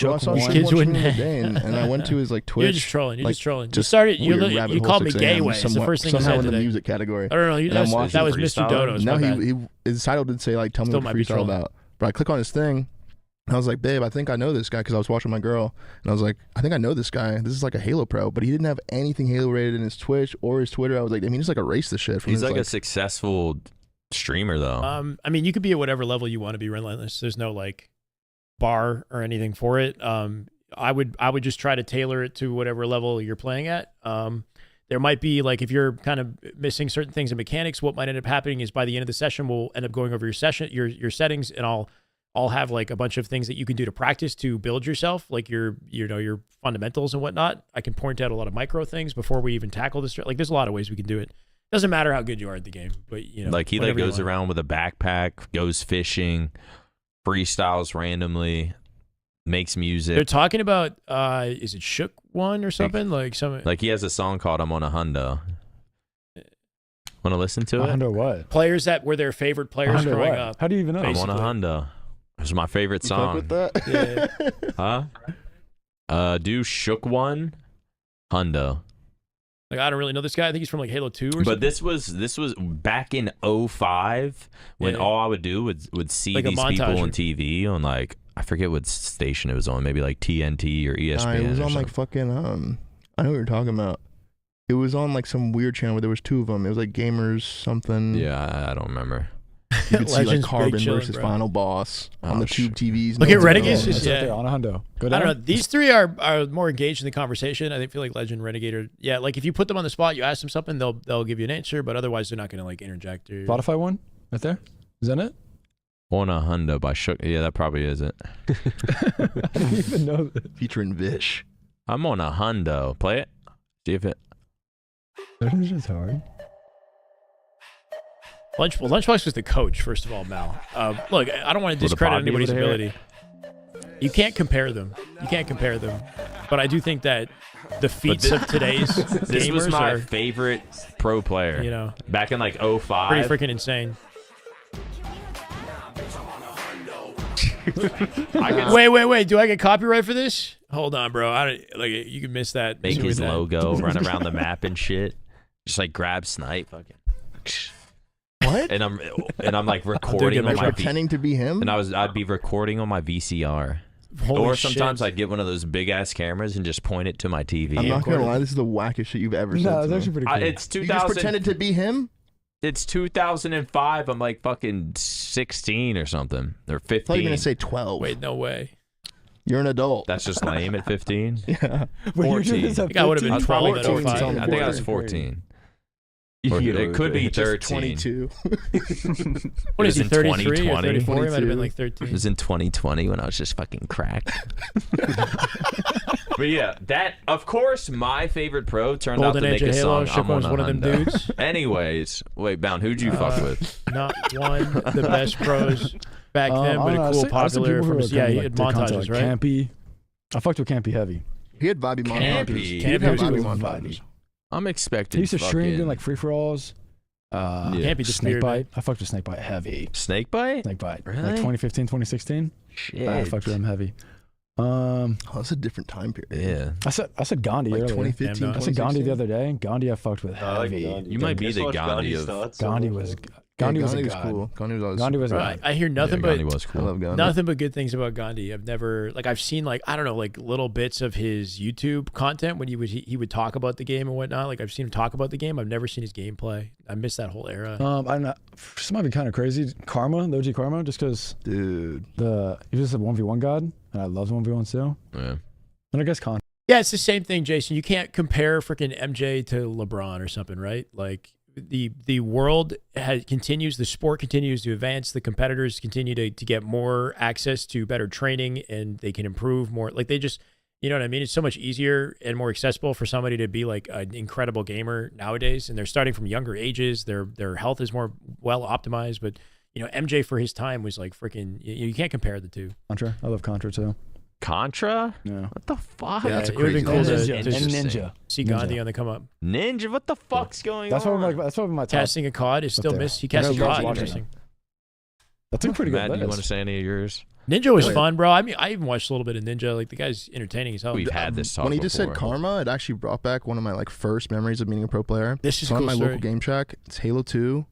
Bro, I saw These someone kids stream wouldn't- the other day, and I went to his like Twitch. You're just trolling. You're like, just trolling. You just started. You weird rabbit you hole called me 6 a.m. Gayway. It's the somewhat- first thing you somehow said in the today. music category. I don't know. And I'm That was watching Mr. freestyle. Dodos. No, my bad. he his title did say like, "Tell me Still what might the be freestyle trolling. about." But I click on his thing, and I was like, "Babe, I think I know this guy," because I was watching my girl, and I was like, "I think I know this guy. This is like a Halo pro," but he didn't have anything Halo rated in his Twitch or his Twitter. I was like, "I mean, just like erase the shit." From He's his, like a successful streamer though. I mean, you could be at whatever level you want to be. Relentless. There's no like bar or anything for it. I would just try to tailor it to whatever level you're playing at. There might be like if you're kind of missing certain things in mechanics, what might end up happening is by the end of the session, we'll end up going over your settings, and I'll have like a bunch of things that you can do to practice to build yourself, like your fundamentals and whatnot. I can point out a lot of micro things before we even tackle this. Like there's a lot of ways we can do it. Doesn't matter how good you are at the game, but like he like whatever you goes want. around with a backpack, goes fishing, freestyles randomly, makes music. They're talking about is it Shook One or something like some Like he has a song called "I'm on a Hundo." Want to listen to it? Hundo what? players that were their favorite players Hundo growing what? up. How do you even know? I'm on a Hundo. It's my favorite song. with that? Yeah. Huh? Do Shook One, Hundo. Like I don't really know this guy. I think he's from like Halo 2 or something. But this was back in 05 when Yeah. all I would do would see Like a these people montage. on TV on like I forget what station it was on, maybe like TNT or ESPN. It was or on like something. fucking I know what you're talking about. It was on like some weird channel where there was two of them. It was like Gamers something. Yeah, I don't remember. You could see like Legends, Carbon big chillin', versus bro. Final Boss on Oh, the tube TVs. Look at No, Renegades. no. Just, It's up there on a Hundo. Go I down. don't know. These three are more engaged in the conversation. I feel like Legend, Renegade, or yeah. Like if you put them on the spot, you ask them something, they'll give you an answer. But otherwise, they're not going to like interject. Or... Spotify one right there. Is that it? On a Hundo by Shook. Yeah, that probably is it. I didn't even know that. Featuring Vish. I'm on a hundo. Play it. See if it. That is just hard. Lunchbox was the coach, first of all, Mal. Look, I don't want to discredit anybody's ability. You can't compare them. But I do think that the feats of today's this gamers was my are favorite pro player. You know, back in like 05. Pretty freaking insane. Wait. Do I get copyright for this? Hold on, bro. You can miss that. Make his logo, run around the map and shit. Just like grab snipe, fucking. What? And I'm like recording on my pretending to be him. And I'd be recording on my VCR. Or sometimes I'd get one of those big ass cameras and just point it to my TV. I'm not gonna lie, this is the wackest shit you've ever said. No, that's actually pretty cool. It's 2000. You just pretended to be him. It's 2005. I'm like fucking 16 or something, or 15. I thought you were gonna say 12. Wait, no way. You're an adult. That's just lame at 15. Yeah. 14. I think I would have been 12 at 05. I think I was 14. Or it could be 13. 22. What is he, 33 or 2020? 34? He might have been like 13. It was in 2020 when I was just fucking cracked. But yeah, that, of course, my favorite pro turned out to make a song. I'm on one of them dudes. Anyways, wait, Bound, who'd you fuck with? Not one of the best pros back then, but a cool, popular from he had montages, right? Campy. I fucked with Campy heavy. He had vibey montages. Campy was vibey. I'm expecting. He used to stream doing like free for alls. Can't be Snakebite. I fucked with Snakebite heavy. Snakebite? Snakebite. Really? Like 2015, 2016. Shit. I fucked with him heavy. That's a different time period. Yeah. I said Gandhi like earlier. 2015. I said Gandhi the other day. Gandhi I fucked with heavy. You might be the Gandhi of. Gandhi was. Gandhi was was cool. Gandhi was Right. I hear nothing but Gandhi was cool. I love Gandhi. nothing but good things about Gandhi. I've seen I don't know, like little bits of his YouTube content when he would talk about the game and whatnot. Like I've seen him talk about the game. I've never seen his gameplay. I missed that whole era. I don't know. This might be kind of crazy. Karma, the OG Karma, just because dude, he was just a 1v1 god, and I love 1v1 too. Yeah. And I guess Con. Yeah, it's the same thing, Jason. You can't compare freaking MJ to LeBron or something, right? Like the world continues, the sport continues to advance, the competitors continue to get more access to better training, and they can improve more. Like they just, you know what I mean? It's so much easier and more accessible for somebody to be like an incredible gamer nowadays, and they're starting from younger ages. Their health is more well optimized, but you know, MJ for his time was like freaking. You can't compare the two. Contra, I love Contra too. Contra? Yeah. What the fuck? Yeah, that's it would have been cool to Ninja. see Gandhi on the come up. Ninja? What the fuck's going that's on? That's probably my top. Casting a COD is still missed. He casted COD. Interesting. That's a pretty good Matt, list. you want to say any of yours? Ninja was fun, bro. I mean, I even watched a little bit of Ninja. Like the guy's entertaining as hell. We've had this talk when he just said before. Karma, it actually brought back one of my like first memories of meeting a pro player. This is so cool on my story. local game track. It's Halo 2.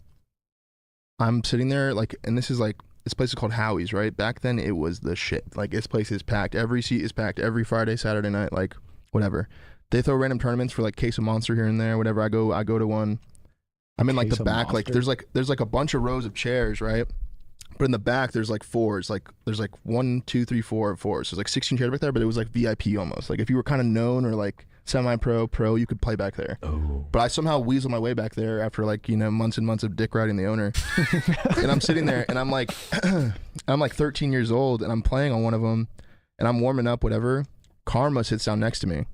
I'm sitting there like, and this is like. This place is called Howie's, right? Back then, it was the shit. Like, this place is packed. Every seat is packed every Friday, Saturday night, like, whatever. They throw random tournaments for, like, Case of Monster here and there. Whatever, I go to one. I'm in, like, the back. Like, there's like a bunch of rows of chairs, right? But in the back, there's, like, fours. Like, there's, like, 1, 2, 3, 4 fours. So, there's, like, 16 chairs back there, but it was, like, VIP almost. Like, if you were kind of known or, like, semi-pro, you could play back there. Oh. But I somehow weaseled my way back there after like, you know, months and months of dick riding the owner. And I'm sitting there and I'm like, I'm like 13 years old and I'm playing on one of them and I'm warming up, whatever. Karma sits down next to me.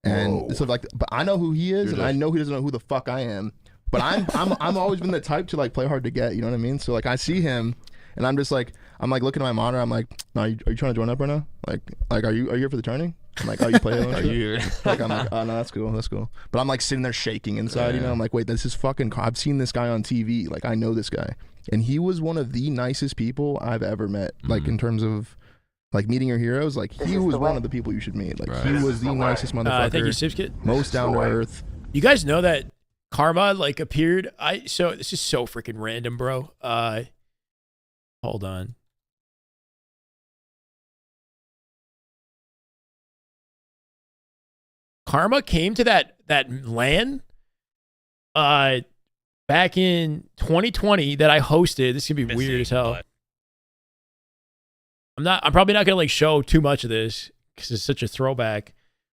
And so like, but I know who he is and I know he doesn't know who the fuck I am. But I'm always been the type to like play hard to get, you know what I mean? So like I see him and I'm just like, I'm like looking at my monitor. I'm like, no, are you trying to join up right now? Like, are you here for the turning? I'm like, oh, you play Halo? Are you? Like, I'm like, oh, no, that's cool. But I'm like sitting there shaking inside, you know? I'm like, wait, this is fucking, I've seen this guy on TV. Like, I know this guy. And he was one of the nicest people I've ever met. Like, in terms of, like, meeting your heroes. Like, he was one of the people you should meet. Like, he was the nicest motherfucker. Thank you, Sipskit. Most down to earth. You guys know that Karma, like, appeared? So, this is so freaking random, bro. Hold on. Karma came to that LAN back in 2020 that I hosted. This is gonna be weird as hell. I'm probably not gonna like show too much of this because it's such a throwback.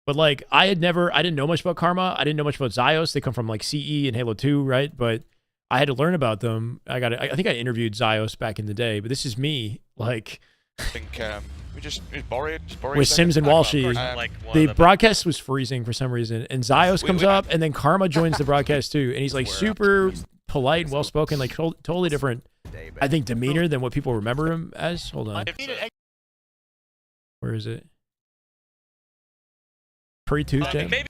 But like I didn't know much about Karma. I didn't know much about Zyos. They come from like CE and Halo 2, right? But I had to learn about them. I think I interviewed Zyos back in the day, but this is me like I think we just borrowed with Sims and Walshy. like The broadcast was freezing for some reason, and Zios comes up, and then Karma joins the broadcast too, and he's like super polite, well spoken, like totally different, I think, demeanor than what people remember him as. Hold on, where is it? Pre-Tuesday.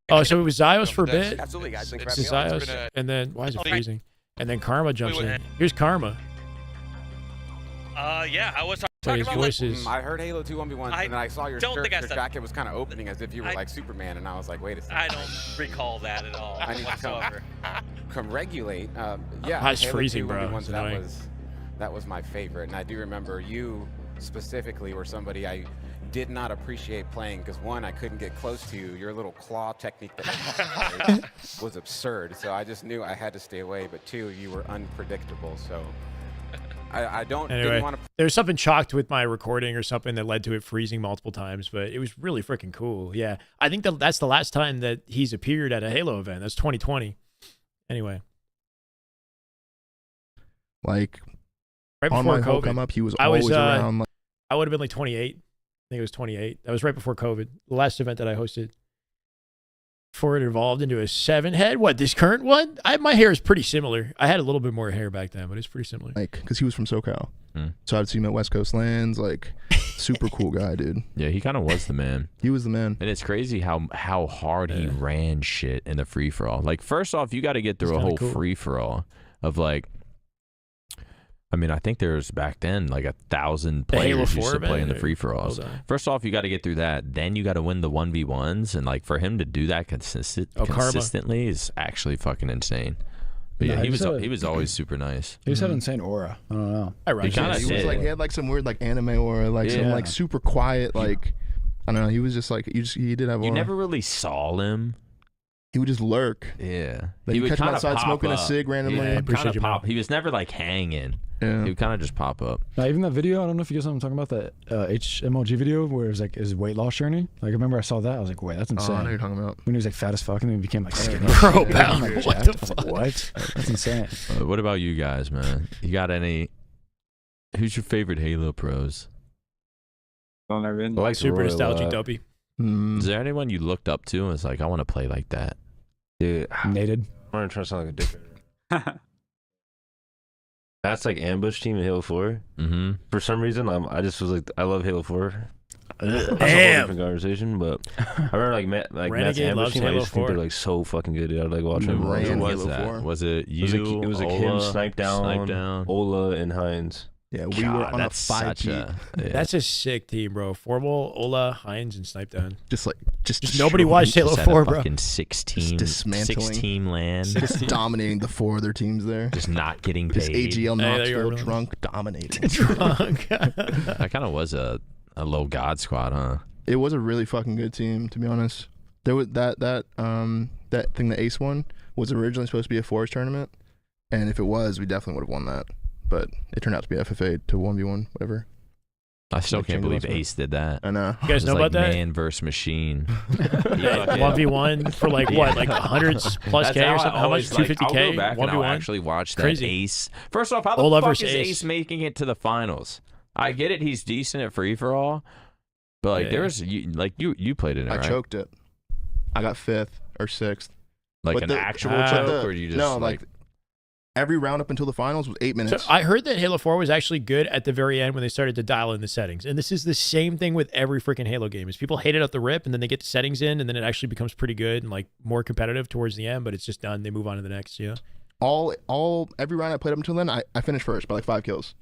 Oh, so it was Zios for a bit. Absolutely, guys. It's Zios, and then why is it freezing? And then Karma jumps in. Here's Karma. Yeah, I was Like talking his about. voice I heard Halo 2 1v1, and then I saw your shirt. Your jacket was kind of opening as if you were like Superman, and I was like, wait a second. I don't recall that at all. I need to come regulate. Yeah, It's Halo freezing, 2 bro. 1v1s, that was my favorite, and I do remember you specifically were somebody I did not appreciate playing because one, I couldn't get close to you. Your little claw technique that was absurd, so I just knew I had to stay away. But two, you were unpredictable, so I didn't want to. There was something chalked with my recording or something that led to it freezing multiple times, but it was really freaking cool. Yeah, I think that's the last time that he's appeared at a Halo event. That's 2020. Anyway, like right on before my whole COVID, come up, he was always around. Like, I would have been like 28. I think it was 28. That was right before COVID. The last event that I hosted. Before it evolved into a 7 head. What, this current one? My hair is pretty similar. I had a little bit more hair back then, but it's pretty similar. like, because he was from SoCal, so I'd see him at West Coast Lands. Like, super cool guy, dude. Yeah, he kind of was the man. He was the man. And it's crazy how hard he ran shit in the free for all. Like, first off, you got to get through a whole free for all of like. I mean, I think there's back then like 1,000 players used to play in the free for alls. First off, you got to get through that. Then you got to win the 1v1s, and like for him to do that consistently is actually fucking insane. But yeah, he was always super nice. He just had insane aura. I don't know. He had like some weird like anime aura, like some like super quiet, like I don't know. He was just like he did have. You aura. never really saw him. He would just lurk. Yeah, Like, he you would catch him kind of outside smoking a cig randomly. Yeah, Appreciate you, pop. He was never like hanging. Yeah. He would kind of just pop up. Now, even that video, I don't know if you guys know what I'm talking about, that HMLG video where it was like his weight loss journey. Like, I remember I saw that. I was like, wait, that's insane. I know what you're talking about. When he was like fat as fuck and then he became like skinny. Bro, Like, bound. like, What jacked. the I was like, what? That's insane. What about you guys, man? You got any? Who's your favorite Halo pros? Don't ever I like Super Roy a nostalgic lot. dopey. Is there anyone you looked up to and was like, I want to play like that? Dude, Nated. I'm gonna try to sound like a dick. That's like ambush team in Halo 4. Mm-hmm. For some reason, I just was like, I love Halo 4. That's a whole Damn. different conversation, but I remember Matt's Renegade ambush loves team. I Halo just think 4. they're like so fucking good. Dude. I like watching them. Ran Who was Halo that? 4. Was it you? It was like Ola, him, Snipe Down, Ola, and Hines. Yeah, we were on a 5-peat. That's a sick team, bro. Formal, Ola, Hines, and Snipe Down. Just nobody watched Halo 4, bro. Fucking 16 dismantling, land. just dominating the 4 other teams there. Just not getting paid. Just AGL Hey, there you Knoxville are, drunk dominating. Drunk. That kind of was a low god squad, huh? It was a really fucking good team, to be honest. There was that thing the Ace won was originally supposed to be a Forest tournament, and if it was, we definitely would have won that. But it turned out to be FFA to 1v1, whatever. I still can't believe Ace did that. I know. You guys know about that? Man versus machine. 1v1 for like what, like 100 plus K or something? How much? 250K? I'll go back and I'll 1v1? actually watch that Crazy. Ace. First off, how the Ola fuck versus is Ace. Ace making it to the finals? I get it, he's decent at free for all, but like there was you played in it, right? I choked it. I got 5th or 6th. Like But an the- actual but choke, or you just no, like every round up until the finals was 8 minutes. So I heard that Halo 4 was actually good at the very end when they started to dial in the settings. And this is the same thing with every freaking Halo game. Is people hate it at the rip, and then they get the settings in, and then it actually becomes pretty good and like more competitive towards the end, but it's just done. They move on to the next, yeah. Every round I played up until then, I finished first by like 5 kills.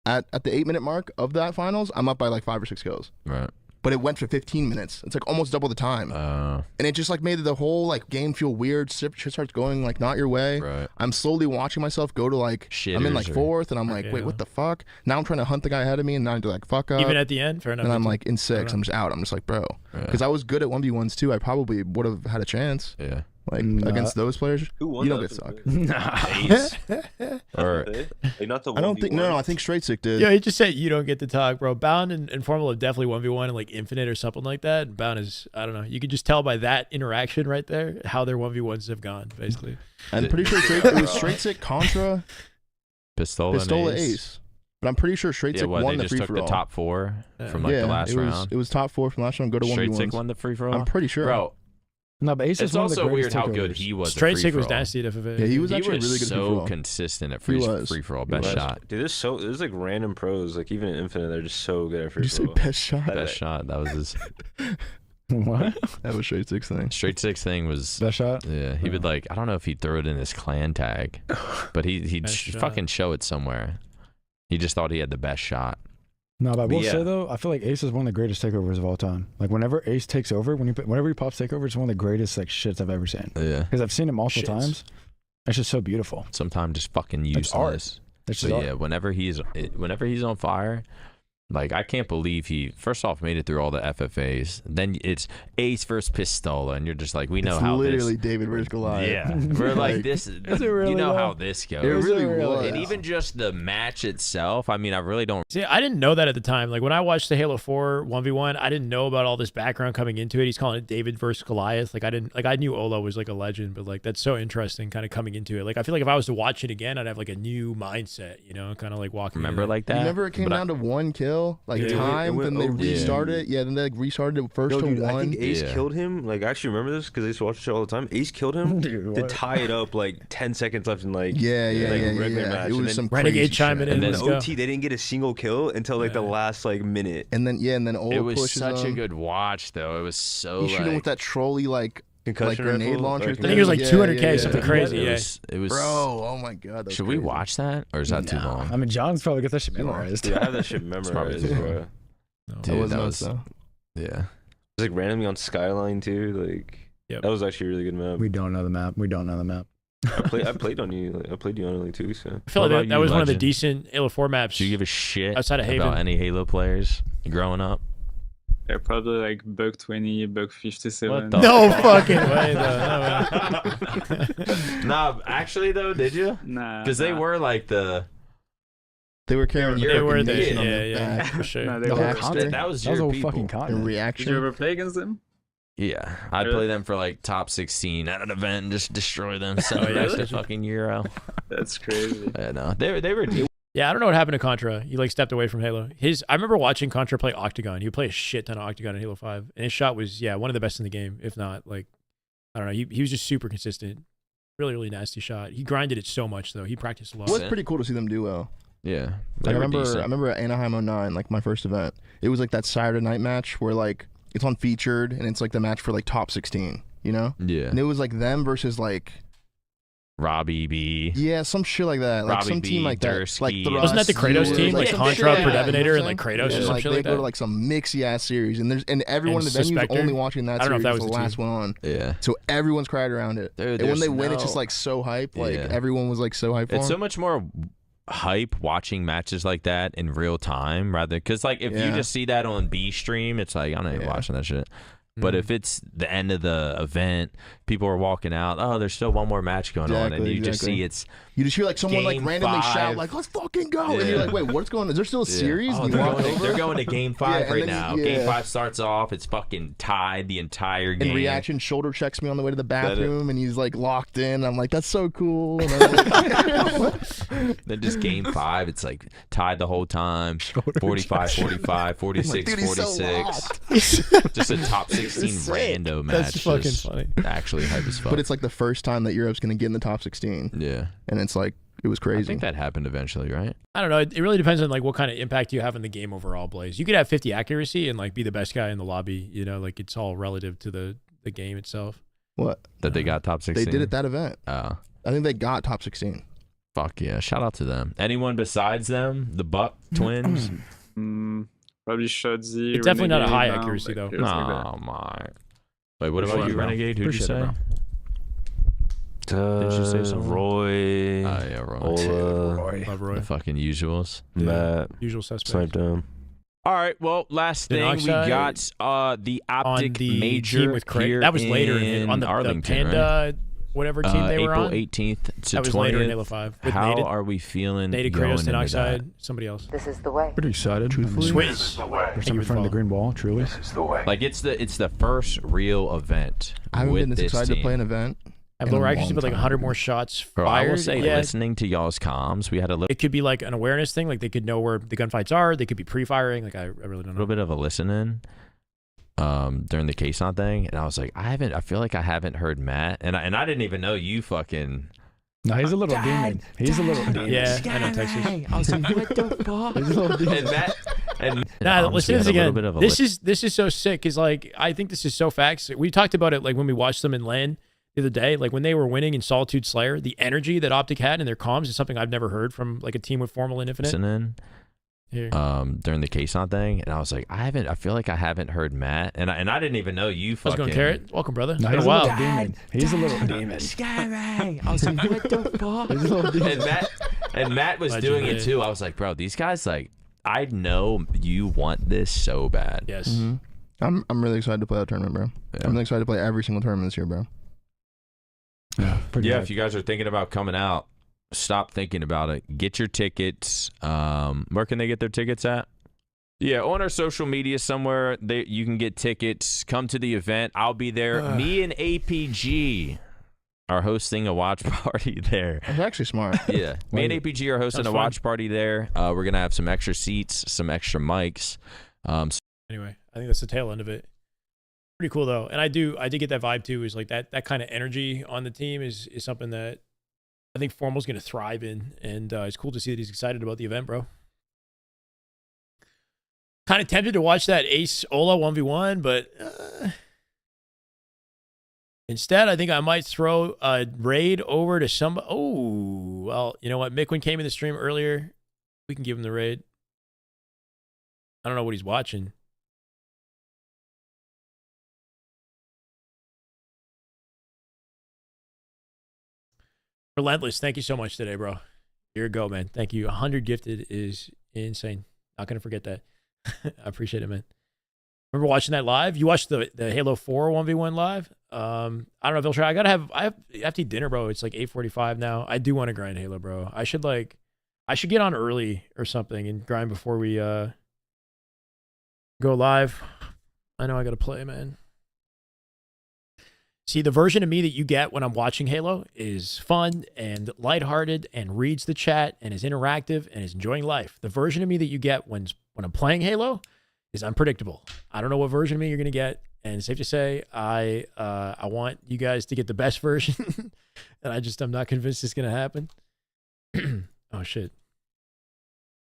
At the 8-minute mark of that finals, I'm up by like 5 or 6 kills. Right. But it went for 15 minutes. It's like almost double the time. And it just like made the whole like game feel weird. Shit starts going like not your way. Right. I'm slowly watching myself go to like, I'm in like 4th and I'm like, wait, what the fuck? Now I'm trying to hunt the guy ahead of me and now I do like fuck up. Even at the end? Fair enough. And I'm like in 6, I'm just out. I'm just like, bro. Because I was good at 1v1s too. I probably would have had a chance. Yeah. Like against those players. Who won? You don't get suck. Ace. Or like not the I don't think. No, I think Straight Sick did. Yeah, he just said you don't get to talk, bro. Bound and Formal have definitely 1v1 and like Infinite or something like that. And Bound is, I don't know. You could just tell by that interaction right there how their 1v1s have gone, basically. I'm pretty sure it was Straight Sick Contra, Pistola Pistola and Ace. But I'm pretty sure Straight Sick won the free for all. They just took the top 4 from like the last round. It was top 4 from last round. Go to 1v1s. Straight Sick won the free for all. I'm pretty sure. Bro, no, but Ace is it's one of the also weird greatest how takeovers. good he was. Straight Sick was nasty at FFA. Yeah, he was actually really good at free for so all. consistent at free for all. Best shot. Dude, there's like random pros, like even in Infinite, they're just so good at free Did you for say all. best shot? Best shot. That was his. What? That was Straight Sick's thing. Straight Sick's thing was best shot. Yeah, he would like. I don't know if he'd throw it in his clan tag, but he'd fucking show it somewhere. He just thought he had the best shot. No, but I will say though, I feel like Ace is one of the greatest takeovers of all time. Like whenever Ace takes over, whenever he pops takeover, it's one of the greatest like shits I've ever seen. Yeah, because I've seen it multiple times. It's just so beautiful. Sometimes just fucking useless. It's but just yeah, art. whenever he's on fire, like I can't believe he first off made it through all the FFAs. Then it's Ace versus Pistola, and you're just like, we know how literally this. David versus Goliath. Yeah, we're like this. Really you know well? how this goes. It really was. And even just the match itself. I mean, I really don't. See, I didn't know that at the time. Like when I watched the Halo 4 1v1, I didn't know about all this background coming into it. He's calling it David versus Goliath. Like I knew Olo was like a legend, but like that's so interesting kind of coming into it. Like I feel like if I was to watch it again, I'd have like a new mindset, you know, kind of like walking. Remember like that? Remember it came down to 1 kill, like time. Then they restarted it. Yeah, then they like restarted it first to 1. I think Ace killed him. Like I actually remember this because I used to watch the show all the time. Ace killed him to tie it up like 10 seconds left in like regular match. It was some Renegade chiming in. And then OT, they didn't get a single kill until like the last like minute. And then Olo it was pushes such him. a good watch though. It was so. He shoot him with that trolley like concussion grenade rifle? launcher. I think it was like 200K, something crazy. It was. Bro, oh my god. Should we watch that, or is that too long? I mean, John's probably got that shit memorized. Yeah, I have that shit memorized, bro. Dude, that was yeah. It's like randomly on Skyline too. Like that was actually a really good map. We don't know the map. I played on you. Like, I played you on it like 2 weeks ago. I feel like that was one of the decent Halo 4 maps. Do you give a shit outside of Haven about any Halo players growing up? They're probably like buck 20, buck 57. No fucking way, though. Nah, actually though, did you? Nah, because they were like the. They were carrying the nation on yeah, their back. for sure. No, they were That was a your whole people. fucking In continent. reaction. Did you ever play against them? Yeah, I'd Really? play them for like top 16 at an event and just destroy them. So yeah? the fucking Euro. That's crazy. Yeah, no, they were. Yeah, I don't know what happened to Contra. He like stepped away from Halo. I remember watching Contra play Octagon. He would play a shit ton of Octagon in Halo 5, and his shot was one of the best in the game, if not like I don't know. He was just super consistent. Really nasty shot. He grinded it so much though. He practiced a lot. It was pretty cool to see them do well. Yeah, Like, I remember at Anaheim 09, like my first event. It was like that Saturday night match where like it's on featured and it's like the match for like top 16, you know? Yeah. And it was like them versus like Robbie B. Yeah, some shit like that. Like Robbie some B, team like Dursky. that. Like Wasn't that the Kratos team? Like some Contra, shit Predevinator, and that, like Kratos yeah, or some like shit they like go to that? like some mixy ass series, and everyone in the venue is Suspector? only watching that I don't know series. if that was the the last team. one on. Yeah. So everyone's cried around it. Dude, and when they there's win, it's just no- like so hype. Like Yeah. everyone was like so hype for It's so them. much more hype watching matches like that in real time rather because like if you just see that on B stream, it's like I'm not even watching that shit. But if it's the end of the event, people are walking out. Oh, there's still one more match going on, and you just see it's. You just hear like someone like Game randomly 5. shout like, "Let's fucking go!" And you're like, "Wait, what's going on? Is there still a series?" Oh, And you walk over. they're going to Game 5 and right then now. Game 5 starts off. It's fucking tied the entire game. And Reaction shoulder checks me on the way to the bathroom, and he's like locked in. I'm like, "That's so cool." And I'm like, Then just Game 5, it's like tied the whole time. 45, 45, 46, Dude, he's so 46. Just a top 16 rando match. That's fucking Just funny. Actually hype as fuck. But it's like the first time that Europe's gonna get in the top 16. Yeah. And it's like it was crazy. I think that happened eventually, right? I don't know. It really depends on like what kind of impact you have in the game overall, Blaze. You could have 50 accuracy and like be the best guy in the lobby. You know, like it's all relative to the game itself. What? That they got top 16? They did at that event. Oh. I think they got top 16. Fuck yeah. Shout out to them. Anyone besides them? The Buck twins? Probably Shudzy. It's definitely not a high Renegade, accuracy, though. like, heroes like that. Oh my. Wait, what about you, Renegade? Who'd you Appreciate it, say? bro. Did you say something? Roy. Oh yeah, Roy. Ola. Love Roy. The fucking usuals. Matt. Usual suspects. Sniped him. All right, well, last Then thing we Oxide got the Optic on the Major team with Craig. here That was later in on the Arlington, Panda, whatever team they were April on. 18th to That was 20th. later in Halo 5. With How Nated. are we feeling Nated, going Kratos, into and Oxide, that? somebody else. This is the way. Pretty excited. Truthfully. Swizz. First time in front of the green wall, truly. This is the way. Like it's the first real event. I haven't with been this this excited team. to play an event Have in a lower accuracy, long but like time. 100 more shots fired. Bro, I will say, yeah. listening to y'all's comms, we had a little. It could be like an awareness thing. Like they could know where the gunfights are. They could be pre-firing. Like I really don't know. A little bit of a listening during the Kason thing, and I was like, I feel like I haven't heard Matt, and I didn't even know you fucking. No, he's a little demon. He's a little demon. Yeah, I know Texas. I was like, what the fuck? He's a little demon. And Matt, and Nah, listen to this again. Bit of a This is so sick. Is like I think this is so facts. We talked about it like when we watched them in LAN the other day. Like when they were winning in Solitude Slayer, the energy that Optic had in their comms is something I've never heard from like a team with Formal and Infinite. listening Here. during the Kason thing, and I was like, I feel like I haven't heard Matt, and I didn't even know you How's it fucking. going, Carrot? Welcome, brother. No, It's been he's a a while. little demon. He's a little demon. Scary. I was like, what the fuck? He's a little demon. And Matt was Legend, doing it yeah. too. I was like, bro, these guys like, I know you want this so bad. Yes. I'm really excited to play that tournament, bro. Yeah. I'm really excited to play every single tournament this year, bro. Yeah, pretty Yeah, hype. if you guys are thinking about coming out, stop thinking about it. Get your tickets. Where can they get their tickets at? Yeah, on our social media somewhere, you can get tickets. Come to the event. I'll be there. Me and APG are hosting a watch party there. That's actually smart. Yeah, me and APG are hosting Sounds a fun. watch party there. We're gonna have some extra seats, some extra mics. Anyway, I think that's the tail end of it. Pretty cool though, and I did get that vibe too. Is like that kind of energy on the team is something that I think Formal's going to thrive in, and it's cool to see that he's excited about the event, bro. Kind of tempted to watch that Ace Ola 1v1, but instead, I think I might throw a raid over to somebody. Oh, well, you know what? Mikwin came in the stream earlier. We can give him the raid. I don't know what he's watching. Relentless, thank you so much today, bro. Here you go, man. Thank you. 100 gifted is insane. Not going to forget that. I appreciate it, man. Remember watching that live? You watched the Halo 4 1v1 live? I don't know if they'll try. I have to eat dinner, bro. It's like 8:45 now. I do want to grind Halo, bro. I should get on early or something and grind before we go live. I know I got to play, man. See, the version of me that you get when I'm watching Halo is fun and lighthearted and reads the chat and is interactive and is enjoying life. The version of me that you get when I'm playing Halo is unpredictable. I don't know what version of me you're going to get. And it's safe to say, I want you guys to get the best version. And I'm not convinced it's going to happen. Oh, shit.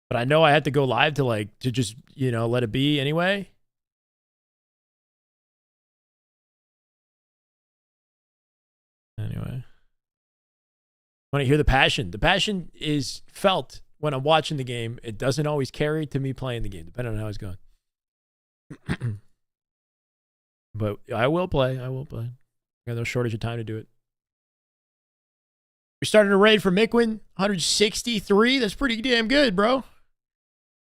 But I know I had to go live to just, let it be anyway. Anyway, want to hear the passion. The passion is felt when I'm watching the game. It doesn't always carry to me playing the game, depending on how it's going. But I will play. I got no shortage of time to do it. We started a raid for Mikwin, 163. That's pretty damn good, bro.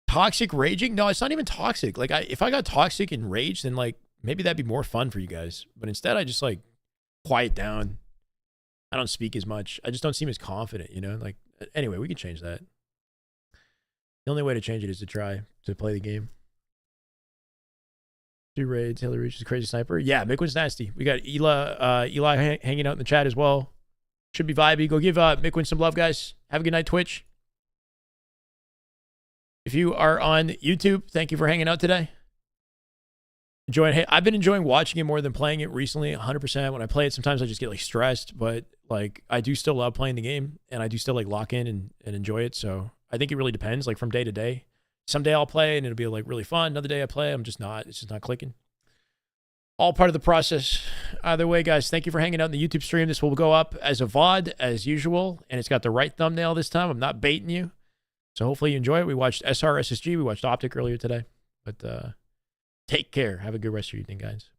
Toxic raging? No, it's not even toxic. Like if I got toxic and rage, then maybe that'd be more fun for you guys. But instead, I just quiet down. I don't speak as much. I just don't seem as confident, Anyway, we can change that. The only way to change it is to try to play the game. 2 raids. Hillary Reach is a crazy sniper. Yeah, Mikwin's nasty. We got Eli hanging out in the chat as well. Should be vibey. Go give Mikwin some love, guys. Have a good night, Twitch. If you are on YouTube, thank you for hanging out today. I've been enjoying watching it more than playing it recently, 100%. When I play it, sometimes I just get stressed, but I do still love playing the game, and I do still lock in and enjoy it. So I think it really depends, from day to day. Someday I'll play and it'll be really fun. Another day I play, it's just not clicking. All part of the process. Either way, guys, thank you for hanging out in the YouTube stream. This will go up as a VOD as usual, and it's got the right thumbnail this time. I'm not baiting you. So hopefully you enjoy it. We watched SR SSG. We watched Optic earlier today. But take care. Have a good rest of your evening, guys.